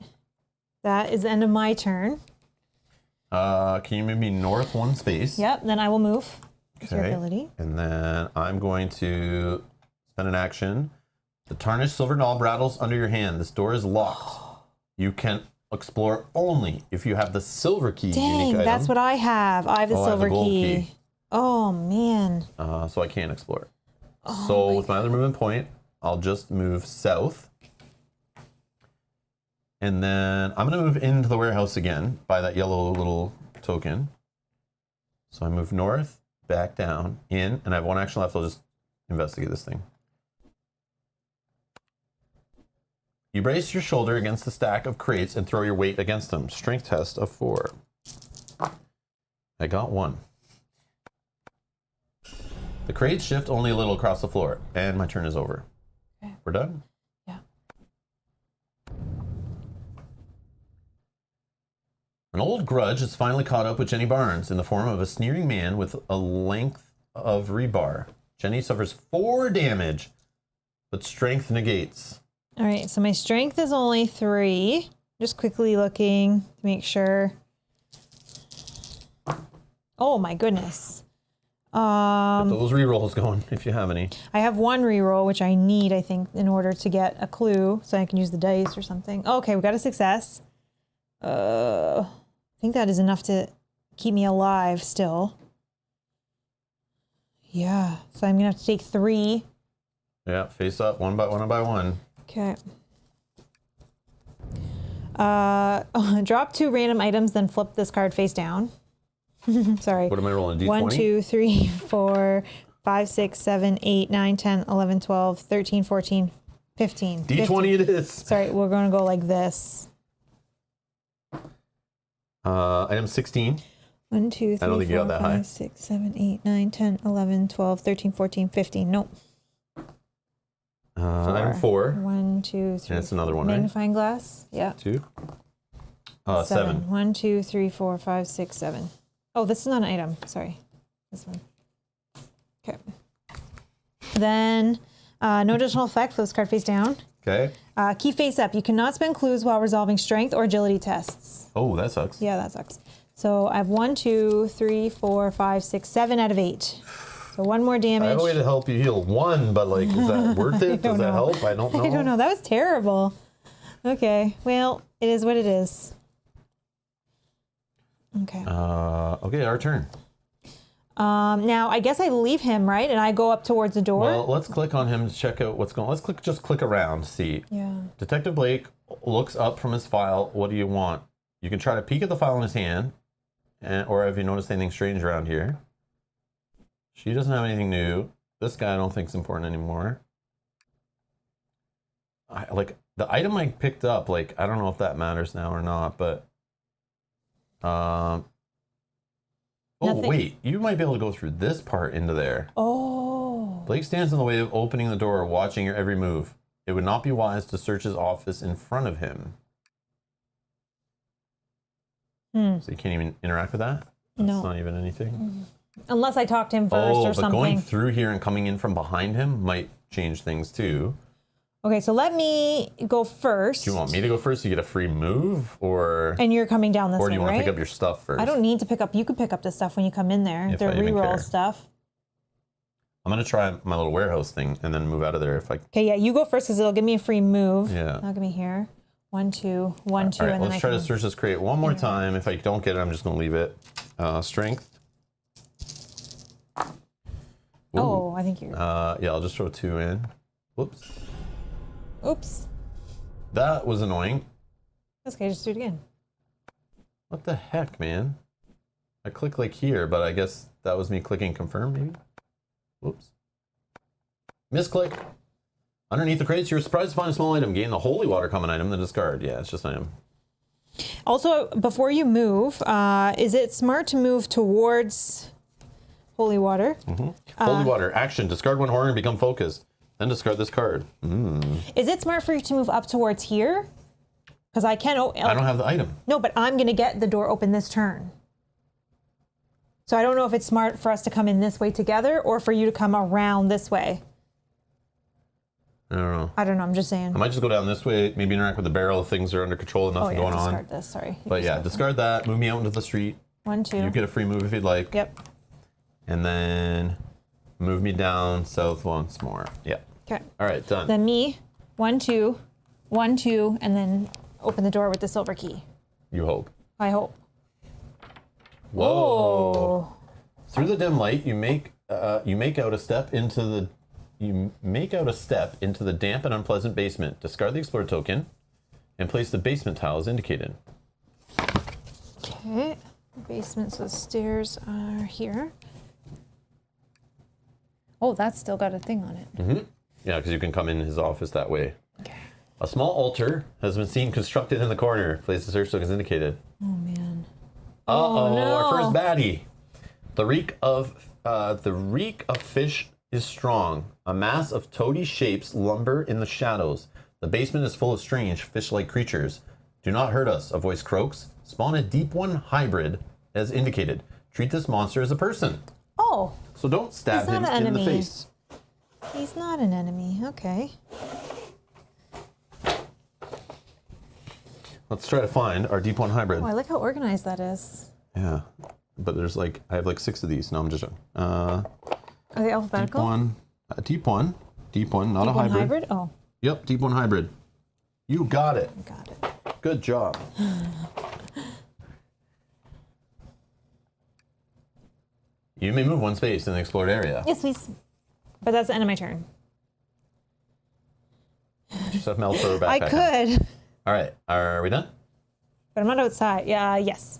That is the end of my turn. Can you move me north 1 space? Yep, then I will move. It's your Okay. ability. And then I'm going to spend an action. The tarnished silver knob rattles under your hand. This door is locked. You can explore only if you have the silver key unique Dang, item. that's what I have. I have the Oh, I have the silver gold key. key. Oh, man. So I can't explore. Oh So with my other movement point, I'll just move south. And then I'm going to move into the warehouse again by that yellow little token. So I move north, back down, in, and I have 1 action left. I'll just investigate this thing. You brace your shoulder against the stack of crates and throw your weight against them. Strength test of 4. I got 1. The crates shift only a little across the floor, and my turn is over. Okay. We're done? Yeah. An old grudge has finally caught up with Jenny Barnes in the form of a sneering man with a length of rebar. Jenny suffers 4 damage, but strength negates. All right, so my strength is only 3. Just quickly looking to make sure. Oh my goodness. Get those rerolls going if you have any. I have 1 reroll, which I need, I think, in order to get a clue, so I can use the dice or something. Okay, we got a success. I think that is enough to keep me alive still. Yeah, so I'm gonna have to take 3. Yeah, face up, one by one. Okay. Drop 2 random items, then flip this card face down. Sorry. What am I rolling? D20? 1, 2, 3, 4, 5, 6, 7, 8, 9, 10, 11, 12, 13, 14, 15. D20 it is. Sorry, we're going to go like this. Item 16. 1, 2, 3, I don't think you got 4, that high. 5, 6, 7, 8, 9, 10, 11, 12, 13, 14, 15. Nope. Item 4. 1, 2, 3. And it's another one, right? Magnifying glass. Yeah. 2. 7. 1, 2, 3, 4, 5, 6, 7. Oh, this is not an item. Sorry. This one. Okay. Then, no additional effect. Flip this card face down. Okay. Key face up. You cannot spend clues while resolving strength or agility tests. Oh, that sucks. Yeah, that sucks. So I have 1, 2, 3, 4, 5, 6, 7 out of 8. So 1 more damage. I have a way to help you heal 1, but like, is that worth it? Does that help? I don't know. I don't know. That was terrible. Okay. Well, it is what it is. Okay. Okay, our turn. Now I guess I leave him, right? And I go up towards the door. Well, let's click on him to check out what's going on. Let's just click around, see. Yeah. Detective Blake looks up from his file. What do you want? You can try to peek at the file in his hand, or have you noticed anything strange around here? She doesn't have anything new. This guy I don't think is important anymore. Like, the item I picked up, like, I don't know if that matters now or not, but... Oh, Nothing. wait. You might be able to go through this part into there. Oh. Blake stands in the way of opening the door, watching your every move. It would not be wise to search his office in front of him. So you can't even interact with that? That's No. not even anything? Unless I talk to him first or But something. going through here and coming in from behind him might change things too. Okay, so let me go first. Do you want me to go first? You get a free move, or And you're coming down this way, do you want right? to pick up your stuff first? I don't need to pick up. You can pick up the stuff when you come in there. If The I even reroll care. stuff. I'm gonna try my little warehouse thing and then move out of there if I. Okay, yeah, you go first because it'll give me a free move. Yeah. That'll give me here. 1, 2, 1, 2, All right, and then let's I try can... to search this crate one more time. If I don't get it, I'm just gonna leave it. Strength. Ooh. Oh, I think you're... Yeah, I'll just throw 2 in. Whoops. Oops. That was annoying. That's okay, just do it again. What the heck, man? I click like here, but I guess that was me clicking confirm, maybe? Whoops. Misclick. Underneath the crates, you're surprised to find a small item. Gain the holy water common item, then discard. Yeah, it's just an item. Also, before you move, is it smart to move towards holy water? Holy water. Action. Discard 1 horn and become focused. Then discard this card. Is it smart for you to move up towards here? Because I can't... I don't have the item. No, but I'm going to get the door open this turn. So I don't know if it's smart for us to come in this way together or for you to come around this way. I don't know. I don't know. I'm just saying. I might just go down this way, maybe interact with the barrel if things are under control and nothing going on. Discard this. Sorry. But yeah, discard that. Move me out into the street. 1, 2. You get a free move if you'd like. Yep. And then move me down south once more. Yeah. Okay. All right, done. Then me, 1, 2, 1, 2, and then open the door with the silver key. You hope. I hope. Whoa. Oh. Through the dim light, you make out a step into the damp and unpleasant basement. Discard the explore token and place the basement tile as indicated. Okay. Basement, so the stairs are here. Oh, that's still got a thing on it. Mm-hmm. Yeah, because you can come in his office that way. Okay. A small altar has been seen constructed in the corner. Place the search token as indicated. Oh man. Uh-oh, no. our first baddie. The reek of fish is strong. A mass of toady shapes lumber in the shadows. The basement is full of strange fish-like creatures. Do not hurt us, a voice croaks. Spawn a Deep One hybrid as indicated. Treat this monster as a person. Oh. So don't stab him in the face. He's not an enemy. Okay. Let's try to find our Deep One hybrid. Oh, I like how organized that is. Yeah, but there's I have 6 of these. No, I'm just Are they alphabetical? Deep one, not a Deep One hybrid. hybrid? Oh. Yep, Deep One hybrid. You got it. Got it. Good job. You may move 1 space in the explored area. Yes, please. But that's the end of my turn. Just have Mel throw her I backpack on. could. All right, are we done? But I'm not outside. Yeah, yes.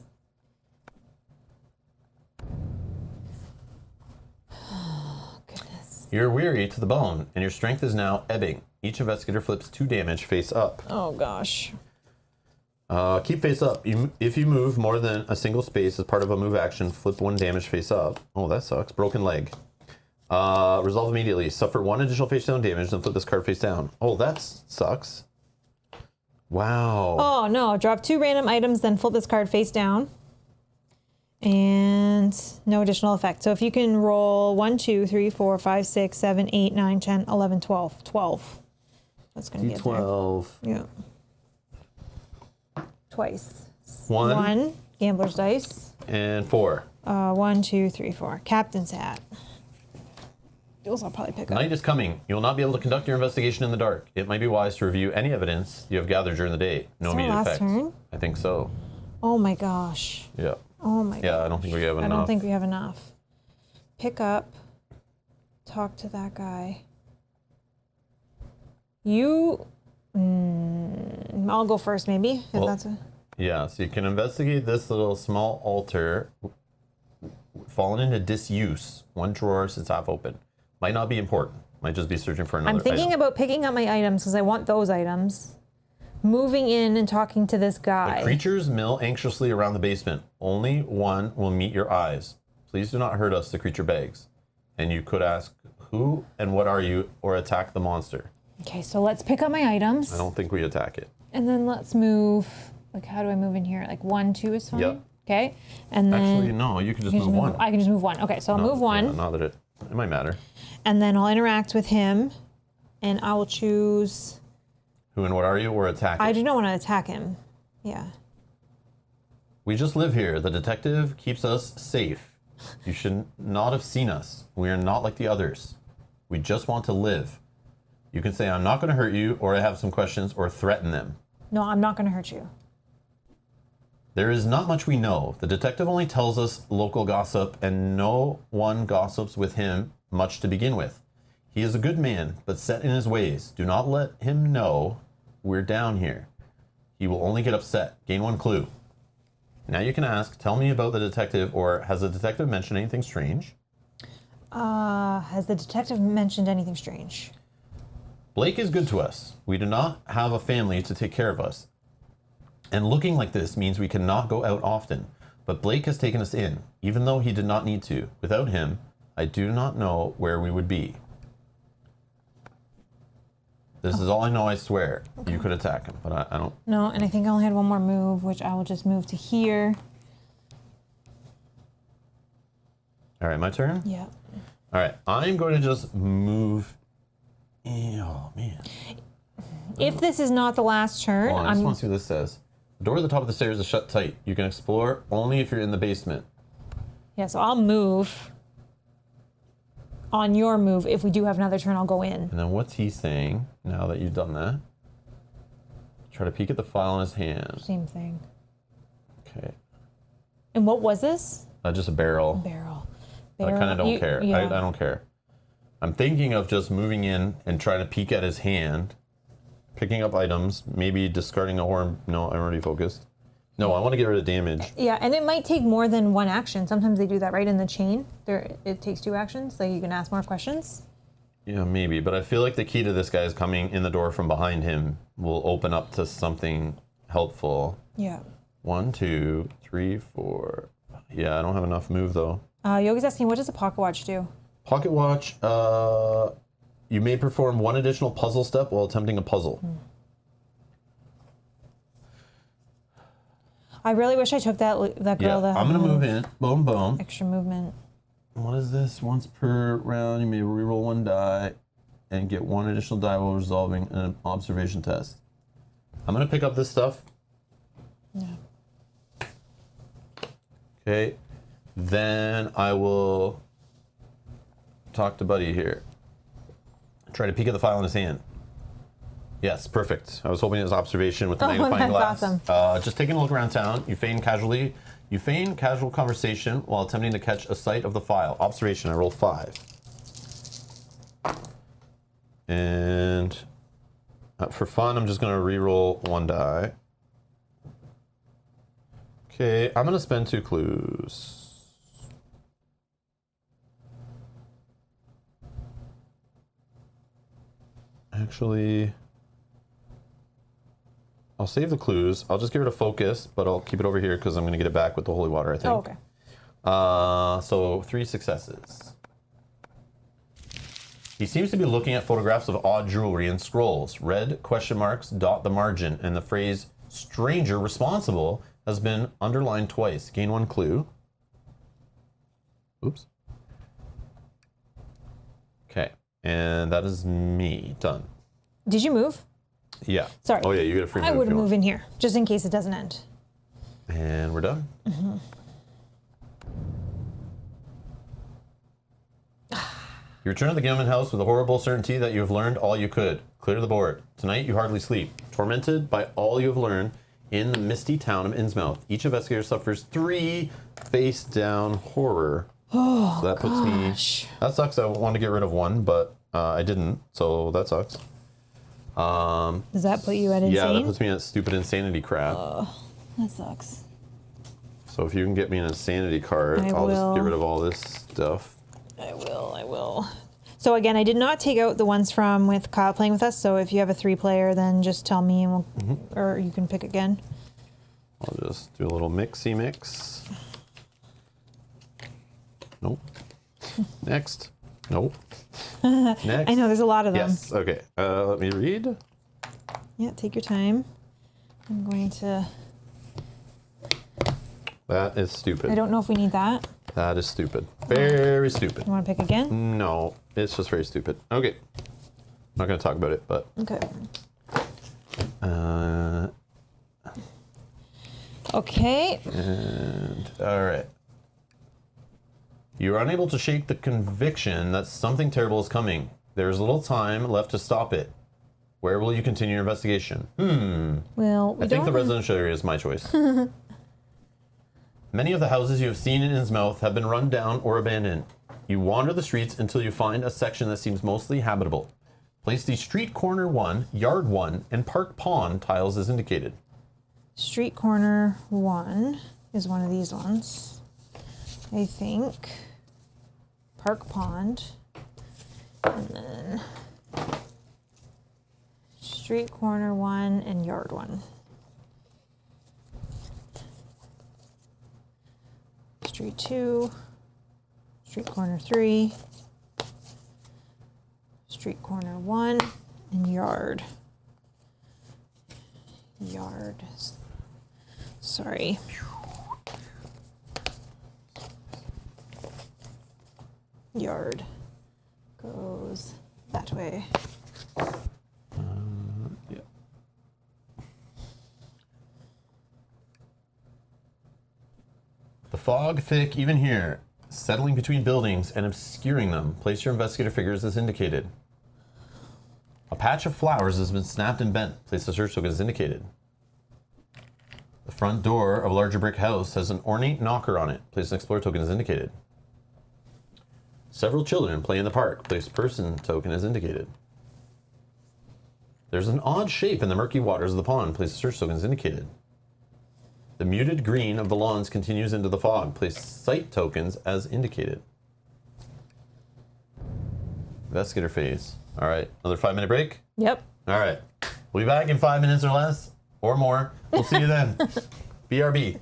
Oh, goodness. You're weary to the bone, and your strength is now ebbing. Each investigator flips 2 damage face up. Oh, gosh. Keep face up. If you move more than a single space as part of a move action, flip 1 damage face up. Oh, that sucks. Broken leg. Resolve immediately. Suffer 1 additional face down damage, then flip this card face down. Oh, that sucks. Wow. Oh, no. Drop 2 random items, then flip this card face down. And no additional effect. So if you can roll 1, 2, 3, 4, 5, 6, 7, 8, 9, 10, 11, 12. 12. That's going to get there. D12. Yeah. Twice. 1. Gambler's dice. And 4. 1, 2, 3, 4. Captain's hat. Those I'll probably pick up. Night is coming. You will not be able to conduct your investigation in the dark. It might be wise to review any evidence you have gathered during the day. No Is that immediate last effects. turn? I think so. Oh my gosh. Yeah. Oh my gosh. Yeah, I don't think we have enough. I don't think we have enough. Pick up. Talk to that guy. You. I'll go first, maybe. If Well, that's a. Yeah, so you can investigate this little small altar fallen into disuse. 1 drawer since half open. Might not be important. Might just be searching for another I'm thinking item. about picking up my items because I want those items. Moving in and talking to this guy. The creatures mill anxiously around the basement. Only one will meet your eyes. Please do not hurt us, the creature begs. And you could ask, who and what are you, or attack the monster. Okay, so let's pick up my items. I don't think we attack it. And then let's move. Like, how do I move in here? Like 1, 2 is fine? Yep. Okay. And then. Actually, no, you can just move 1. I can just move 1. Okay, so I'll move 1. Yeah, not that it might matter. And then I'll interact with him. And I will choose. Who and what are you, or attack it. I do not want to attack him. Yeah. We just live here. The detective keeps us safe. You should not have seen us. We are not like the others. We just want to live. You can say, I'm not going to hurt you, or I have some questions, or threaten them. No, I'm not going to hurt you. There is not much we know. The detective only tells us local gossip, and no one gossips with him much to begin with. He is a good man, but set in his ways. Do not let him know we're down here. He will only get upset. Gain 1 clue. Now you can ask, tell me about the detective, or has the detective mentioned anything strange? Has the detective mentioned anything strange? Blake is good to us. We do not have a family to take care of us. And looking like this means we cannot go out often. But Blake has taken us in, even though he did not need to. Without him, I do not know where we would be. This is all I know, I swear. Okay. You could attack him, but I don't... No, and I think I only had 1 more move, which I will just move to here. All right, my turn? Yeah. All right, I'm going to just move Oh, man. If this is not the last turn, Hold on, I just I'm want to see what this says. The door at the top of the stairs is shut tight. You can explore only if you're in the basement. yeah. So I'll move. On your move, if we do have another turn, I'll go in. And then what's he saying now that you've done that? Try to peek at the file in his hand. Same thing. Okay. And what was this? Just a barrel. Barrel. I kind of don't care. Yeah. I don't care. I'm thinking of just moving in and trying to peek at his hand, picking up items, maybe discarding a horn. No, I'm already focused. No, I want to get rid of damage. Yeah, and it might take more than one action. Sometimes they do that, right? In the chain, it takes 2 actions, so you can ask more questions. Yeah, maybe. But I feel like the key to this guy is coming in the door from behind him will open up to something helpful. Yeah. 1, 2, 3, 4. Yeah, I don't have enough move though. Yogi's asking, what does a pocket watch do? Pocket watch. You may perform 1 additional puzzle step while attempting a puzzle. I really wish I took that girl Yeah, that I'm gonna move in. Boom, boom. extra movement. What is this? Once per round, you may reroll 1 die and get 1 additional die while resolving an observation test. I'm gonna pick up this stuff. Yeah. Okay. Then I will talk to Buddy here. Try to peek at the file in his hand. Yes, perfect. I was hoping it was observation with the magnifying that's glass. awesome. Just taking a look around town. You feign casual conversation while attempting to catch a sight of the file. Observation, I roll 5. And for fun, I'm just going to re-roll 1 die. Okay, I'm going to spend 2 clues. Actually, I'll save the clues. I'll just give it a focus, but I'll keep it over here because I'm going to get it back with the holy water, I think. Oh, okay. So 3 successes. He seems to be looking at photographs of odd jewelry and scrolls. Red question marks dot the margin, and the phrase stranger responsible has been underlined twice. Gain 1 clue. Oops. Okay, and that is me. Done. Did you move? Yeah. Sorry. Oh yeah, you get a free move. I would if you move want. in here, just in case it doesn't end. And we're done. Mm-hmm. You return to the Gilman house with a horrible certainty that you have learned all you could. Clear the board. Tonight you hardly sleep, tormented by all you have learned in the misty town of Innsmouth. Each investigator suffers 3 face-down horror. Oh, So that puts gosh. me. That sucks. I wanted to get rid of 1, but I didn't. So that sucks. Does that put you at insane? Yeah, that puts me at stupid insanity crap. That sucks. So if you can get me an insanity card, I'll just get rid of all this stuff. I will. So again, I did not take out the ones from with Kyle playing with us. So if you have a 3-player, then just tell me, and we'll, or you can pick again. I'll just do a little mixy mix. Nope. Next. Nope. Next. I know there's a lot of them. Yes. Okay. Let me read. Yeah, take your time. I'm going to. That is stupid. I don't know if we need that. That is stupid. Very stupid. You want to pick again? No, it's just very stupid. Okay. Not going to talk about it, but. Okay. Okay. And all right. You are unable to shake the conviction that something terrible is coming. There is little time left to stop it. Where will you continue your investigation? Well, we I think don't the residential area is my choice. Many of the houses you have seen in Innsmouth have been run down or abandoned. You wander the streets until you find a section that seems mostly habitable. Place the street corner 1, yard 1, and park pond tiles as indicated. Street corner 1 is one of these ones. I think. Park pond. And then street corner 1 and yard 1. Street 2. Street corner 3. Street corner 1 and yard. Yard. Sorry. Yard goes that way. Fog thick even here, settling between buildings and obscuring them. Place your investigator figures as indicated. A patch of flowers has been snapped and bent. Place the search token as indicated. The front door of a larger brick house has an ornate knocker on it. Place an explorer token as indicated. Several children play in the park. Place person token as indicated. There's an odd shape in the murky waters of the pond. Place a search token as indicated. The muted green of the lawns continues into the fog. Place sight tokens as indicated. Investigator phase. All right, another 5-minute break? Yep. All right. We'll be back in 5 minutes or less, or more. We'll see you then. BRB.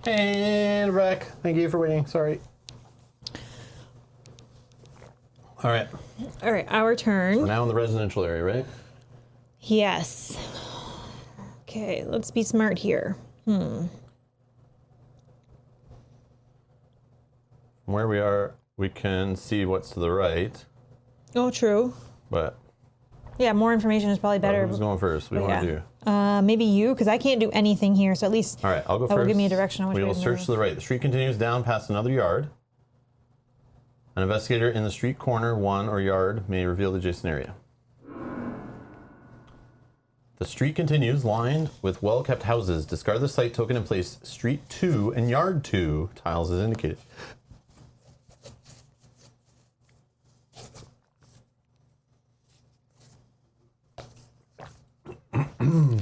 And Rec, thank you for waiting. Sorry. All right. All right, our turn. We're now in the residential area, right? Yes. Okay, let's be smart here. From where we are, we can see what's to the right, Oh, true. but Yeah, more information is probably better. who's going first? What do you want to do? Maybe you, because I can't do anything here. So at least All right, I'll go that first. will give me a direction on which We way will to search move. to the right. The street continues down past another yard. An investigator in the street corner, one or yard, may reveal the adjacent area. The street continues, lined with well-kept houses. Discard the site token and place Street 2 and Yard 2 tiles as indicated.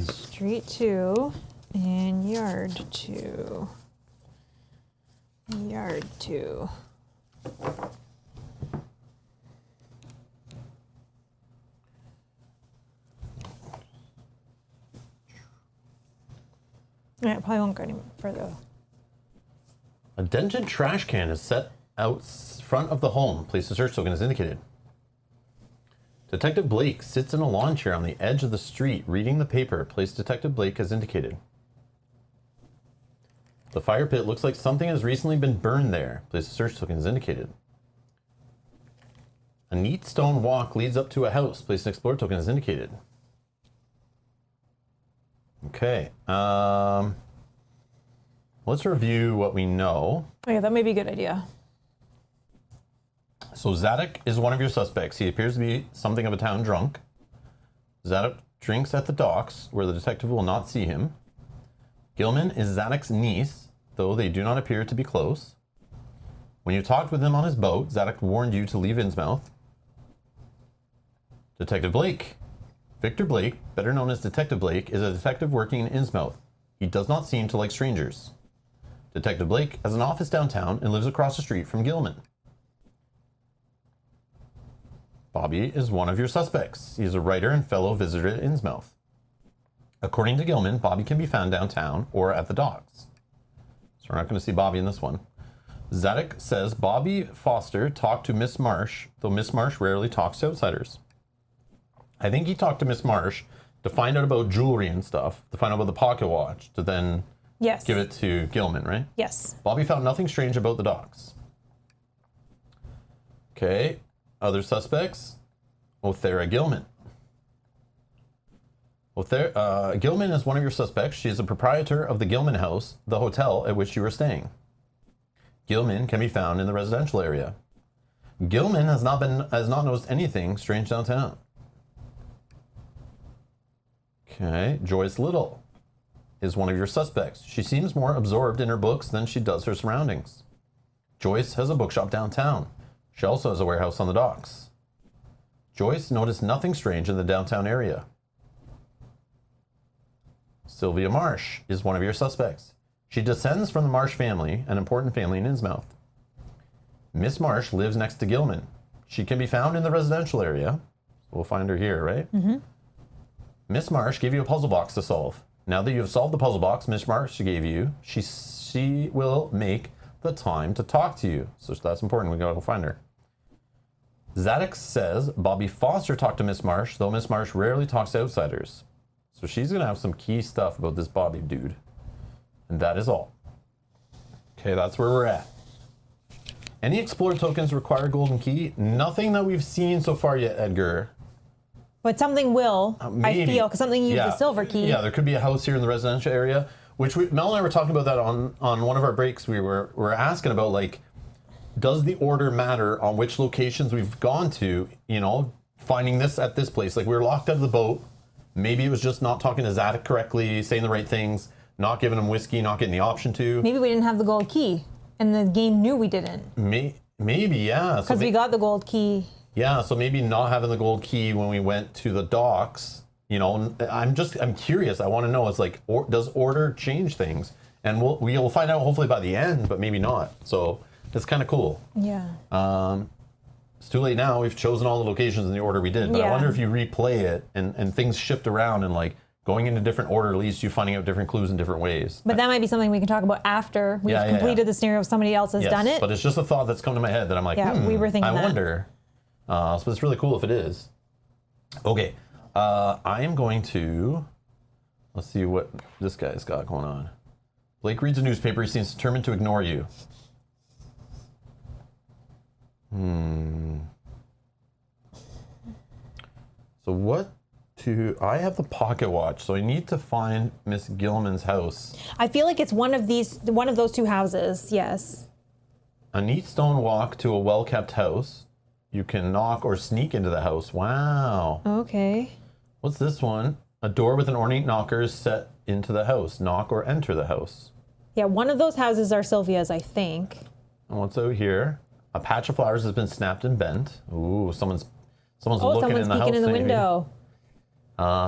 Street 2 and yard 2. Yard 2. Yeah, it probably won't go any further. A dented trash can is set out front of the home. Place the search token as indicated. Detective Blake sits in a lawn chair on the edge of the street reading the paper. Place Detective Blake as indicated. The fire pit looks like something has recently been burned there. Place the search token as indicated. A neat stone walk leads up to a house. Place an explore token as indicated. Okay. Let's review what we know. Oh, yeah, that may be a good idea. So Zadok is one of your suspects. He appears to be something of a town drunk. Zadok drinks at the docks, where the detective will not see him. Gilman is Zadok's niece, though they do not appear to be close. When you talked with him on his boat, Zadok warned you to leave Innsmouth. Detective Blake. Victor Blake, better known as Detective Blake, is a detective working in Innsmouth. He does not seem to like strangers. Detective Blake has an office downtown and lives across the street from Gilman. Bobby is one of your suspects. He is a writer and fellow visitor at Innsmouth. According to Gilman, Bobby can be found downtown or at the docks. So we're not going to see Bobby in this one. Zadok says Bobby Foster talked to Miss Marsh, though Miss Marsh rarely talks to outsiders. I think he talked to Miss Marsh to find out about jewelry and stuff, to find out about the pocket watch, to then Yes. give it to Gilman, right? Yes. Bobby found nothing strange about the docks. Okay, other suspects. Othera Gilman. Gilman is one of your suspects. She is the proprietor of the Gilman House, the hotel at which you were staying. Gilman can be found in the residential area. Gilman has not noticed anything strange downtown. Okay, Joyce Little is one of your suspects. She seems more absorbed in her books than she does her surroundings. Joyce has a bookshop downtown. She also has a warehouse on the docks. Joyce noticed nothing strange in the downtown area. Sylvia Marsh is one of your suspects. She descends from the Marsh family, an important family in Innsmouth. Miss Marsh lives next to Gilman. She can be found in the residential area. We'll find her here, right? Mm-hmm. Miss Marsh gave you a puzzle box to solve. Now that you have solved the puzzle box Miss Marsh gave you, she will make the time to talk to you. So that's important. We gotta go find her. Zadok says Bobby Foster talked to Miss Marsh, though Miss Marsh rarely talks to outsiders. So she's gonna have some key stuff about this Bobby dude. And that is all. Okay, that's where we're at. Any Explore tokens require golden key? Nothing that we've seen so far yet, Edgar. But something will, I Maybe. feel, because something used the silver key. Yeah, there could be a house here in the residential area, which Mel and I were talking about that on one of our breaks. We were asking about, like, does the order matter on which locations we've gone to, you know, finding this at this place. Like, we were locked out of the boat. Maybe it was just not talking to Zadok correctly, saying the right things, not giving him whiskey, not getting the option to. Maybe we didn't have the gold key, and the game knew we didn't. Maybe, yeah. Because we got the gold key. Yeah, so maybe not having the gold key when we went to the docks, you know, I'm curious. I want to know, it's like, does order change things? And we'll find out hopefully by the end, but maybe not. So it's kind of cool. Yeah. It's too late now. We've chosen all the locations in the order we did, but I Yeah. wonder if you replay it and things shift around and, like, going into different order leads to you finding out different clues in different ways. But that might be something we can talk about after we've Yeah, yeah, completed yeah. the scenario. If somebody else has Yes, done it. but it's just a thought that's come to my head that I'm like, Yeah, we were thinking I that. wonder. So it's really cool if it is. Okay, I am going to, let's see what this guy's got going on. Blake reads a newspaper. He seems determined to ignore you. So what to, I have the pocket watch, so I need to find Miss Gilman's house. I feel like it's one of those two houses. Yes. A neat stone walk to a well-kept house. You can knock or sneak into the house. Wow. Okay. What's this one? A door with an ornate knocker is set into the house. Knock or enter the house. Yeah, one of those houses are Sylvia's, I think. And what's out here? A patch of flowers has been snapped and bent. Ooh, someone's Oh, looking someone's in the house. peeking in the maybe. window.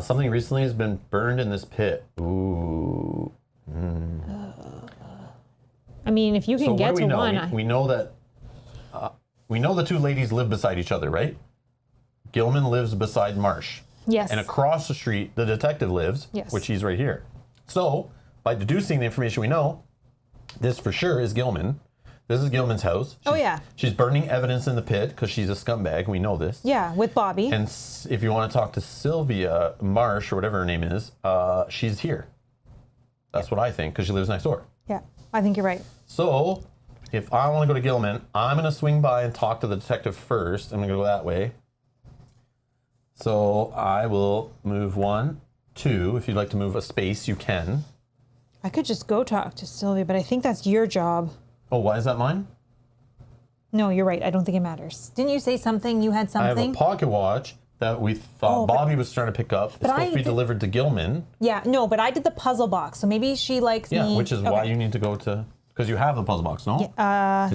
Something recently has been burned in this pit. Ooh. I mean, if you can So what get do to we know? one, We know that we know the two ladies live beside each other, right? Gilman lives beside Marsh. yes. And across the street, the detective lives, Yes. which he's right here. So, by deducing the information we know, this for sure is Gilman. This is Gilman's house. Oh, yeah. She's burning evidence in the pit because she's a scumbag. We know this. Yeah, with Bobby. And if you want to talk to Sylvia Marsh, or whatever her name is, she's here. That's what I think, because she lives next door. Yeah, I think you're right. So, if I want to go to Gilman, I'm going to swing by and talk to the detective first. I'm going to go that way. So, I will move 1, 2. If you'd like to move a space, you can. I could just go talk to Sylvia, but I think that's your job. Oh, why is that mine? No, you're right. I don't think it matters. Didn't you say something? You had I have a something? pocket watch that we thought Oh, but- Bobby was trying to pick up. It's But supposed I to be did- delivered to Gilman. Yeah, no, but I did the puzzle box, so maybe she likes Yeah, me. which is why Okay. you need to go to... Because you have the puzzle box, no? Did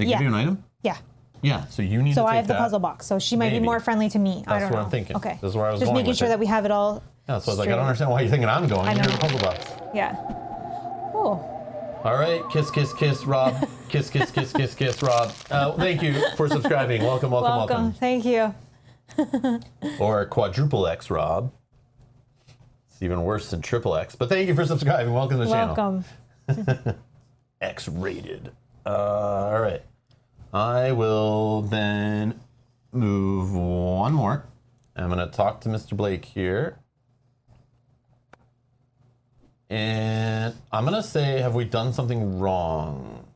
he yeah. give you an item? Yeah. Yeah, so you need So to take I have the that. puzzle box, so she might Maybe. be more friendly to me. I That's don't what know. I'm thinking. Okay. This is where I was just going making with sure it. that we have it all. Yeah, so I was like, I straight. don't understand why you're thinking I'm going. I You're know. the puzzle box. Yeah. Oh. All right, kiss, kiss, kiss, Rob. Kiss, kiss, kiss, kiss, kiss, Rob. Thank you for subscribing. Welcome, welcome, welcome. Thank you. Or quadruple X, Rob. It's even worse than triple X. But thank you for subscribing. Welcome to the channel. Welcome. X-rated. All right. I will then move 1 more. I'm going to talk to Mr. Blake here. And I'm going to say, have we done something wrong?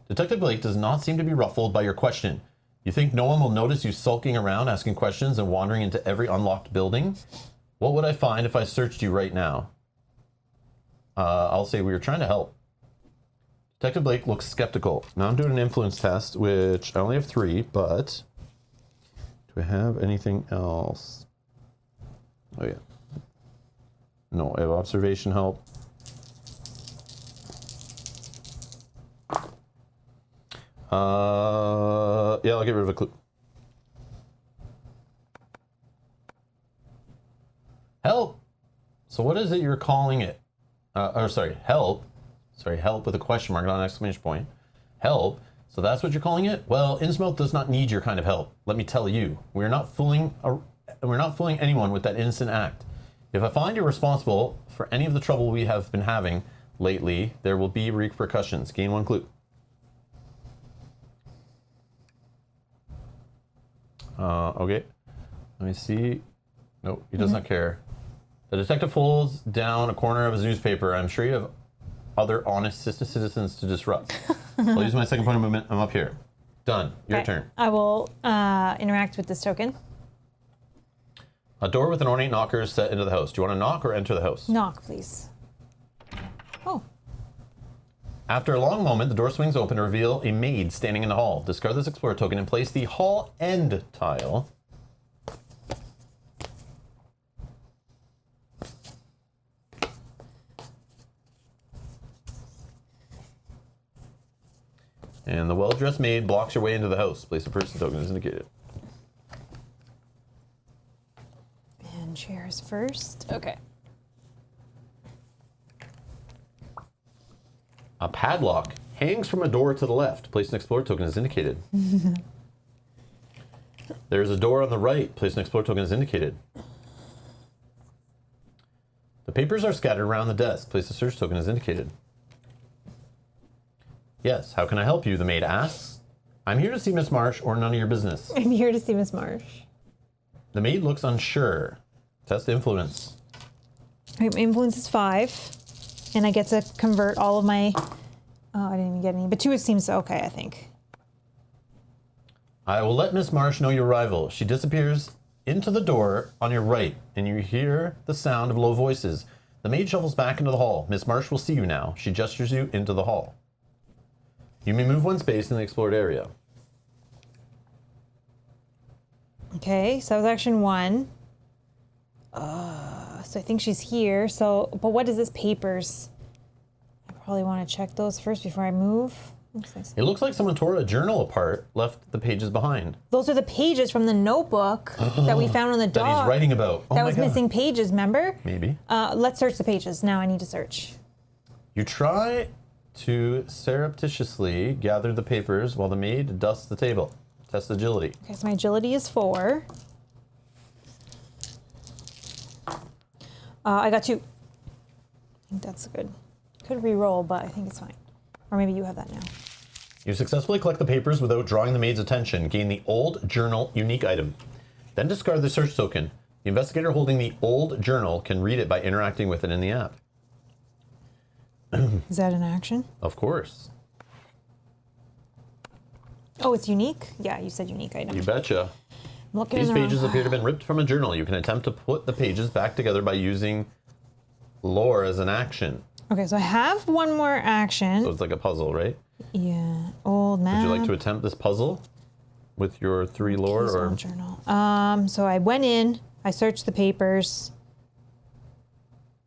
Detective Blake does not seem to be ruffled by your question. You think no one will notice you sulking around, asking questions, and wandering into every unlocked building? What would I find if I searched you right now? I'll say we were trying to help. Detective Blake looks skeptical. Now I'm doing an influence test, which I only have 3, but do I have anything else? Oh, yeah. No, I have observation help. Yeah, I'll get rid of a clue. Help! So what is it you're calling it? Help. Sorry, help with a question mark, not an exclamation point. Help. So that's what you're calling it? Well, Innsmouth does not need your kind of help. Let me tell you, we're not fooling anyone with that innocent act. If I find you're responsible for any of the trouble we have been having lately, there will be repercussions. Gain 1 clue. Okay. Let me see. Nope, he does not care. The detective folds down a corner of his newspaper. I'm sure you have other honest citizens to disrupt. I'll use my second point of movement. I'm up here. Done. Your Okay. turn. I will interact with this token. A door with an ornate knocker is set into the house. Do you want to knock or enter the house? Knock, please. Oh. After a long moment, the door swings open to reveal a maid standing in the hall. Discard this Explorer token and place the hall end tile. And the well-dressed maid blocks your way into the house. Place a person token as indicated. And chairs first. Okay. A padlock hangs from a door to the left. Place an Explorer token as indicated. There's a door on the right. Place an Explorer token as indicated. The papers are scattered around the desk. Place the search token as indicated. Yes, how can I help you? The maid asks. I'm here to see Miss Marsh or none of your business. I'm here to see Miss Marsh. The maid looks unsure. Test influence. Okay, my influence is 5. And I get to convert all of my... Oh, I didn't even get any. But 2 seems okay, I think. I will let Miss Marsh know your arrival. She disappears into the door on your right, and you hear the sound of low voices. The maid shuffles back into the hall. Miss Marsh will see you now. She gestures you into the hall. You may move 1 space in the explored area. Okay, so that was action 1. So I think she's here. So, but what is this papers? I probably want to check those first before I move. It looks like someone tore a journal apart, left the pages behind. Those are the pages from the notebook that we found on the dog. That he's writing about. Oh that my was God. missing pages, remember? Maybe. Let's search the pages. Now I need to search. You try to surreptitiously gather the papers while the maid dusts the table. Test agility. Okay, so my agility is 4. I got 2. I think that's good. Could re-roll, but I think it's fine. Or maybe you have that now. You successfully collect the papers without drawing the maid's attention. Gain the old journal unique item. Then discard the search token. The investigator holding the old journal can read it by interacting with it in the app. Is that an action? Of course. Oh, it's unique? Yeah, you said unique item. You betcha. Looking These in the wrong- pages appear to have been ripped from a journal. You can attempt to put the pages back together by using lore as an action. Okay, so I have one more action. So it's like a puzzle, right? Yeah, old map. Would you like to attempt this puzzle with your 3 lore? Keys Or on journal. So I went in, I searched the papers.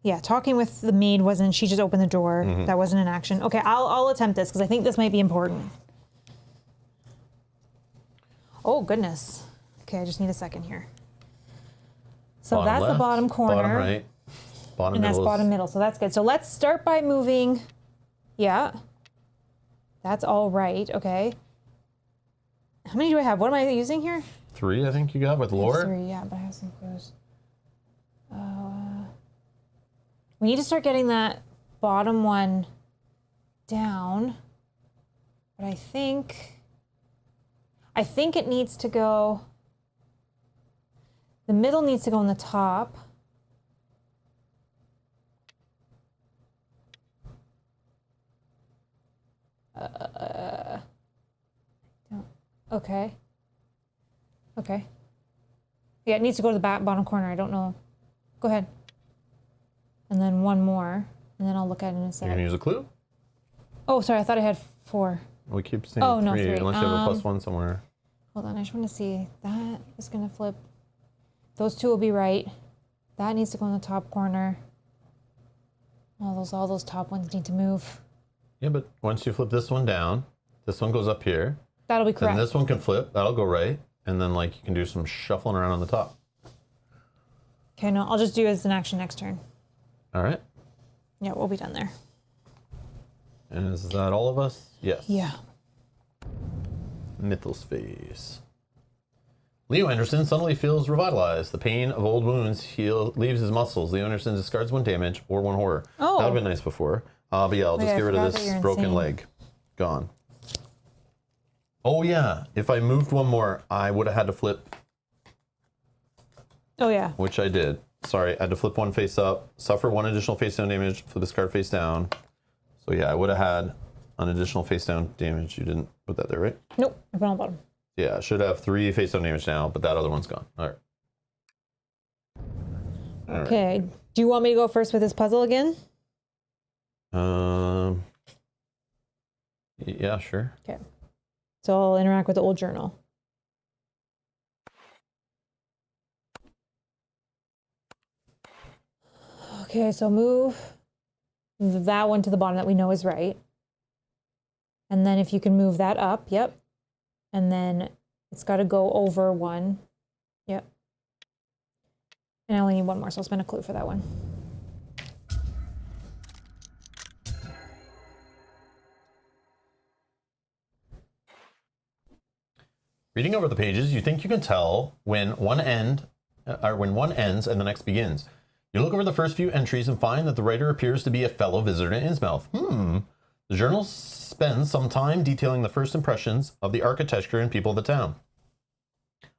Yeah, talking with the maid wasn't, she just opened the door. That wasn't an action. Okay, I'll attempt this because I think this might be important. Oh, goodness. Okay, I just need a second here. So bottom that's left, the bottom corner. Bottom right. Bottom And that's middle. bottom middle, so that's good. So let's start by moving. Yeah. That's all right, okay. How many do I have? What am I using here? 3, I think you got with I have lore. 3, yeah, but I have some clues. We need to start getting that bottom one down. But I think it needs to go, the middle needs to go on the top. Okay. Okay. Yeah, it needs to go to the bottom corner. I don't know. Go ahead. And then one more, and then I'll look at it in a You're second. gonna use a clue? Oh, sorry, I thought I had 4. We keep saying Oh, no, 3, 3. unless you have a +1 somewhere. Hold on, I just want to see. That is going to flip. Those 2 will be right. That needs to go in the top corner. All those top ones need to move. Yeah, but once you flip this one down, this one goes up here. That'll be Then correct. this one can flip. That'll go right. And then like you can do some shuffling around on the top. Okay, no, I'll just do it as an action next turn. All right. Yeah, we'll be done there. And is that all of us? Yes. Yeah. Mythos phase. Leo Anderson suddenly feels revitalized. The pain of old wounds leaves his muscles. Leo Anderson discards 1 damage or 1 horror. Oh. That would have been nice before. But yeah, I'll just I get rid of forgot that this you're broken insane. leg. Gone. Oh yeah, if I moved 1 more, I would have had to flip, Oh, yeah. which I did. Sorry, I had to flip 1 face up, suffer 1 additional face down damage, flip this card face down. So yeah, I would have had an additional face down damage. You didn't put that there, right? Nope, I put on the bottom. Yeah, I should have 3 face down damage now, but that other one's gone. All right. All right. Okay. Do you want me to go first with this puzzle again? Yeah, sure. Okay. So I'll interact with the old journal. Okay, so move that one to the bottom that we know is right. And then if you can move that up, yep. And then it's got to go over 1. Yep. And I only need 1 more, so I'll spend a clue for that one. Reading over the pages, you think you can tell when one ends and the next begins. You look over the first few entries and find that the writer appears to be a fellow visitor to Innsmouth. The journal spends some time detailing the first impressions of the architecture and people of the town.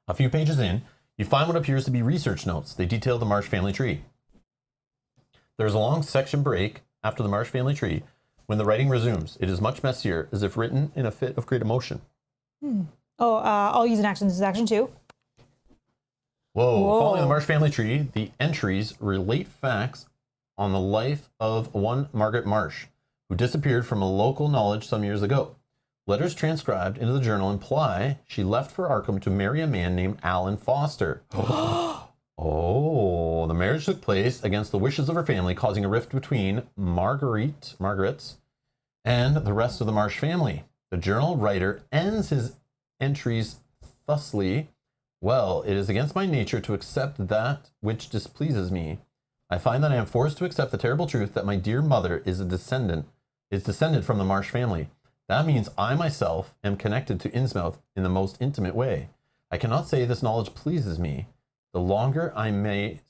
A few pages in, you find what appears to be research notes. They detail the Marsh family tree. There is a long section break after the Marsh family tree. When the writing resumes, it is much messier, as if written in a fit of great emotion. I'll use an action. This is action 2. Whoa. Following the Marsh family tree, the entries relate facts on the life of one Margaret Marsh, who disappeared from a local knowledge some years ago. Letters transcribed into the journal imply she left for Arkham to marry a man named Alan Foster. Oh, the marriage took place against the wishes of her family, causing a rift between Margaret and the rest of the Marsh family. The journal writer ends his entries thusly: well, it is against my nature to accept that which displeases me. I find that I am forced to accept the terrible truth that my dear mother is descended from the Marsh family. That means I myself am connected to Innsmouth in the most intimate way. I cannot say this knowledge pleases me. The longer my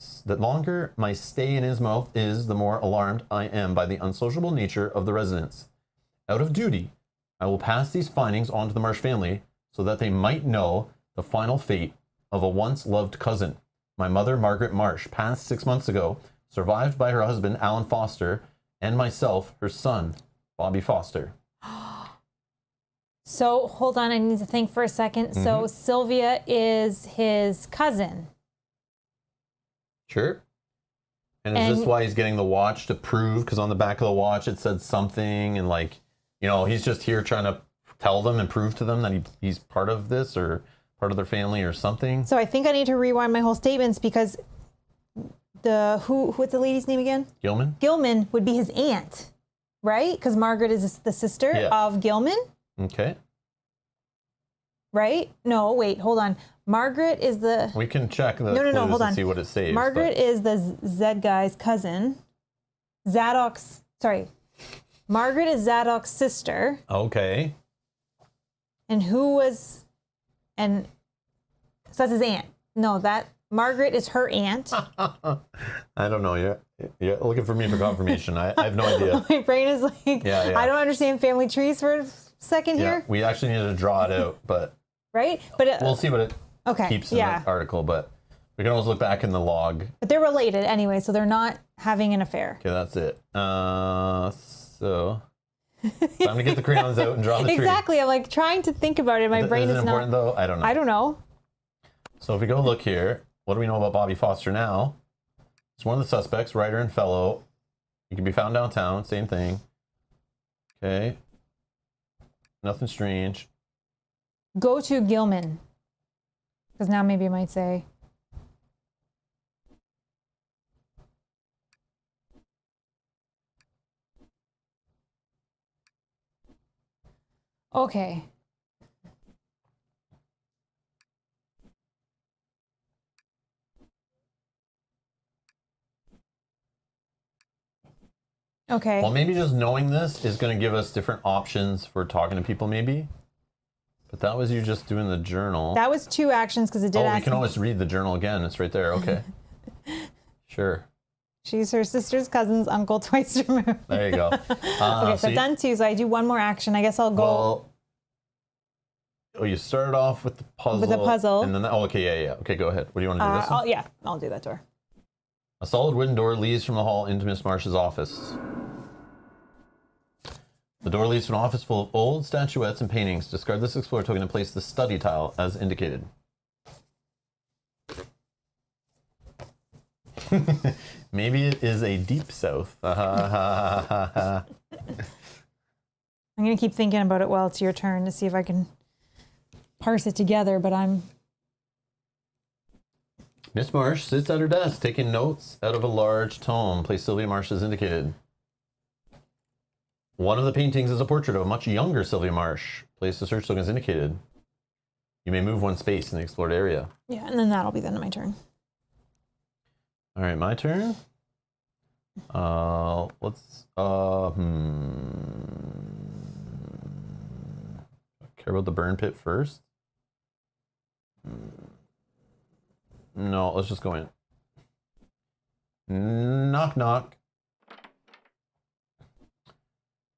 stay in Innsmouth is, the more alarmed I am by the unsociable nature of the residents. Out of duty, I will pass these findings on to the Marsh family so that they might know the final fate of a once loved cousin, my mother Margaret Marsh, passed 6 months ago, survived by her husband Alan Foster, and myself, her son, Bobby Foster. So hold on, I need to think for a second. So Sylvia is his cousin. Sure. And is this why he's getting the watch to prove? Because on the back of the watch it said something, and like, you know, he's just here trying to tell them and prove to them that he's part of this or part of their family or something. So I think I need to rewind my whole statements, because what's the lady's name again? Gilman? Gilman would be his aunt, right? Because Margaret is the sister of Gilman. Okay. Right? No, wait, hold on. Margaret is the... We can check the clues hold on. and see what it saves. Margaret is the Zed guy's cousin. Margaret is Zadok's sister. Okay. And so that's his aunt. No, Margaret is her aunt. I don't know. You're looking for me for confirmation. I have no idea. My brain is like, I don't understand family trees for a second here. We actually need to draw it out, but... Right? But we'll see what it keeps in the article, but we can always look back in the log. But they're related anyway, so they're not having an affair. Okay, that's it. So time to get the crayons out and draw the tree. Exactly. I'm like trying to think about it. My brain is important though? I don't know. I don't know. So if we go look here, what do we know about Bobby Foster now? He's one of the suspects, writer and fellow. He can be found downtown, same thing. Okay. Nothing strange. Go to Gilman. Because now maybe it might say. Okay. Okay. Well, maybe just knowing this is going to give us different options for talking to people, maybe. But that was you just doing the journal. That was 2 actions, because it did ask. You can always read the journal again. It's right there. Okay. Sure. She's her sister's cousin's uncle twice removed. There you go. Okay, so I've done 2, so I do 1 more action. I guess I'll go. Well, you started off with the puzzle. With the puzzle. And then, yeah. Okay, go ahead. What do you want to do? This one? I'll do that door. A solid wooden door leads from the hall into Miss Marsh's office. The door leads to an office full of old statuettes and paintings. Discard this Explorer token and place the study tile as indicated. Maybe it is a deep south. I'm going to keep thinking about it while it's your turn to see if I can parse it together, but Miss Marsh sits at her desk, taking notes out of a large tome. Place Sylvia Marsh as indicated. One of the paintings is a portrait of a much younger Sylvia Marsh. Place the search token as indicated. You may move 1 space in the explored area. Yeah, and then that'll be the end of my turn. All right, my turn. Let's care about the burn pit first. No, let's just go in. Knock, knock.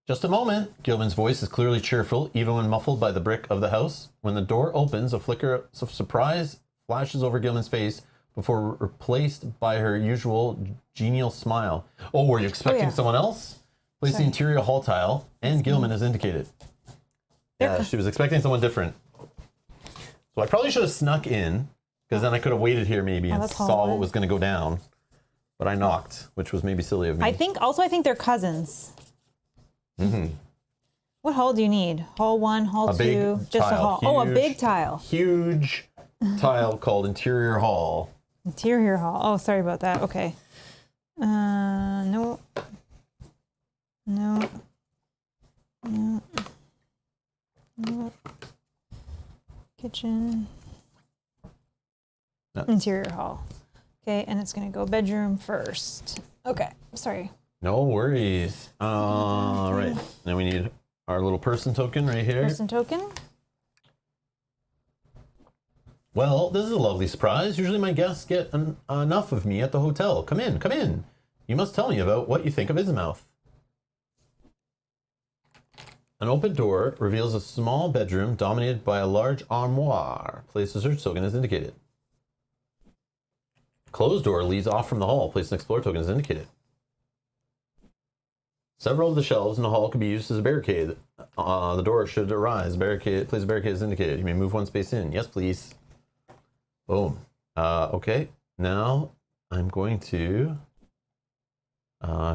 Just a moment. Gilman's voice is clearly cheerful, even when muffled by the brick of the house. When the door opens, a flicker of surprise flashes over Gilman's face before replaced by her usual genial smile. Oh, were you expecting someone else? Place the interior hall tile, and Gilman is indicated. Yeah, she was expecting someone different. So I probably should have snuck in, because then I could have waited here maybe and saw what was going to go down. But I knocked, which was maybe silly of me. I think they're cousins. Mm-hmm. What hall do you need? Hall 1, hall 2, just tile. a hall. Oh, a big tile. Huge tile called interior hall. Interior hall. Oh, sorry about that. Okay. No. No. No. No. Kitchen. No. Interior hall. Okay, and it's gonna go bedroom first. Okay, sorry. No worries. All right. Then we need our little person token right here. Person token. Well, this is a lovely surprise. Usually my guests get enough of me at the hotel. Come in, come in. You must tell me about what you think of Ismouth. An open door reveals a small bedroom dominated by a large armoire. Place the search token as indicated. Closed door leads off from the hall. Place an explore token as indicated. Several of the shelves in the hall can be used as a barricade. The door should arise. Barricade. Place a barricade as indicated. You may move one space in. Yes, please. Boom. Okay. Now I'm going to.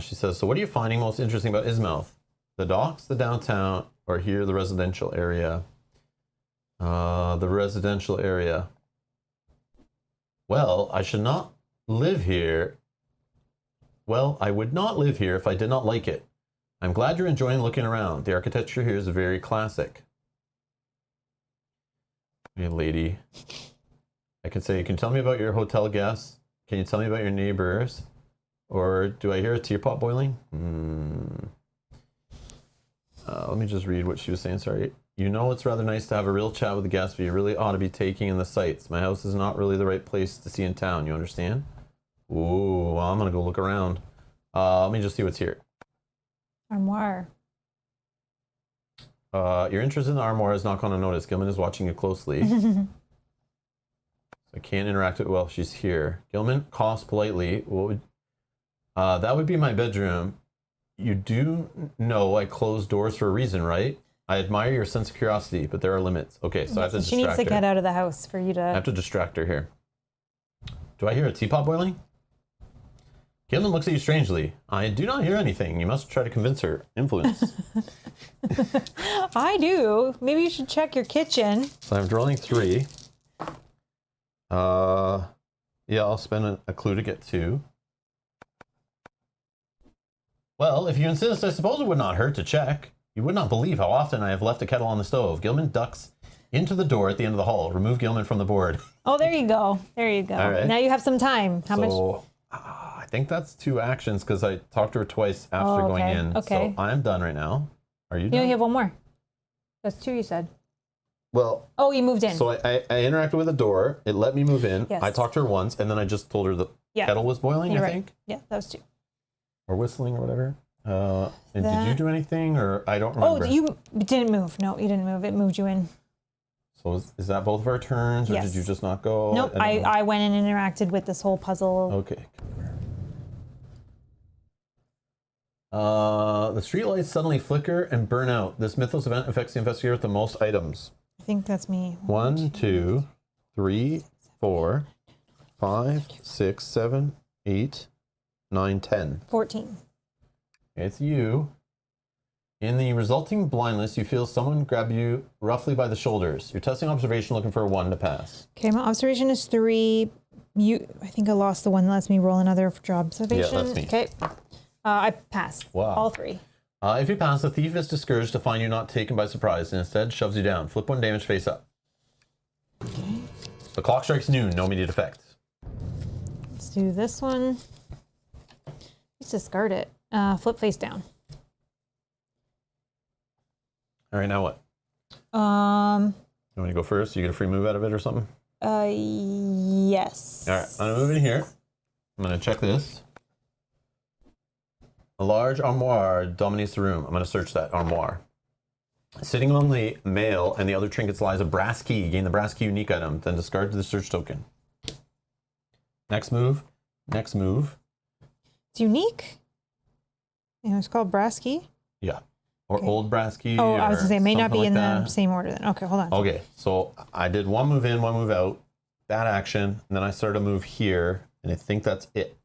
She says, so what are you finding most interesting about Ismouth? The docks, the downtown, or here the residential area? The residential area. Well, I should not live here. Well, I would not live here if I did not like it. I'm glad you're enjoying looking around. The architecture here is very classic. Hey, lady. I can say, can you tell me about your hotel guests? Can you tell me about your neighbors? Or do I hear a teapot boiling? Let me just read what she was saying. Sorry. You know, it's rather nice to have a real chat with the guests, but you really ought to be taking in the sights. My house is not really the right place to see in town. You understand? Ooh, well, I'm going to go look around. Let me just see what's here. Armoire. Your interest in the armoire is not going to notice. Gilman is watching you closely. I can't interact with. Well, she's here. Gilman coughs politely. What would? That would be my bedroom. You do know I close doors for a reason, right? I admire your sense of curiosity, but there are limits. Okay, so I have to distract her. She needs to get out of the house for you to. I have to distract her here. Do I hear a teapot boiling? Gilman looks at you strangely. I do not hear anything. You must try to convince her. Influence. I do. Maybe you should check your kitchen. So I'm drawing 3. Yeah, I'll spend a clue to get 2. Well, if you insist, I suppose it would not hurt to check. You would not believe how often I have left a kettle on the stove. Gilman ducks into the door at the end of the hall. Remove Gilman from the board. Oh, there you go. There you go. All right. Now you have some time. How much? I think that's 2 actions because I talked to her twice after going in. Okay. So I'm done right now. Are you done? You only have one more. That's 2, you said. Well. Oh, you moved in. So I interacted with the door. It let me move in. Yes. I talked to her once, and then I just told her the kettle was boiling, You're I right. think. Yeah, that was 2. Or whistling or whatever. And did you do anything, or I don't remember? Oh, you didn't move. No, you didn't move. It moved you in. So is that both of our turns, or Yes. did you just not go? Nope, I went and interacted with this whole puzzle. Okay. The streetlights suddenly flicker and burn out. This Mythos event affects the investigator with the most items. I think that's me. 1, 2, 3, 4, 5, 6, 7, 8, 9, 10. 14. It's you. In the resulting blindness, you feel someone grab you roughly by the shoulders. You're testing observation, looking for a 1 to pass. Okay, my observation is 3. I think I lost the one that lets me roll another for observation. Yeah, that's me. Okay. I passed. Wow. All 3. If you pass, the thief is discouraged to find you not taken by surprise and instead shoves you down. Flip 1 damage face up. Okay. The clock strikes noon. No immediate effect. Let's do this one. Let's discard it. Flip face down. All right, now what? You Um. want me to go first? You get a free move out of it or something? Yes. All right, I'm gonna move in here. I'm gonna check this. A large armoire dominates the room. I'm going to search that armoire. Sitting among the mail and the other trinkets lies a brass key. Gain the brass key unique item, then discard the search token. Next move. Next move. It's unique. And it's called brass key. Yeah. Or Okay. old brass key. Oh, I was gonna say it may not something be in like the that. same order then. Okay, hold on. Okay, so I did one move in, one move out. That action, and then I started a move here, and I think that's it.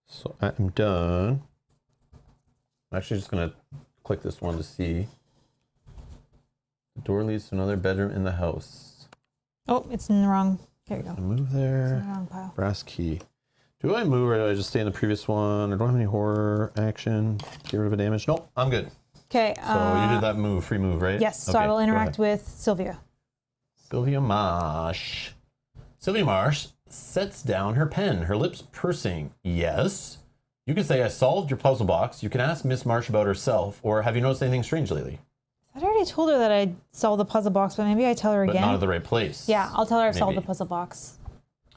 So I'm done. I'm actually just gonna click this one to see. The door leads to another bedroom in the house. Oh, it's in the wrong. There you go. I move It's in there. the wrong pile. Brass key. Do I move or do I just stay in the previous one? Or do I have any horror action? Get rid of a damage? Nope, I'm good. Okay. So you did that move, free move, right? Yes. So Okay, I will go interact ahead. with Sylvia. Sylvia Marsh. Sylvia Marsh sets down her pen, her lips pursing. Yes. You can say, I solved your puzzle box. You can ask Miss Marsh about herself, or have you noticed anything strange lately? I already told her that I solved the puzzle box, but maybe I tell her But again. not at the right place. Yeah, I'll tell her I've solved the Maybe. puzzle box.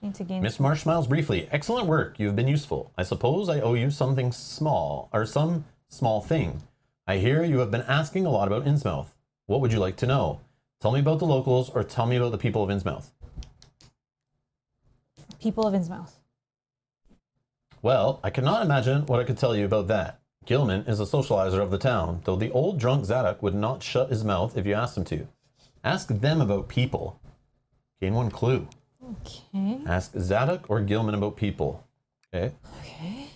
Need to gain. Miss Marsh smiles briefly. Excellent work. You've been useful. I suppose I owe you something small, or some small thing. I hear you have been asking a lot about Innsmouth. What would you like to know? Tell me about the locals, or tell me about the people of Innsmouth. People of Innsmouth. Well, I cannot imagine what I could tell you about that. Gilman is a socializer of the town, though the old drunk Zadok would not shut his mouth if you asked him to. Ask them about people. Gain one clue. Okay. Ask Zadok or Gilman about people. Okay. Okay.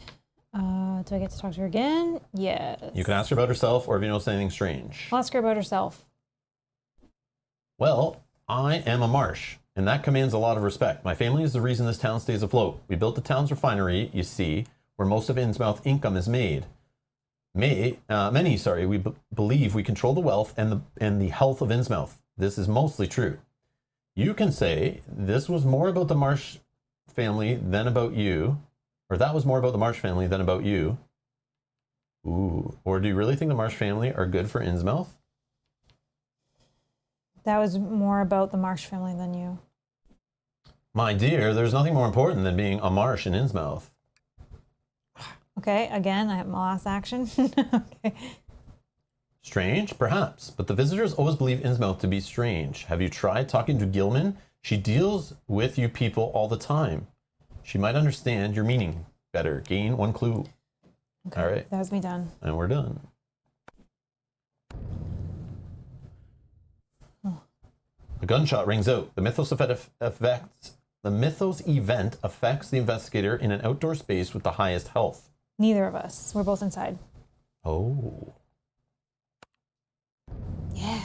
Do I get to talk to her again? Yes. You can ask her about herself or if you notice anything strange. I'll ask her about herself. Well, I am a Marsh, and that commands a lot of respect. My family is the reason this town stays afloat. We built the town's refinery, you see, where most of Innsmouth income is made. We believe we control the wealth and the health of Innsmouth. This is mostly true. You can say this was more about the Marsh family than about you, or that was more about the Marsh family than about you. Ooh, or do you really think the Marsh family are good for Innsmouth? That was more about the Marsh family than you. My dear, there's nothing more important than being a Marsh in Innsmouth. Okay, again, I have my last action. Okay. Strange? Perhaps, but the visitors always believe Innsmouth to be strange. Have you tried talking to Gilman? She deals with you people all the time. She might understand your meaning better. Gain one clue. Okay. All right, That was me done. and we're done. A gunshot rings out. The Mythos event affects the investigator in an outdoor space with the highest health. Neither of us. We're both inside. Oh. Yeah.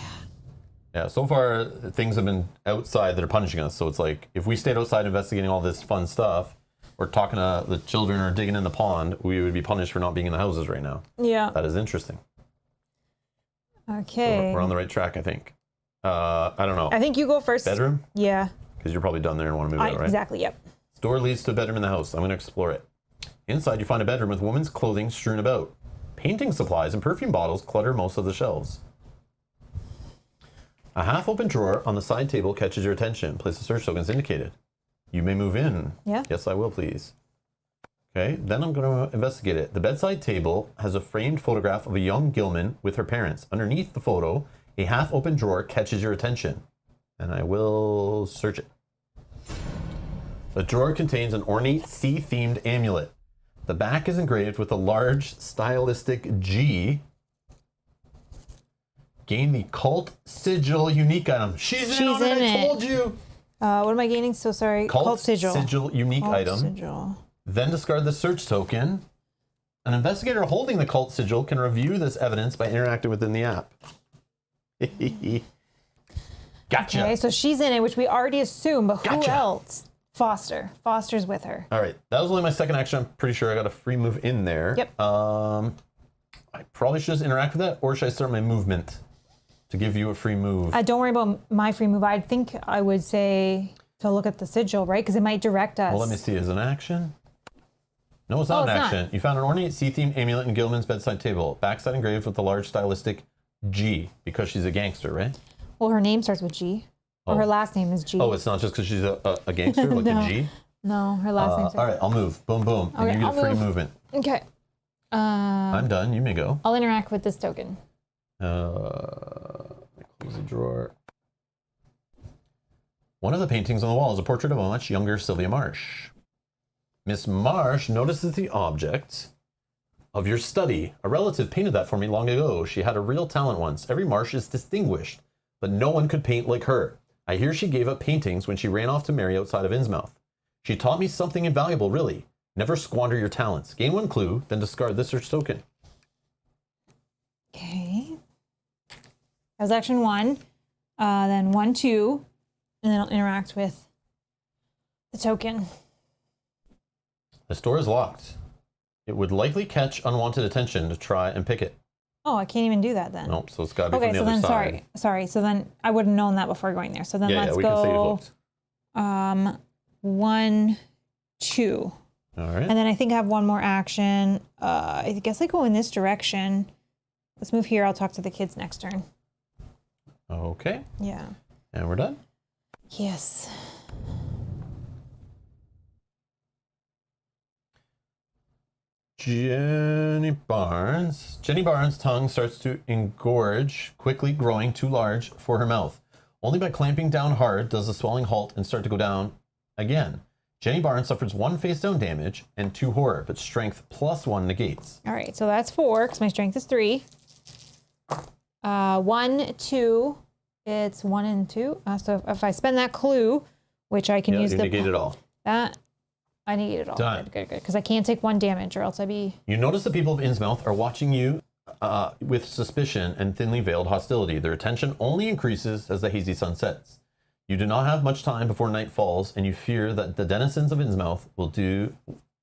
Yeah, so far things have been outside that are punishing us. So it's like if we stayed outside investigating all this fun stuff, or talking to the children or digging in the pond, we would be punished for not being in the houses right now. Yeah. That is interesting. Okay. We're on the right track, I think. I don't know. I think you go first. Bedroom? Yeah. Because you're probably done there and want to move out, right? Exactly. Yep. This door leads to a bedroom in the house. I'm going to explore it. Inside, you find a bedroom with women's clothing strewn about. Painting supplies and perfume bottles clutter most of the shelves. A half-open drawer on the side table catches your attention. Place the search tokens indicated. You may move in. Yeah. Yes, I will, please. Okay, then I'm going to investigate it. The bedside table has a framed photograph of a young Gilman with her parents. Underneath the photo, a half-open drawer catches your attention. And I will search it. The drawer contains an ornate sea-themed amulet. The back is engraved with a large stylistic G. Gain the Cult Sigil unique item. She's in on it, I told you! What am I gaining? So sorry. Cult Sigil. unique Cult item. Sigil. Then discard the search token. An investigator holding the Cult Sigil can review this evidence by interacting within the app. Gotcha. Okay, so she's in it, which we already assume, but who Gotcha. else? Foster. Foster's with her. All right, that was only my second action. I'm pretty sure I got a free move in there. Yep. I probably should just interact with that, or should I start my movement to give you a free move? Don't worry about my free move. I think I would say to look at the sigil, right? Because it might direct us. Well, let me see. Is it an action? No, it's not Oh, an it's not. action. You found an ornate sea-themed amulet in Gilman's bedside table. Backside engraved with a large stylistic G, because she's a gangster, right? Well, her name starts with G. Or her last name is G. Oh, it's not just because she's a gangster, like No. a G? No, her last name starts All right, I'll move. Boom, boom. And Okay, you I'll get free move. movement. Okay. I'm done. You may go. I'll interact with this token. Close the drawer. One of the paintings on the wall is a portrait of a much younger Sylvia Marsh. Miss Marsh notices the object of your study. A relative painted that for me long ago. She had a real talent once. Every Marsh is distinguished, but no one could paint like her. I hear she gave up paintings when she ran off to marry outside of Innsmouth. She taught me something invaluable, really. Never squander your talents. Gain one clue, then discard this search token. Okay. That was action 1. Then 1, 2. And then I'll interact with the token. This door is locked. It would likely catch unwanted attention to try and pick it. Oh, I can't even do that then. Nope, so it's got to be Okay, from the so other then side. sorry. So then I would have known that before going there. So then Yeah, let's we can say you go looked. 1, 2. All right. And then I think I have one more action. I guess I go in this direction. Let's move here. I'll talk to the kids next turn. Okay, Yeah. and we're done. Yes. Jenny Barnes' tongue starts to engorge, quickly growing too large for her mouth. Only by clamping down hard does the swelling halt and start to go down again. Jenny Barnes suffers 1 face down damage and 2 horror, but strength +1 negates. All right. So that's 4 because my strength is 3. 1, 2. It's 1 and 2. So if I spend that clue, which I can Yeah, use you negate it all. that, I negate it all. Done. Good. Because I can't take 1 damage or else I'd be. You notice the people of Innsmouth are watching you with suspicion and thinly veiled hostility. Their attention only increases as the hazy sun sets. You do not have much time before night falls, and you fear that the denizens of Innsmouth will do.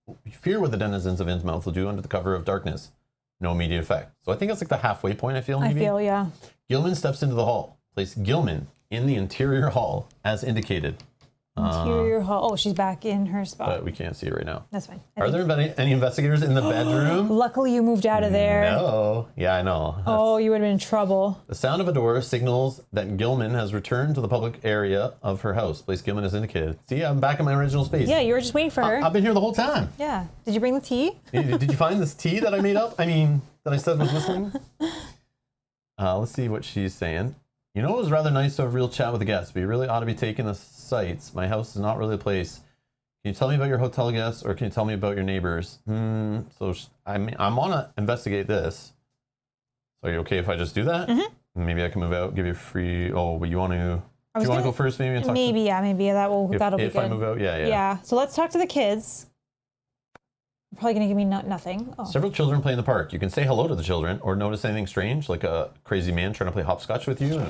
You fear what the denizens of Innsmouth will do under the cover of darkness. No immediate effect. So I think it's like the halfway point. I feel maybe. I feel, yeah. Gilman steps into the hall. Place Gilman in the interior hall as indicated, Interior hall. Oh, she's back in her spot. but we can't see it right now. That's fine. Are there any investigators in the bedroom? Luckily, you moved out of there. No. Yeah, I know. Oh, you would have been in trouble. The sound of a door signals that Gilman has returned to the public area of her house. Place Gilman is indicated. See, I'm back in my original space. Yeah, you were just waiting for her. I've been here the whole time. Yeah. Did you bring the tea? Did you find this tea that I made up? I mean, that I said was missing? Let's see what she's saying. You know, it was rather nice to have a real chat with the guests, but you really ought to be taking the sights. My house is not really a place. Can you tell me about your hotel guests, or can you tell me about your neighbors? So I'm want to investigate this. So are you okay if I just do that? Mm-hmm. Maybe I can move out, give you a free. Oh, but you want to? Do you want to go first, maybe? And talk maybe that'll be good. If I move out, yeah. Yeah. So let's talk to the kids. They're probably gonna give me nothing. Oh. Several children play in the park. You can say hello to the children, or notice anything strange, like a crazy man trying to play hopscotch with you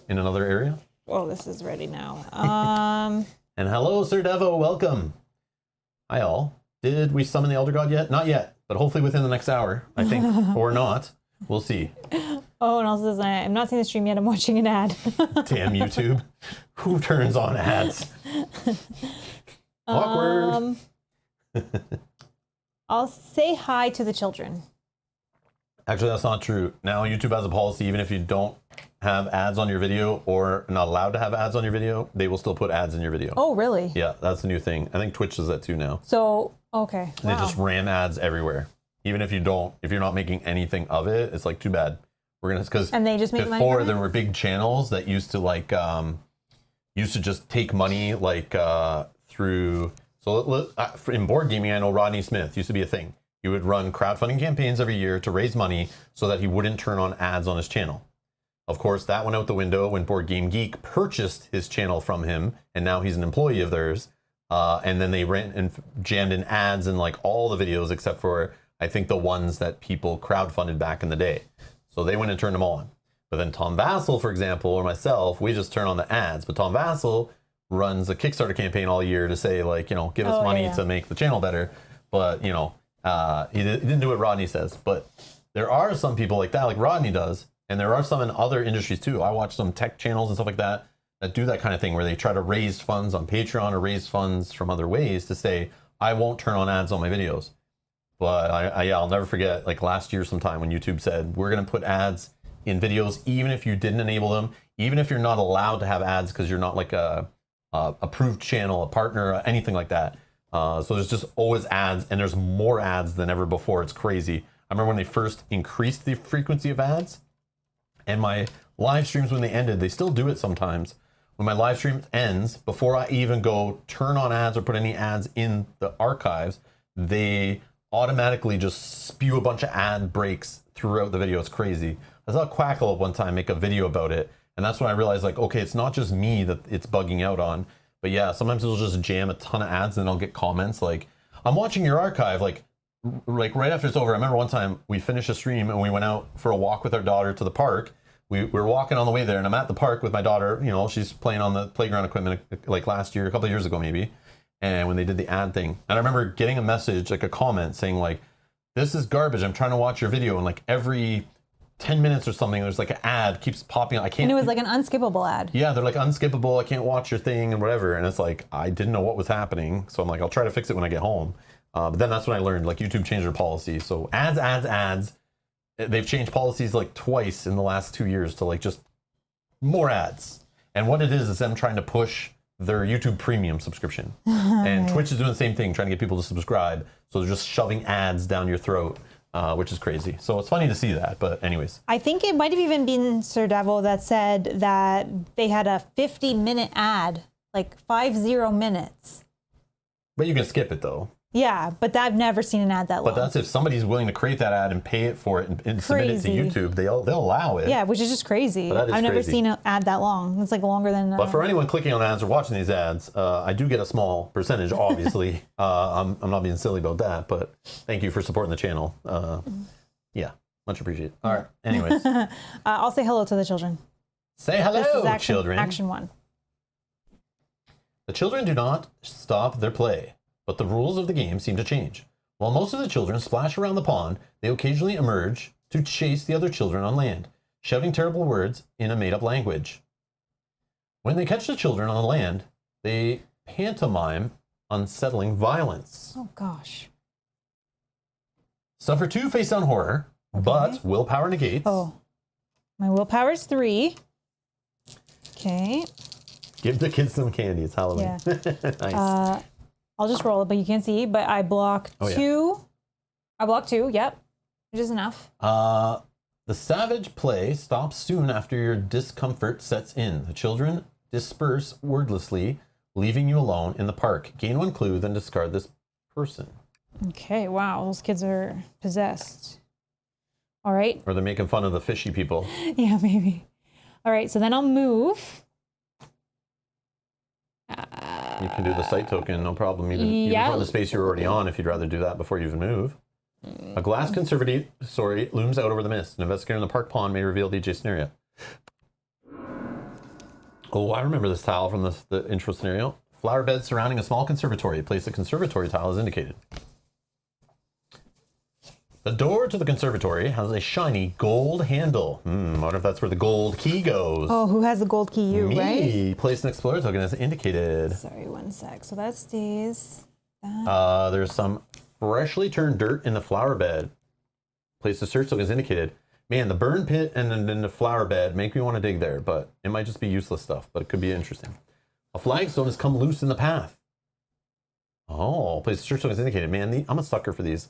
in another area. Oh, this is ready now. And hello, Sir Devo, welcome. Hi all. Did we summon the Elder God yet? Not yet, but hopefully within the next hour, I think, or not. We'll see. Oh, and also says I'm not seeing the stream yet. I'm watching an ad. Damn YouTube. Who turns on ads? Awkward. I'll say hi to the children. Actually, that's not true. Now YouTube has a policy, even if you don't have ads on your video or not allowed to have ads on your video, they will still put ads in your video. Oh, really? Yeah, that's the new thing. I think Twitch does that too now. So, okay. They just ran ads everywhere. Even if you're not making anything of it, it's like, too bad. Because and they just make money before from it? there were big channels that used to just take money through. So in board gaming, I know Rodney Smith used to be a thing. He would run crowdfunding campaigns every year to raise money so that he wouldn't turn on ads on his channel. Of course, that went out the window when Board Game Geek purchased his channel from him, and now he's an employee of theirs. And then they ran and jammed in ads in like all the videos except for, I think, the ones that people crowdfunded back in the day. So they went and turned them on. But then Tom Vassell, for example, or myself, we just turn on the ads. But Tom Vassell runs a Kickstarter campaign all year to say, like, give us money to make the channel better. But, he didn't do what Rodney says. But there are some people like that, like Rodney does. And there are some in other industries too. I watch some tech channels and stuff like that do that kind of thing where they try to raise funds on Patreon or raise funds from other ways to say, I won't turn on ads on my videos. But I'll never forget, like last year sometime when YouTube said, we're going to put ads in videos, even if you didn't enable them, even if you're not allowed to have ads because you're not like a approved channel, a partner, anything like that. So there's just always ads, and there's more ads than ever before. It's crazy. I remember when they first increased the frequency of ads, and my live streams, when they ended, they still do it sometimes. When my live stream ends, before I even go turn on ads or put any ads in the archives, they automatically just spew a bunch of ad breaks throughout the video. It's crazy. I saw Quackle one time make a video about it, and that's when I realized, like, okay, it's not just me that it's bugging out on, but yeah, sometimes it'll just jam a ton of ads, and I'll get comments like, I'm watching your archive, like right after it's over. I remember one time we finished a stream and we went out for a walk with our daughter to the park. We were walking on the way there, and I'm at the park with my daughter. You know, she's playing on the playground equipment like last year, a couple of years ago maybe, and when they did the ad thing. And I remember getting a message, like a comment saying like, this is garbage, I'm trying to watch your video, and like every 10 minutes or something, there's like an ad keeps popping up. I can't. And it was like an unskippable ad. Yeah, they're like unskippable. I can't watch your thing and whatever. And it's like, I didn't know what was happening. So I'm like, I'll try to fix it when I get home. But then that's when I learned, like, YouTube changed their policy. So ads. They've changed policies like twice in the last 2 years to like just more ads. And what it is them trying to push their YouTube premium subscription. And Twitch is doing the same thing, trying to get people to subscribe. So they're just shoving ads down your throat. Which is crazy. So it's funny to see that, but anyways. I think it might have even been Sir Devil that said that they had a 50-minute ad, like 50 minutes. But you can skip it though. Yeah, but I've never seen an ad that long. But that's if somebody's willing to create that ad and pay it for it and submit it to YouTube, they'll allow it. Yeah, which is just crazy. But that is I've never crazy. seen an ad that long. It's like longer than. But for anyone clicking on ads or watching these ads, I do get a small percentage, obviously. I'm not being silly about that, but thank you for supporting the channel. Yeah, much appreciated. All right, anyways. I'll say hello to the children. Say hello, This is action, children. Action 1. The children do not stop their play, but the rules of the game seem to change. While most of the children splash around the pond, they occasionally emerge to chase the other children on land, shouting terrible words in a made-up language. When they catch the children on land, they pantomime unsettling violence. Oh, gosh. Suffer 2 face-down horror, but willpower negates. Oh, my willpower's 3. Okay. Give the kids some candy. It's Halloween. Yeah. Nice. I'll just roll it, but you can't see. But I block 2. Yeah. I block 2. Yep, which is enough. The savage play stops soon after your discomfort sets in. The children disperse wordlessly, leaving you alone in the park. Gain 1 clue, then discard this person. Okay. Wow, those kids are possessed. All right. Or they're making fun of the fishy people. Yeah, maybe. All right. So then I'll move. You can do the site token, no problem. Even from the space you're already on, if you'd rather do that before you even move. A glass conservatory looms out over the mist. An investigator in the park pond may reveal the adjacent area. Oh, I remember this tile from the intro scenario. Flower beds surrounding a small conservatory. Place the conservatory tile as indicated. The door to the conservatory has a shiny gold handle. I wonder if that's where the gold key goes. Oh, who has the gold key? You, right? Me. Place an explorer token as indicated. Sorry, 1 sec. So that stays. There's some freshly turned dirt in the flower bed. Place the search token as indicated. Man, the burn pit and then the flower bed make me want to dig there, but it might just be useless stuff, but it could be interesting. A flagstone has come loose in the path. Oh, place the search token as indicated. Man, I'm a sucker for these.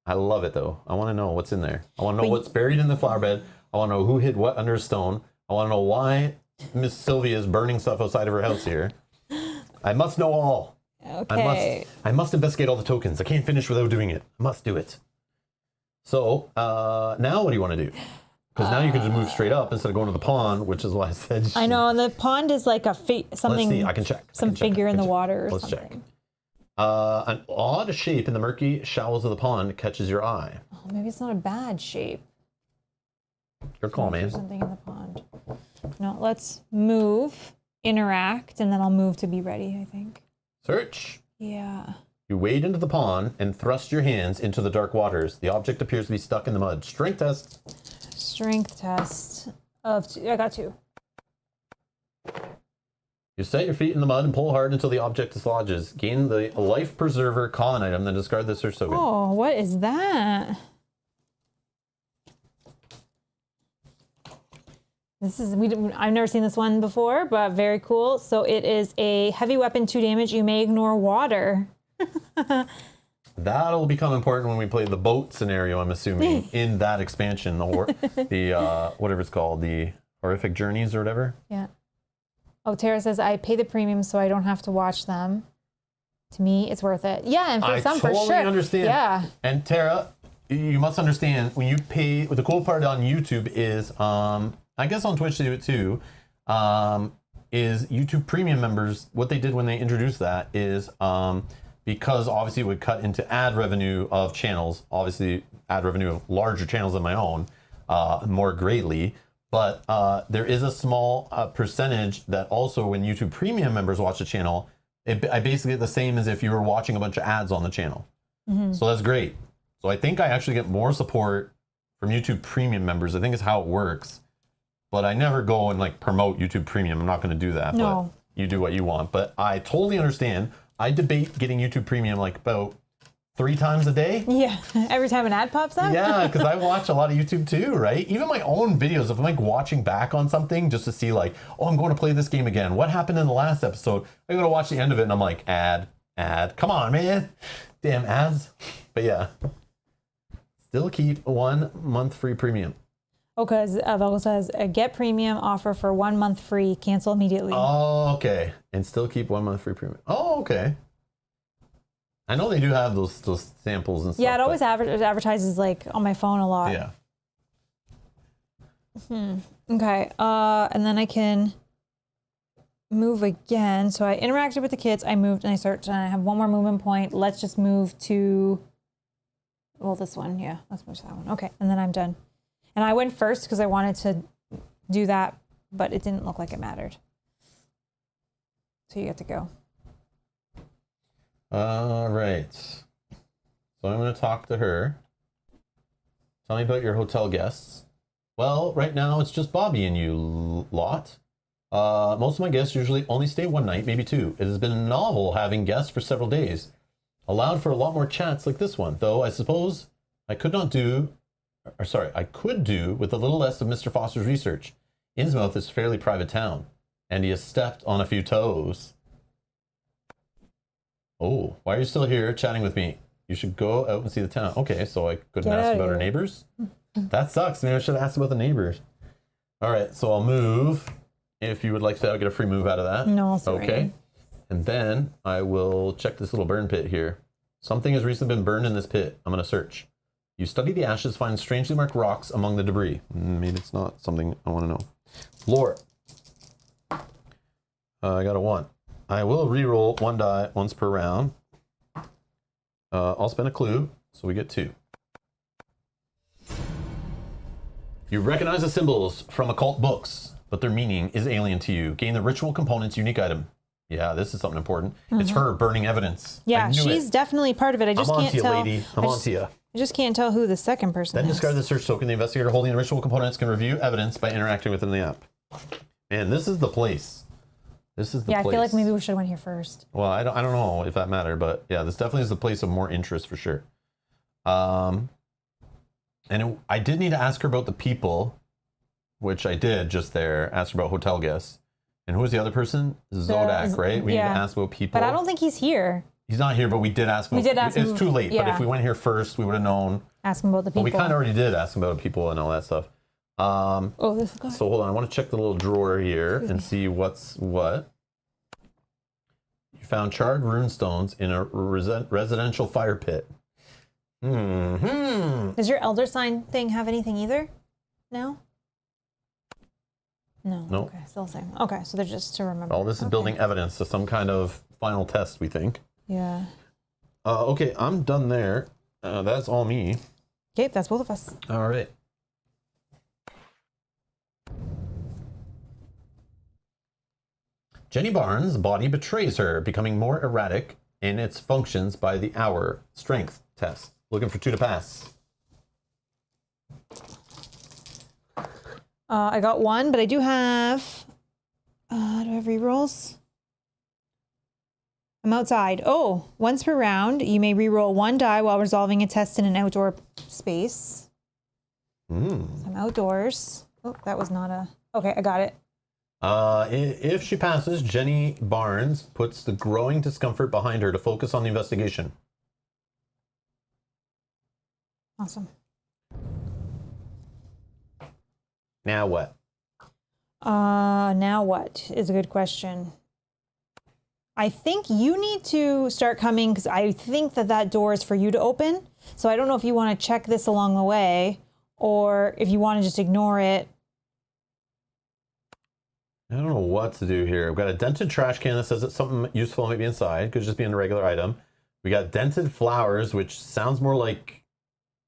I love it though. I want to know what's in there. I want to know what's buried in the flower bed. I want to know who hid what under a stone. I want to know why Miss Sylvia is burning stuff outside of her house here. I must know all. Okay. I must investigate all the tokens. I can't finish without doing it. I must do it. So now what do you want to do? Because now you can just move straight up instead of going to the pond, which is why I said. I know, and the pond is like a something. Let's see. I can check. Some figure in the water or Let's something. check. An odd shape in the murky shallows of the pond catches your eye. Oh, maybe it's not a bad shape. Your call, man. There's something in the pond. No, let's move, interact, and then I'll move to be ready, I think. Search. Yeah. You wade into the pond and thrust your hands into the dark waters. The object appears to be stuck in the mud. Strength test. Strength test of 2. I got 2. You set your feet in the mud and pull hard until the object dislodges. Gain the life preserver con item, then discard the search token. Oh, what is that? I've never seen this one before, but very cool. So it is a heavy weapon, 2 damage. You may ignore water That'll become important when we play the boat scenario, I'm assuming, in that expansion, the whatever it's called, the Horrific Journeys or whatever. Yeah. Oh, Tara says, I pay the premium so I don't have to watch them. To me, it's worth it. Yeah, and for some, for sure. I totally understand. Yeah. And Tara, you must understand, when you pay, the cool part on YouTube is, I guess on Twitch they do it too, is YouTube Premium members, what they did when they introduced that is, because obviously it would cut into ad revenue of channels, obviously ad revenue of larger channels than my own, more greatly. But there is a small percentage that also when YouTube Premium members watch the channel, I basically get the same as if you were watching a bunch of ads on the channel. So that's great. So I think I actually get more support from YouTube Premium members. I think is how it works. But I never go and like promote YouTube Premium. I'm not going to do that. No. But you do what you want. But I totally understand. I debate getting YouTube Premium like about 3 times a day. Yeah, every time an ad pops up. Yeah, because I watch a lot of YouTube too, right? Even my own videos, if I'm like watching back on something just to see like, oh, I'm going to play this game again. What happened in the last episode? I go to watch the end of it and I'm like, ad. Come on, man. Damn ads. But yeah, still keep 1 month free premium. Oh, because Velgo says, get premium offer for 1 month free, cancel immediately. Oh, okay. And still keep 1 month free premium. Oh, okay. I know they do have those samples and stuff. Yeah, it always advertises like on my phone a lot. Yeah. Okay, and then I can move again. So I interacted with the kids, I moved and I searched, and I have 1 more movement point. Let's just move to, well, this one, yeah, let's move to that one. Okay, and then I'm done. And I went first because I wanted to do that, but it didn't look like it mattered. So you get to go. All right. So I'm going to talk to her. Tell me about your hotel guests. Well, right now it's just Bobby and you lot. Most of my guests usually only stay 1 night, maybe 2. It has been novel having guests for several days. Allowed for a lot more chats like this one, though I suppose I could do with a little less of Mr. Foster's research. Innsmouth is a fairly private town, and he has stepped on a few toes. Oh, why are you still here chatting with me? You should go out and see the town. Okay, so I couldn't ask about our neighbors? That sucks. Maybe I should have asked about the neighbors. All right, so I'll move. If you would like to, I'll get a free move out of that. No, I'll see. Okay. And then I will check this little burn pit here. Something has recently been burned in this pit. I'm going to search. You study the ashes, find strangely marked rocks among the debris. Maybe it's not something I want to know. Lore. I got a 1. I will re-roll 1 die once per round. I'll spend a clue, so we get 2. You recognize the symbols from occult books, but their meaning is alien to you. Gain the ritual component's unique item. Yeah, this is something important. It's her burning evidence. Yeah, she's definitely part of it. I just can't tell. I'm on to you, lady. I'm on to you. I just can't tell who the second person Then is. discard the search token. The investigator holding the ritual components can review evidence by interacting within the app. And this is the place. This is the place. Yeah, I feel like maybe we should have went here first. Well, I don't know if that mattered, but yeah, this definitely is the place of more interest for sure. I did need to ask her about the people, which I did just there. Ask her about hotel guests. And who was the other person? Zodak, right? We need to ask about people. But I don't think he's here. He's not here, but we did ask him. We did ask him. It's too late, but Yeah. if we went here first, we would have known. Ask him about the people. But we kind of already did ask him about people and all that stuff. Oh, this is good. So hold on, I want to check the little drawer here and see what's what. You found charred runestones in a residential fire pit. Does your elder sign thing have anything either? No? No. Nope. Okay, still the same. Okay, so they're just to remember. All this is building evidence to some kind of final test, we think. Yeah. Okay, I'm done there. That's all me. Okay, that's both of us. All right. Jenny Barnes' body betrays her, becoming more erratic in its functions by the hour. Strength test. Looking for 2 to pass. I got 1, but I do have... do I have rerolls? I'm outside. Oh, once per round, you may reroll 1 die while resolving a test in an outdoor space. So I'm outdoors. Oh, that was not a... Okay, I got it. If she passes, Jenny Barnes puts the growing discomfort behind her to focus on the investigation. Awesome. Now what? Now what is a good question. I think you need to start coming because I think that door is for you to open. So I don't know if you want to check this along the way or if you want to just ignore it. I don't know what to do here. We've got a dented trash can that says that something useful might be inside. Could just be a regular item. We got dented flowers, which sounds more like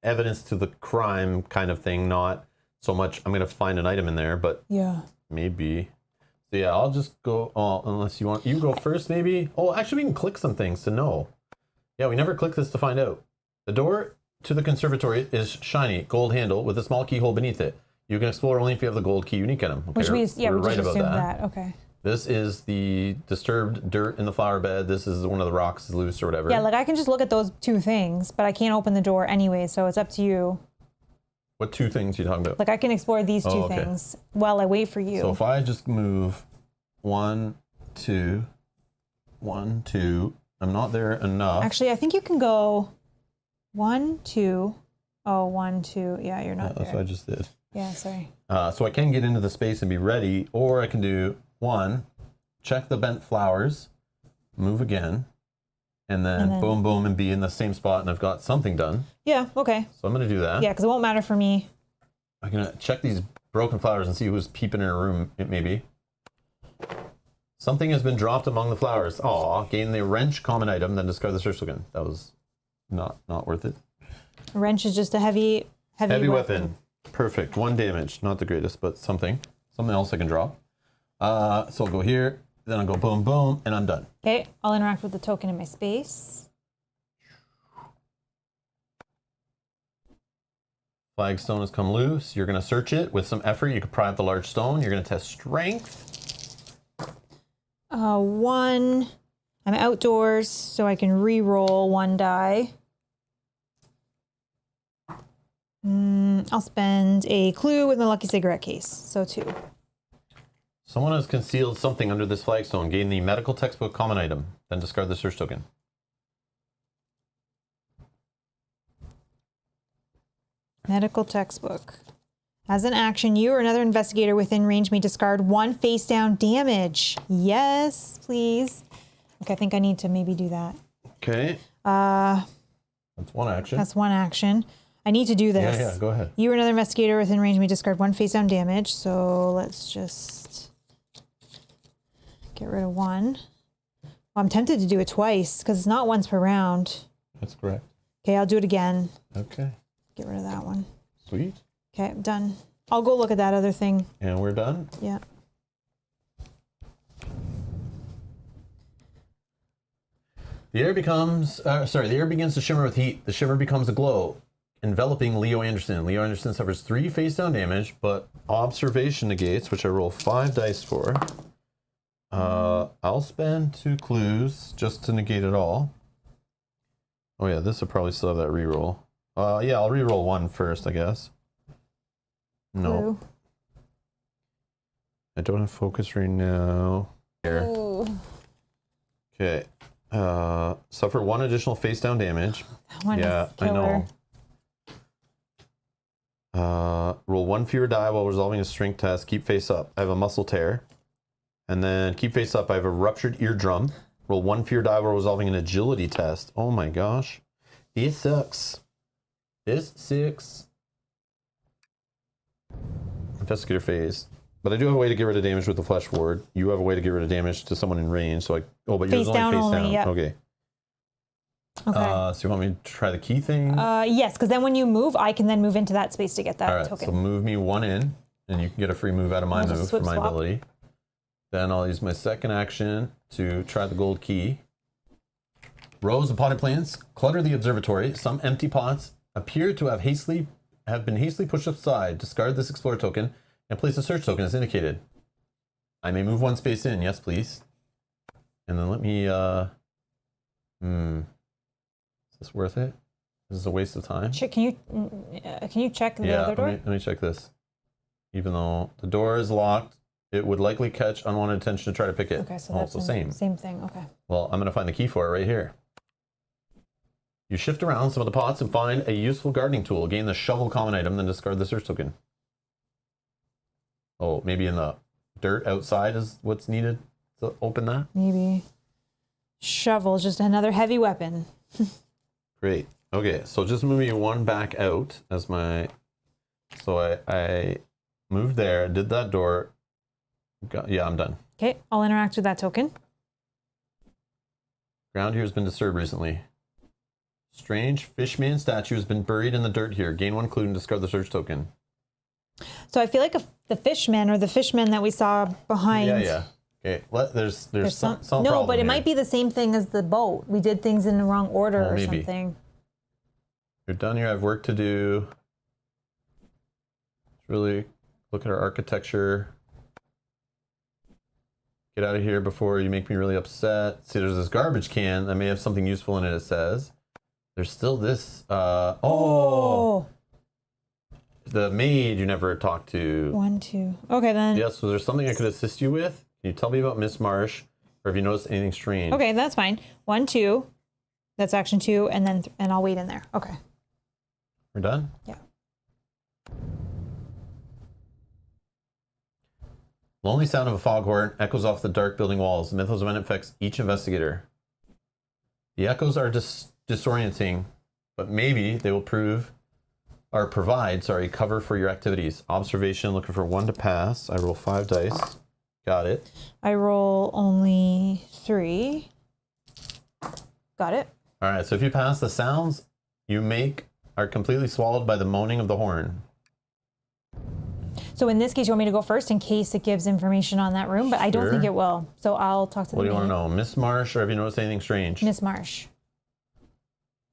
evidence to the crime kind of thing, not so much I'm going to find an item in there, but Yeah. maybe. So yeah, I'll just go, unless you want, you go first maybe. Oh, actually we can click some things to know. Yeah, we never clicked this to find out. The door to the conservatory is shiny, gold handle with a small keyhole beneath it. You can explore only if you have the gold key unique item. Okay, Which we just right about assumed that. Okay. This is the disturbed dirt in the flower bed. This is one of the rocks is loose or whatever. Yeah, like I can just look at those two things, but I can't open the door anyway, so it's up to you. What two things are you talking about? Like I can explore these two okay. things while I wait for you. So if I just move 1, 2, 1, 2, I'm not there enough. Actually, I think you can go 1, 2. Oh, 1, 2. Yeah, you're not That's there. what I just did. Yeah, sorry. So I can get into the space and be ready, or I can do 1, check the bent flowers, move again, and then boom, boom, and be in the same spot, and I've got something done. Yeah, okay. So I'm going to do that. Yeah, because it won't matter for me. I'm going to check these broken flowers and see who's peeping in her room, maybe. Something has been dropped among the flowers. Aw, gain the wrench common item, then discard the search token. That was not worth it. A wrench is just a heavy weapon. Perfect. 1 damage. Not the greatest, but something. Something else I can drop. So I'll go here, then I'll go boom, boom, and I'm done. Okay, I'll interact with the token in my space. Flagstone has come loose. You're going to search it. With some effort, you can pry up the large stone. You're going to test strength. 1. I'm outdoors, so I can re-roll 1 die. I'll spend a clue with my lucky cigarette case, so 2. Someone has concealed something under this flagstone. Gain the medical textbook common item, then discard the search token. Medical textbook. As an action, you or another investigator within range may discard 1 face down damage. Yes, please. Okay, I think I need to maybe do that. Okay. That's 1 action. That's 1 action. I need to do this. Yeah, go ahead. You or another investigator within range may discard 1 face down damage. So let's just get rid of 1. Well, I'm tempted to do it twice because it's not once per round. That's correct. Okay, I'll do it again. Okay. Get rid of that one. Sweet. Okay, I'm done. I'll go look at that other thing. And we're done. Yeah. The air begins to shimmer with heat. The shimmer becomes a glow, enveloping Leo Anderson. Leo Anderson suffers 3 face down damage, but observation negates, which I roll 5 dice for. I'll spend 2 clues just to negate it all. Oh yeah, this will probably still have that reroll. Yeah, I'll reroll 1 first, I guess. No. Blue. I don't have focus right now. Here. Ooh. Okay. Suffer 1 additional face down damage. That one Yeah, is killer. I know. Roll 1 fewer die while resolving a strength test. Keep face up. I have a muscle tear. And then keep face up. I have a ruptured eardrum. Roll 1 fewer die while resolving an agility test. Oh my gosh. This sucks. This sucks. Investigator phase. But I do have a way to get rid of damage with the flesh ward. You have a way to get rid of damage to someone in range. So but yours Face only down face only, down. yep. Okay. Okay. So you want me to try the key thing? Yes, because then when you move, I can then move into that space to get that All right, token. so move me 1 in, and you can get a free move out of my I'll just move for swip my swap. ability. Then I'll use my second action to try the gold key. Rows of potted plants clutter the observatory. Some empty pots appear to have been hastily pushed aside. Discard this explorer token and place a search token as indicated. I may move 1 space in, yes please. And then let me, is this worth it? Is this a waste of time? Can you check the Yeah, other door? let me check this. Even though the door is locked, it would likely catch unwanted attention to try to pick it. Okay, so Oh, that's it's the same. Same thing. Okay. Well, I'm going to find the key for it right here. You shift around some of the pots and find a useful gardening tool. Gain the shovel common item, then discard the search token. Oh, maybe in the dirt outside is what's needed to open that? Maybe. Shovel, just another heavy weapon. Great. Okay, so just moving one back out as my... So I moved there, did that door. Yeah, I'm done. Okay, I'll interact with that token. Ground here has been disturbed recently. Strange fishman statue has been buried in the dirt here. Gain 1 clue and discard the search token. So I feel like the fishmen or the fishmen that we saw behind. Yeah. Okay, there's some no, problem but it here. might be the same thing as the boat. We did things in the wrong order or maybe. something. You're done here. I have work to do. Let's really look at our architecture. Get out of here before you make me really upset. See, there's this garbage can that may have something useful in it, it says. There's still this. Oh! The maid you never talked to. 1, 2. Okay, then. Yes, so there's something I could assist you with? Can you tell me about Miss Marsh? Or have you noticed anything strange? Okay, that's fine. 1, 2. That's action 2, and then and I'll wait in there. Okay. We're done? Yeah. Lonely sound of a foghorn echoes off the dark building walls. The mythos event affects each investigator. The echoes are disorienting, but maybe they will provide cover for your activities. Observation, looking for 1 to pass. I roll 5 dice. Got it. I roll only 3. Got it. All right, so if you pass, the sounds you make are completely swallowed by the moaning of the horn. So in this case, you want me to go first in case it gives information on that room, but I don't Sure. think it will. So I'll talk to What the do you want maid. to know? Miss Marsh, or have you noticed anything strange? Miss Marsh.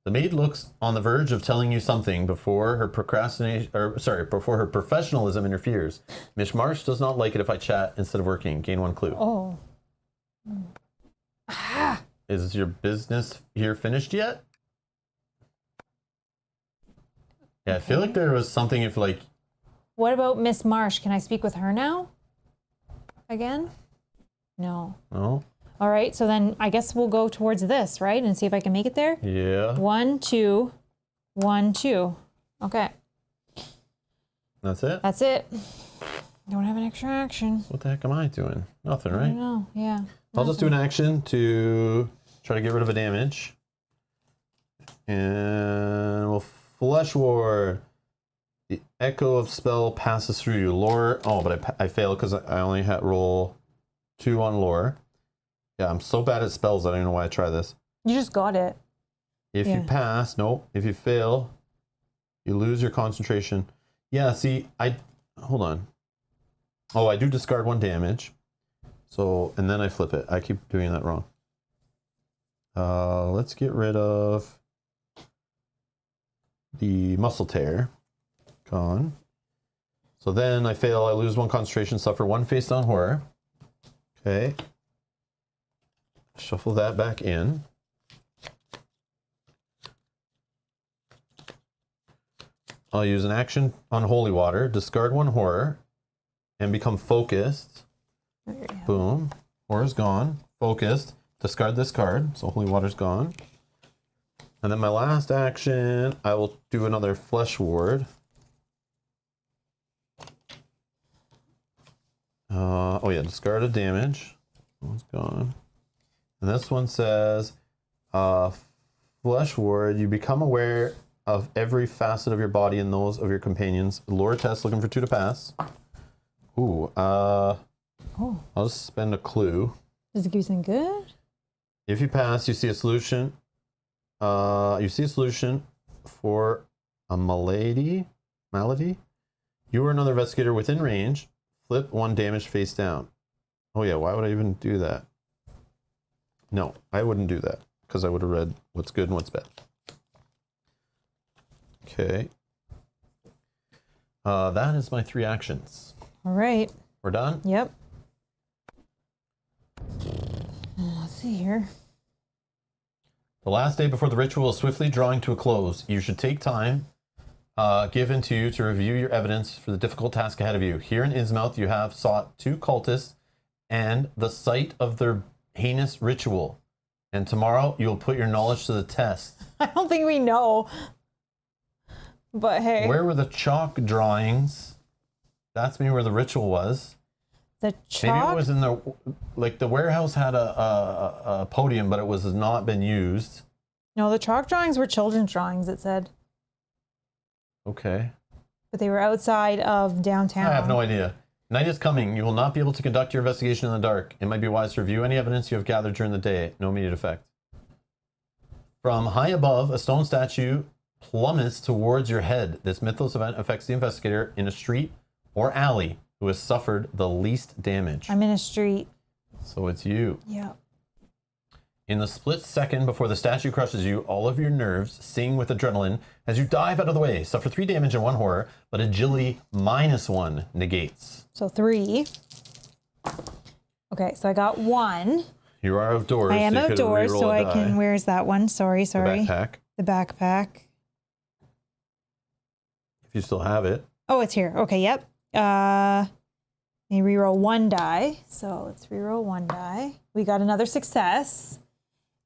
The maid looks on the verge of telling you something before her before her professionalism interferes. Miss Marsh does not like it if I chat instead of working. Gain 1 clue. Oh. Is your business here finished yet? Yeah, I feel like there was something if like... What about Miss Marsh? Can I speak with her now? Again? No. No? All right, so then I guess we'll go towards this, right? And see if I can make it there. Yeah. 1, 2, 1, 2. Okay, That's it? that's it. Don't have an extra action. What the heck am I doing? Nothing, I right? don't know. Yeah. I'll just do an action to try to get rid of a damage. And we'll Flesh Ward. The echo of spell passes through you. Lore. Oh, but I failed because I only had roll 2 on lore. Yeah, I'm so bad at spells. I don't even know why I try this. You just got it. If you pass, nope. If you fail, you lose your concentration. Yeah, see, hold on. Oh, I do discard 1 damage. So, and then I flip it. I keep doing that wrong. Let's get rid of the muscle tear. Gone. So then I fail. I lose 1 concentration, suffer 1 face down horror. Okay. Shuffle that back in. I'll use an action on holy water, discard 1 horror, and become focused. Boom. Horror's gone. Focused. Discard this card. So holy water's gone. And then my last action, I will do another flesh ward. Oh yeah, discard a damage. One's gone. And this one says, flesh ward, you become aware of every facet of your body and those of your companions. Lore test, looking for 2 to pass. Ooh, I'll just spend a clue. Does it give you something good? If you pass, you see a solution. You see a solution for a malady. You or another investigator within range. Flip 1 damage face down. Oh yeah, why would I even do that? No, I wouldn't do that because I would have read what's good and what's bad. Okay. That is my 3 actions. All right. We're done? Yep. Let's see here. The last day before the ritual is swiftly drawing to a close. You should take time given to you to review your evidence for the difficult task ahead of you. Here in Innsmouth, you have sought 2 cultists and the site of their heinous ritual. And tomorrow, you'll put your knowledge to the test. I don't think we know. But hey. Where were the chalk drawings? That's maybe where the ritual was. The chalk? Maybe it was in the, like the warehouse had a podium, but it was not been used. No, the chalk drawings were children's drawings, it said. Okay. But they were outside of downtown. I have no idea. Night is coming. You will not be able to conduct your investigation in the dark. It might be wise to review any evidence you have gathered during the day. No immediate effect. From high above, a stone statue plummets towards your head. This mythos event affects the investigator in a street or alley who has suffered the least damage. I'm in a street. So it's you. Yeah. In the split second before the statue crushes you, all of your nerves sing with adrenaline as you dive out of the way. Suffer 3 damage and 1 horror, but agility -1 negates. So 3. Okay, so I got 1. You are outdoors. I am so you could outdoors, reroll so a I die. can. Where's that one? Sorry. The backpack, The backpack. if you still have it. Oh, it's here. Okay, yep. You reroll 1 die. So let's reroll 1 die. We got another success.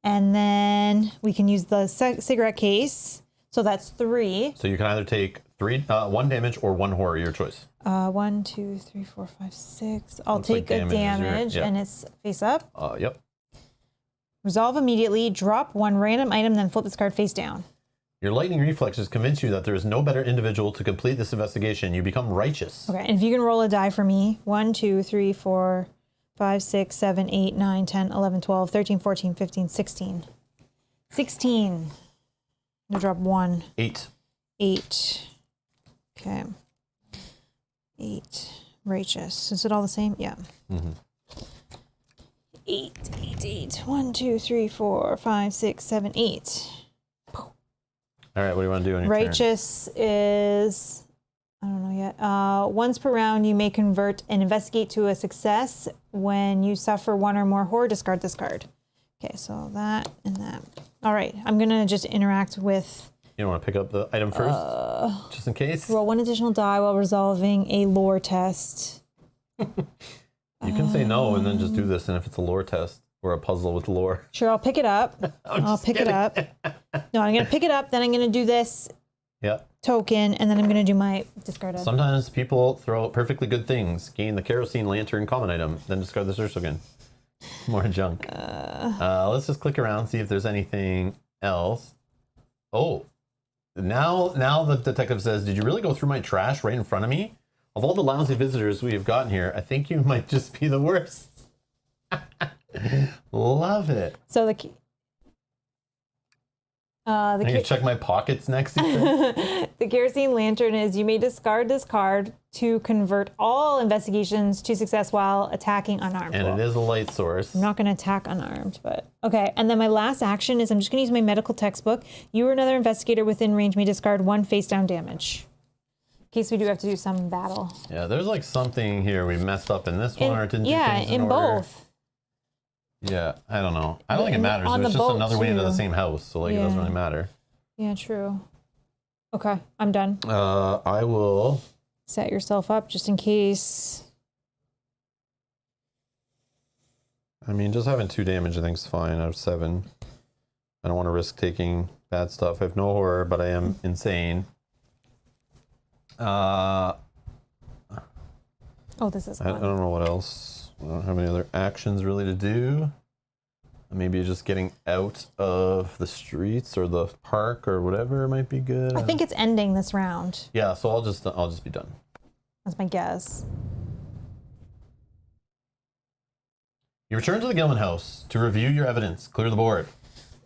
And then we can use the cigarette case. So that's 3. So you can either take 1 damage or 1 horror, your choice. 1, 2, 3, 4, 5, 6. I'll Looks like take a damage is your- damage, yeah. and it's face up. Yep. Resolve immediately. Drop 1 random item, then flip this card face down. Your lightning reflexes convince you that there is no better individual to complete this investigation. You become righteous. Okay, and if you can roll a die for me. 1, 2, 3, 4, 5, 6, 7, 8, 9, 10, 11, 12, 13, 14, 15, 16. 16. I'm gonna drop 1. 8. 8. Okay. 8. Righteous. Is it all the same? Yeah. 8, 8, 8. 1, 2, 3, 4, 5, 6, 7, 8. All right, what do you want to do on your turn? Righteous is, I don't know yet. Once per round, you may convert and investigate to a success. When you suffer 1 or more horror, discard this card. Okay, so that and that. All right, I'm going to just interact with... You don't want to pick up the item first, just in case? Roll 1 additional die while resolving a lore test. You can say no and then just do this, and if it's a lore test or a puzzle with lore. Sure, I'll pick it up. I'll pick it up. No, I'm going to pick it up, then I'm going to do this Yeah. token, and then I'm going to do my discarded. Sometimes people throw out perfectly good things. Gain the kerosene lantern common item, then discard the search token. More junk. Let's just click around, see if there's anything else. Oh, now the detective says, did you really go through my trash right in front of me? Of all the lousy visitors we have gotten here, I think you might just be the worst. Love it. So the key. I can check my pockets next. Ethan. The kerosene lantern is you may discard this card to convert all investigations to success while attacking unarmed. And it is a light source. I'm not going to attack unarmed, but okay. And then my last action is I'm just going to use my medical textbook. You or another investigator within range may discard 1 face down damage. In case we do have to do some battle. Yeah, there's like something here we messed up in this one or it didn't do things in order. both. Yeah, I don't know. I don't think it matters. on It's the just boat, another way into the too. same house, so like it doesn't really matter. Yeah, true. Okay, I'm done. I will. Set yourself up just in case. I mean, just having 2 damage I think is fine out of 7. I don't want to risk taking bad stuff. I have no horror, but I am insane. Oh, this is I fun. don't know what else. I don't have any other actions really to do. Maybe just getting out of the streets or the park or whatever might be good. I think it's ending this round. Yeah, so I'll just be done. That's my guess. You return to the Gilman house to review your evidence, clear the board.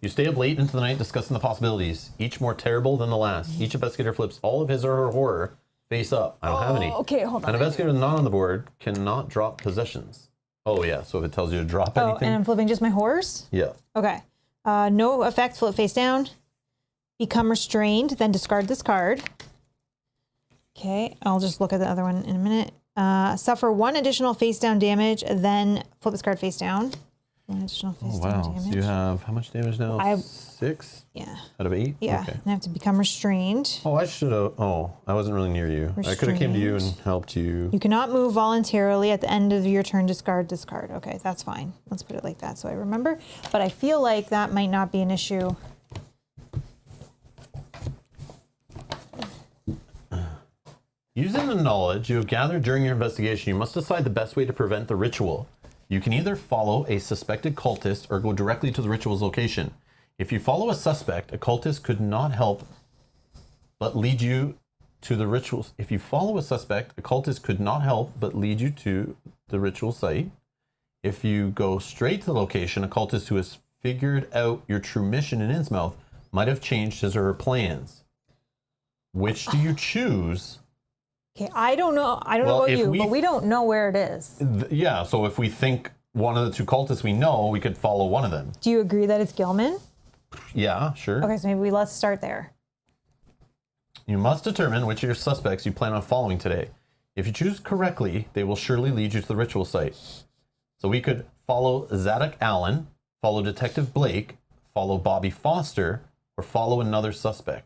You stay up late into the night discussing the possibilities, each more terrible than the last. Each investigator flips all of his or her horror face up. I don't have any. Okay, hold on. An investigator not on the board cannot drop possessions. Oh yeah, so if it tells you to drop Oh, anything. and I'm flipping just my horse? Yeah. Okay. No effect, flip face down. Become restrained, then discard this card. Okay, I'll just look at the other one in a minute. Suffer 1 additional face down damage, then flip this card face down. Additional Oh, 15 wow. damage. So you have how much damage now? I have- 6 Yeah. out of 8? Yeah. Okay. And I have to become restrained. Oh, I should have. Oh, I wasn't really near you. I could have came to you and helped you. You cannot move voluntarily at the end of your turn. Discard. Okay, that's fine. Let's put it like that so I remember. But I feel like that might not be an issue. Using the knowledge you have gathered during your investigation, you must decide the best way to prevent the ritual. You can either follow a suspected cultist or go directly to the ritual's location. If you follow a suspect, a cultist could not help but lead you to the ritual. If you follow a suspect, a cultist could not help but lead you to the ritual site. If you go straight to the location, a cultist who has figured out your true mission in Innsmouth might have changed his or her plans. Which do you choose? Okay, I don't know. I don't know Well, about if you, we- but we don't know where it is. Yeah, so if we think one of the two cultists we know, we could follow one of them. Do you agree that it's Gilman? Yeah, sure. Okay, so maybe let's start there. You must determine which of your suspects you plan on following today. If you choose correctly, they will surely lead you to the ritual site. So we could follow Zadok Allen, follow Detective Blake, follow Bobby Foster, or follow another suspect.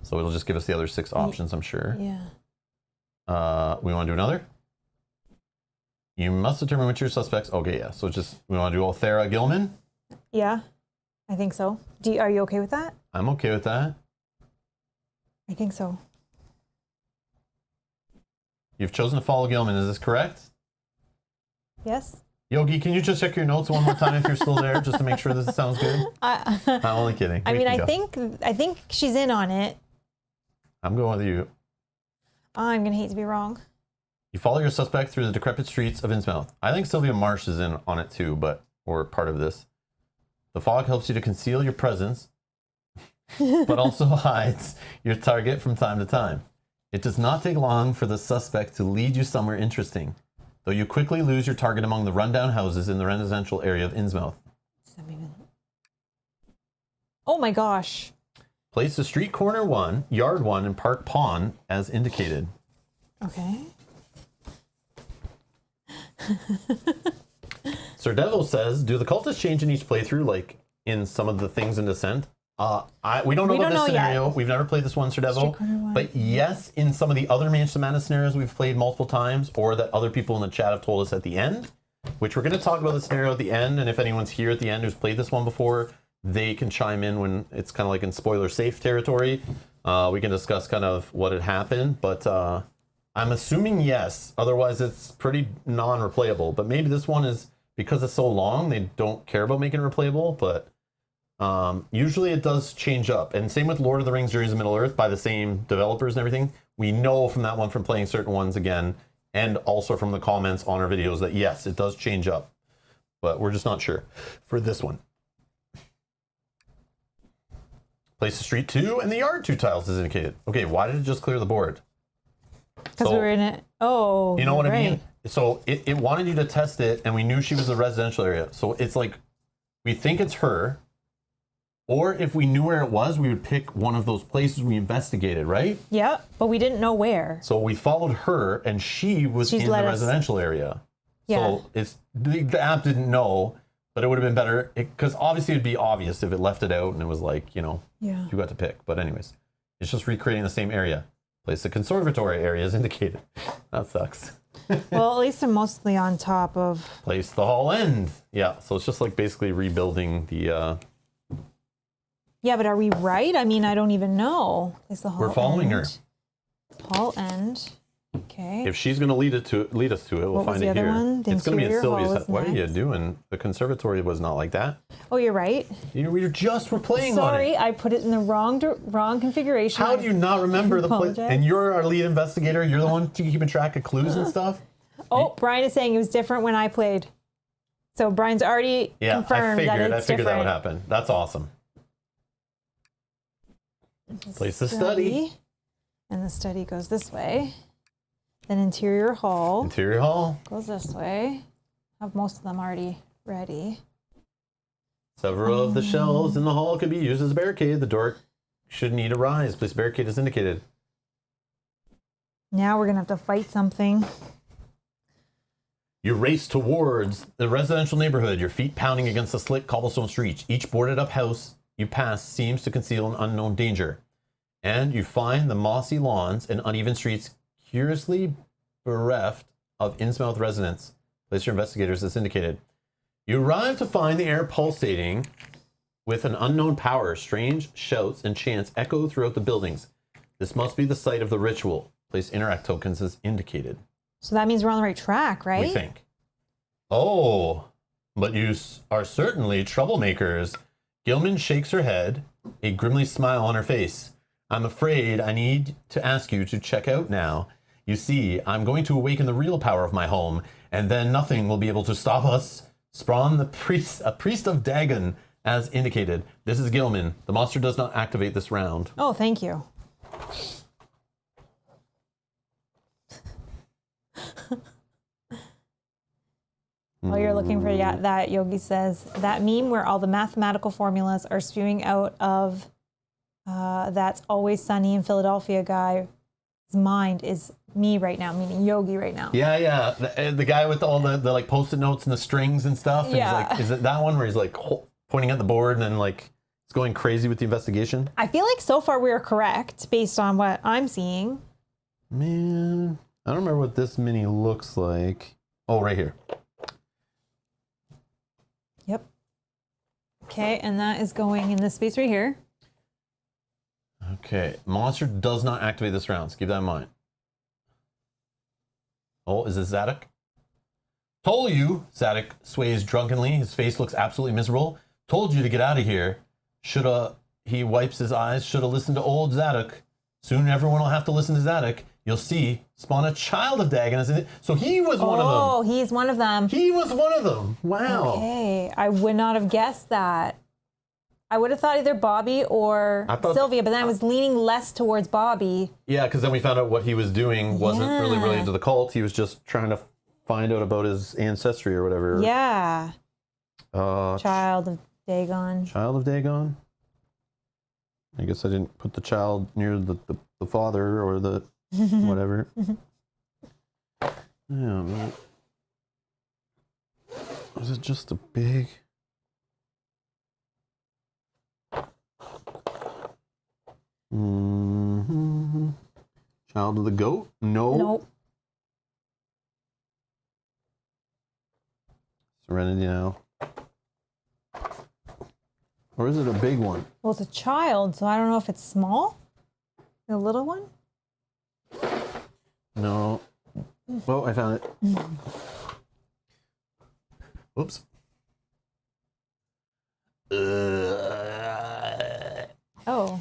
So it'll just give us the other 6 options, I'm sure. Yeah. We want to do another? You must determine which of your suspects. Okay, yeah. So just, we want to do Othera Gilman? Yeah, I think so. Are you okay with that? I'm okay with that. I think so. You've chosen to follow Gilman, is this correct? Yes? Yogi, can you just check your notes one more time if you're still there, just to make sure this sounds good? I'm only kidding. I We mean, can I go. think she's in on it. I'm going with you. I'm gonna hate to be wrong. You follow your suspect through the decrepit streets of Innsmouth. I think Sylvia Marsh is in on it too, or part of this. The fog helps you to conceal your presence, but also hides your target from time to time. It does not take long for the suspect to lead you somewhere interesting, though you quickly lose your target among the rundown houses in the residential area of Innsmouth. Oh my gosh. Place the street corner 1, yard 1, and park pond as indicated. Okay. Sir Devil says, do the cultists change in each playthrough, like in some of the things in Descent? We don't know about this scenario. We've never played this one, Sir Devil. But yes, in some of the other Mansion of Madness scenarios we've played multiple times, or that other people in the chat have told us at the end, which we're going to talk about the scenario at the end, and if anyone's here at the end who's played this one before, they can chime in when it's kind of like in spoiler safe territory. We can discuss kind of what had happened, but I'm assuming yes. Otherwise, it's pretty non-replayable. But maybe this one is, because it's so long, they don't care about making it replayable. But usually it does change up. And same with Lord of the Rings: Journeys of Middle-earth by the same developers and everything. We know from that one, from playing certain ones again, and also from the comments on our videos, that yes, it does change up. But we're just not sure for this one. Place the street 2 and the yard 2 tiles is indicated. Okay, why did it just clear the board? Because we were in it. Oh, You know what I right. mean? So it wanted you to test it, and we knew she was a residential area. So it's like, we think it's her, or if we knew where it was, we would pick one of those places we investigated, right? Yeah, but we didn't know where. So we followed her, and she was She's in the let us- residential area. Yeah. So it's the app didn't know, but it would have been better, because obviously it'd be obvious if it left it out and it was like, you know, Yeah. you got to pick. But anyways, it's just recreating the same area. Place the conservatory area is indicated. That sucks. Well, at least I'm mostly on top of. Place the hall end. Yeah, so it's just like basically rebuilding the. Yeah, but are we right? I mean, I don't even know. Is the hall We're following her. end? Hall end. Okay. If she's going to lead us to it, we'll What was find the it other here. one? The It's going to be in interior hall Sylvia's. is What are you next. doing? The conservatory was not like that. Oh, you're right. We were just playing on Sorry, it. I put it in the wrong configuration. How do you not remember the place? apologize. And you're our lead investigator. You're the one keeping track of clues and stuff. Oh, Brian is saying it was different when I played. So Brian's already Yeah, confirmed I that figured it's that different. would happen. That's awesome. Place the study. And the study goes this way. Then interior hall Interior hall. goes this way. Have most of them already ready. Several of the shelves in the hall could be used as a barricade. The door should need a rise. Place barricade as indicated. Now we're gonna have to fight something. You race towards the residential neighborhood, your feet pounding against the slick cobblestone streets. Each boarded up house you pass seems to conceal an unknown danger. And you find the mossy lawns and uneven streets curiously bereft of Innsmouth residents. Place your investigators as indicated. You arrive to find the air pulsating with an unknown power. Strange shouts and chants echo throughout the buildings. This must be the site of the ritual. Place interact tokens as indicated. So that means we're on the right track, right? We think. Oh, but you are certainly troublemakers. Gilman shakes her head, a grimly smile on her face. I'm afraid I need to ask you to check out now. You see, I'm going to awaken the real power of my home, and then nothing will be able to stop us. Sprawn, a priest of Dagon, as indicated. This is Gilman. The monster does not activate this round. Oh, thank you. While you're looking for that, Yogi says, that meme where all the mathematical formulas are spewing out of That's Always Sunny in Philadelphia guy's mind is me right now, meaning Yogi right now. Yeah. The guy with all the like post-it notes and the strings and stuff. And Yeah. he's like, is it that one where he's like pointing at the board and then like it's going crazy with the investigation? I feel like so far we're correct based on what I'm seeing. Man, I don't remember what this mini looks like. Oh, right here. Yep. Okay, and that is going in this space right here. Okay, monster does not activate this round, so keep that in mind. Oh, is this Zadok? Told you, Zadok sways drunkenly. His face looks absolutely miserable. Told you to get out of here. He wipes his eyes. Shoulda listened to old Zadok. Soon everyone will have to listen to Zadok. You'll see. Spawn a child of Dagon. So he was one of them. Oh, he's one of them. He was one of them. Wow. Okay, I would not have guessed that. I would have thought either Bobby or Sylvia, but then I was leaning less towards Bobby. Yeah, because then we found out what he was doing wasn't really Yeah. related to the cult. He was just trying to find out about his ancestry or whatever. Yeah. Uh, Child of Dagon. Child of Dagon? I guess I didn't put the child near the father or the whatever. Yeah, but is it just a big... Mm-hmm. Child of the goat? No. Nope. Serenity now. Or is it a big one? Well, it's a child, so I don't know if it's small. A little one? No. Oh, I found it. Oops. Oh.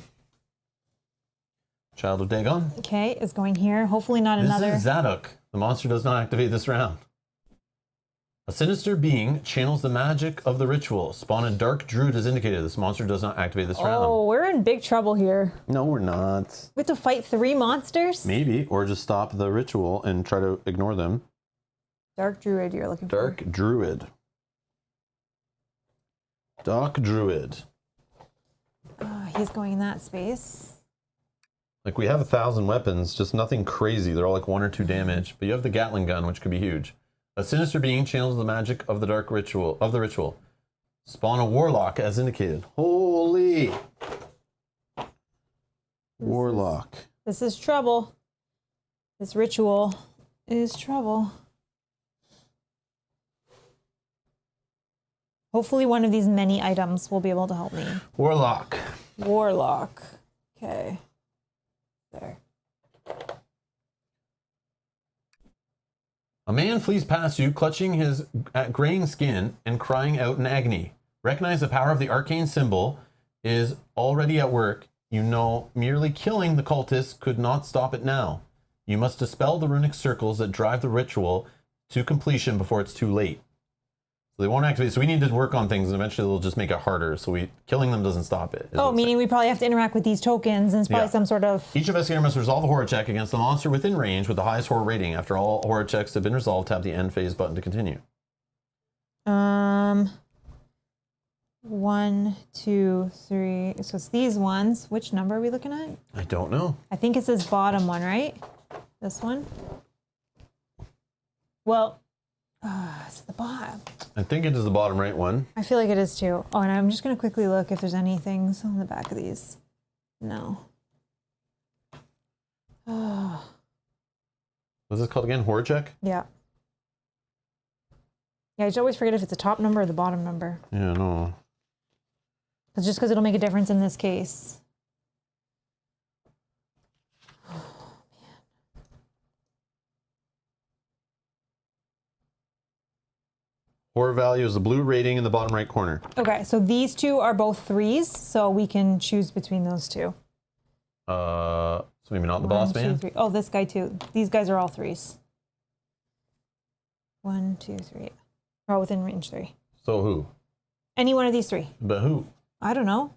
Child of Dagon. Okay, is going here. Hopefully not another. This is Zadok. The monster does not activate this round. A sinister being channels the magic of the ritual. Spawn a dark druid as indicated. This monster does not activate this round. Oh, we're in big trouble here. No, we're not. We have to fight 3 monsters? Maybe, or just stop the ritual and try to ignore them. Dark Druid you're looking Dark druid. Dark druid. for. He's going in that space. Like, we have 1,000 weapons, just nothing crazy. They're all like 1 or 2 damage. But you have the Gatling gun, which could be huge. A sinister being channels the magic of the dark ritual of the ritual. Spawn a warlock as indicated. Holy warlock. This is trouble. This ritual is trouble. Hopefully one of these many items will be able to help me. Warlock. Warlock. Okay. There. A man flees past you, clutching his graying skin and crying out in agony. Recognize the power of the arcane symbol is already at work. You know, merely killing the cultists could not stop it now. You must dispel the runic circles that drive the ritual to completion before it's too late. So they won't activate. So we need to work on things, and eventually they'll just make it harder. So killing them doesn't stop it. Oh, meaning we probably have to interact with these tokens, and it's probably some sort of... Each investigator must resolve a horror check against the monster within range with the highest horror rating. After all horror checks have been resolved, tap the end phase button to continue. 1, 2, 3. So it's these ones. Which number are we looking at? I don't know. I think it's this bottom one, right? This one? Well, It's the bottom. I think it is the bottom right one. I feel like it is too. Oh, and I'm just going to quickly look if there's any things on the back of these. No. Oh, What's this called again? Horror check? yeah. Yeah, I just always forget if it's the top number or the bottom number. Yeah, no. It's just because it'll make a difference in this case. Horror value is the blue rating in the bottom right corner. Okay, so these two are both 3s, so we can choose between those two. So maybe not the 1, boss 2, man. 3. Oh, this guy too. These guys are all 3s. 1, 2, 3. We're all within range 3. So who? Any one of these 3. But who? I don't know.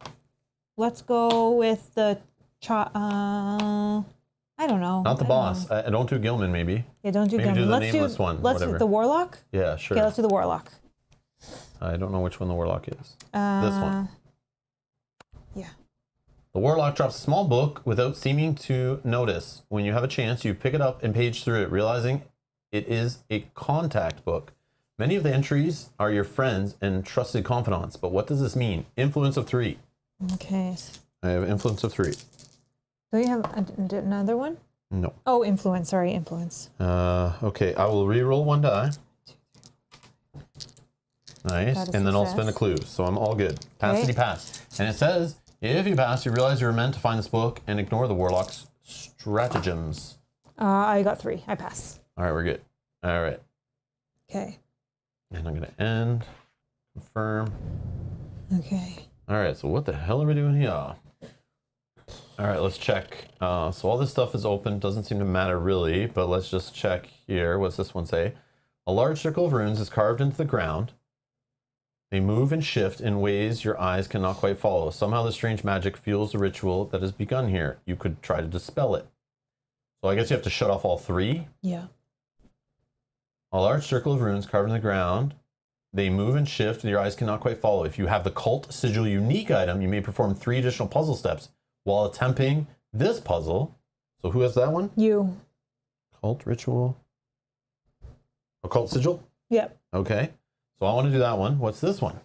Let's go with the I don't know. Not the I don't boss. know. I don't do Gilman, maybe. Yeah, don't do Maybe Gilman. do the Let's nameless one, Let's do whatever. the Warlock. Yeah, sure. Okay, let's do the Warlock. I don't know which one the Warlock is. This one. Yeah. The Warlock drops a small book without seeming to notice. When you have a chance, you pick it up and page through it, realizing it is a contact book. Many of the entries are your friends and trusted confidants, but what does this mean? Influence of 3. Okay. I have influence of 3. Do you have another one? No. Oh, influence. Sorry, influence. Okay, I will re-roll 1 die. Nice, Got a and then I'll success. spin a clue, so I'm all good. Pass Okay. city pass. And it says, if you pass, you realize you were meant to find this book and ignore the Warlock's stratagems. I got 3. I pass. All right, we're good. All right, Okay. and I'm gonna end, confirm. Okay. All right, so what the hell are we doing here? All right, let's check. So all this stuff is open, doesn't seem to matter really, but let's just check here. What's this one say? A large circle of runes is carved into the ground. They move and shift in ways your eyes cannot quite follow. Somehow the strange magic fuels the ritual that has begun here. You could try to dispel it. So I guess you have to shut off all 3. Yeah. A large circle of runes carved in the ground. They move and shift and your eyes cannot quite follow. If you have the Cult Sigil unique item, you may perform 3 additional puzzle steps while attempting this puzzle. So who has that one? You. Cult Ritual. Occult Sigil? Yep. Okay. So I want to do that one. What's this one?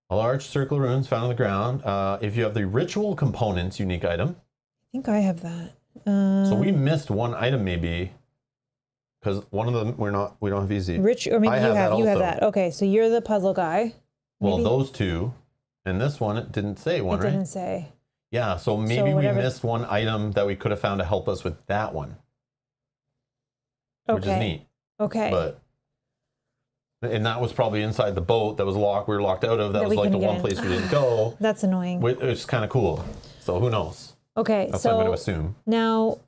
A large circle of runes found on the ground. If you have the Ritual Components unique item. I think I have that. So we missed one item maybe. Because one of them we don't have easy. Rich, or maybe I you have have that you have also. that. Okay, so you're the puzzle guy. Well, Maybe? those 2. And this one, it didn't say one, It right? didn't say. Yeah, so maybe we whatever- missed one item that we could have found to help us with that one. Which is Okay. neat. Okay. And that was probably inside the boat that was locked. We were locked out of. That That was we like the couldn't one get in. place we didn't go. That's annoying. It's kind of cool. So who knows? Okay, That's what I'm going to so assume. now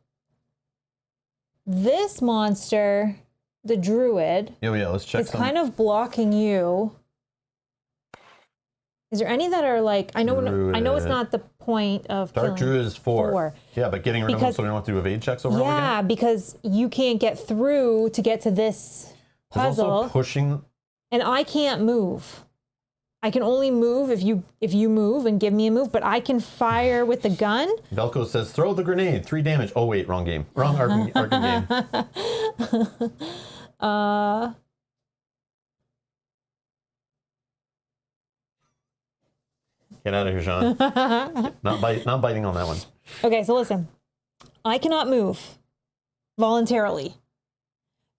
this monster, the druid, Yeah, let's check is some. kind of blocking you. Is there any that are like I know it's not the point of Dark killing. Druid is 4. Yeah, but getting rid of them Because- so we don't have to do evade checks over and over again. Yeah, because you can't get through to get to this There's puzzle, also pushing. and I can't move. I can only move if you move and give me a move, but I can fire with the gun. Velko says, throw the grenade. 3 damage. Oh, wait, wrong game. Wrong Arkham game. Get out of here, Sean. Not biting on that one. Okay, so listen. I cannot move voluntarily.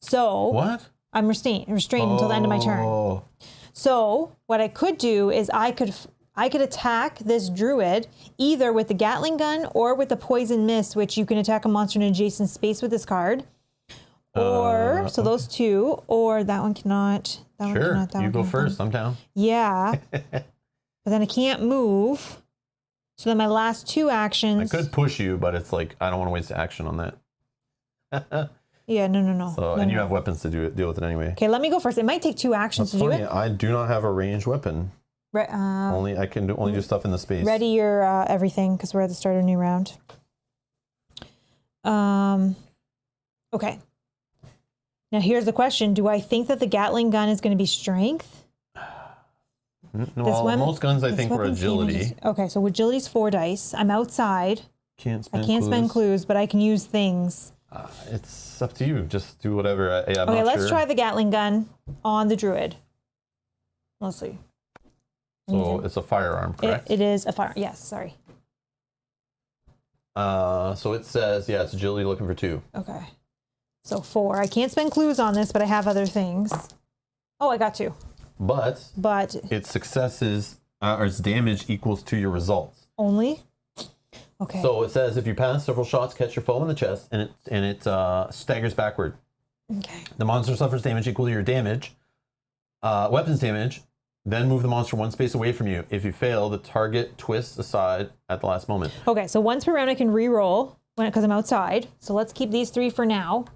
So What? I'm restrained until the end of my turn. Oh. So what I could do is I could attack this druid either with the Gatling gun or with the poison mist, which you can attack a monster in an adjacent space with this card. Or so those 2, or that one cannot. That one Sure, cannot. That you one go cannot. first. I'm down. Yeah, but then I can't move. So then my last 2 actions. I could push you, but it's like I don't want to waste action on that. Yeah, no. So, No, and you no. have weapons to deal with it anyway. Okay, let me go first. It might take 2 actions That's to funny. do it. I do not have a ranged weapon. I can only do stuff in the space. Ready your everything because we're at the start of a new round. Okay. Now here's the question: do I think that the Gatling gun is going to be strength? No, This one- most guns I this think were weapon's agility. damage is- Okay, so agility's 4 dice. I'm outside. Can't I spend can't spend clues, but I can use things. It's up to you. Just do whatever. I'm Okay, not let's sure. try the Gatling gun on the druid. Let's see. So it's a firearm, correct? It is a fire. Yes, sorry. So it says, yeah, it's agility looking for 2. Okay. So 4. I can't spend clues on this, but I have other things. Oh, I got 2. But But its successes or its damage equals to your results. only? Okay. So it says if you pass several shots, catch your foe in the chest, and it staggers backward. Okay. The monster suffers damage equal to your damage, weapons damage. Then move the monster 1 space away from you. If you fail, the target twists aside at the last moment. Okay, so once per round I can re-roll because I'm outside. So let's keep these 3 for now.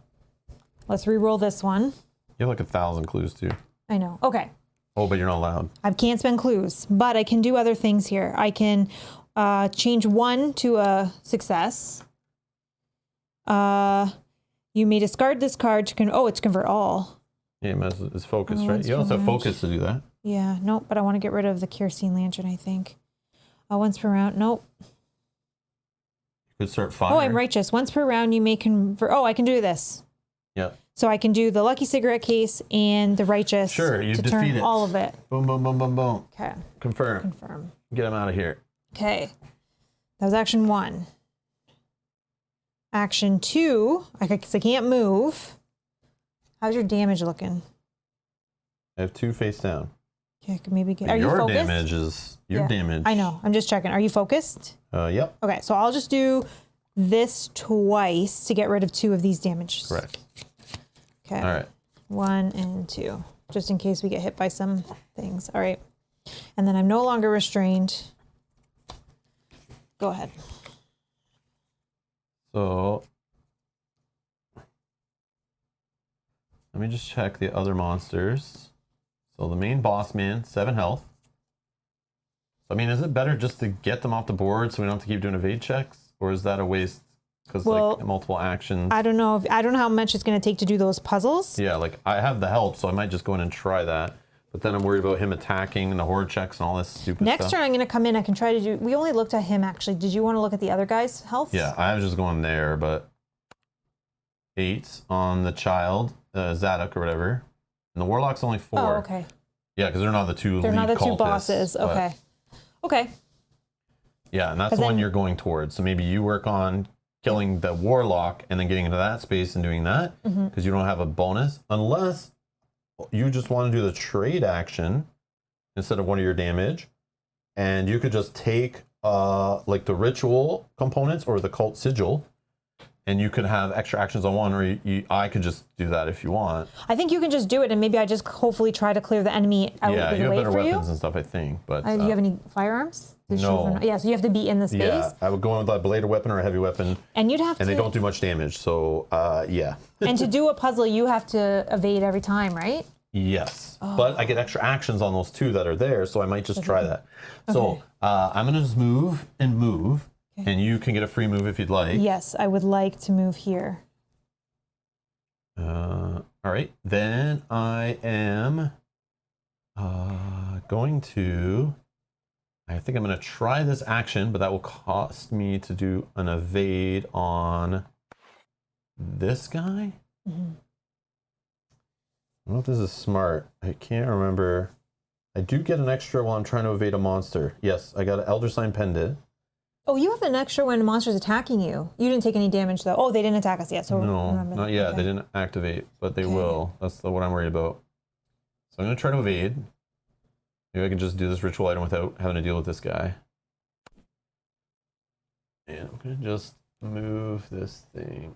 Let's re-roll this one. You have like 1,000 clues too. I know. Okay. Oh, but you're not allowed. I can't spend clues, but I can do other things here. I can change 1 to a success. You may discard this card to it's convert all. Yeah, it's focus, right? it's You also have focus. focus to do that. Yeah, nope, but I want to get rid of the kerosene lantern, I think. Once per round, nope. You could start fire. Oh, I'm righteous. Once per round, you may convert. Oh, I can do this. Yeah. So I can do the lucky cigarette case and the righteous Sure, you to defeat turn it. all of it. Boom, boom, boom, boom, boom. Okay, Confirm. confirm. Get him out of here. Okay, that was action 1. Action 2, I can't move. How's your damage looking? I have 2 face down. Okay, I could maybe get. But Are you your focused? damage is your Yeah, damage. I know. I'm just checking. Are you focused? Yep. Okay, so I'll just do this twice to get rid of 2 of these damages. Correct. Okay. All right. 1 and 2, just in case we get hit by some things. All right. And then I'm no longer restrained. Go ahead. So let me just check the other monsters. So the main boss man, 7 health. I mean, is it better just to get them off the board so we don't have to keep doing evade checks? Or is that a waste? Because Well, like multiple actions. I don't know. I don't know how much it's going to take to do those puzzles. Yeah, like I have the help, so I might just go in and try that. But then I'm worried about him attacking and the horde checks and all this stupid Next stuff. turn, I'm going to come in. I can try to do. We only looked at him actually. Did you want to look at the other guy's health? Yeah, I was just going there, but 8 on the child, Zadok or whatever. And the warlock's only 4. Oh, okay. Yeah, because they're not the 2 They're lead not the 2 cultists, bosses. but- Okay. Okay. Yeah, and that's 'Cause the one then- you're going towards. So maybe you work on killing the warlock and then getting into that space and doing that because you don't have a bonus, unless you just want to do the trade action instead of one of your damage, and you could just take like the ritual components or the cult sigil, and you could have extra actions on one, or I could just do that if you want. I think you can just do it, and maybe I just hopefully try to clear the enemy out Yeah, of you the have way better for weapons you. and stuff, I think. But Do you have any firearms? Does she No. even- Yeah, so you have to be in the space, yeah, I would go in with a bladed weapon or a heavy weapon, and you'd have and to. they don't do much damage. So yeah. And to do a puzzle, you have to evade every time, right? Yes, Oh. but I get extra actions on those 2 that are there, so I might just try that. So I'm gonna just move and move, and you can get a free move if you'd like. Yes, I would like to move here. All right, then I am going to. I think I'm gonna try this action, but that will cost me to do an evade on this guy. I don't know if this is smart. I can't remember. I do get an extra while I'm trying to evade a monster. Yes, I got an Elder Sign Pendant. Oh, you have an extra when a monster's attacking you. You didn't take any damage though. Oh, they didn't attack us yet. So No, remember not that. yet. Okay. They didn't activate, but they Okay. will. That's what I'm worried about. So I'm going to try to evade. Maybe I can just do this ritual item without having to deal with this guy. And I'm going to just move this thing.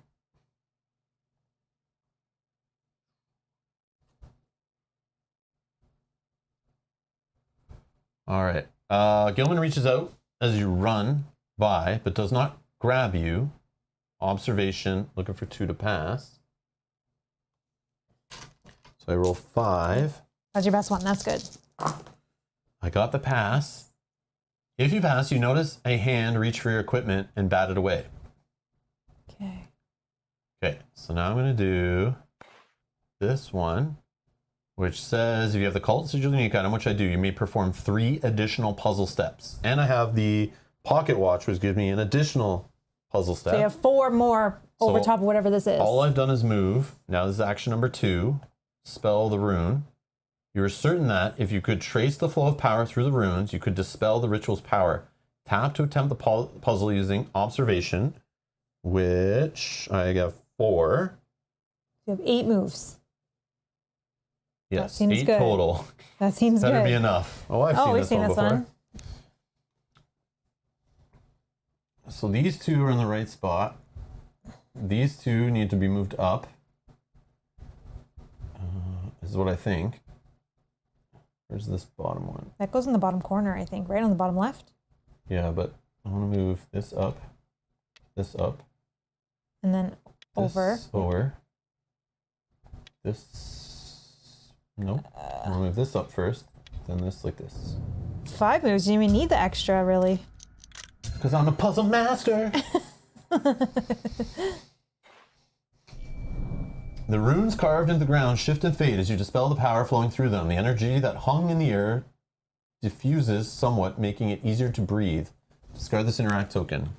All right. Gilman reaches out as you run by, but does not grab you. Observation, looking for 2 to pass. So I roll 5. That's your best one. That's good. I got the pass. If you pass, you notice a hand reach for your equipment and bat it away. Okay. Okay, so now I'm going to do this one, which says if you have the Cult Sigil unique item, which I do, you may perform 3 additional puzzle steps. And I have the pocket watch, which gives me an additional puzzle step. So you have 4 more over So top of whatever this is. All I've done is move. Now this is action number 2. Spell the rune. You are certain that if you could trace the flow of power through the runes, you could dispel the ritual's power. Tap to attempt the puzzle using observation, which I got 4. You have 8 moves. Yes, seems 8 good. total. That seems Better good. be enough. Oh, I've seen we've this seen one this before. one. So these 2 are in the right spot. These 2 need to be moved up. This is what I think. Where's this bottom one? That goes in the bottom corner, I think, right on the bottom left. Yeah, but I want to move this up, And then over. this over, this. Nope. I want to move this up first, then this like this. 5 moves. You didn't even need the extra, really. Because I'm a puzzle master. The runes carved into the ground shift and fade as you dispel the power flowing through them. The energy that hung in the air diffuses somewhat, making it easier to breathe. Discard this interact token.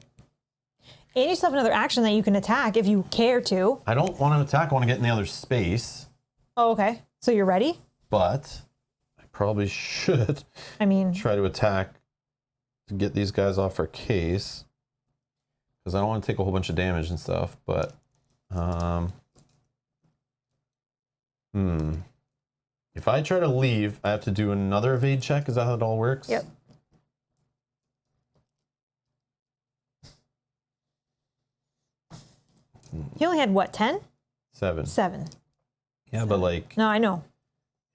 And you still have another action that you can attack if you care to. I don't want to attack, I want to get in the other space, Oh, okay. So you're ready? but I probably should I mean, try to attack to get these guys off our case. Because I don't want to take a whole bunch of damage and stuff, but if I try to leave, I have to do another evade check. Is that how it all works? Yep. You only had what, 10? 7. 7. Yeah, but like, No, I know.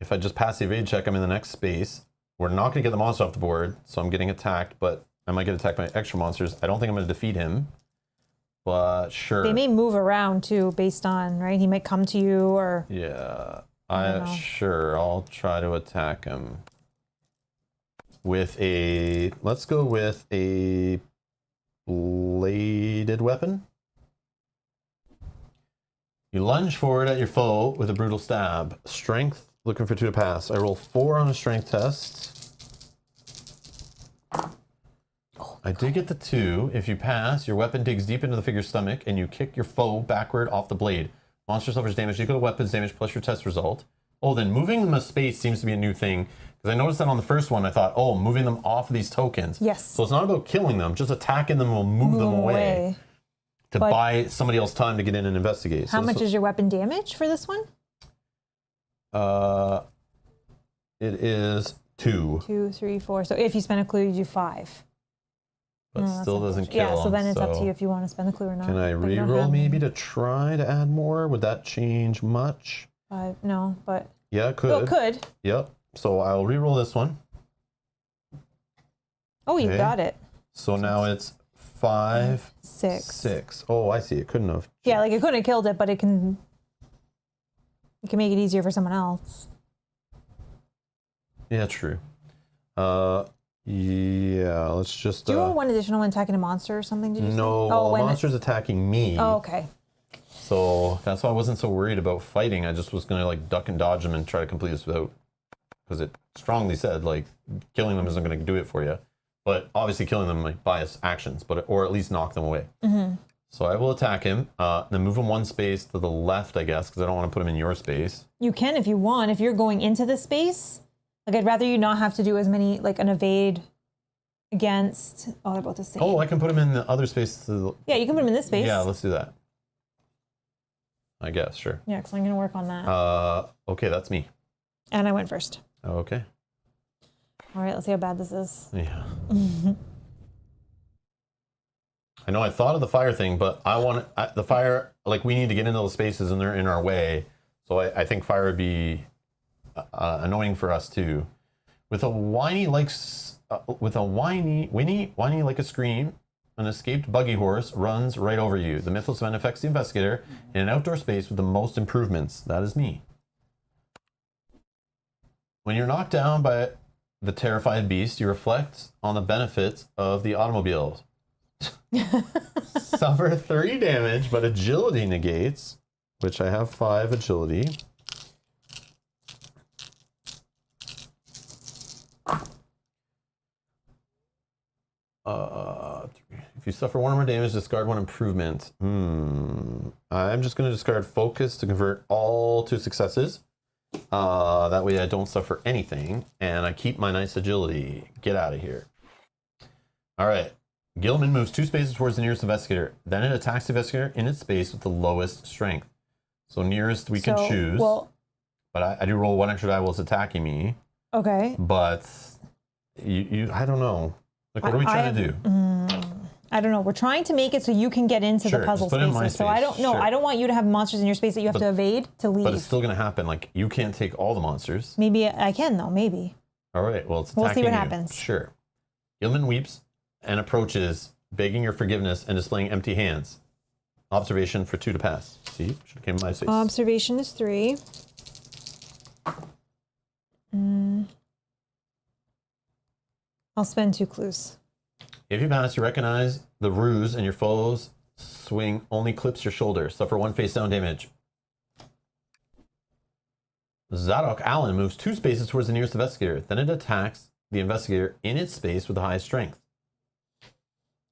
if I just pass the evade check, I'm in the next space. We're not going to get the monster off the board, so I'm getting attacked, but I might get attacked by extra monsters. I don't think I'm going to defeat him, but sure. They may move around too, based on, right? He might come to you or. Yeah, don't know. sure. I'll try to attack him with a. Let's go with a bladed weapon. You lunge forward at your foe with a brutal stab. Strength, looking for 2 to pass. I roll 4 on a strength test. I did get the 2. If you pass, your weapon digs deep into the figure's stomach and you kick your foe backward off the blade. Monster suffers damage equal to weapons damage plus your test result. Oh, then moving them a space seems to be a new thing. Because I noticed that on the first one, I thought, oh, moving them off of these tokens. Yes. So it's not about killing them, just attacking them will move them away. To But- buy somebody else time to get in and investigate. How much is your weapon damage for this one? It is 2, 2, 3, 4. So if you spend a clue, you do 5. but No, that's still doesn't unfortunate. kill Yeah, so then it's up to so you if you want to spend the clue or not. Can I But you don't reroll have maybe to try to add more? Would that change much? 5. No, but Yeah, it could. oh, it could. Yep. So I'll reroll this one. Oh, you Okay. got it. So now it's 5, 6. 6. Oh, I see. It couldn't have. Yeah, like it couldn't have killed it, but it can make it easier for someone else. Yeah, true. Yeah, let's just. Do you roll 1 additional when attacking a monster or something? Did you say? No, Oh, well, when a monster's attacking me. Oh, okay. So that's why I wasn't so worried about fighting. I just was going to like duck and dodge them and try to complete this without. Because it strongly said like killing them isn't going to do it for you. But obviously killing them like bias actions, or at least knock them away. Mm-hmm. So I will attack him, then move him 1 space to the left, I guess, because I don't want to put him in your space. You can if you want. If you're going into the space, like I'd rather you not have to do as many, like an evade against. Oh, they're both the same. Oh, I can put him in the other space to the. Yeah, you can put them in this space. Yeah, let's do that. I guess, sure. Yeah, because I'm going to work on that. Okay, that's me. And I went first. Okay. All right, let's see how bad this is. Yeah. I know I thought of the fire thing, but I want the fire, like we need to get into those spaces and they're in our way. So I think fire would be annoying for us too. With a whiny like a scream, an escaped buggy horse runs right over you. The mythos event affects the investigator in an outdoor space with the most improvements. That is me. When you're knocked down by the terrified beast, you reflect on the benefits of the automobile. Suffer 3 damage, but agility negates, which I have 5 agility. If you suffer 1 or more damage, discard 1 improvement. I'm just going to discard focus to convert all to successes. That way I don't suffer anything, and I keep my nice agility. Get out of here. All right. Gilman moves 2 spaces towards the nearest investigator. Then it attacks the investigator in its space with the lowest strength. So nearest we can choose. Well, but I do roll 1 extra die while it's attacking me. okay. But I don't know. Like, what are we trying to do? I don't know. We're trying to make it so you can get into Sure, the puzzle just put it in my spaces. So I space. don't know. Sure. I don't want you to have monsters in your space that you have to evade to leave. But it's still going to happen. Like, you can't take all the monsters. Maybe I can though. Maybe. All right. Well, it's attacking We'll see what you. happens. Sure. Gilman weeps and approaches, begging your forgiveness and displaying empty hands. Observation for 2 to pass. See? Should have came in my space. Observation is 3. I'll spend 2 clues. If you pass, you recognize the ruse and your foe's swing only clips your shoulder. Suffer 1 face down damage. Zadok Allen moves 2 spaces towards the nearest investigator. Then it attacks the investigator in its space with the highest strength.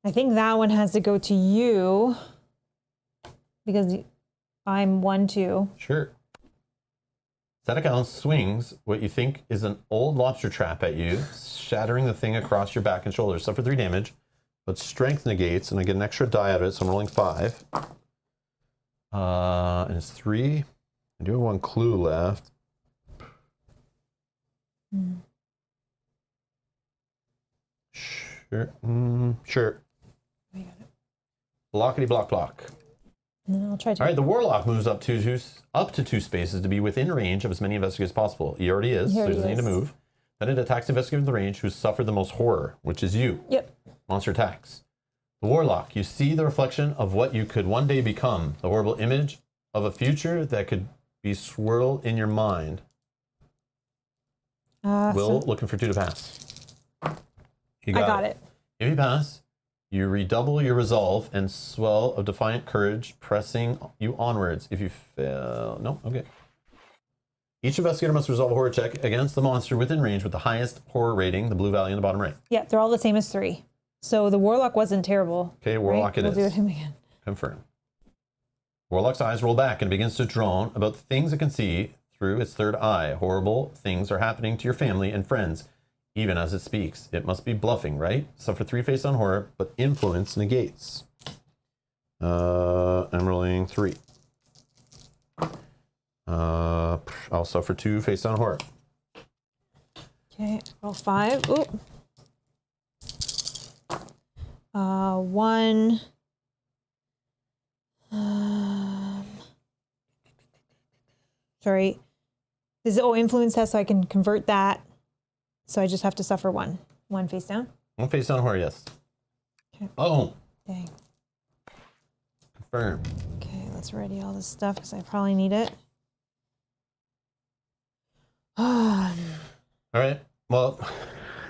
I think that one has to go to you because I'm 1-2. Sure. Zadok Allen swings what you think is an old lobster trap at you, shattering the thing across your back and shoulders. Suffer 3 damage, but strength negates, and I get an extra die out of it, so I'm rolling 5. And it's 3. I do have 1 clue left. Sure. Sure. Blockety block block. And then I'll try to. All right, the warlock moves up to 2 spaces to be within range of as many investigators as possible. He already is, so he doesn't need to move. Then it attacks the investigator in the range who suffered the most horror, which is you. Yep. Monster attacks. The warlock, you see the reflection of what you could one day become, the horrible image of a future that could be swirled in your mind. Will, looking for 2 to pass. You I got it. If you pass, you redouble your resolve and swell of defiant courage, pressing you onwards. If you fail, no, okay. Each investigator must resolve a horror check against the monster within range with the highest horror rating, the blue value in the bottom right. Yeah, they're all the same as 3. So the warlock wasn't terrible. Okay, warlock right? it is. We'll do him again. Confirm. Warlock's eyes roll back and begins to drone about the things it can see through its third eye. Horrible things are happening to your family and friends, even as it speaks. It must be bluffing, right? Suffer 3 face on horror, but influence negates. I'm rolling 3. I'll suffer 2 face on horror. Okay, roll 5. Ooh. 1. Sorry. This is influence test, so I can convert that. So I just have to suffer 1. 1 face down. 1 face on horror, yes. Okay. Oh, Dang. confirm. Okay, let's ready all this stuff because I probably need it. All right. Well,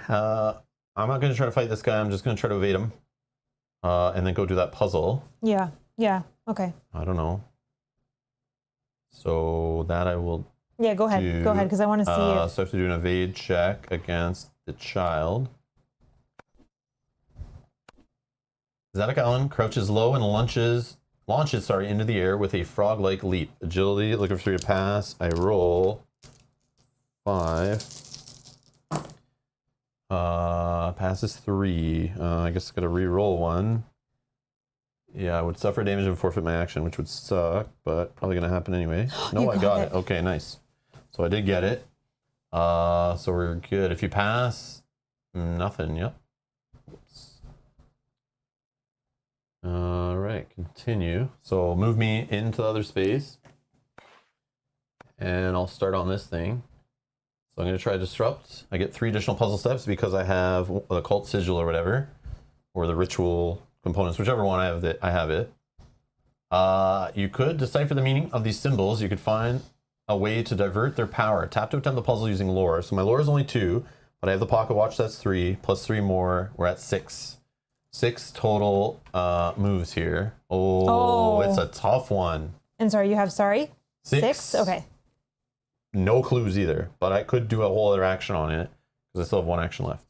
I'm not going to try to fight this guy. I'm just going to try to evade him. And then go do that puzzle. Yeah. Yeah. Okay. I don't know. So that I will Yeah, go ahead. do. Go ahead because I want to see it. So I have to do an evade check against the child. Zadok Allen crouches low and launches into the air with a frog-like leap. Agility, looking for 3 to pass. I roll 5. Passes 3. I guess I gotta re-roll 1. Yeah, I would suffer damage and forfeit my action, which would suck, but probably gonna happen anyway. No, I got it. Okay, nice. So I did get it. So we're good. If you pass, nothing. Yep. Oops. All right, continue. So move me into the other space, and I'll start on this thing. So I'm going to try Disrupt. I get 3 additional puzzle steps because I have the Cult Sigil or whatever, or the Ritual components, whichever one I have it. You could decipher the meaning of these symbols. You could find a way to divert their power. Tap to attempt the puzzle using lore. So my lore is only 2, but I have the Pocket Watch, that's 3, plus 3 more. We're at 6. 6 total moves here. Oh, it's a tough one. And sorry, you have 6? 6? Okay. No clues either, but I could do a whole other action on it because I still have 1 action left.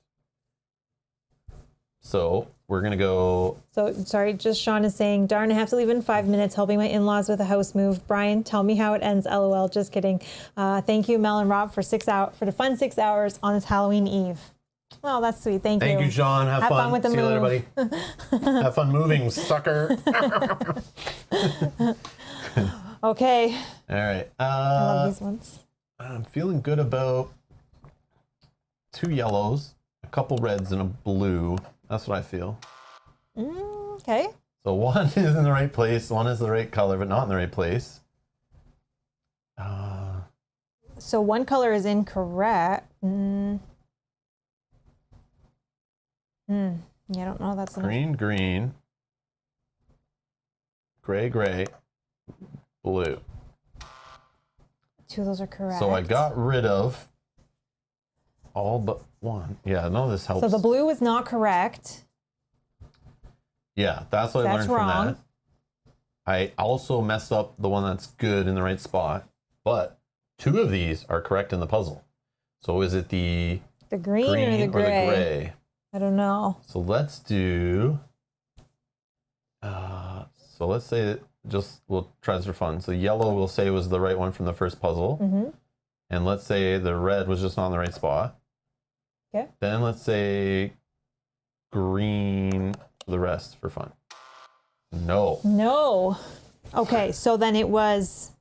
So we're going to go. So, sorry, just Sean is saying, darn, I have to leave in 5 minutes helping my in-laws with a house move. Brian, tell me how it ends. LOL, just kidding. Thank you, Mel and Rob, for the fun 6 hours on this Halloween Eve. Oh, that's sweet. Thank you. Thank you, Sean. Have fun. with the See you move. later, buddy. Have fun moving, sucker. Okay. All right. I love these ones. I'm feeling good about 2 yellows, a couple reds, and a blue. That's what I feel. Okay. So one is in the right place, one is the right color, but not in the right place. So one color is incorrect. Yeah, I don't know. That's enough. Green, green, gray, gray, blue. 2 of those are correct. So I got rid of all but one. Yeah, no, this helps. So the blue is not correct. Yeah, that's what I That's learned wrong. from that. I also messed up the one that's good in the right spot, but 2 of these are correct in the puzzle. So is it the The green, green or the gray? I don't know. So let's do, so let's say we'll try this for fun. So yellow we'll say was the right one from the first puzzle. Mm-hmm. And let's say the red was just not in the right spot. Okay. Then let's say green for the rest for fun. No. No. Okay, so then it was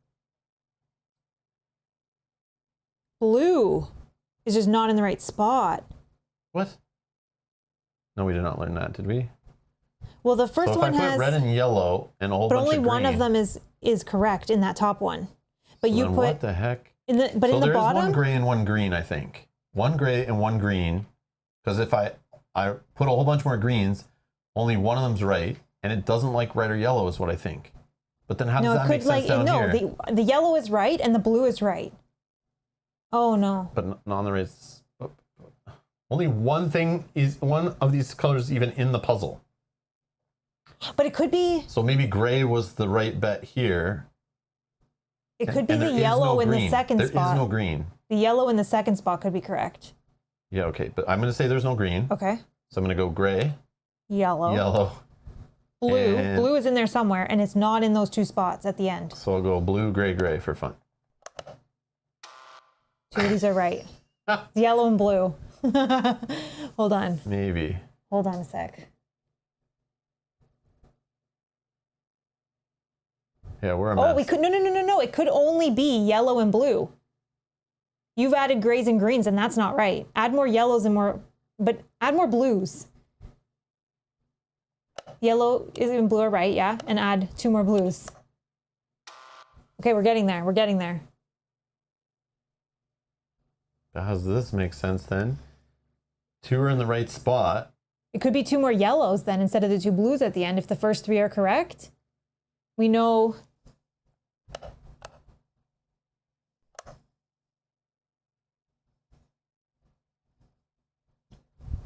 blue is just not in the right spot. What? No, we did not learn that, did we? Well, the first So if one I put has, red and yellow and a whole but bunch only of one of green, them is correct in that top one. But so you then put what the heck? in the So in the there is bottom. one gray and one green, I think. One gray and one green. Because if I put a whole bunch more greens, only one of them's right, and it doesn't like red or yellow is what I think. But then how No, does it that make could sense down no. here? The yellow is right and the blue is right. Oh no. But not on the right. Only one of these colors even in the puzzle. But it could be. So maybe gray was the right bet here. It could be and the there is yellow no in the green. second There is spot. no green. The yellow in the second spot could be correct. Yeah, okay. But I'm going to say there's no green. Okay. So I'm going to go gray, Yellow. yellow. Blue. and- Blue is in there somewhere, and it's not in those 2 spots at the end. So I'll go blue, gray, gray for fun. 2 of these are right. Yellow and blue. Hold on. Maybe. Hold on a sec. Yeah, we're a mess. Oh, we could no. It could only be yellow and blue. You've added grays and greens, and that's not right. Add more yellows and add more blues. Yellow and blue are right, yeah, and add 2 more blues. Okay, we're getting there. We're getting there. How does this make sense then? 2 are in the right spot. It could be 2 more yellows then instead of the 2 blues at the end if the first 3 are correct. We know.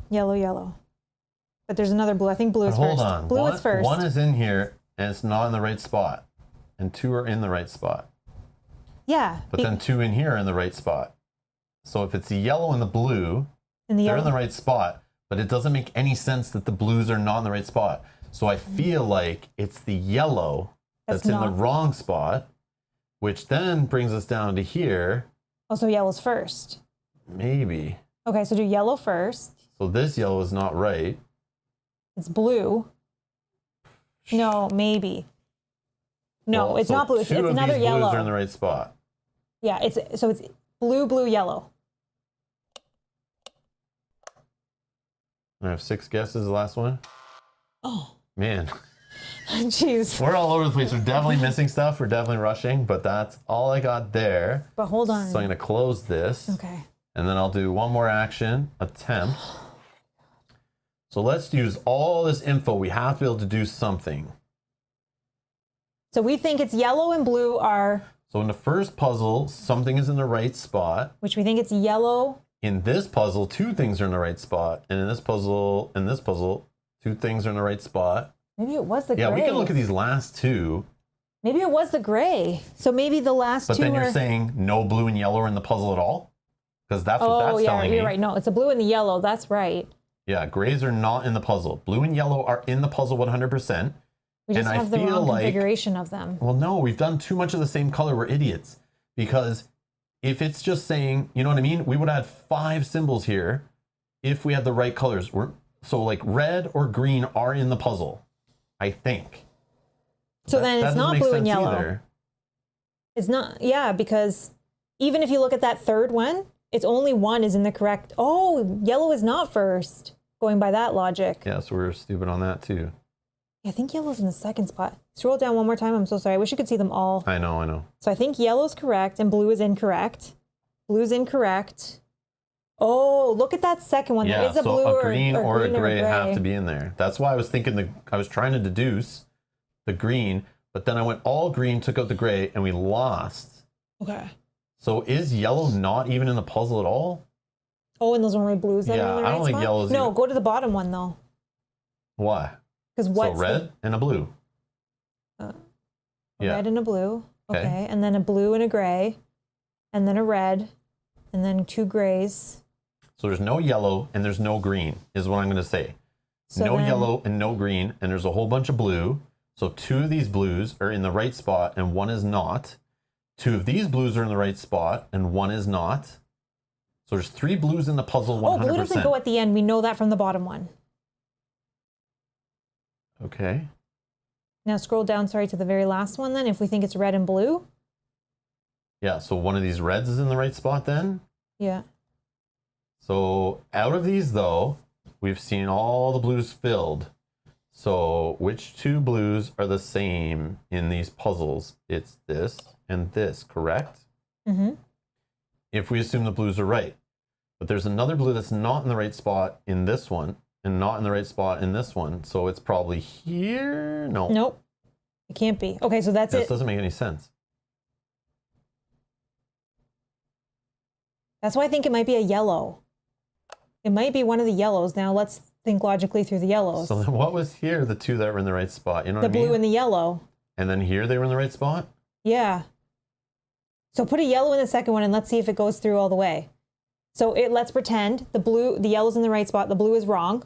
Yellow, yellow. But there's another blue. I think blue But is hold first. on. Blue is first. One is in here and it's not in the right spot. And 2 are in the right spot. Yeah. But then 2 in here are in the right spot. So if it's the yellow and the blue, in the they're yellow. in the right spot. But it doesn't make any sense that the blues are not in the right spot. So I feel like it's the yellow that's in the not- wrong spot, which then brings us down to here. Oh, so yellow's first. Maybe. Okay, so do yellow first. So this yellow is not right. It's blue. No, maybe. No, Well, it's so not blue. It's 2 of another these yellow. blues are in the right spot. Yeah, it's blue, blue, yellow. I have 6 guesses, the last one. Oh, Man, jeez. we're all over the place. We're definitely missing stuff. We're definitely rushing, but that's all I got there. But hold on. So I'm going to close this. Okay. And then I'll do one more action, attempt. So let's use all this info. We have to be able to do something. So we think it's yellow and blue are, So in the first puzzle, something is in the right spot. which we think it's yellow. In this puzzle, 2 things are in the right spot. And in this puzzle, 2 things are in the right spot. Maybe it was the Yeah, gray. we can look at these last 2. Maybe it was the gray. So maybe the last But 2 then are. you're saying no blue and yellow are in the puzzle at all? Because that's what Oh that's yeah, telling you're me. right. No, it's a blue and the yellow. That's right. Yeah, grays are not in the puzzle. Blue and yellow are in the puzzle 100%. We just And I have the feel wrong like- configuration of them. Well, no, we've done too much of the same color. We're idiots. Because if it's just saying, you know what I mean? We would have had 5 symbols here if we had the right colors. So like red or green are in the puzzle, I think. So then That it's doesn't not make blue and sense yellow. either. It's not, yeah, because even if you look at that third one, it's only one is in the correct. Oh, yellow is not first, going by that logic. Yeah, so we're stupid on that too. I think yellow's in the second spot. Scroll down one more time. I'm so sorry. I wish you could see them all. I know. So I think yellow's correct and blue is incorrect. Blue's incorrect. Oh, look at that second one. Yeah, there is a so blue a green or a green gray have to be in there. That's why I was thinking I was trying to deduce the green, but then I went all green, took out the gray, and we lost. Okay. So is yellow not even in the puzzle at all? Oh, and those are only blues that Yeah, are in the I right don't think spot? yellow's No, even- go to the bottom one though. Why? Because So what's red and a blue. a Yeah. red and a blue. Okay. Okay. And then a blue and a gray. And then a red. And then 2 grays. So there's no yellow and there's no green, is what I'm going to say. So no then- yellow and no green, and there's a whole bunch of blue. So 2 of these blues are in the right spot and 1 is not. 2 of these blues are in the right spot and 1 is not. So there's 3 blues in the puzzle 100%. Oh, blue doesn't go at the end. We know that from the bottom one. Okay. Now scroll down, sorry, to the very last one then, if we think it's red and blue. Yeah, so one of these reds is in the right spot then. Yeah. So out of these though, we've seen all the blues filled. So which 2 blues are the same in these puzzles? It's this and this, correct? Mm-hmm. If we assume the blues are right. But there's another blue that's not in the right spot in this one and not in the right spot in this one. So it's probably here. No, Nope. It can't be. Okay, so that's this it. doesn't make any sense. That's why I think it might be a yellow. It might be one of the yellows. Now let's think logically through the yellows. So then what was here, the 2 that were in the right spot? You know The what I mean? blue and the yellow. And then here they were in the right spot? Yeah. So put a yellow in the second one and let's see if it goes through all the way. So let's pretend the yellow's in the right spot, the blue is wrong.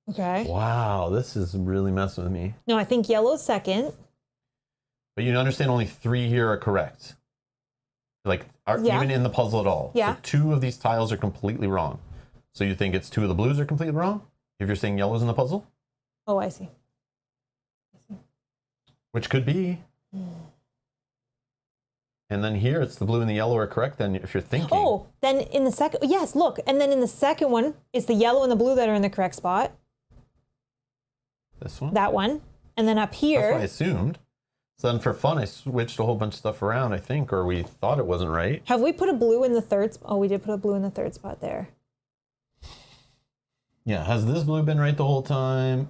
Okay. Wow, this is really messing with me. No, I think yellow's second. But you understand only 3 here are correct. Like, Yeah. even in the puzzle at all. Yeah. So 2 of these tiles are completely wrong. So you think it's 2 of the blues are completely wrong? If you're saying yellow's in the puzzle? Oh, I see. Which could be. And then here it's the blue and the yellow are correct then if you're thinking. Oh, then in the second, yes, look. And then in the second one, it's the yellow and the blue that are in the correct spot. This one? That one. And then up That's what I here, assumed. So then for fun, I switched a whole bunch of stuff around, I think, or we thought it wasn't right. have we put a blue in the third? Oh, we did put a blue in the third spot there. Yeah, has this blue been right the whole time?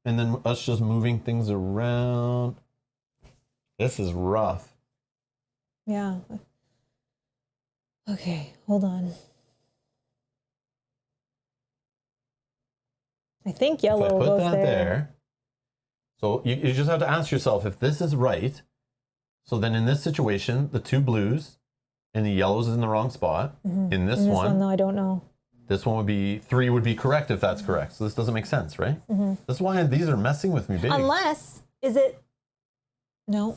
And then us just moving things around. This is rough. Yeah. Okay, hold on. I think If I yellow put goes that there. So you just have to ask yourself if this is right. So then in this situation, the 2 blues and the yellows is in the wrong spot. In this, In this one, though, I don't know. this one would be 3 would be correct if that's correct. So this doesn't make sense, right? That's why these are messing with me big. Unless, is it? No.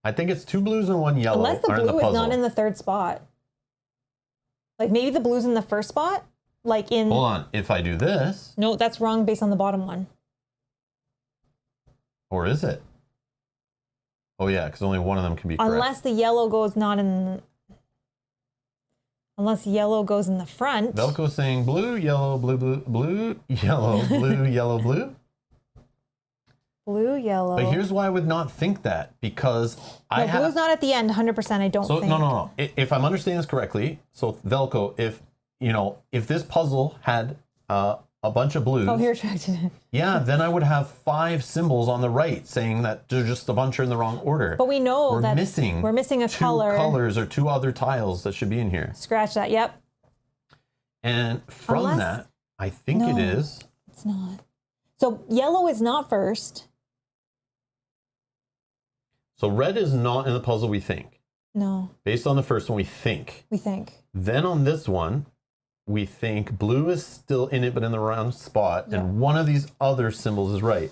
I think it's 2 blues and 1 yellow Unless the are in the blue puzzle. is not in the third spot. Like maybe the blue's in the first spot. Like in. Hold on. If I do this, No, that's wrong based on the bottom one. or is it? Oh yeah, because only one of them can be correct. Unless the yellow goes not in. Unless yellow goes in the front. Velcro saying blue, yellow, blue, blue, blue, yellow, blue, yellow, blue. Blue, yellow. But here's why I would not think that, because I No, have. blue's not at the end, 100%. I don't So think. no. If I'm understanding this correctly, so Velcro, if this puzzle had a bunch of blues, Oh, here, attracted. yeah, then I would have 5 symbols on the right saying that there's just a bunch are in the wrong order. But we know we're that missing. we're missing a 2 color. colors or 2 other tiles that should be in here. Scratch that. Yep. And from Unless- that, I think No. it is. It's not. So yellow is not first. So red is not in the puzzle we think. No, Based on the first one, we think. we think. Then on this one, we think blue is still in it, but in the wrong spot, Yeah. and one of these other symbols is right.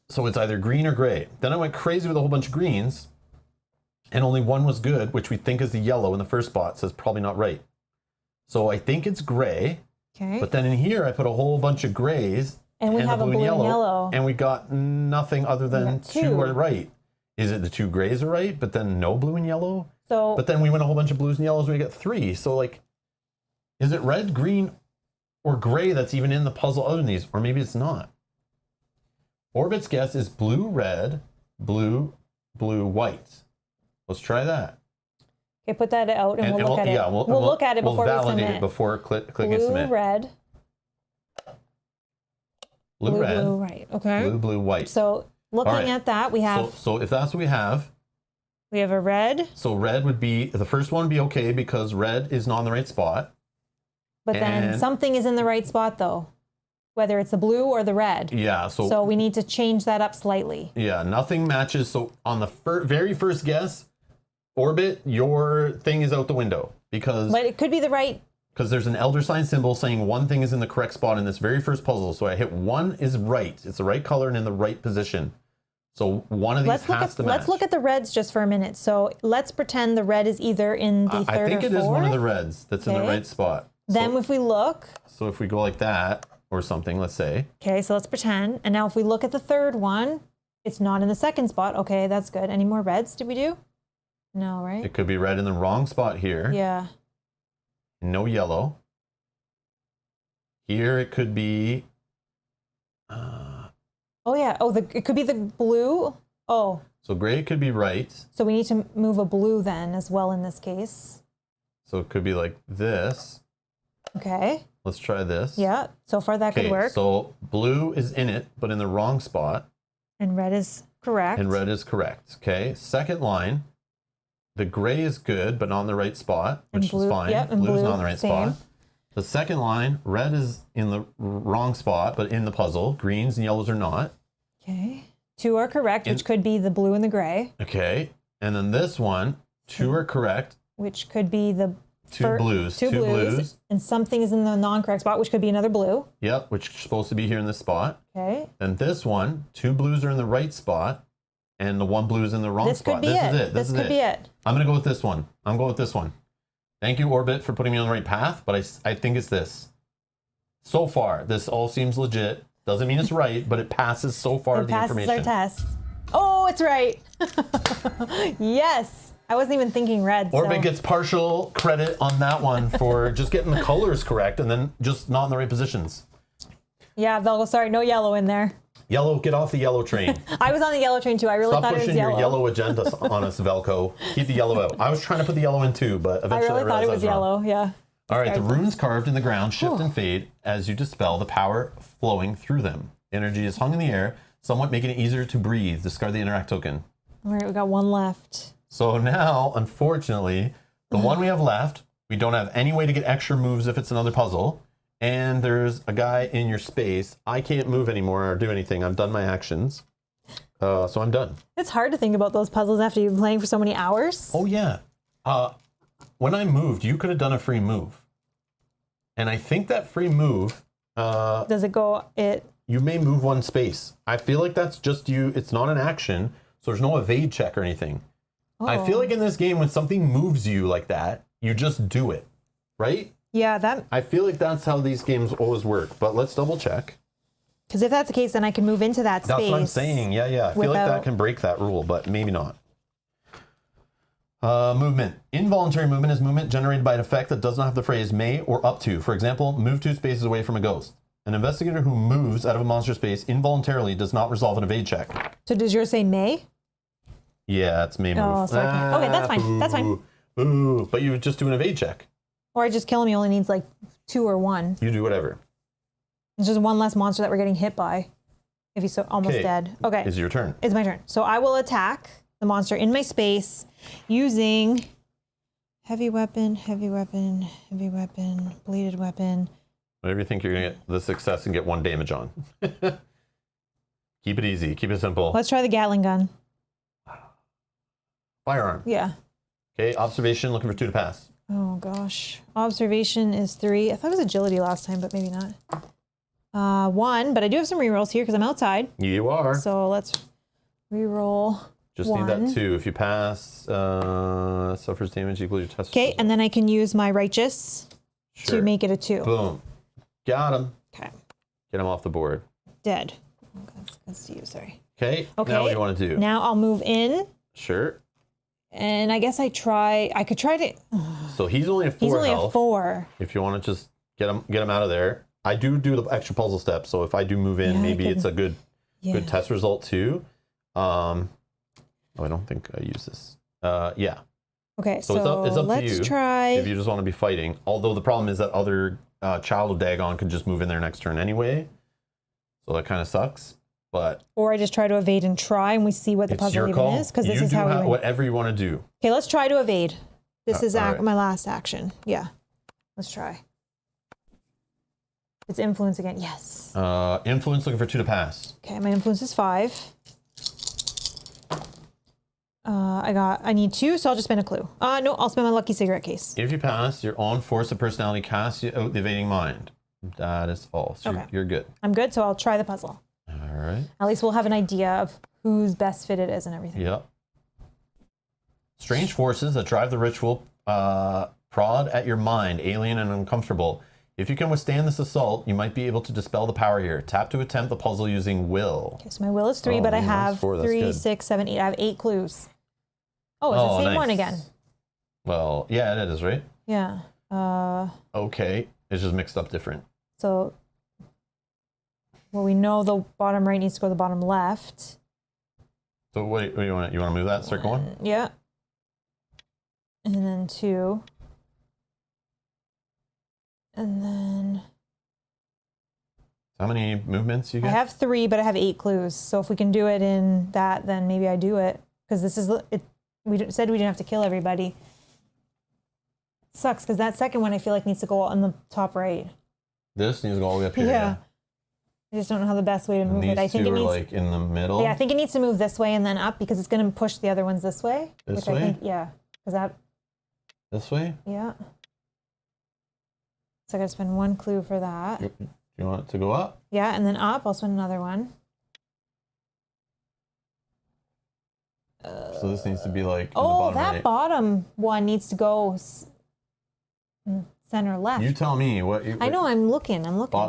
So it's either green or gray. Then I went crazy with a whole bunch of greens, and only one was good, which we think is the yellow in the first spot. Says probably not right. So I think it's gray, Okay. but then in here I put a whole bunch of grays, And we the have a blue and yellow. and we got nothing other than got two two. are right. Is it the two grays are right, but then no blue and yellow? So But then we went a whole bunch of blues and yellows, we get 3. So like, is it red, green, or gray that's even in the puzzle other than these? Or maybe it's not. Orbit's guess is blue, red, blue, blue, white. Let's try that. okay, put that out and we'll look at it. Yeah, we'll look at it before we'll we validate submit. it before clicking blue, submit. red, Blue, red, blue, right. Okay. blue, white. So looking right. at that, we have So if that's what we have, a red, so red would be, the first one would be okay because red is not in the right spot. but then And- something is in the right spot though, whether it's the blue or the red. Yeah, So we need to change that up slightly. yeah, nothing matches. So on the very first guess, Orbit, your thing is out the window because But it could be the right. there's an elder sign symbol saying one thing is in the correct spot in this very first puzzle. So I hit one is right. It's the right color and in the right position. So one of these has to match. Let's look at the reds just for a minute. So let's pretend the red is either in the I third think or it fourth. is one of the reds that's in the Okay. right spot. Then if we look, So if we go like that or something, let's say. okay, so let's pretend. And now if we look at the third one, it's not in the second spot. Okay, that's good. Any more reds did we do? No, right? It could be red in the wrong spot here. Yeah. No yellow. Here it could be. Oh yeah. Oh, it could be the blue. Oh, So gray could be right. so we need to move a blue then as well in this case. So it could be like this. Okay. Let's try this. Yeah. So far that could Okay, work. so blue is in it, but in the wrong spot, And red is correct. and red is correct. Okay, second line, the gray is good, but not in the right spot, And which blue- is fine. yep, and Blue's blue, not in the right same. spot. The second line, red is in the wrong spot, but in the puzzle. Greens and yellows are not. Okay. Two are correct, which could be the blue and the gray, Okay, and then this one, 2 are correct, which could be the two blues. two blues, and something is in the non-correct spot, which could be another blue. Yep, which is supposed to be here in this spot. Okay. Then this one, 2 blues are in the right spot, and the 1 blue is in the wrong This spot. could be This it. is it. This could be it. I'm going to go with this one. I'm going with this one. Thank you, Orbit, for putting me on the right path, but I think it's this. So far, this all seems legit. Doesn't mean it's right, but it passes so far It the passes information. our test. Oh, it's right. Yes. I wasn't even thinking red. Orbit so. gets partial credit on that one for just getting the colors correct and then just not in the right positions. Yeah, Velgo, sorry, no yellow in there. Yellow, get off the yellow train. I was on the yellow train too. I really Stop thought it was pushing your yellow. yellow agenda on us, Velco. Keep the yellow out. I was trying to put the yellow in too, but I eventually really thought realized it I was wrong. yellow. Yeah. All right, the runes carved in the ground shift and fade as you dispel the power flowing through them. Energy is hung in the air, somewhat making it easier to breathe. Discard the interact token. All right, we got one left. So now, unfortunately, the one we have left, we don't have any way to get extra moves if it's another puzzle. And there's a guy in your space. I can't move anymore or do anything. I've done my actions. So I'm done. It's hard to think about those puzzles after you've been playing for so many hours. Oh, yeah. When I moved, you could have done a free move. And I think that free move, Does it go? you may move one space. I feel like that's just you. It's not an action, so there's no evade check or anything. I feel like in this game, when something moves you like that, you just do it, right? Yeah, that. I feel like that's how these games always work, but let's double check. Because if that's the case, then I can move into that space. That's what I'm saying. Yeah. I feel like that without- can break that rule, but maybe not. Movement. Involuntary movement is movement generated by an effect that does not have the phrase may or up to. For example, move 2 spaces away from a ghost. An investigator who moves out of a monster space involuntarily does not resolve an evade check. So does yours say may? Yeah, it's may move. Oh, so okay, that's fine. That's fine. Ooh, but you would just do an evade check. Or I just kill him. He only needs like 2 or 1. You do whatever. It's just one less monster that we're getting hit by. If he's so almost Okay. dead. Okay. It's your turn. It's my turn. So I will attack the monster in my space using heavy weapon, heavy weapon, heavy weapon, bleeded weapon. Whatever you think you're going to get the success and get 1 damage on. Keep it easy. Keep it simple. Let's try the Gatling gun. Firearm. Yeah. Okay, observation, looking for 2 to pass. Oh gosh. Observation is 3. I thought it was agility last time, but maybe not. 1, but I do have some rerolls here because I'm outside. You are. So let's reroll. Just need that 2. If you pass, suffers damage equal to your test. Okay, and then I can use my righteous Sure. to make it a 2. Boom. Got him. Okay. Get him off the board. Dead. Let's see you, sorry. Okay. Okay. Now what do you want to do? Now I'll move in, Sure. and I guess I could try to. So he's only a 4 He's only health. a 4. If you want to just get him out of there. I do the extra puzzle steps, so if I do move in, Yeah, I maybe it's could- a good test result too. Oh, I don't think I use this. Yeah. Okay, So so it's up to let's you try. if you just want to be fighting. Although the problem is that other child of Dagon could just move in there next turn anyway. So that kind of sucks. But Or I just try to evade and try, and we see what the it's puzzle your even call. is, because this You is do how we win. whatever you want to do. Okay, let's try to evade. This is all right. my last action. Yeah, let's try. It's influence again. Yes. Influence looking for 2 to pass. Okay, my influence is 5. I need 2, so I'll just spend a clue. No, I'll spend my lucky cigarette case. If you pass, your own force of personality casts you out the evading mind. That is false. Okay. You're good. I'm good, so I'll try the puzzle. All right. At least we'll have an idea of whose best fit it is and everything. Yep. Strange forces that drive the ritual prod at your mind, alien and uncomfortable. If you can withstand this assault, you might be able to dispel the power here. Tap to attempt the puzzle using will. Okay, so my will is 3, Oh, but I man, that's have 4, that's 3, good. 6, 7, 8. I have 8 clues. Oh, it's the same nice. one again. Well, yeah, it is, right? Yeah. Okay. It's just mixed up different. So, well, we know the bottom right needs to go to the bottom left. So what do you want? You want to move that circle one? Yeah. And then 2. And then How many movements you I get? have 3, but I have 8 clues. So if we can do it in that, then maybe I do it. Because this is, said we didn't have to kill everybody. Sucks, because that second one I feel like needs to go on the top right. This needs to go all the way up here. Yeah. I just don't know how the best way to And move these it. I think two it are needs. like in the middle. Yeah, I think it needs to move this way and then up because it's going to push the other ones this way. This which way? I think, yeah. Because that, This way? yeah. So I got to spend 1 clue for that. You want it to go up? Yeah, and then up, I'll spend another one. So this needs to be like in the Oh, bottom that right. bottom one needs to go center left. You tell me what you. I know, I'm looking.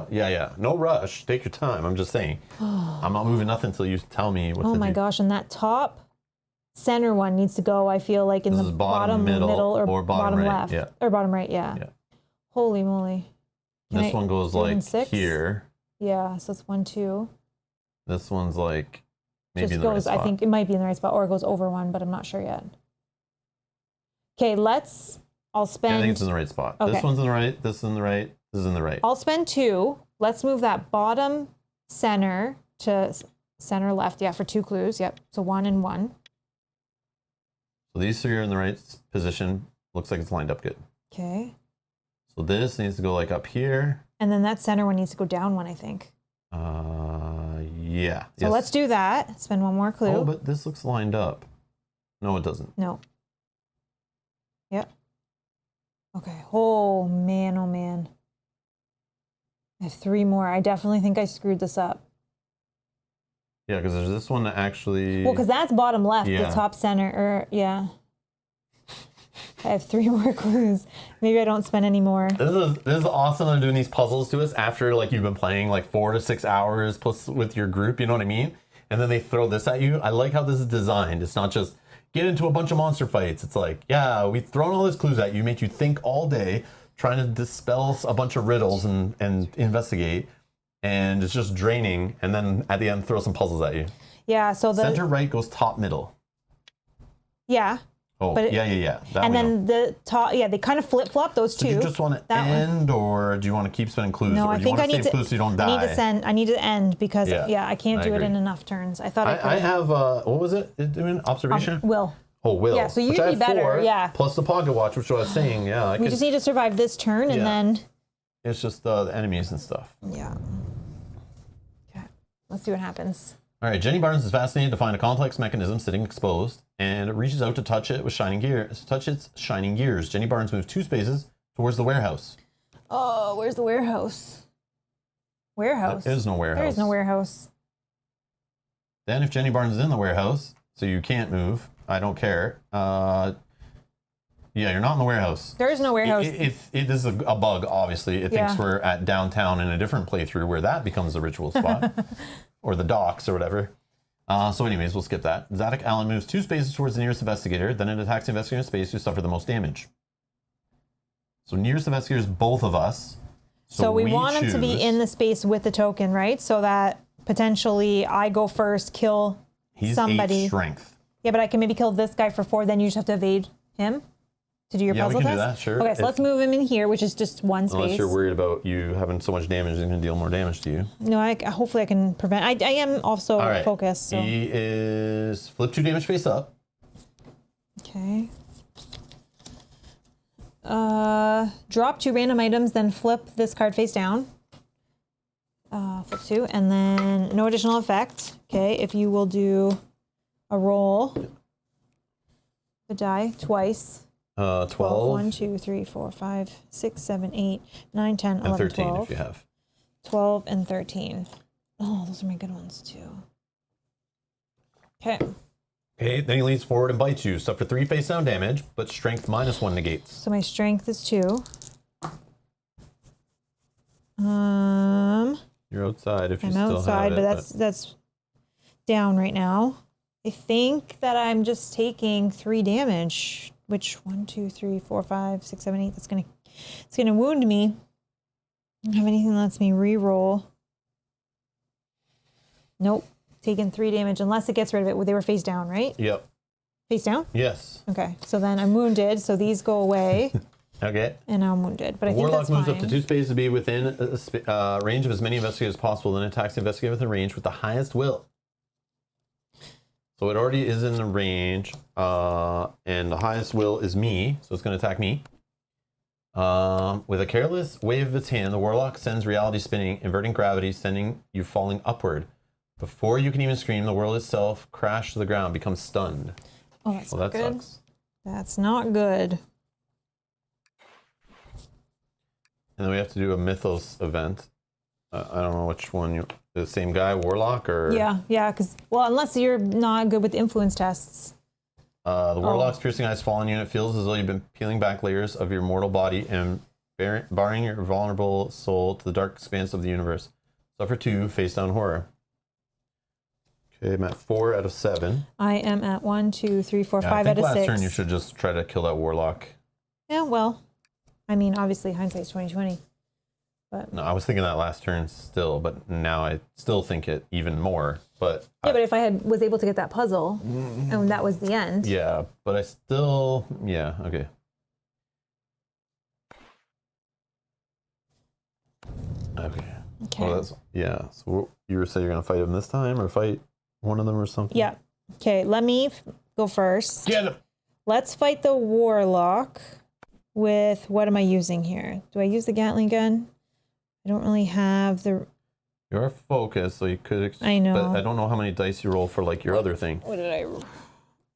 Yeah. No rush. Take your time. I'm just saying. I'm not moving nothing until you tell me what Oh to my do. gosh, and that top center one needs to go, I feel like, in This the is bottom, middle, middle, or bottom right, left. yeah. Or bottom right, yeah. Yeah. Holy moly. Can This I one goes do it in like 6? here. Yeah, so it's 1, 2. This one's like maybe Just in the right goes, spot. I think it might be in the right spot, or it goes over 1, but I'm not sure yet. Okay, I'll Yeah, spend. I think it's in the right spot. Okay. This one's in the right. This is in the right. This is in the right. I'll spend 2. Let's move that bottom center to center left. Yeah, for 2 clues. Yep. So 1 and 1. So these 3 are in the right position. Looks like it's lined up good. Okay. So this needs to go like up here. And then that center one needs to go down 1, I think. Yeah. So let's do that. Spend 1 more clue. Oh, but this looks lined up. No, it doesn't. No. Yep. Okay. Oh, man. Oh, man. I have 3 more. I definitely think I screwed this up. Yeah, because there's this one that actually. Well, because that's bottom left, Yeah. the top center. Or yeah. I have 3 more clues. Maybe I don't spend any more. This is awesome. They're doing these puzzles to us after like you've been playing like 4 to 6 hours plus with your group. You know what I mean? And then they throw this at you. I like how this is designed. It's not just get into a bunch of monster fights. It's like, yeah, we've thrown all these clues at you, make you think all day, trying to dispel a bunch of riddles and investigate. And it's just draining. And then at the end, throw some puzzles at you. Yeah. So the Center right goes top middle. yeah. Oh, But yeah. That And we know. then the top, yeah, they kind of flip flop those Do two. you just want to That one. end, or do you want to keep spending clues? No, or I do you think want I to need save to. clues so you don't I die? need to send. I need to end because Yeah, I can't I do it agree. in enough turns. I thought I could. I have what was it? Doing observation? Will. Oh, will. Yeah, so which you'd I be have better, 4, yeah. Plus the pocket watch, which I was saying. Yeah, I We could, just need to survive this turn and Yeah. then. it's just the enemies and stuff. Yeah. Okay. Let's see what happens. All right, Jenny Barnes is fascinated to find a complex mechanism sitting exposed and reaches out to touch it with shining gears. Touch its shining gears. Jenny Barnes moves 2 spaces towards the warehouse. Oh, where's the warehouse? Warehouse. There is no warehouse. There is no warehouse. Then if Jenny Barnes is in the warehouse, so you can't move, I don't care. Yeah, you're not in the warehouse. There is no warehouse. It is a bug, obviously. It thinks we're at downtown in a different playthrough where that becomes the ritual spot. Or the docks or whatever. So anyways, we'll skip that. Zadok Allen moves 2 spaces towards the nearest investigator, then it attacks the investigator in space who suffer the most damage. So nearest investigator is both of us. So we want him to be in the space with the token, right? So that potentially I go first, kill somebody. He's 8 strength. Yeah, but I can maybe kill this guy for 4, then you just have to evade him to do your puzzle we can test? do that, sure. Okay, so let's move him in here, which is just 1 space. Unless you're worried about you having so much damage and going to deal more damage to you. No, hopefully I can prevent. I am also focused. So. He is flip 2 damage face up. Okay. Drop 2 random items, then flip this card face down. Flip 2, and then no additional effect. Okay, if you will do a roll, the die twice. 12. 1, 2, 3, 4, 5, 6, 7, 8, 9, 10, 11, and 13 12. if you have. 12 and 13. Oh, those are my good ones too. Okay. Okay, then he leans forward and bites you. Suffer 3 face down damage, but strength -1 negates. So my strength is 2. You're outside if you I'm still outside, have it. but that's down right now. I think that I'm just taking 3 damage. Which 1, 2, 3, 4, 5, 6, 7, 8. It's gonna wound me. I don't have anything that lets me re-roll. Nope. Taking 3 damage unless it gets rid of it. They were face down, right? Yep. Face down? Yes. Okay. So then I'm wounded, so these go away. Okay. And now I'm wounded. But I think Warlock that's moves fine. up to 2 spaces to be within range of as many investigators as possible, then attacks the investigator within range with the highest will. So it already is in the range, and the highest will is me, so it's going to attack me. With a careless wave of its hand, the Warlock sends reality spinning, inverting gravity, sending you falling upward. Before you can even scream, the world itself crashes to the ground, becomes stunned. Oh, that's Well, not that good. sucks. That's not good. And then we have to do a Mythos event. I don't know which one. The same guy, Warlock, or Yeah, because unless you're not good with influence tests. the Warlock's piercing eyes fall on you, and it feels as though you've been peeling back layers of your mortal body and barring your vulnerable soul to the dark expanse of the universe. Suffer 2 face down horror. Okay, I'm at 4 out of 7. I am at 1, 2, 3, 4, 5 out of 6. Last turn you should just try to kill that Warlock. Yeah, well, I mean, obviously hindsight's 20/20. But No, I was thinking that last turn still, but now I still think it even more. But but if I was able to get that puzzle, and that was the end. yeah, but I still, yeah, okay. Okay. Okay. Well, yeah. So you were saying you're gonna fight him this time, or fight one of them, or something? Yeah. Okay. Let me go first. Get him. Let's fight the Warlock with what am I using here? Do I use the Gatling gun? I don't really have the. You're focused, so you could. I know. But I don't know how many dice you roll for like your other thing. What did I?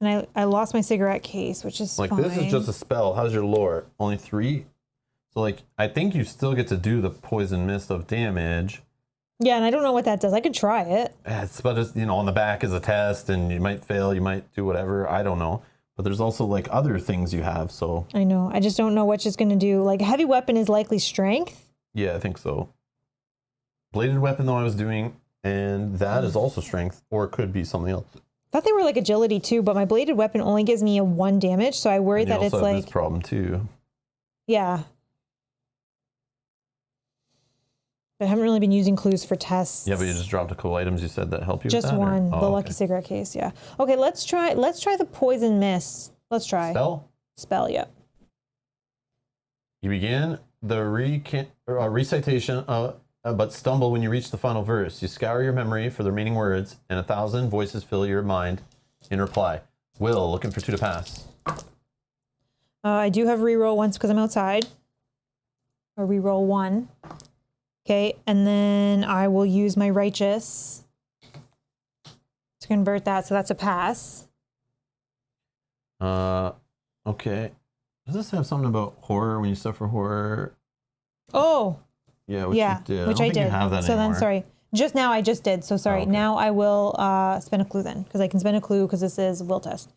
And I lost my cigarette case, which is Like fine. this is just a spell. How's your lore? Only 3. So like I think you still get to do the poison mist of damage. Yeah, and I don't know what that does. I could try it. But it's on the back is a test, and you might fail, you might do whatever. I don't know. But there's also like other things you have. So I know. I just don't know what she's going to do. Like a heavy weapon is likely strength. yeah, I think so. Bladed weapon though I was doing, and that is also strength, or it could be something else. I thought they were like agility too, but my bladed weapon only gives me a 1 damage, so I worry And you that it's also have like this problem too. yeah. But I haven't really been using clues for tests. Yeah, but you just dropped a couple items you said that help you. Just with that, or- one, Oh, the okay. lucky cigarette case. Yeah. Okay, let's try the poison mist. Let's try Spell. Yeah. You begin the recitation, but stumble when you reach the final verse. You scour your memory for the remaining words, and 1,000 voices fill your mind in reply. Will, looking for 2 to pass. I do have reroll once because I'm outside. Or reroll 1. Okay, and then I will use my righteous. to convert that. So that's a pass. Okay. Does this have something about horror when you suffer horror? Oh, Yeah, which yeah, you did. which I I don't think did. you have that So anymore. then, sorry. Just now I just did. So sorry. okay. Now I will spend a clue then, because I can spend a clue because this is will test.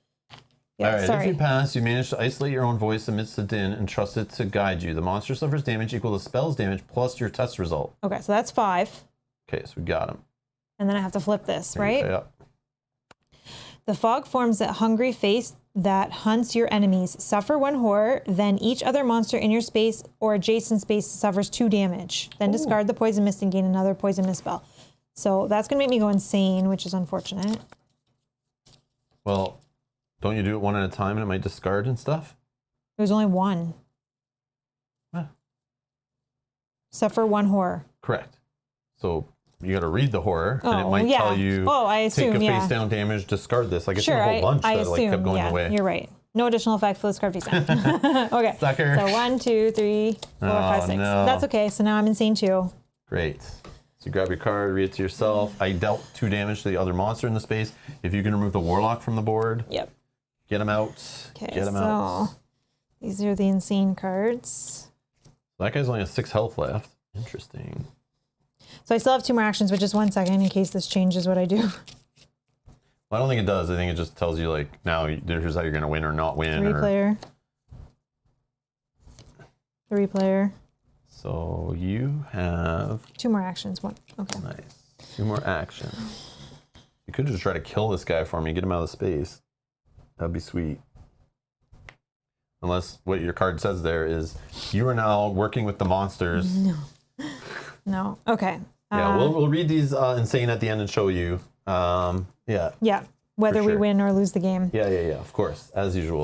Yeah, All right, sorry. if you pass, you manage to isolate your own voice amidst the din and trust it to guide you. The monster suffers damage equal to spell's damage plus your test result. Okay, so that's 5. Okay, so we got him. And then I have to flip this, right? Yeah. The fog forms a hungry face that hunts your enemies. Suffer 1 horror, then each other monster in your space or adjacent space suffers 2 damage. Then discard the poison mist and gain another poison mist spell. So that's going to make me go insane, which is unfortunate. Well, don't you do it one at a time and it might discard and stuff? There's only 1. Huh. Suffer 1 horror. Correct. So you got to read the horror and it Oh, might yeah. tell you Oh, I take assume, a yeah. face down damage, discard this. Like it's Sure, a whole bunch I that assume, like kept going yeah, away. you're right. No additional effect for this card face down. Okay. Sucker. So 1, 2, 3, 4, 5, 6. no. That's okay. So now I'm insane too. Great. So you grab your card, read it to yourself. I dealt 2 damage to the other monster in the space. If you can remove the warlock from the board, Yep. get him out. Okay, Get him so out. these are the insane cards. That guy's only has 6 health left. Interesting. So I still have 2 more actions, but just 1 second in case this changes what I do. Well, I don't think it does. I think it just tells you like now here's how you're gonna win or not win. 3 or... player. 3 player. So you have 2 more actions. 1. Okay. nice 2 more actions. You could just try to kill this guy for me, get him out of space. That'd be sweet. Unless what your card says there is you are now working with the monsters. No. Okay. Yeah, we'll read these insane at the end and show you. Yeah. Yeah. Whether we sure. win or lose the game. Yeah, of course, as usual.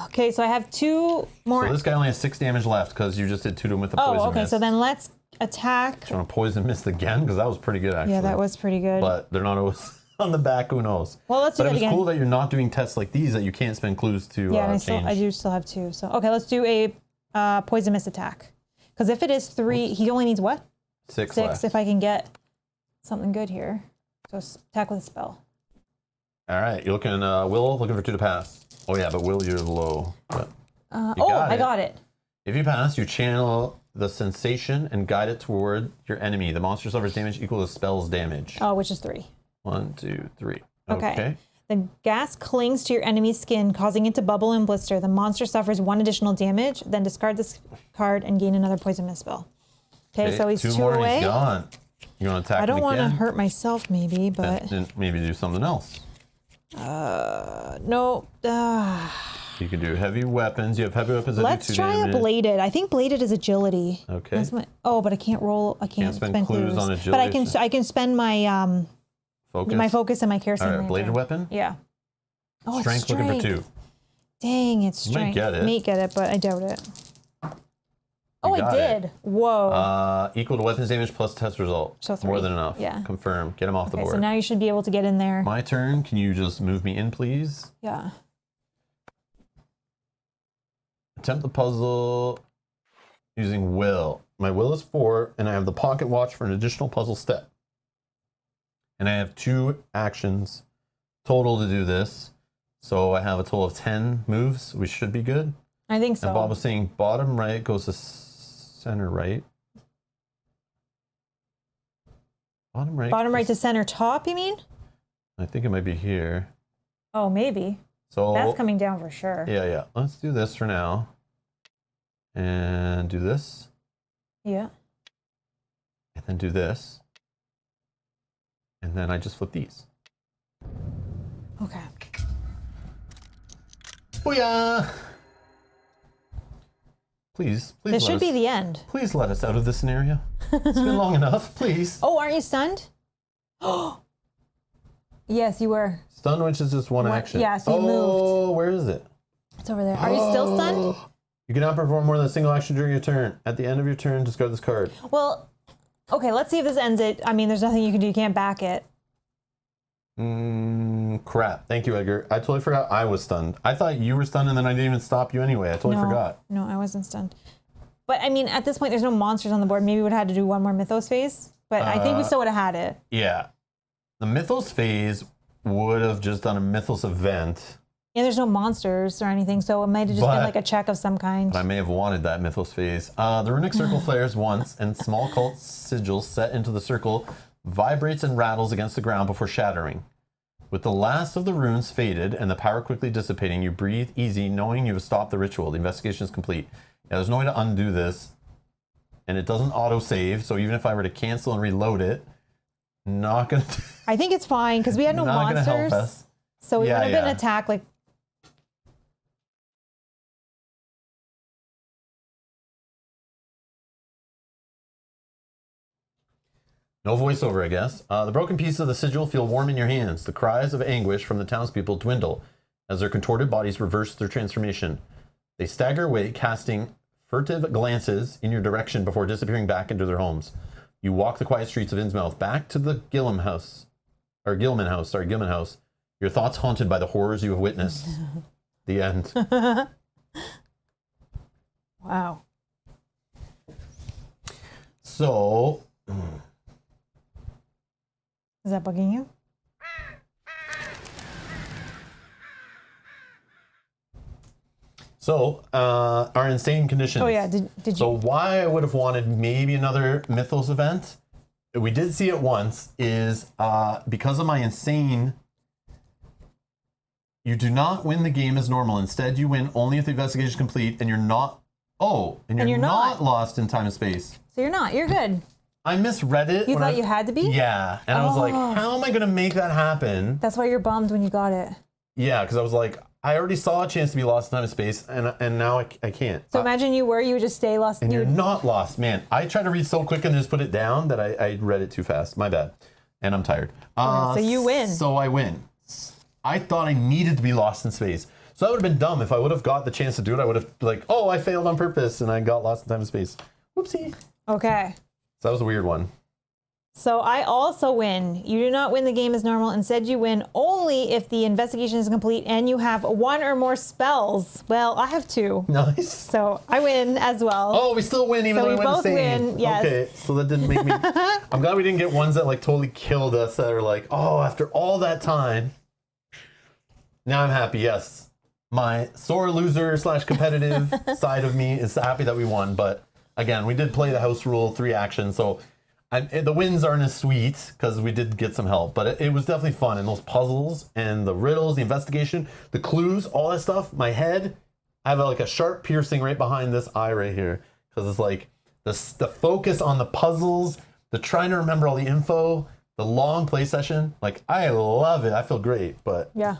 Okay, so I have 2 more. So this guy only has 6 damage left because you just did 2 to him with the poison Oh, okay. mist. So then let's attack. Do you want to poison mist again? Because that was pretty good, actually. Yeah, that was pretty good. But they're not always on the back. Who knows? Well, let's do But that it was again. cool that you're not doing tests like these that you can't spend clues to Yeah, and change. I do still have 2. So okay, let's do a poison mist attack. Because if it is 3, he only needs what? 6 6. left. If I can get something good here. So attack with a spell. All right, you're looking, Will, looking for 2 to pass. Oh yeah, but Will, you're low. But Oh, got I it. got it. if you pass, you channel the sensation and guide it toward your enemy. The monster suffers damage equal to spell's damage. Oh, which is 3. 1, 2, 3. Okay. The gas clings to your enemy's skin, causing it to bubble and blister. The monster suffers 1 additional damage, then discard this card and gain another poison mist spell. Okay, so he's 2 more away. and he's gone. You want to attack I don't him want to again? hurt myself, maybe, but And maybe do something else. no. You can do heavy weapons. You have heavy weapons that Let's do 2 try damage. a bladed. I think bladed is agility. Okay. That's oh, but I can't roll. I can't spend clues on But agility. I can spend my Focus. my focus and my care. All right, bladed weapon. Yeah. Oh, Strength, it's looking for strength. 2. Dang, it's You might strength. get it. May get it, but I doubt it. Oh, I got it. did. Whoa. Equal to weapons damage plus test result. So 3. More than enough. Yeah. Confirm. Get him off the Okay, board. so now you should be able to get in there. My turn. Can you just move me in, please? Yeah. Attempt the puzzle using will. My will is 4, and I have the pocket watch for an additional puzzle step. And I have 2 actions total to do this. So I have a total of 10 moves. We should be good. I think so. And Bob was saying bottom right goes to center right. Bottom right. Bottom right to center top, you mean? I think it might be here. Oh, maybe. So That's coming down for sure. yeah. Let's do this for now. And do this. Yeah. And then do this. And then I just flip these. Okay. Booyah! Please This let should us, be the end. Please let us out of this scenario. It's been long enough, please. Oh, aren't you stunned? Oh. Yes, you were. Stun, which is just one What? action. Yeah, so you Oh, where is it? It's over there. Are you still stunned? You cannot perform more than a single action during your turn. At the end of your turn, discard this card. Well, okay, let's see if this ends it. I mean, there's nothing you can do. You can't back it. Crap. Thank you, Edgar. I totally forgot I was stunned. I thought you were stunned and then I didn't even stop you anyway. I totally forgot. No, I wasn't stunned. But I mean, at this point, there's no monsters on the board. Maybe we would have had to do one more Mythos phase. But I think we still would have had it. Yeah. The Mythos phase would have just done a Mythos event. And there's no monsters or anything, so it might have just been But- like a check of some kind. I may have wanted that Mythos phase. The runic circle flares once, and small cult sigils set into the circle vibrates and rattles against the ground before shattering. With the last of the runes faded and the power quickly dissipating, you breathe easy, knowing you have stopped the ritual. The investigation is complete. Yeah, there's no way to undo this, and it doesn't auto-save, so even if I were to cancel and reload it, not gonna I think it's fine because we had no not gonna help monsters, us. so we Yeah, would have been yeah. attacked like. No voiceover, I guess. The broken pieces of the sigil feel warm in your hands. The cries of anguish from the townspeople dwindle as their contorted bodies reverse their transformation. They stagger away, casting furtive glances in your direction before disappearing back into their homes. You walk the quiet streets of Innsmouth back to the Gilman House. Your thoughts haunted by the horrors you have witnessed. The end. Wow. So, Is that bugging you? our insane conditions. Oh yeah. Did you? So why I would have wanted maybe another Mythos event, we did see it once, is because of my insane, you do not win the game as normal. Instead, you win only if the investigation is complete and you're not, and you're not not lost in time and space. So you're not. You're good. I misread it. You when thought I- you had to be? Yeah. And I was like, Oh. how am I going to make that happen? That's why you're bummed when you got it. Yeah, because I was like, I already saw a chance to be lost in time and space, and now I can't. So imagine you would just stay lost. And you you're would- not lost, man. I tried to read so quick and just put it down that I read it too fast. My bad. And I'm tired. so you win. So I win. I thought I needed to be lost in space. So that would have been dumb. If I would have got the chance to do it, I would have I failed on purpose and I got lost in time and space. Whoopsie. Okay. So that was a weird one. So I also win. You do not win the game as normal. Instead, you win only if the investigation is complete and you have one or more spells. Well, I have 2. Nice. So I win as well. Oh, we still win even So though we we went both insane. win, yes. Okay, so that didn't make me. I'm glad we didn't get ones that like totally killed us. That are like, oh, after all that time. Now I'm happy. Yes, my sore loser / competitive side of me is happy that we won. But again, we did play the house rule 3 actions, so the wins aren't as sweet because we did get some help. But it was definitely fun, and those puzzles and the riddles, the investigation, the clues, all that stuff. My head, I have like a sharp piercing right behind this eye right here because it's like the focus on the puzzles, the trying to remember all the info, the long play session. Like I love it. I feel great, but. Yeah.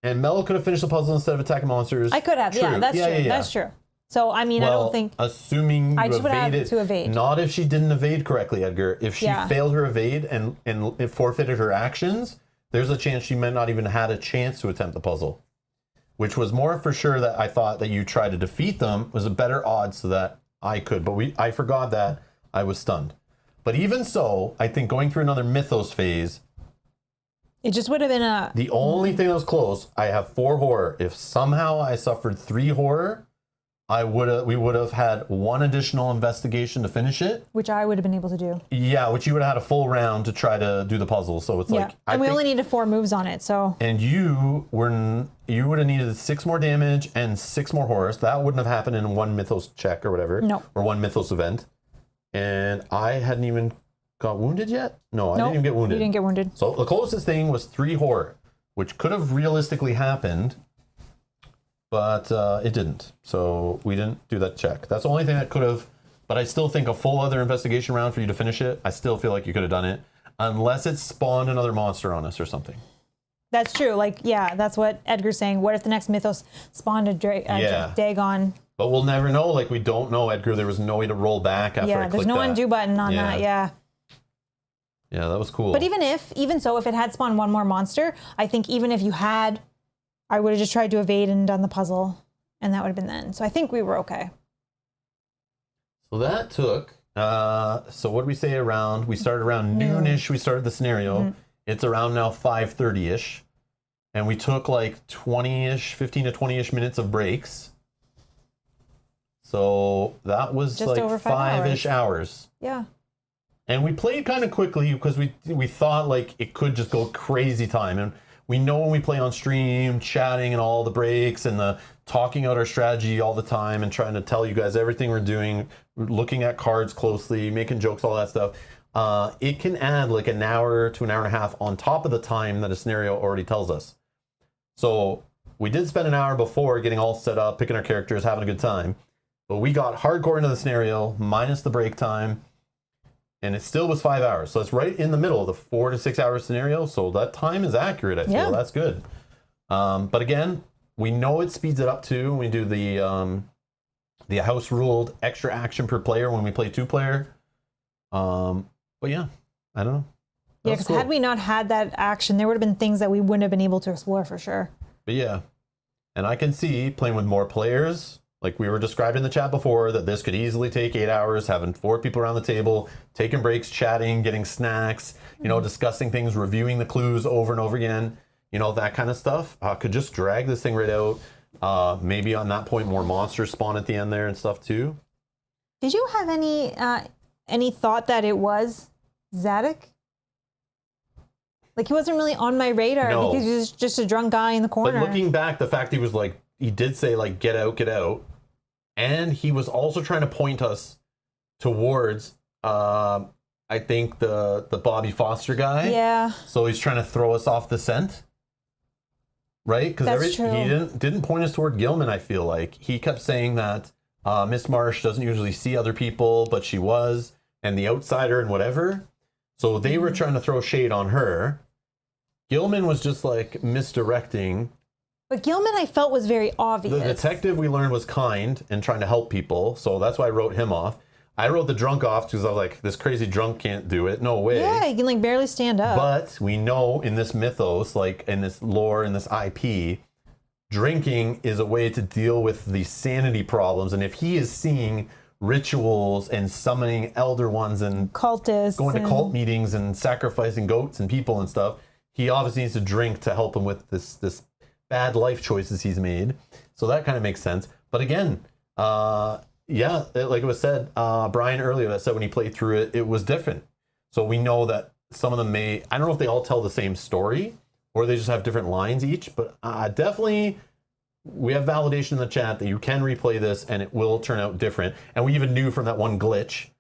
And Mel could have finished the puzzle instead of attacking monsters. I could have. True. Yeah, that's true. Yeah. That's true. So, I mean, I Well, don't think. assuming I you just would have evaded, to evade. not if she didn't evade correctly, Edgar. If she Yeah. failed her evade and it forfeited her actions, there's a chance she might not even had a chance to attempt the puzzle. Which was more for sure that I thought that you try to defeat them was a better odds so that I could. But I forgot that I was stunned. But even so, I think going through another Mythos phase, It just would have been a. the only thing that was close, I have 4 horror. If somehow I suffered 3 horror, we would have had 1 additional investigation to finish it. Which I would have been able to do. Yeah, which you would have had a full round to try to do the puzzle. So it's Yeah. like And we only needed 4 moves on it. So. and you would have needed 6 more damage and 6 more horror. So that wouldn't have happened in 1 Mythos check or whatever. No. Or 1 Mythos event. And I hadn't even got wounded yet. No, I Nope, didn't even get wounded. You didn't get wounded. So the closest thing was 3 horror, which could have realistically happened, but it didn't. So we didn't do that check. That's the only thing that could have, but I still think a full other investigation round for you to finish it, I still feel like you could have done it, unless it spawned another monster on us or something. That's true. Like, yeah, that's what Edgar's saying. What if the next Mythos spawned a Yeah. Dagon? But we'll never know. Like, we don't know, Edgar. There was no way to roll back after I Yeah, clicked there's no that. undo button on that. Yeah. Yeah, that was cool. But even so, if it had spawned 1 more monster, I think even if you had, I would have just tried to evade and done the puzzle, and that would have been then. So I think we were okay. So that took, so what did we say around? We started around noonish. We started the scenario. Mm-hmm. It's around now 5:30ish. And we took like 20ish, 15 to 20ish minutes of breaks. So that was Just like over 5 5-ish hours. Yeah. And we played kind of quickly because we thought like it could just go crazy time. And we know when we play on stream, chatting and all the breaks and the talking out our strategy all the time and trying to tell you guys everything we're doing, looking at cards closely, making jokes, all that stuff. It can add like an hour to an hour and a half on top of the time that a scenario already tells us. So we did spend an hour before getting all set up, picking our characters, having a good time. But we got hardcore into the scenario, minus the break time. And it still was 5 hours. So it's right in the middle of the 4 to 6 hour scenario. So that time is accurate, I feel. Yeah. That's good. But again, we know it speeds it up too. We do the house ruled extra action per player when we play 2-player. But yeah, I don't know. Yeah, That's because cool. had we not had that action, there would have been things that we wouldn't have been able to explore for sure. But yeah, and I can see playing with more players, like we were described in the chat before, that this could easily take 8 hours, having 4 people around the table, taking breaks, chatting, getting snacks, discussing things, reviewing the clues over and over again, that kind of stuff. Could just drag this thing right out. Maybe on that point, more monsters spawn at the end there and stuff too. Did you have any thought that it was Zadok? Like, he wasn't really on my radar No. because he was just a drunk guy in the corner. But looking back, the fact he was like, he did say like, get out. And he was also trying to point us towards, I think the Bobby Foster guy. Yeah. So he's trying to throw us off the scent. Right? Because True. he didn't point us toward Gilman, I feel like. He kept saying that Miss Marsh doesn't usually see other people, but she was, and the outsider and whatever. So they were trying to throw shade on her. Gilman was just like misdirecting. But Gilman, I felt, was very obvious. The detective we learned was kind and trying to help people, so that's why I wrote him off. I wrote the drunk off because I was like, this crazy drunk can't do it. No way. Yeah, he can like barely stand up. But we know in this mythos, like in this lore, in this IP, drinking is a way to deal with the sanity problems. And if he is seeing rituals and summoning elder ones and Cultists. going to cult meetings and sacrificing goats and people and stuff, he obviously needs to drink to help him with this bad life choices he's made. So that kind of makes sense. But again, like it was said, Brian earlier that said when he played through it, it was different. So we know that some of them I don't know if they all tell the same story or they just have different lines each, but definitely we have validation in the chat that you can replay this and it will turn out different. And we even knew from that one glitch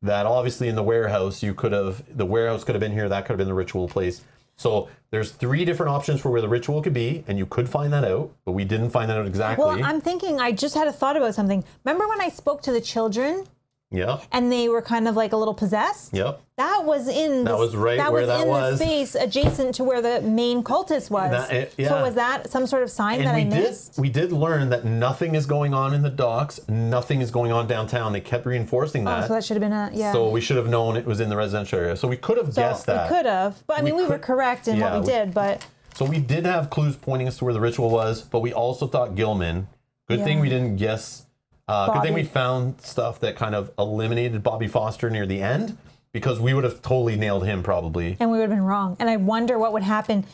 that obviously in the warehouse, the warehouse could have been here, that could have been the ritual place. So there's 3 different options for where the ritual could be, and you could find that out, but we didn't find that out exactly. Well, I'm thinking, I just had a thought about something. Remember when I spoke to the children Yeah. and they were kind of like a little possessed? Yep. That was in That was right where that was. the space adjacent to where the main cultist was. Yeah. So was that some sort of sign that I missed? We did learn that nothing is going on in the docks, nothing is going on downtown. They kept reinforcing that. Oh, so that should have been yeah. So we should have known it was in the residential area. So we could have guessed that. We could have, but I mean, we were correct in what we did, but. So we did have clues pointing us to where the ritual was, but we also thought Gilman. Good thing we didn't guess. Good thing we found stuff that kind of eliminated Bobby Foster near the end, because we would have totally nailed him probably. And we would have been wrong. And I wonder what would happen,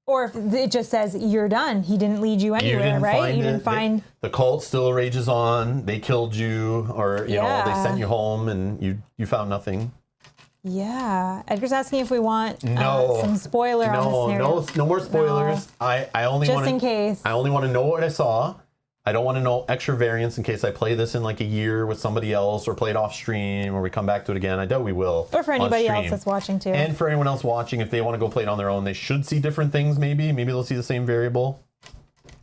or if it just says, you're done. He didn't lead you anywhere, right? You didn't find... The cult still rages on. They killed you, or, you know, they sent you home and you found nothing. Yeah. Edgar's asking if we want some spoiler on this scenario. No more spoilers. No. I only Just want in case. I only want to know what I saw. I don't want to know extra variants in case I play this in like a year with somebody else or play it off stream or we come back to it again. I doubt we will. Or for anybody on else stream. that's watching too. And for anyone else watching, if they want to go play it on their own, they should see different things maybe. Maybe they'll see the same variable.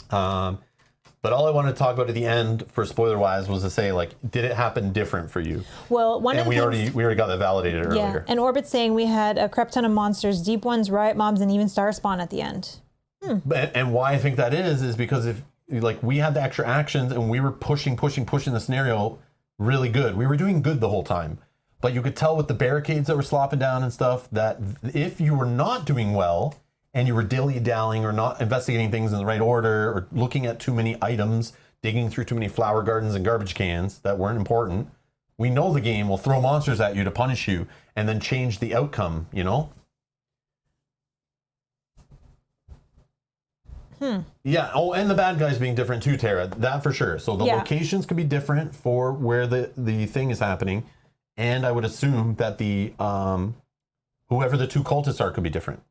But all I wanted to talk about at the end for spoiler-wise was to say, like, did it happen different for you? Well, one of the things... we already got that validated earlier. Yeah, and Orbit's saying we had a crap ton of monsters, deep ones, riot mobs, and even star spawn at the end. And why I think that is because if, like, we had the extra actions and we were pushing the scenario really good. We were doing good the whole time. But you could tell with the barricades that were slopping down and stuff that if you were not doing well and you were dilly-dallying or not investigating things in the right order or looking at too many items, digging through too many flower gardens and garbage cans that weren't important, we know the game will throw monsters at you to punish you and then change the outcome, you know? Yeah. Oh, and the bad guys being different too, Tara. That for sure. So the locations could be different for where the thing is happening. And I would assume that the whoever the two cultists are could be different.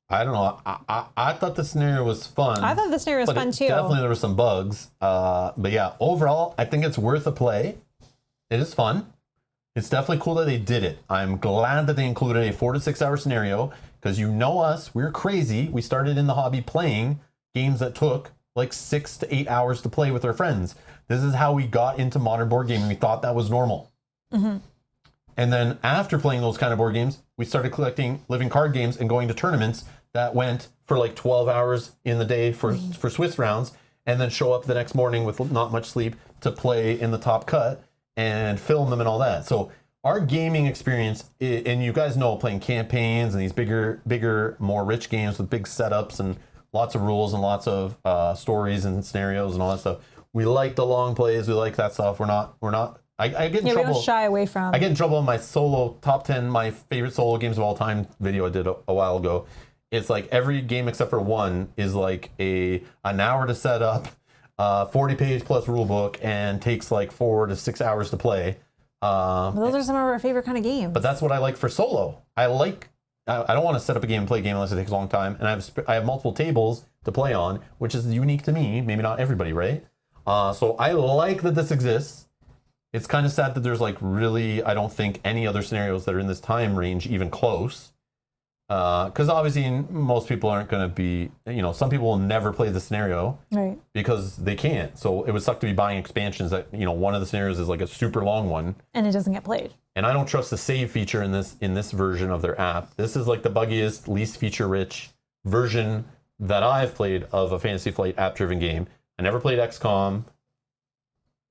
I don't know. I thought the scenario was fun. I thought the scenario was but fun too. Definitely there were some bugs. But yeah, overall, I think it's worth a play. It is fun. It's definitely cool that they did it. I'm glad that they included a 4 to 6 hour scenario because you know us, we're crazy. We started in the hobby playing games that took like 6 to 8 hours to play with our friends. This is how we got into modern board gaming. We thought that was normal. Mm-hmm. And then after playing those kind of board games, we started collecting living card games and going to tournaments that went for like 12 hours in the day for Swiss rounds, and then show up the next morning with not much sleep to play in the top cut and film them and all that. So our gaming experience, and you guys know, playing campaigns and these bigger, more rich games with big setups and lots of rules and lots of stories and scenarios and all that stuff. We like the long plays. We like that stuff. We're not. I get in trouble. We don't shy away from. I get in trouble in my solo top 10, my favorite solo games of all time video I did a while ago. It's like every game except for one is like an hour to set up, 40-page plus rule book, and takes like 4 to 6 hours to play. Those are some of our favorite kind of games. But that's what I like for solo. I don't want to set up a game and play a game unless it takes a long time. And I have multiple tables to play on, which is unique to me. Maybe not everybody, right? So I like that this exists. It's kind of sad that there's like really, I don't think any other scenarios that are in this time range even close. Because obviously most people aren't going to be, some people will never play the scenario, right? Because they can't. So it would suck to be buying expansions that, one of the scenarios is like a super long one. And it doesn't get played. And I don't trust the save feature in this version of their app. This is like the buggiest, least feature-rich version that I've played of a Fantasy Flight app-driven game. I never played XCOM.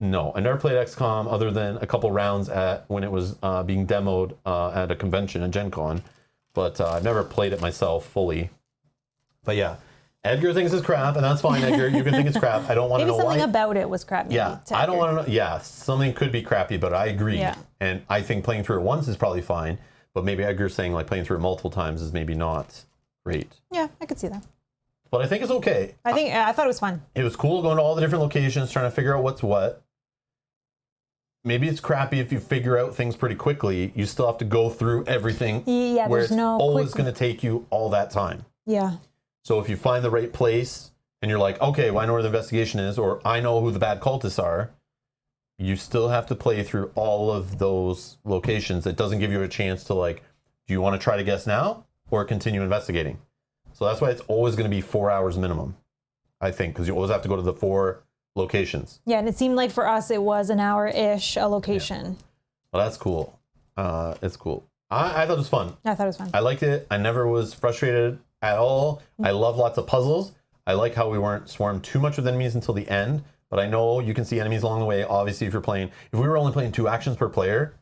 No, I never played XCOM other than a couple rounds when it was being demoed at a convention, at Gen Con. But I've never played it myself fully. But yeah, Edgar thinks it's crap, and that's fine, Edgar. You can think it's crap. I don't want to know why. Maybe something about it was crap. Yeah, I don't want to know. Yeah, something could be crappy, but I agree. Yeah. And I think playing through it once is probably fine. But maybe Edgar's saying like playing through it multiple times is maybe not great. Yeah, I could see that. But I think it's okay. I thought it was fun. It was cool going to all the different locations, trying to figure out what's what. Maybe it's crappy if you figure out things pretty quickly. You still have to go through everything. Yeah, where there's it's no always going to take you all that time. Yeah. So if you find the right place and you're like, okay, well, I know where the investigation is, or I know who the bad cultists are, you still have to play through all of those locations. It doesn't give you a chance to like, do you want to try to guess now or continue investigating? So that's why it's always going to be 4 hours minimum, I think, because you always have to go to the 4 locations. Yeah, and it seemed like for us it was an hour-ish a location. Yeah. Well, that's cool. It's cool. I thought it was fun. I thought it was fun. I liked it. I never was frustrated at all. I love lots of puzzles. I like how we weren't swarmed too much with enemies until the end, but I know you can see enemies along the way. Obviously, if we were only playing 2 actions per player,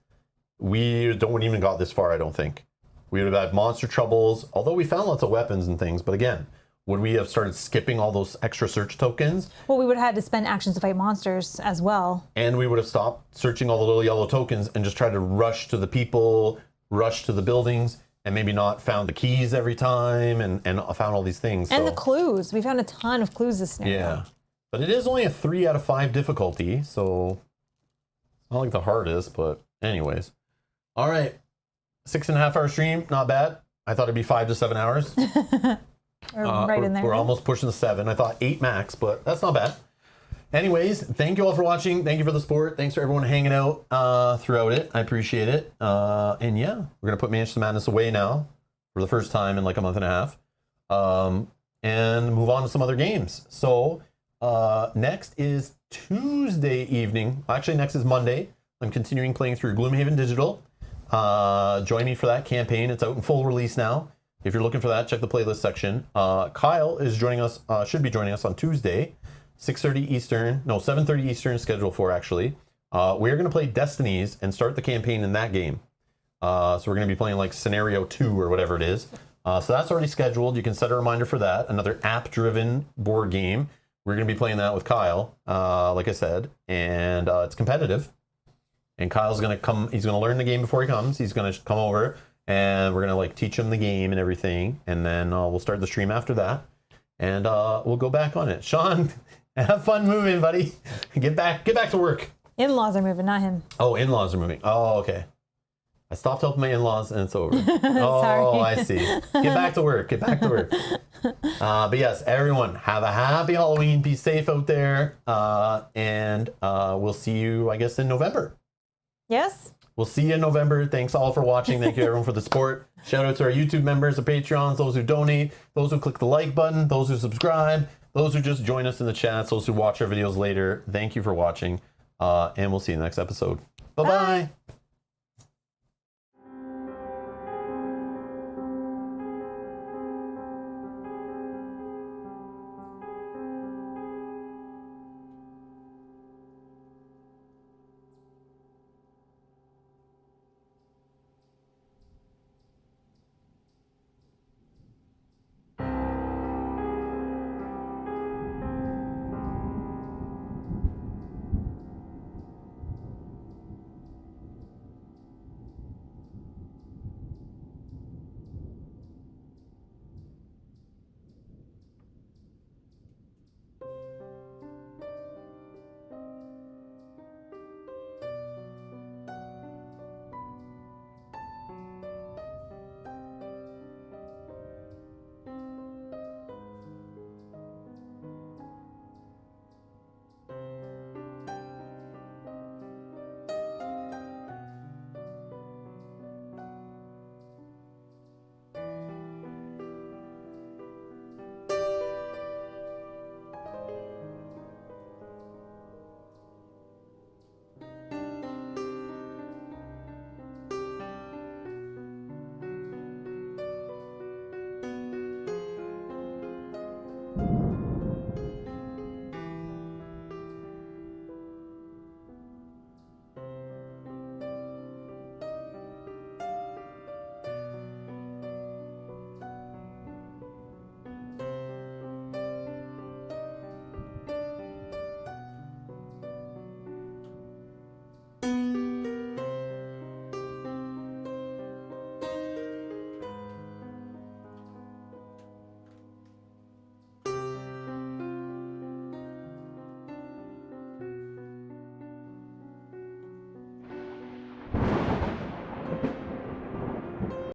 we wouldn't even got this far, I don't think. We would have had monster troubles, although we found lots of weapons and things, but again, would we have started skipping all those extra search tokens? Well, we would have had to spend actions to fight monsters as well. And we would have stopped searching all the little yellow tokens and just tried to rush to the people, rush to the buildings, and maybe not found the keys every time and found all these things. And so, the clues. We found a ton of clues this scenario. Yeah. But it is only a 3 out of 5 difficulty, so it's not like the hardest, but anyways. All right. 6.5 hour stream, not bad. I thought it'd be 5 to 7 hours. Right in there. We're almost pushing the 7. I thought 8 max, but that's not bad. Anyways, thank you all for watching. Thank you for the support. Thanks for everyone hanging out throughout it. I appreciate it. And yeah, we're going to put Mansion Madness away now for the first time in like a month and a half. And move on to some other games. So next is Tuesday evening. Actually, next is Monday. I'm continuing playing through Gloomhaven Digital. Join me for that campaign. It's out in full release now. If you're looking for that, check the playlist section. Kyle is joining us, should be joining us on Tuesday, 6:30 Eastern, no, 7:30 Eastern scheduled for actually. We're going to play Destinies and start the campaign in that game. So we're going to be playing like Scenario 2 or whatever it is. So that's already scheduled. You can set a reminder for that. Another app-driven board game. We're going to be playing that with Kyle, like I said, and it's competitive. And Kyle's going to come, he's going to learn the game before he comes. He's going to come over and we're going to like teach him the game and everything. And then we'll start the stream after that. and we'll go back on it. Sean, have fun moving, buddy. Get back to work. In-laws are moving, not him. Oh, in-laws are moving. Oh, okay. I stopped helping my in-laws and it's over. Oh, Sorry. I see. Get back to work. But yes, everyone, have a happy Halloween. Be safe out there. And we'll see you, I guess, in November. Yes? We'll see you in November. Thanks all for watching. Thank you, everyone, for the support. Shout out to our YouTube members, our Patreons, those who donate, those who click the like button, those who subscribe, those who just join us in the chats, those who watch our videos later. Thank you for watching. And we'll see you in the next episode. Bye-bye. Bye.